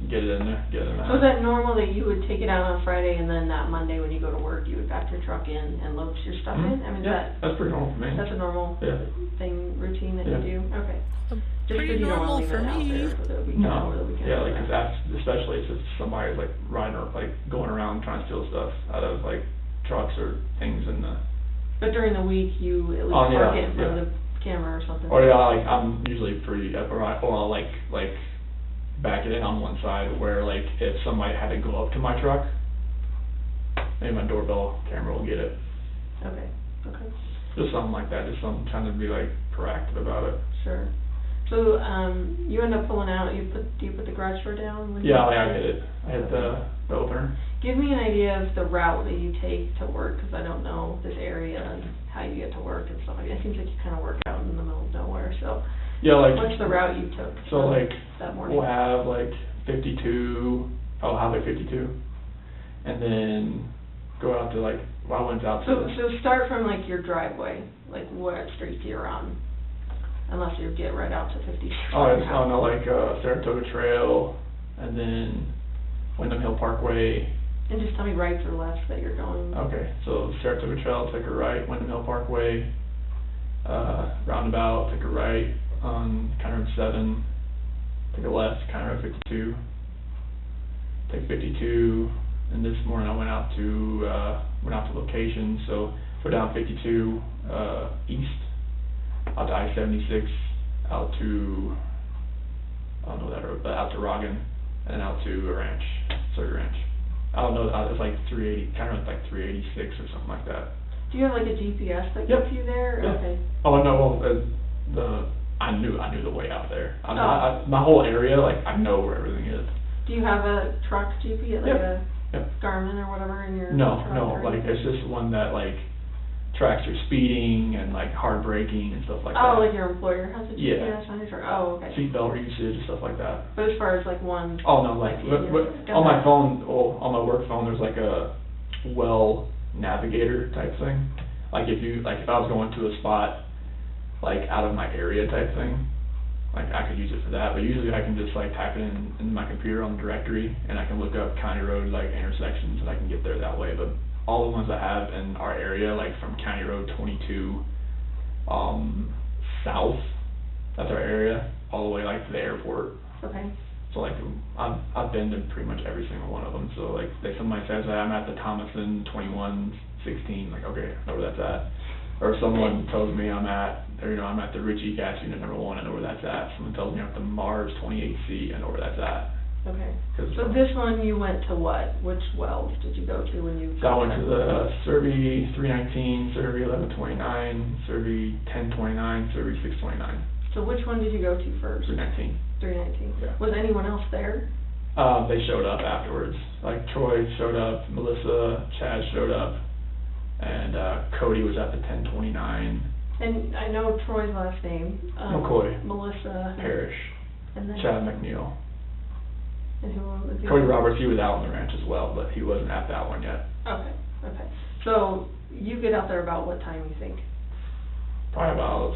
get it in there, get it in the So is house. that normal that you would take it out on Friday and then that Monday when you go to work, you would back your truck in and load your stuff in? I mean, Yeah, that's pretty normal for me. that's a normal Yeah. routine that Yeah. you do? Okay. Just Pretty because you don't normal wanna leave for it out me. there for the weekend No, over the weekend. yeah, like, 'cause that's, especially if somebody's like riding or like going around trying to steal stuff out of like trucks or things in the, But during the week, you at least Oh, yeah, park it in front yeah. of the camera or something? or yeah, like I'm usually pretty, or I'll like back it in on one side where like if somebody had to go up to my truck, maybe my doorbell camera will get it. Okay, okay. Just something like that, just something, trying to be like proactive about it. Sure. So, you end up pulling out, do you put the garage door down? When you- Yeah, like I hit it, I hit the opener. Give me an idea of the route that you take to work, because I don't know this area and how you get to work and stuff like that. It seems like you kind of work out in the middle of nowhere, so Yeah, like. what's the route you took So like, that morning? we'll have like 52, I'll have like 52, and then go out to like, well, I went out to. So start from like your driveway, like what streets you're on, unless you get right out to 50. No, like, Saratoga Trail, and then Wyndham Hill Parkway. And just tell me rights or lefts that you're going. Okay, so Saratoga Trail, take a right, Wyndham Hill Parkway, roundabout, take a right on County Road 7, take a left, County Road 52, take 52, and this morning I went out to location, so go down 52, east, out to I-76, out to, I don't know that road, but out to Rogan, and then out to a ranch, Sawyer Ranch. I don't know, it's like 380, kind of like 386 or something like that. Do you have like a GPS that Yep. gets you there? Yeah. Okay. Oh, no, well, I knew the way out there. Oh. My whole area, like, I know where everything is. Do you have a truck GPS, like Yep. a Yep. Garmin or whatever in your No, truck? no, or like, anything? it's just one that, like, tracks your speeding and, like, hard braking and stuff like that. Oh, like your employer has a Yeah. GPS on your truck? Oh, okay. Seatbelt usage and stuff like that. But as far as like one, Oh, no, like, Yeah, yeah. on my phone, well, on my work phone, there's like a well navigator type thing. Like if I was going to a spot, like out of my area type thing, like I could use it for that, but usually I can just like type it in my computer on the directory, and I can look up county road, like intersections, and I can get there that way. But all the ones I have in our area, like from County Road 22, south, that's our area, all the way like to the airport. okay. It's So like, I've been to pretty much every single one of them. So like, somebody says that I'm at the Thomason 2116, like, okay, I know where that's at. Or someone tells me I'm at the Ritchie gas unit #1, I know where that's at. Someone tells me I'm at the Mars 28C, I know where that's at. Okay. So this one you went to what? Which wells did you go to when you? So I went to the Survey 319, Survey 1129, Survey 1029, Survey 629. So which one did you go to first? 319. 319. Yeah. Was anyone else there? They showed up afterwards. Like Troy showed up, Melissa, Chad showed up, and Cody was at the 1029. And I know Troy's last name. McCoy. Melissa. Parrish. And then. Chad McNeil. And who was the Cody Roberts, he was out on the ranch as well, but he wasn't at that one yet. Okay. So you get out there about what time you think? Probably about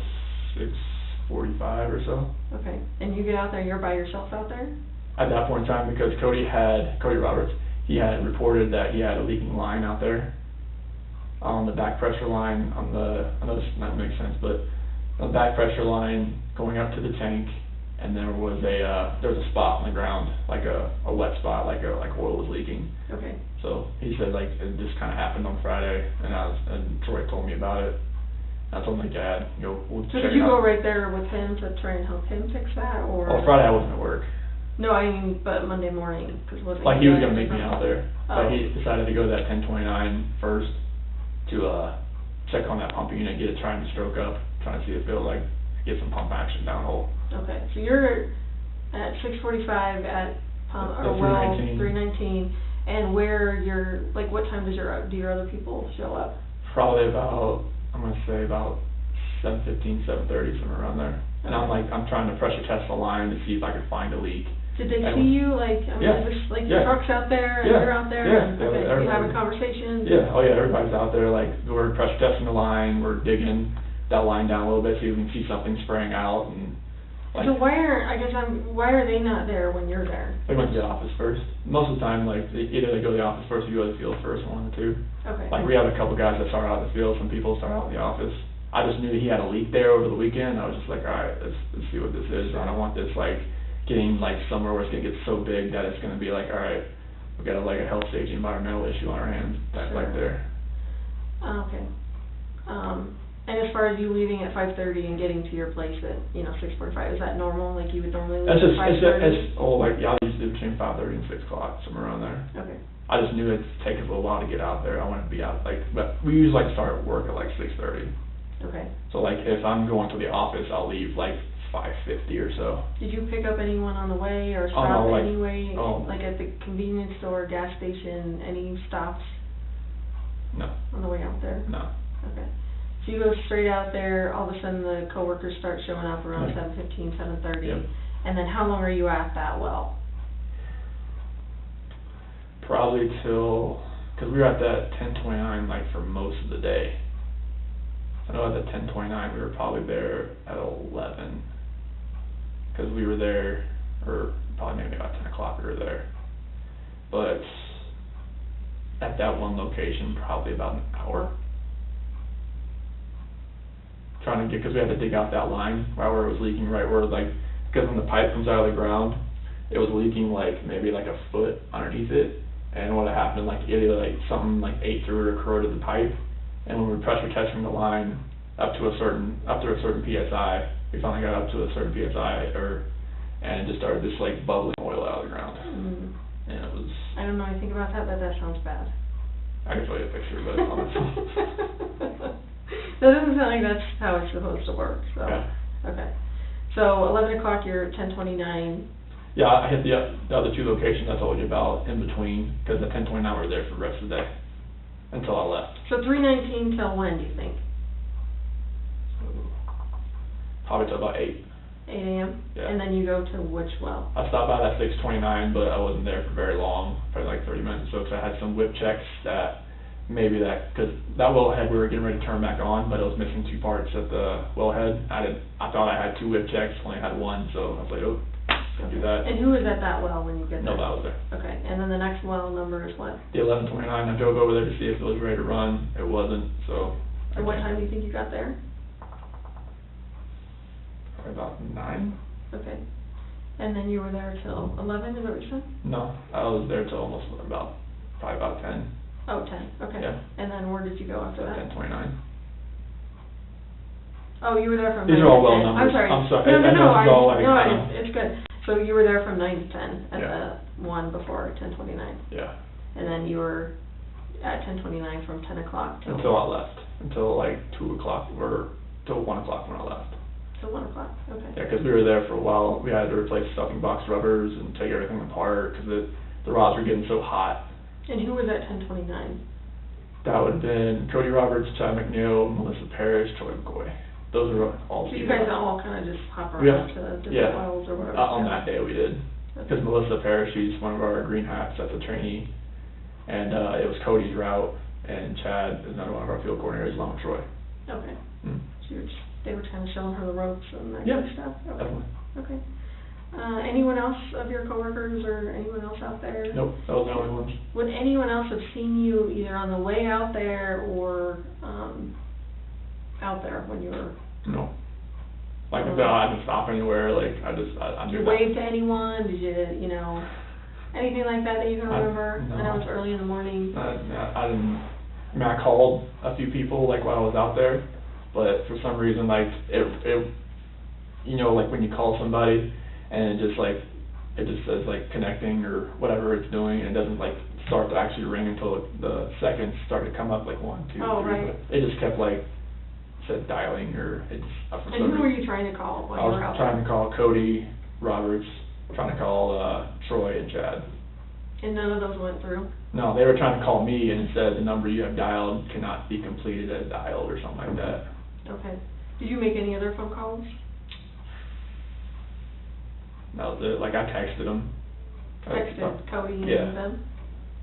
6:45 or so. Okay. And you get out there, you're by yourself out there? At that point in time, because Cody Roberts, he had reported that he had a leaking line out there on the back pressure line I know this might make sense, but on the back pressure line going up to the tank, and there was a spot on the ground, like a wet spot, like oil was leaking. Okay. So he said like it just kind of happened on Friday, and Troy told me about it. I told him like, Dad, we'll So check did it you go out. right there with him to try and help him fix that, or? Well, Friday I wasn't at work. No, I mean, but Monday morning, cause wasn't Like he he was there gonna or meet me something? out there, Oh. but he decided to go to that 1029 first to check on that pumping unit, get it trying to stroke up, trying to see if it'll like get some pump action downhole. Okay, so you're at 6:45 at The well 319. 319, and where like what time do your other people show up? Probably about, I'm gonna say about 7:15, 7:30, somewhere around there. And I'm trying to pressure test the line to see if I could find a leak. Did they And- see you, like, I mean, Yeah, is this, like, yeah. your truck's out there, and Yeah, you're out there? yeah, and- yeah, Okay, you everybody. having conversations? Yeah, oh yeah, everybody's out there, like, we're pressure testing the line, we're digging that line down a little bit, so you can see something spraying out, and like, So why are they not there when you're there? they went to the office first. Most of the time, like, either they go to the office first or you go to the field first, one of the two. Okay. Like, we have a couple guys that start out in the field, some people start out in the office. I just knew he had a leak there over the weekend, I was just like, alright, let's see what this is. I don't want this, like, getting, like, somewhere where it's gonna get so big that it's gonna be like, alright, we've got, like, a health, safety, environmental issue on our hands, that's like there. Okay. And as far as you leaving at 5:30 and getting to your place at, 6:45, is that normal, like you would normally leave That's at just, 5:30? I usually do between 5:30 and 6 o'clock, somewhere around there. Okay. I just knew it'd take us a little while to get out there, I wanted to be out, like, but we usually like to start work at like 6:30. Okay. So like, if I'm going to the office, I'll leave like 5:50 or so. Did you pick up anyone on the way or Oh, stop no, like- anyway, oh. like at the convenience store, gas station, any stops No, on the way out there? no. Okay. So you go straight out there, all of a sudden the coworkers start showing up around Right. 7:15, 7:30. Yep. And then how long are you at that well? Probably till, cause we were at that 1029 like for most of the day. I know at the 1029 we were probably there at 11, cause we were there, or probably maybe about 10 o'clock we were there. But at that one location, probably about an hour. Trying to get, cause we had to dig out that line right where it was leaking, right where like, cause when the pipe comes out of the ground, it was leaking like maybe like a foot underneath it. And what had happened, like either like something like ate through it or corroded the pipe. And when we were pressure testing the line up to a certain PSI, we finally got up to a certain PSI, and it just started this like bubbling oil out of the ground. Mm. And it was, I don't know anything about that, but that sounds bad. I can show you a picture, but it's on the phone. That doesn't sound like that's how it's supposed to work, so. Yeah. Okay. So 11 o'clock, you're at 10:29. Yeah, I hit the other two locations I told you about in between, because at 10:29 we were there for the rest of the day, until I left. So 3:19 till when, do you think? Probably till about 8. 8 a.m.? Yeah. And then you go to which well? I stopped by that 629, but I wasn't there for very long, probably like 30 minutes or so, because I had some whip checks that because that wellhead we were getting ready to turn back on, but it was missing two parts at the wellhead. I thought I had two whip checks, only had one, so I was like, oh, gonna do that. And who is at that well when you get there? No, that was there. Okay, and then the next well number is what? The 1129, I drove over there to see if it was ready to run. It wasn't, so. And what time do you think you got there? Probably about 9. Okay. And then you were there till 11, is that what you said? No, I was there till almost probably about 10. Oh, 10, okay. Yeah. And then where did you go after that? 10:29. Oh, you were there from 9 These to are all 10. well numbers. I'm sorry. I know this is all like, No, it's good. So you were there from 9 to 10 at Yeah. the one before 10:29. Yeah. And then you were at 10:29 from 10 o'clock till... Until I left. Until like 2 o'clock or till 1 o'clock when I left. Till 1 o'clock, okay. Yeah, because we were there for a while. We had to replace stuffing box rubbers and take everything apart because the rods were getting so hot. And who was at 10:29? That would have been Cody Roberts, Chad McNeil, Melissa Parrish, Troy McCoy. Those are all. So you guys all kind of just hop Yeah. around to different levels or whatever? On that day we did. Because Melissa Parrish, she's one of our green hats, that's a trainee. And it was Cody's route, and Chad is another one of our field coordinators along with Troy. Okay. Mm. So they were kind of showing her the ropes and that Yeah, kind of stuff? Okay. definitely. Okay. Anyone else of your coworkers or anyone else out there? Nope, that was the only ones. Would anyone else have seen you either on the way out there or, out there when you were? No. Like I said, I didn't stop anywhere, like, I Did knew you that. wave to anyone? Did you, anything like that you can remember? no. I know it's early in the morning. I didn't, I mean, I called a few people, like, while I was out there, but for some reason, like, it, like, when you call somebody, and it just says, like, connecting, or whatever it's doing, and it doesn't, like, start to actually ring until the seconds start to come up, like, 1, 2, 3. Oh, right. But it just kept, like, said dialing, or it's, for some And who were reason. you trying to call while I you were out was there? trying to call Cody Roberts, trying to call, Troy and Chad. And none of those went through? No, they were trying to call me, and it said the number you have dialed cannot be completed as dialed, or something like that. Okay. Did you make any other phone calls? That was it, like, I texted them. Texted Cody and Yeah. them?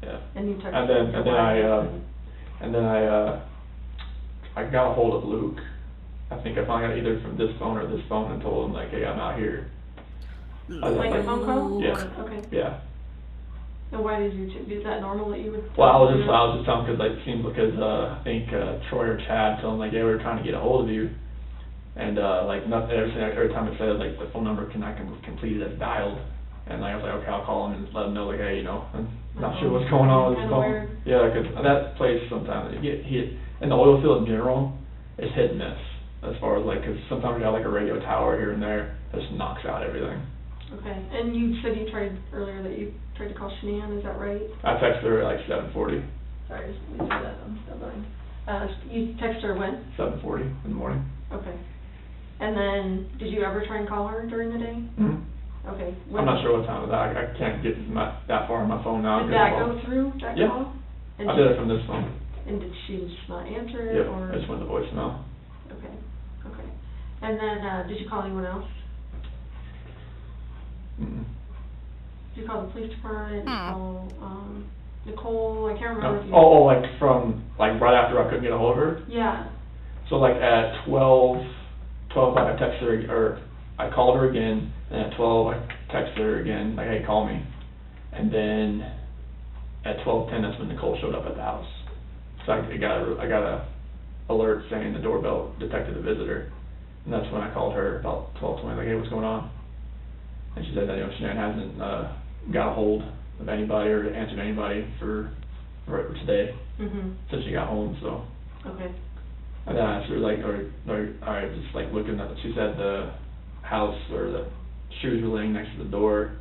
Yeah. And you texted And then, your and then wife I got a hold of Luke. I think I finally got either from this phone or this phone and told him, like, hey, I'm out here. Like a phone call? Yeah. Or- Okay. Yeah. And why did you, is that normal that you would? Well, I was tell just them? telling, because, like, it seems, because, I think, Troy or Chad told him, like, yeah, we were trying to get a hold of you. And, like, nothing, every time it said, like, the phone number cannot be completed as dialed. And like, I was like, okay, I'll call him and let him know, like, hey, I'm not sure what's going on with his Kinda phone. weird. Yeah, because that place sometimes, in the oil field in general, it's hit and miss. As far as, like, because sometimes you have, like, a radio tower here and there that just knocks out everything. Okay. And you said you tried earlier that you tried to call Shanann, is that right? I texted her at, like, 7:40. Sorry, just let me see that, I'm still going. You texted her when? 7:40 in the morning. Okay. And then, did you ever try and call her during the day? Mm-hmm. Okay. I'm not sure what time it was. I can't get that far on my phone now. Did that go through, that Yeah. call? And I did it from this phone. And did she just not answer it, Yep, or? I just went to voicemail. Okay, okay. And then, did you call anyone else? Mm-mm. Did you call the police department, did you call, Nicole, I can't No. remember if you. Oh, like, from, like, right after I couldn't get a hold of her? Yeah, So, like, at 12 o'clock, I texted her, or I called her again, and at 12, I texted her again, like, hey, call me. And then at 12:10, that's when Nicole showed up at the house. So I got a alert saying the doorbell detected a visitor. And that's when I called her about 12:20, like, hey, what's going on? And she said that, Shanann hasn't got a hold of anybody or answered anybody for today since she got home, so. okay. And then I asked her, like, I just, like, looking at, she said the house or the shoes were laying next to the door,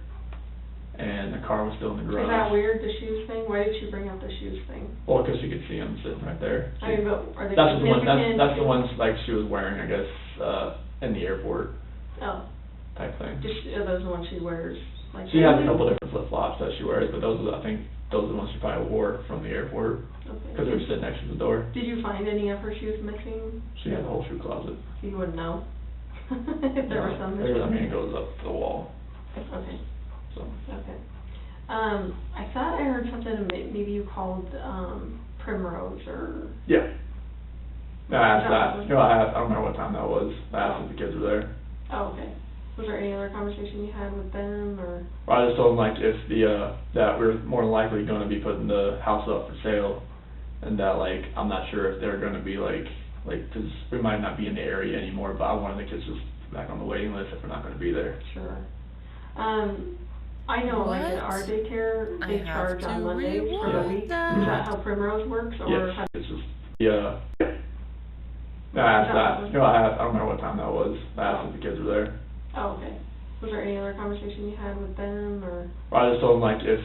and the car was still in the garage. Is that weird, the shoes thing? Why did she bring up the shoes thing? Well, because she could see them sitting right there. I mean, but are they That's the one, significant? that's the ones, like, she was wearing, I guess, in the airport Oh, type thing. are those the ones she wears, like? She has a daily? couple different flip-flops that she wears, but I think those are the ones she probably wore from the airport, because they Okay. were sitting next to the door. Did you find any of her shoes missing? She had a whole shoe closet. You wouldn't know? If there were some missing? I mean, it goes up to the wall, Okay, so. okay. I thought I heard something, maybe you called, Primrose or, Yeah. I asked Is that that, what- I don't remember what time that was, I asked if the kids were there. oh, okay. Was there any other conversation you had with them, or? Well, I just told them, like, if that we're more than likely gonna be putting the house up for sale, and that, like, I'm not sure if they're gonna be, like, 'cause we might not be in the area anymore, but I wanted the kids just back on the waiting list if we're not gonna be there. Sure. I know, like at What? our daycare, I they have charge on to Mondays for the rewind week. Is that. that how Primrose works, or Yes, how? it's just, yeah. I asked that, I don't remember what time that was, I asked if the kids were there. Oh, okay. Was there any other conversation you had with them, or? I just told them like if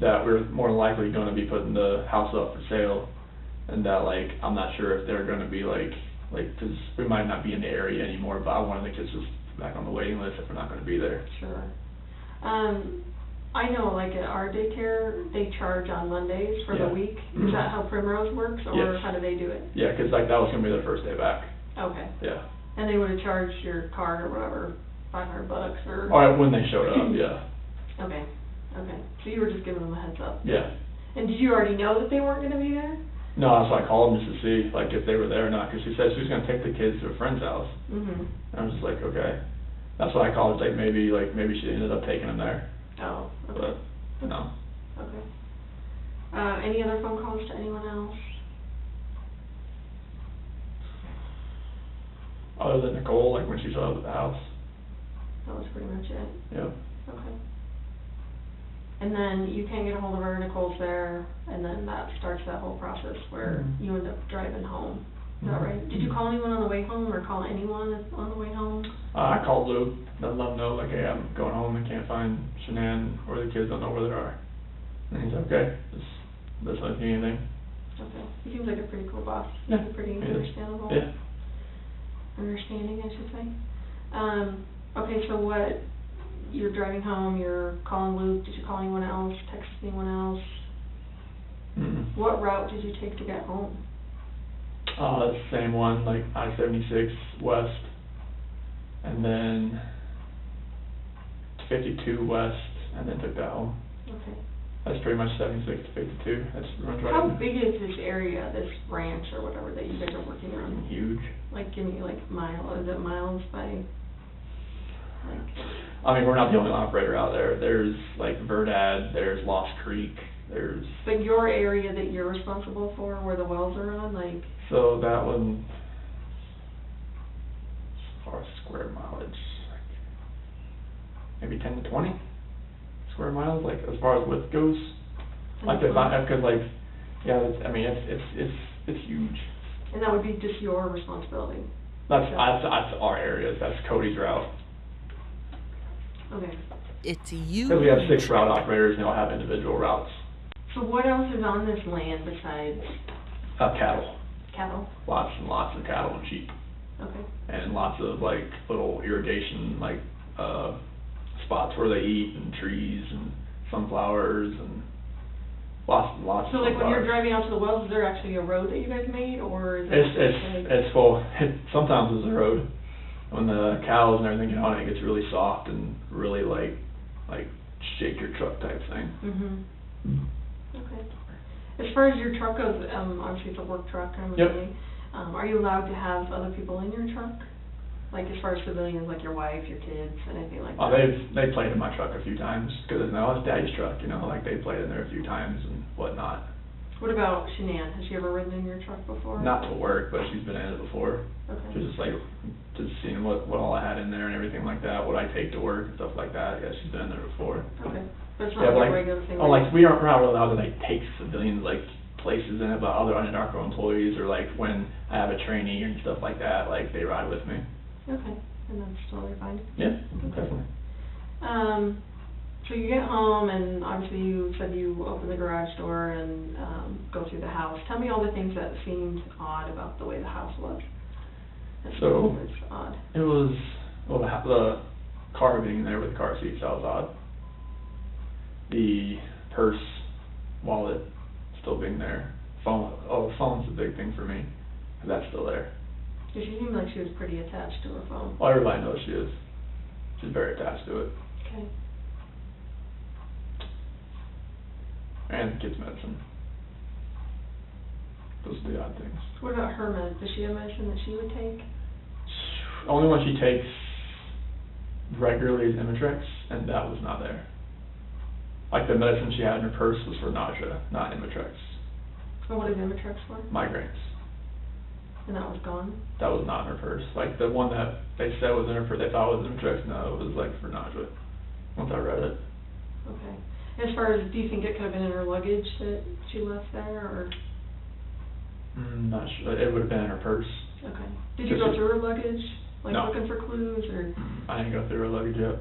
that we're more than likely gonna be putting the house up for sale, and that like, I'm not sure if they're gonna be like, 'cause we might not be in the area anymore, but I wanted the kids just back on the waiting list if we're not gonna be there. Sure. I know, like at our daycare, they charge on Mondays for the Yeah. week. Is that how Primrose works, or Yes. how do they do it? Yeah, 'cause like that was gonna be their first day back, Okay. yeah. And they would have charged your card or whatever, $500 or? Or when they showed up, yeah, Okay, okay. So you were just giving them a heads up? yeah. And did you already know that they weren't gonna be there? No, that's why I called them just to see like if they were there or not, 'cause she said she was gonna take the kids to a friend's house. Mm-hmm. And I was just like, okay. That's why I called, like maybe she ended up taking them there, Oh, okay, but no. okay. Any other phone calls to anyone else? Other than Nicole, like when she showed up at the house, That was pretty much it. yeah. Okay. And then you can't get a hold of her, Nicole's there, and then that starts that whole process where Mhm. you end up driving home. Is that Mhm. right? Did you call anyone on the way home, or call anyone on the way home? I called Lou, let them know like, hey, I'm going home and can't find Shanann or the kids, don't know where they are. And he's okay, just let me anything. Okay. He seems like a pretty cool boss. Yeah, Pretty he is. understandable. Yeah. Understanding, I should say. Okay, so you're driving home, you're calling Luke, did you call anyone else, text anyone else? Mm-mm. What route did you take to get home? Same one, like I-76 west, and then 52 west, and then took that home. Okay. That's pretty much 76 to 52, that's runs right How in. big is this area, this ranch or whatever that you guys are working on? Huge. Like, give me like is it miles by, like? I mean, we're not the only operator out there. There's like Verdad, there's Lost Creek, there's, But your area that you're responsible for, where the wells are on, like? so that one, as far as square mileage, like maybe 10 to 20 square miles, like as far as width goes. Like if cause like, yeah, it's huge. And that would be just your responsibility? That's our areas, that's Cody's route. Okay. It's you. Cause we have 6 route operators and they all have individual routes. So what else is on this land besides Cattle, cattle? lots and lots of cattle and sheep. Okay. And lots of like little irrigation, like, spots where they eat, and trees, and sunflowers, and lots and lots of So like when you're sunflowers. driving out to the wells, is there actually a road that you guys made, or is it just like? It's full, sometimes it's a road. When the cows and everything get on it, it gets really soft and really like shake your truck type thing. Mhm. Okay. As far as your truck goes, obviously it's a work truck, I'm Yep. assuming. Are you allowed to have other people in your truck? Like as far as civilians, like your wife, your kids, anything like that? They played in my truck a few times, cause no, it's Daddy's truck, you know, like they played in there a few times and whatnot. What about Shanann? Has she ever ridden in your truck before? Not to work, but she's been in it before. Okay. Just like, just seeing what all I had in there and everything like that, what I take to work and stuff like that, yeah, she's been in there before. Okay. But it's Yeah, not but like a like, regular thing? oh, like, we're not really allowed to like take civilians like places in it, but other UNARCO employees, or like when I have a trainee and stuff like that, like they ride with me. Okay, and that's totally fine. Yeah, definitely. So you get home, and obviously you said you open the garage door and, go through the house. Tell me all the things that seemed odd about the way the house was. So- It's odd. It was, well, the car being there with the car seats, that was odd. The purse, wallet, still being there. Phone's a big thing for me, 'cause that's still there. She seemed like she was pretty attached to her phone. Well, everybody knows she is. She's very attached to it. Okay. And the kids' medicine. Those are the odd things. What about her meds? Does she have medicine that she would take? Only one she takes regularly is Imitrex, and that was not there. Like the medicine she had in her purse was for nausea, not Imitrex. And what is Imitrex for? Migraines. And that was gone? That was not in her purse. Like the one that they said was in her purse, they thought was Imitrex, no, it was like for nausea. once I read it. Okay. As far as, do you think it could have been in her luggage that she left there, or? Not sure, it would have been in her purse. Okay. Did you go through her luggage, like No. looking for clues, or? I didn't go through her luggage yet.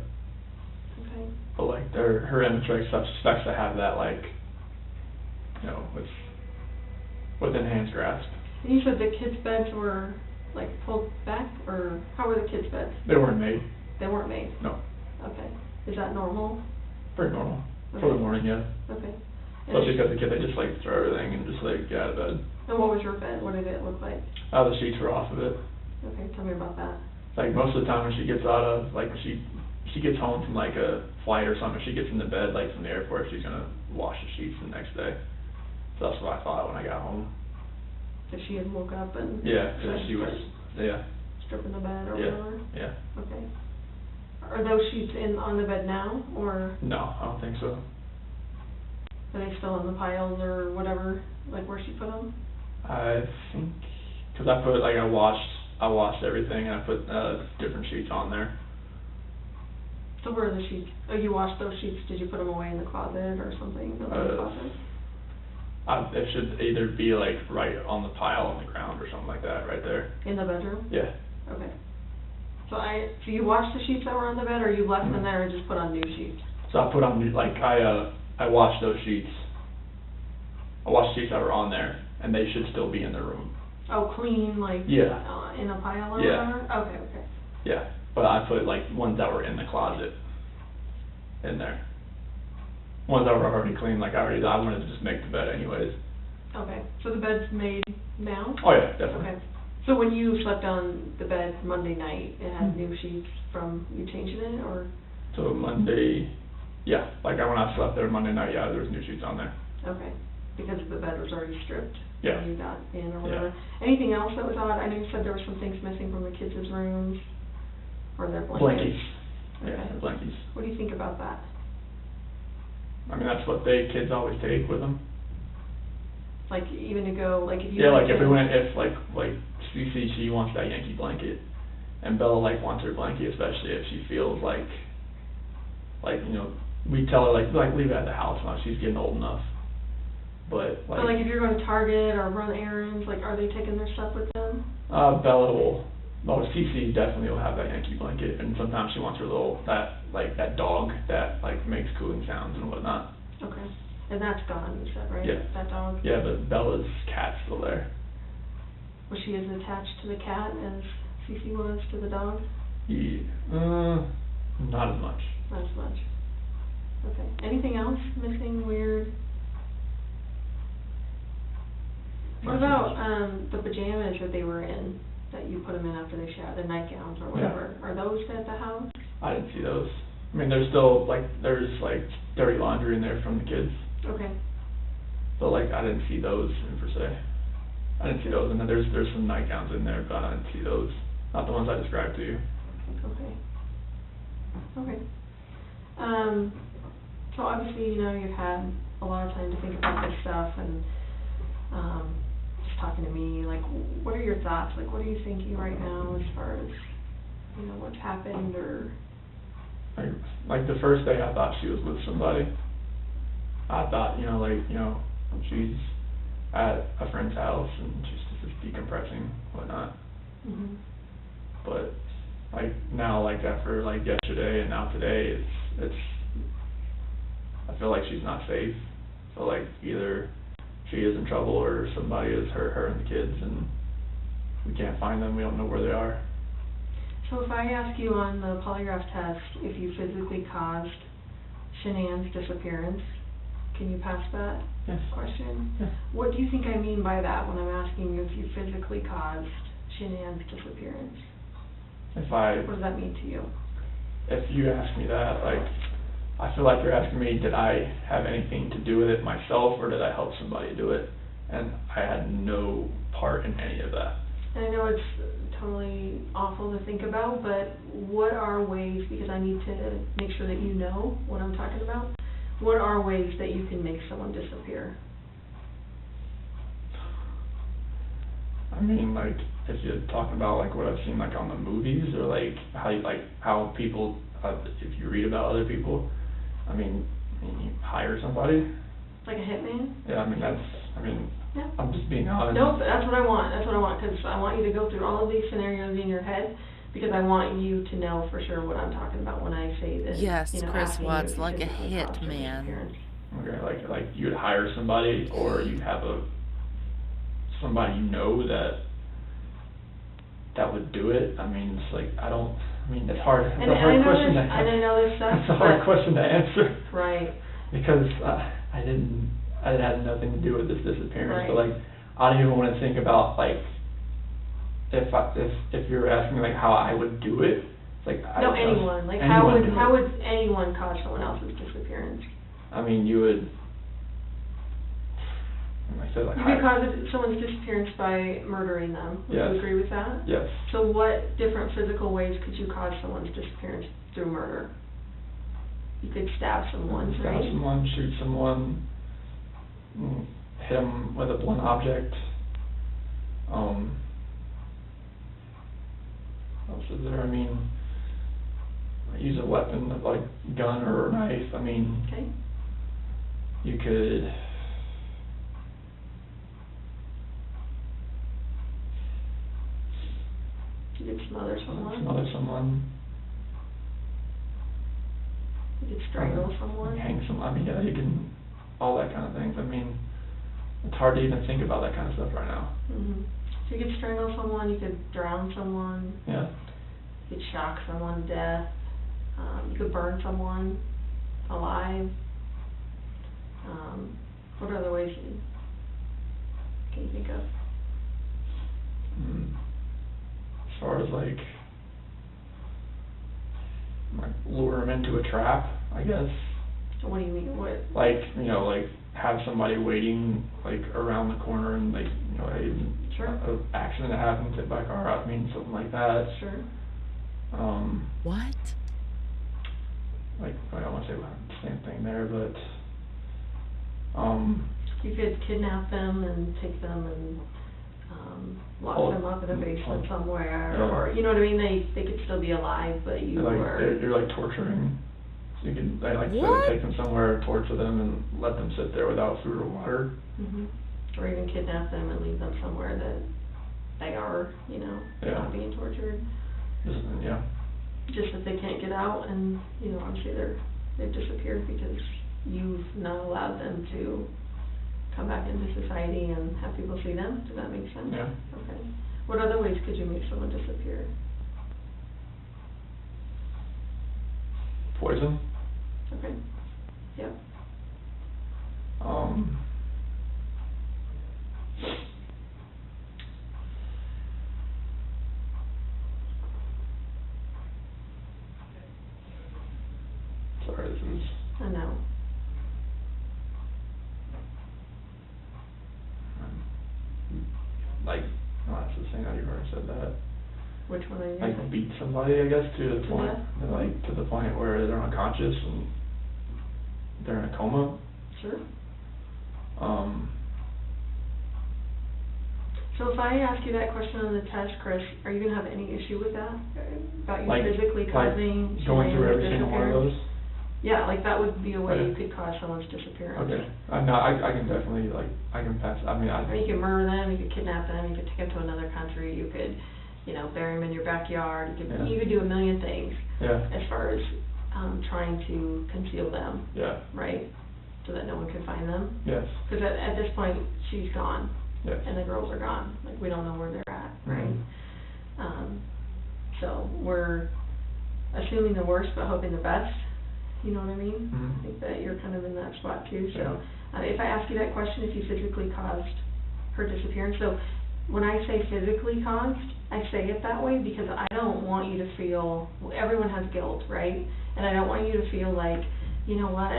Okay. But like, her inventory suspects to have that, like, you know, within hand's grasp. And you said the kids' beds were, like, pulled back, or how were the kids' beds? They weren't made. They weren't made? No. Okay. Is that normal? Pretty normal. For Okay. the morning, yeah. Okay. Especially because the kid, they just like throw everything and just like get out of bed. And what was your bed? What did it look like? The sheets were off of it. Okay, tell me about that. Like most of the time when she gets out of, like she gets home from like a flight or something, she gets into bed like from the airport, she's gonna wash the sheets the next day. So that's what I thought when I got home. That she had woke up and... Yeah, because she was, yeah. Stripping the bed or Yeah, whatever? yeah. Okay. Are those sheets on the bed now, or No, I don't think so. are they still in the piles or whatever, like where she put them? I think, because I put, like, I washed everything and I put different sheets on there. So where are the sheets? Oh, you washed those sheets, did you put them away in the closet or something? In the closet? It should either be like right on the pile on the ground or something like that, right there. In the bedroom? Yeah. Okay. So you washed the sheets that were on the bed, or you left them there and just put on new sheets? So I put on, like, I washed those sheets. I washed sheets that were on there, and they should still be in the room. Oh, clean, like, Yeah. In a pile or Yeah. whatever? Okay, okay. Yeah, but I put, like, ones that were in the closet in there. Ones that were already clean, like, I wanted to just make the bed anyways. Okay, so the bed's made now? Oh, yeah, definitely. Okay. So when you slept on the bed Monday night, it had new sheets from you changing it, or? So Monday, yeah, like, when I slept there Monday night, yeah, there was new sheets on there. Okay, because the bed was already stripped? Yeah. When you got in or whatever? Yeah. Anything else that was odd? I know you said there were some things missing from the kids' rooms, or their blankets? Blankies. Yeah, Okay. blankies. What do you think about that? I mean, that's what kids always take with them. Like, even to go, like, if you... Yeah, went like, if to- we went, if, like, Cece, she wants that Yankee blanket, and Bella, like, wants her blanket, especially if she feels like, you know, we tell her, like, leave it at the house now, she's getting old enough. But, So, like, if you're going to Target or run errands, like, are they taking their stuff with them? Bella will, Cece definitely will have that Yankee blanket, and sometimes she wants her little, that dog that, like, makes cooling sounds and whatnot. Okay. And that's gone, you said, right? Yeah. That dog? Yeah, but Bella's cat's still there. Was she as attached to the cat as Cece was to the dog? Not as much. Not as much. Okay. Anything else missing, weird? What about, the pajamas that they were in, that you put them in after they showered, the nightgowns or whatever? Are those at the house? I didn't see those. I mean, there's still, there's dirty laundry in there from the kids. Okay. But, I didn't see those per se. I didn't see those, and then there's some nightgowns in there, but I didn't see those. Not the ones I described to you. Okay. Okay. So obviously, you know, you've had a lot of time to think about this stuff, and, just talking to me, like, what are your thoughts? Like, what are you thinking right now as far as, you know, what's happened, or? Like the first day, I thought she was with somebody. I thought, she's at a friend's house and she's just decompressing, whatnot. Mhm. But now, after yesterday and now today, it's I feel like she's not safe. So either she is in trouble or somebody has hurt her and the kids, and we can't find them. We don't know where they are. So if I ask you on the polygraph test if you physically caused Shanann's disappearance, can you pass that Yes. question? Yeah. What do you think I mean by that when I'm asking you if you physically caused Shanann's disappearance? What does that mean to you? If you ask me that, I feel like you're asking me, did I have anything to do with it myself, or did I help somebody do it? And I had no part in any of that. And I know it's totally awful to think about, but what are ways, because I need to make sure that you know what I'm talking about, what are ways that you can make someone disappear? I mean, if you're talking about what I've seen on the movies, or how if you read about other people, I mean, you hire somebody, Like a hitman? yeah, I mean, Yeah. I'm just being honest. Nope, that's what I want, because I want you to go through all of these scenarios in your head, because I want you to know for sure what I'm talking about when I say that, Yes, you know, Chris asking you Watts, if you like a physically caused her hitman. disappearance. Okay, like you'd hire somebody, or you'd have somebody you know that would do it. I mean, it's like, it's hard, it's And a hard I know question this, to and I know this sucks, It's a hard but- question to answer. Right. Because it had nothing to do with this disappearance, but Right. like, I don't even wanna think about like, if you were asking me like how I would do it, it's like, No, anyone, like, how anyone do would it. anyone cause someone else's disappearance? I mean, you would, like I said, like, You could cause someone's disappearance by murdering them, would Yes. you agree with that? yes, So what different physical ways could you cause someone's disappearance through murder? You could stab someone, stab right? someone, shoot someone, hit them with a blunt object, what else is there, I mean, use a weapon, like gun or a knife, I mean, Okay, you could, you could smother someone, smother someone, you could strangle someone. hang I mean, yeah, you can, all that kind of things, I mean, it's hard to even think about that kind of stuff right now, Mhm. So you could strangle someone, you could drown someone, yeah. you could shock someone to death, you could burn someone alive. What other ways can you think of? As far as like lure them into a trap, I guess. What do you mean, what? Like, like have somebody waiting like around the corner and like, Sure. a accident that happens, hit by a car, I mean, something like that. Sure. What? Like, I don't want to say the same thing there, but, You could kidnap them and take them and, lock them up in a basement somewhere, Yeah. or, you know what I mean, they could still be alive, but you you're like torturing, so you can, What? take them somewhere, torture them and let them sit there without food or water. Mhm. Or even kidnap them and leave them somewhere that they are, Yeah. not being tortured. Yeah, Just that they can't get out and, obviously they've disappeared because you've not allowed them to come back into society and have people see them. Does that make sense? yeah. Okay. What other ways could you make someone disappear? Poison. Okay. Yep. Sorry, this is, I know. like, no, that's the thing, you've already said that. Which one are you Like, using? beat somebody, I guess, to the To point, death? like, to the point where they're unconscious and they're in a coma. Sure. Um, So if I ask you that question on the test, Chris, are you gonna have any issue with that? About you like, physically causing going through someone's every single one of those? disappearance? Yeah, like that would be a way you Okay. could cause someone's disappearance. Okay, no, I can definitely, like, I can pass, I mean, Or you could murder them, you could kidnap them, you could take them to another country, you could, bury them in your backyard, Yeah. you could do a million things yeah, as far as, trying to conceal them, yeah, right? So that no one could find them. yes, Cause at this point, she's gone, yes. and the girls are gone, like, we don't know where they're at, right? Mhm. So we're assuming the worst, but hoping the best, you know what I mean? Mhm. I think that you're kind of in that spot too, Yeah. so, if I ask you that question, if you physically caused her disappearance, so when I say physically caused, I say it that way because I don't want you to feel, everyone has guilt, right? And I don't want you to feel like, you know what,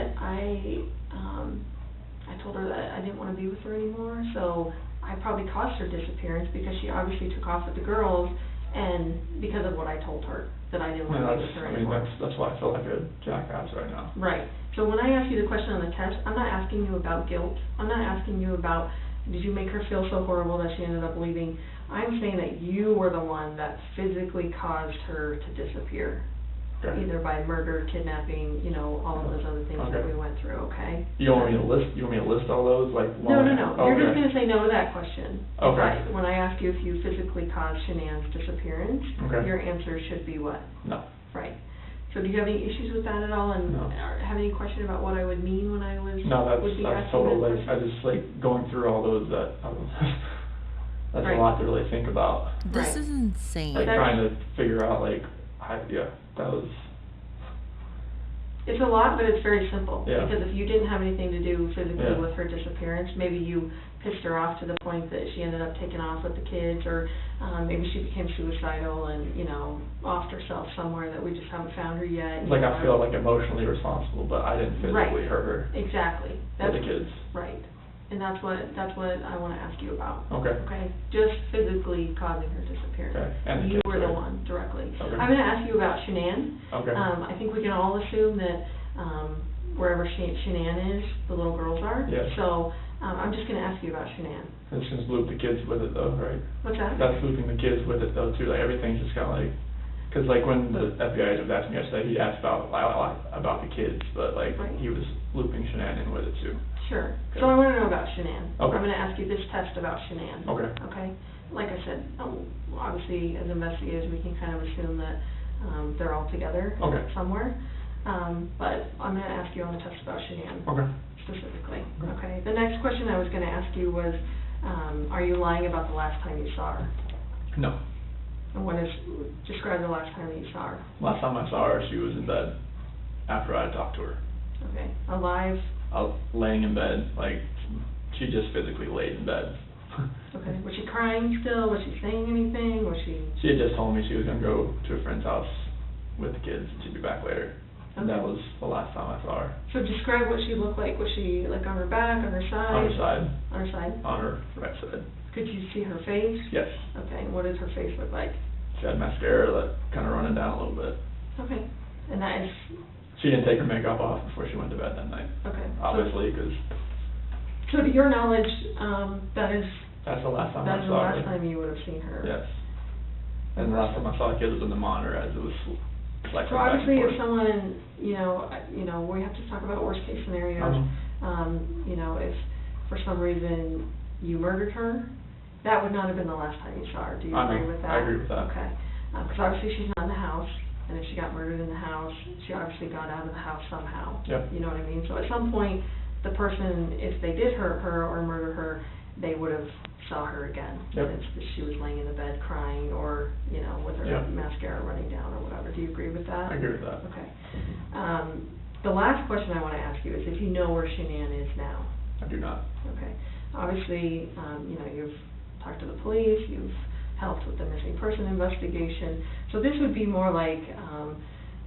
I told her that I didn't wanna be with her anymore, so I probably caused her disappearance because she obviously took off with the girls, and because of what I told her, that I didn't Yeah, wanna be with her I mean, anymore. that's why I feel like a jackass right now. Right, so when I ask you the question on the test, I'm not asking you about guilt, I'm not asking you about, did you make her feel so horrible that she ended up leaving? I'm saying that you were the one that physically caused her to disappear. Okay. either by murder, kidnapping, you know, all of those other things that Okay. we went through, okay? You want me to list all those, like? No, one- no, no, you're just Okay. gonna say no to that question. If Okay. when I ask you if you physically caused Shanann's disappearance, Okay. your answer should be what? No. Right. So do you have any issues with that at all, and No. or have any question about what I would mean when I was, No, would be that's asking total, that like, question? I just like going through all those that, that's Right. a lot to really think about. This Right. is insane. Like That's- trying to figure out like, that was, It's a lot, but it's very simple. Yeah. Because if you didn't have anything to do physically Yeah. with her disappearance, maybe you pissed her off to the point that she ended up taking off with the kids, or maybe she became suicidal and, you know, offed herself somewhere that we just haven't found her yet. you like know, I feel like emotionally responsible, but I didn't physically Right. hurt her Exactly. or the kids. Right. And that's what I wanna ask you about. Okay. Okay, just physically causing her disappearance. Okay, and the You kids, were the right? one directly. Okay. I'm gonna ask you about Shanann. Okay. I think we can all assume that, wherever Shanann is, the little girls are. Yes. So, I'm just gonna ask you about Shanann. It's just loop the kids with it though, right? What's that? That's looping the kids with it though too, like everything's just kinda like, cause like when the FBI agent was asking me yesterday, he asked about the kids, but like, Right. he was looping Shanann in with it too. Sure. Okay. So I wanna know about Shanann. Okay. I'm gonna ask you this test about Shanann. Okay. Okay? Like I said, obviously, as investigators, we can kind of assume that, they're all together Okay. somewhere. But I'm gonna ask you on the test about Shanann Okay. specifically, Okay. okay? The next question I was gonna ask you was, are you lying about the last time you saw her? No. And describe the last time that you saw her, Last time I saw her, she was in bed after I had talked to her. okay? Alive, I was laying in bed, like, she just physically laid in bed. okay? Was she crying still? Was she saying anything? Was she? She had just told me she was gonna go to a friend's house with the kids, and she'd be back later. And that Okay. was the last time I saw her. So describe what she looked like. Was she like on her back, on her side? On her side, On her side? on her right side. Could you see her face? Yes. Okay, and what does her face look like? She had mascara that kinda running down a little bit. Okay, and that is, She didn't take her makeup off before she went to bed that night, okay. obviously, 'cause So to your knowledge, that is, that's the last time I that is the saw last her. time you would have seen her? Yes. And the last time I saw the kids was in the monitor as it was like So back and obviously, if forth. someone, you know, we have to talk about worst case scenarios. You know, if for some reason you murdered her, that would not have been the last time you saw her. Do you I know. agree with that? I agree with that. Okay, because obviously she's not in the house, and if she got murdered in the house, she obviously got out of the house somehow. Yep. You know what I mean? So at some point, the person, if they did hurt her or murder her, they would have saw her again. Yep. Since she was laying in the bed crying, or, you know, with her Yep. mascara running down or whatever. Do you agree with that? I agree with that. Okay. The last question I wanna ask you is if you know where Shanann is now. I do not. Okay. Obviously, you know, you've talked to the police, you've helped with the missing person investigation. So this would be more like,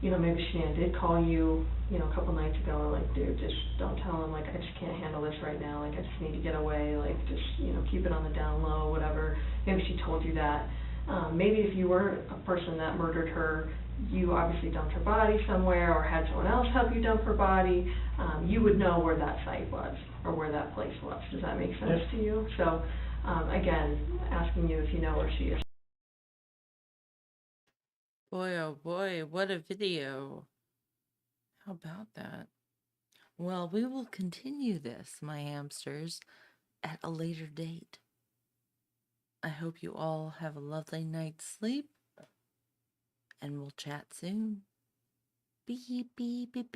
you know, maybe Shanann did call you, you know, a couple nights ago, and like, dude, just don't tell him, like, I just can't handle this right now, like, I just need to get away, like, just, you know, keep it on the down low, whatever. Maybe she told you that. Maybe if you were a person that murdered her, you obviously dumped her body somewhere, or had someone else help you dump her body, you would know where that site was, or where that place was. Does that make sense Yes. to you? So, again, asking you if you know where she is. Boy, oh boy, what a video. How about that? Well, we will continue this, my hamsters, at a later date. I hope you all have a lovely night's sleep, and we'll chat soon. Beep, beep, beep, beep.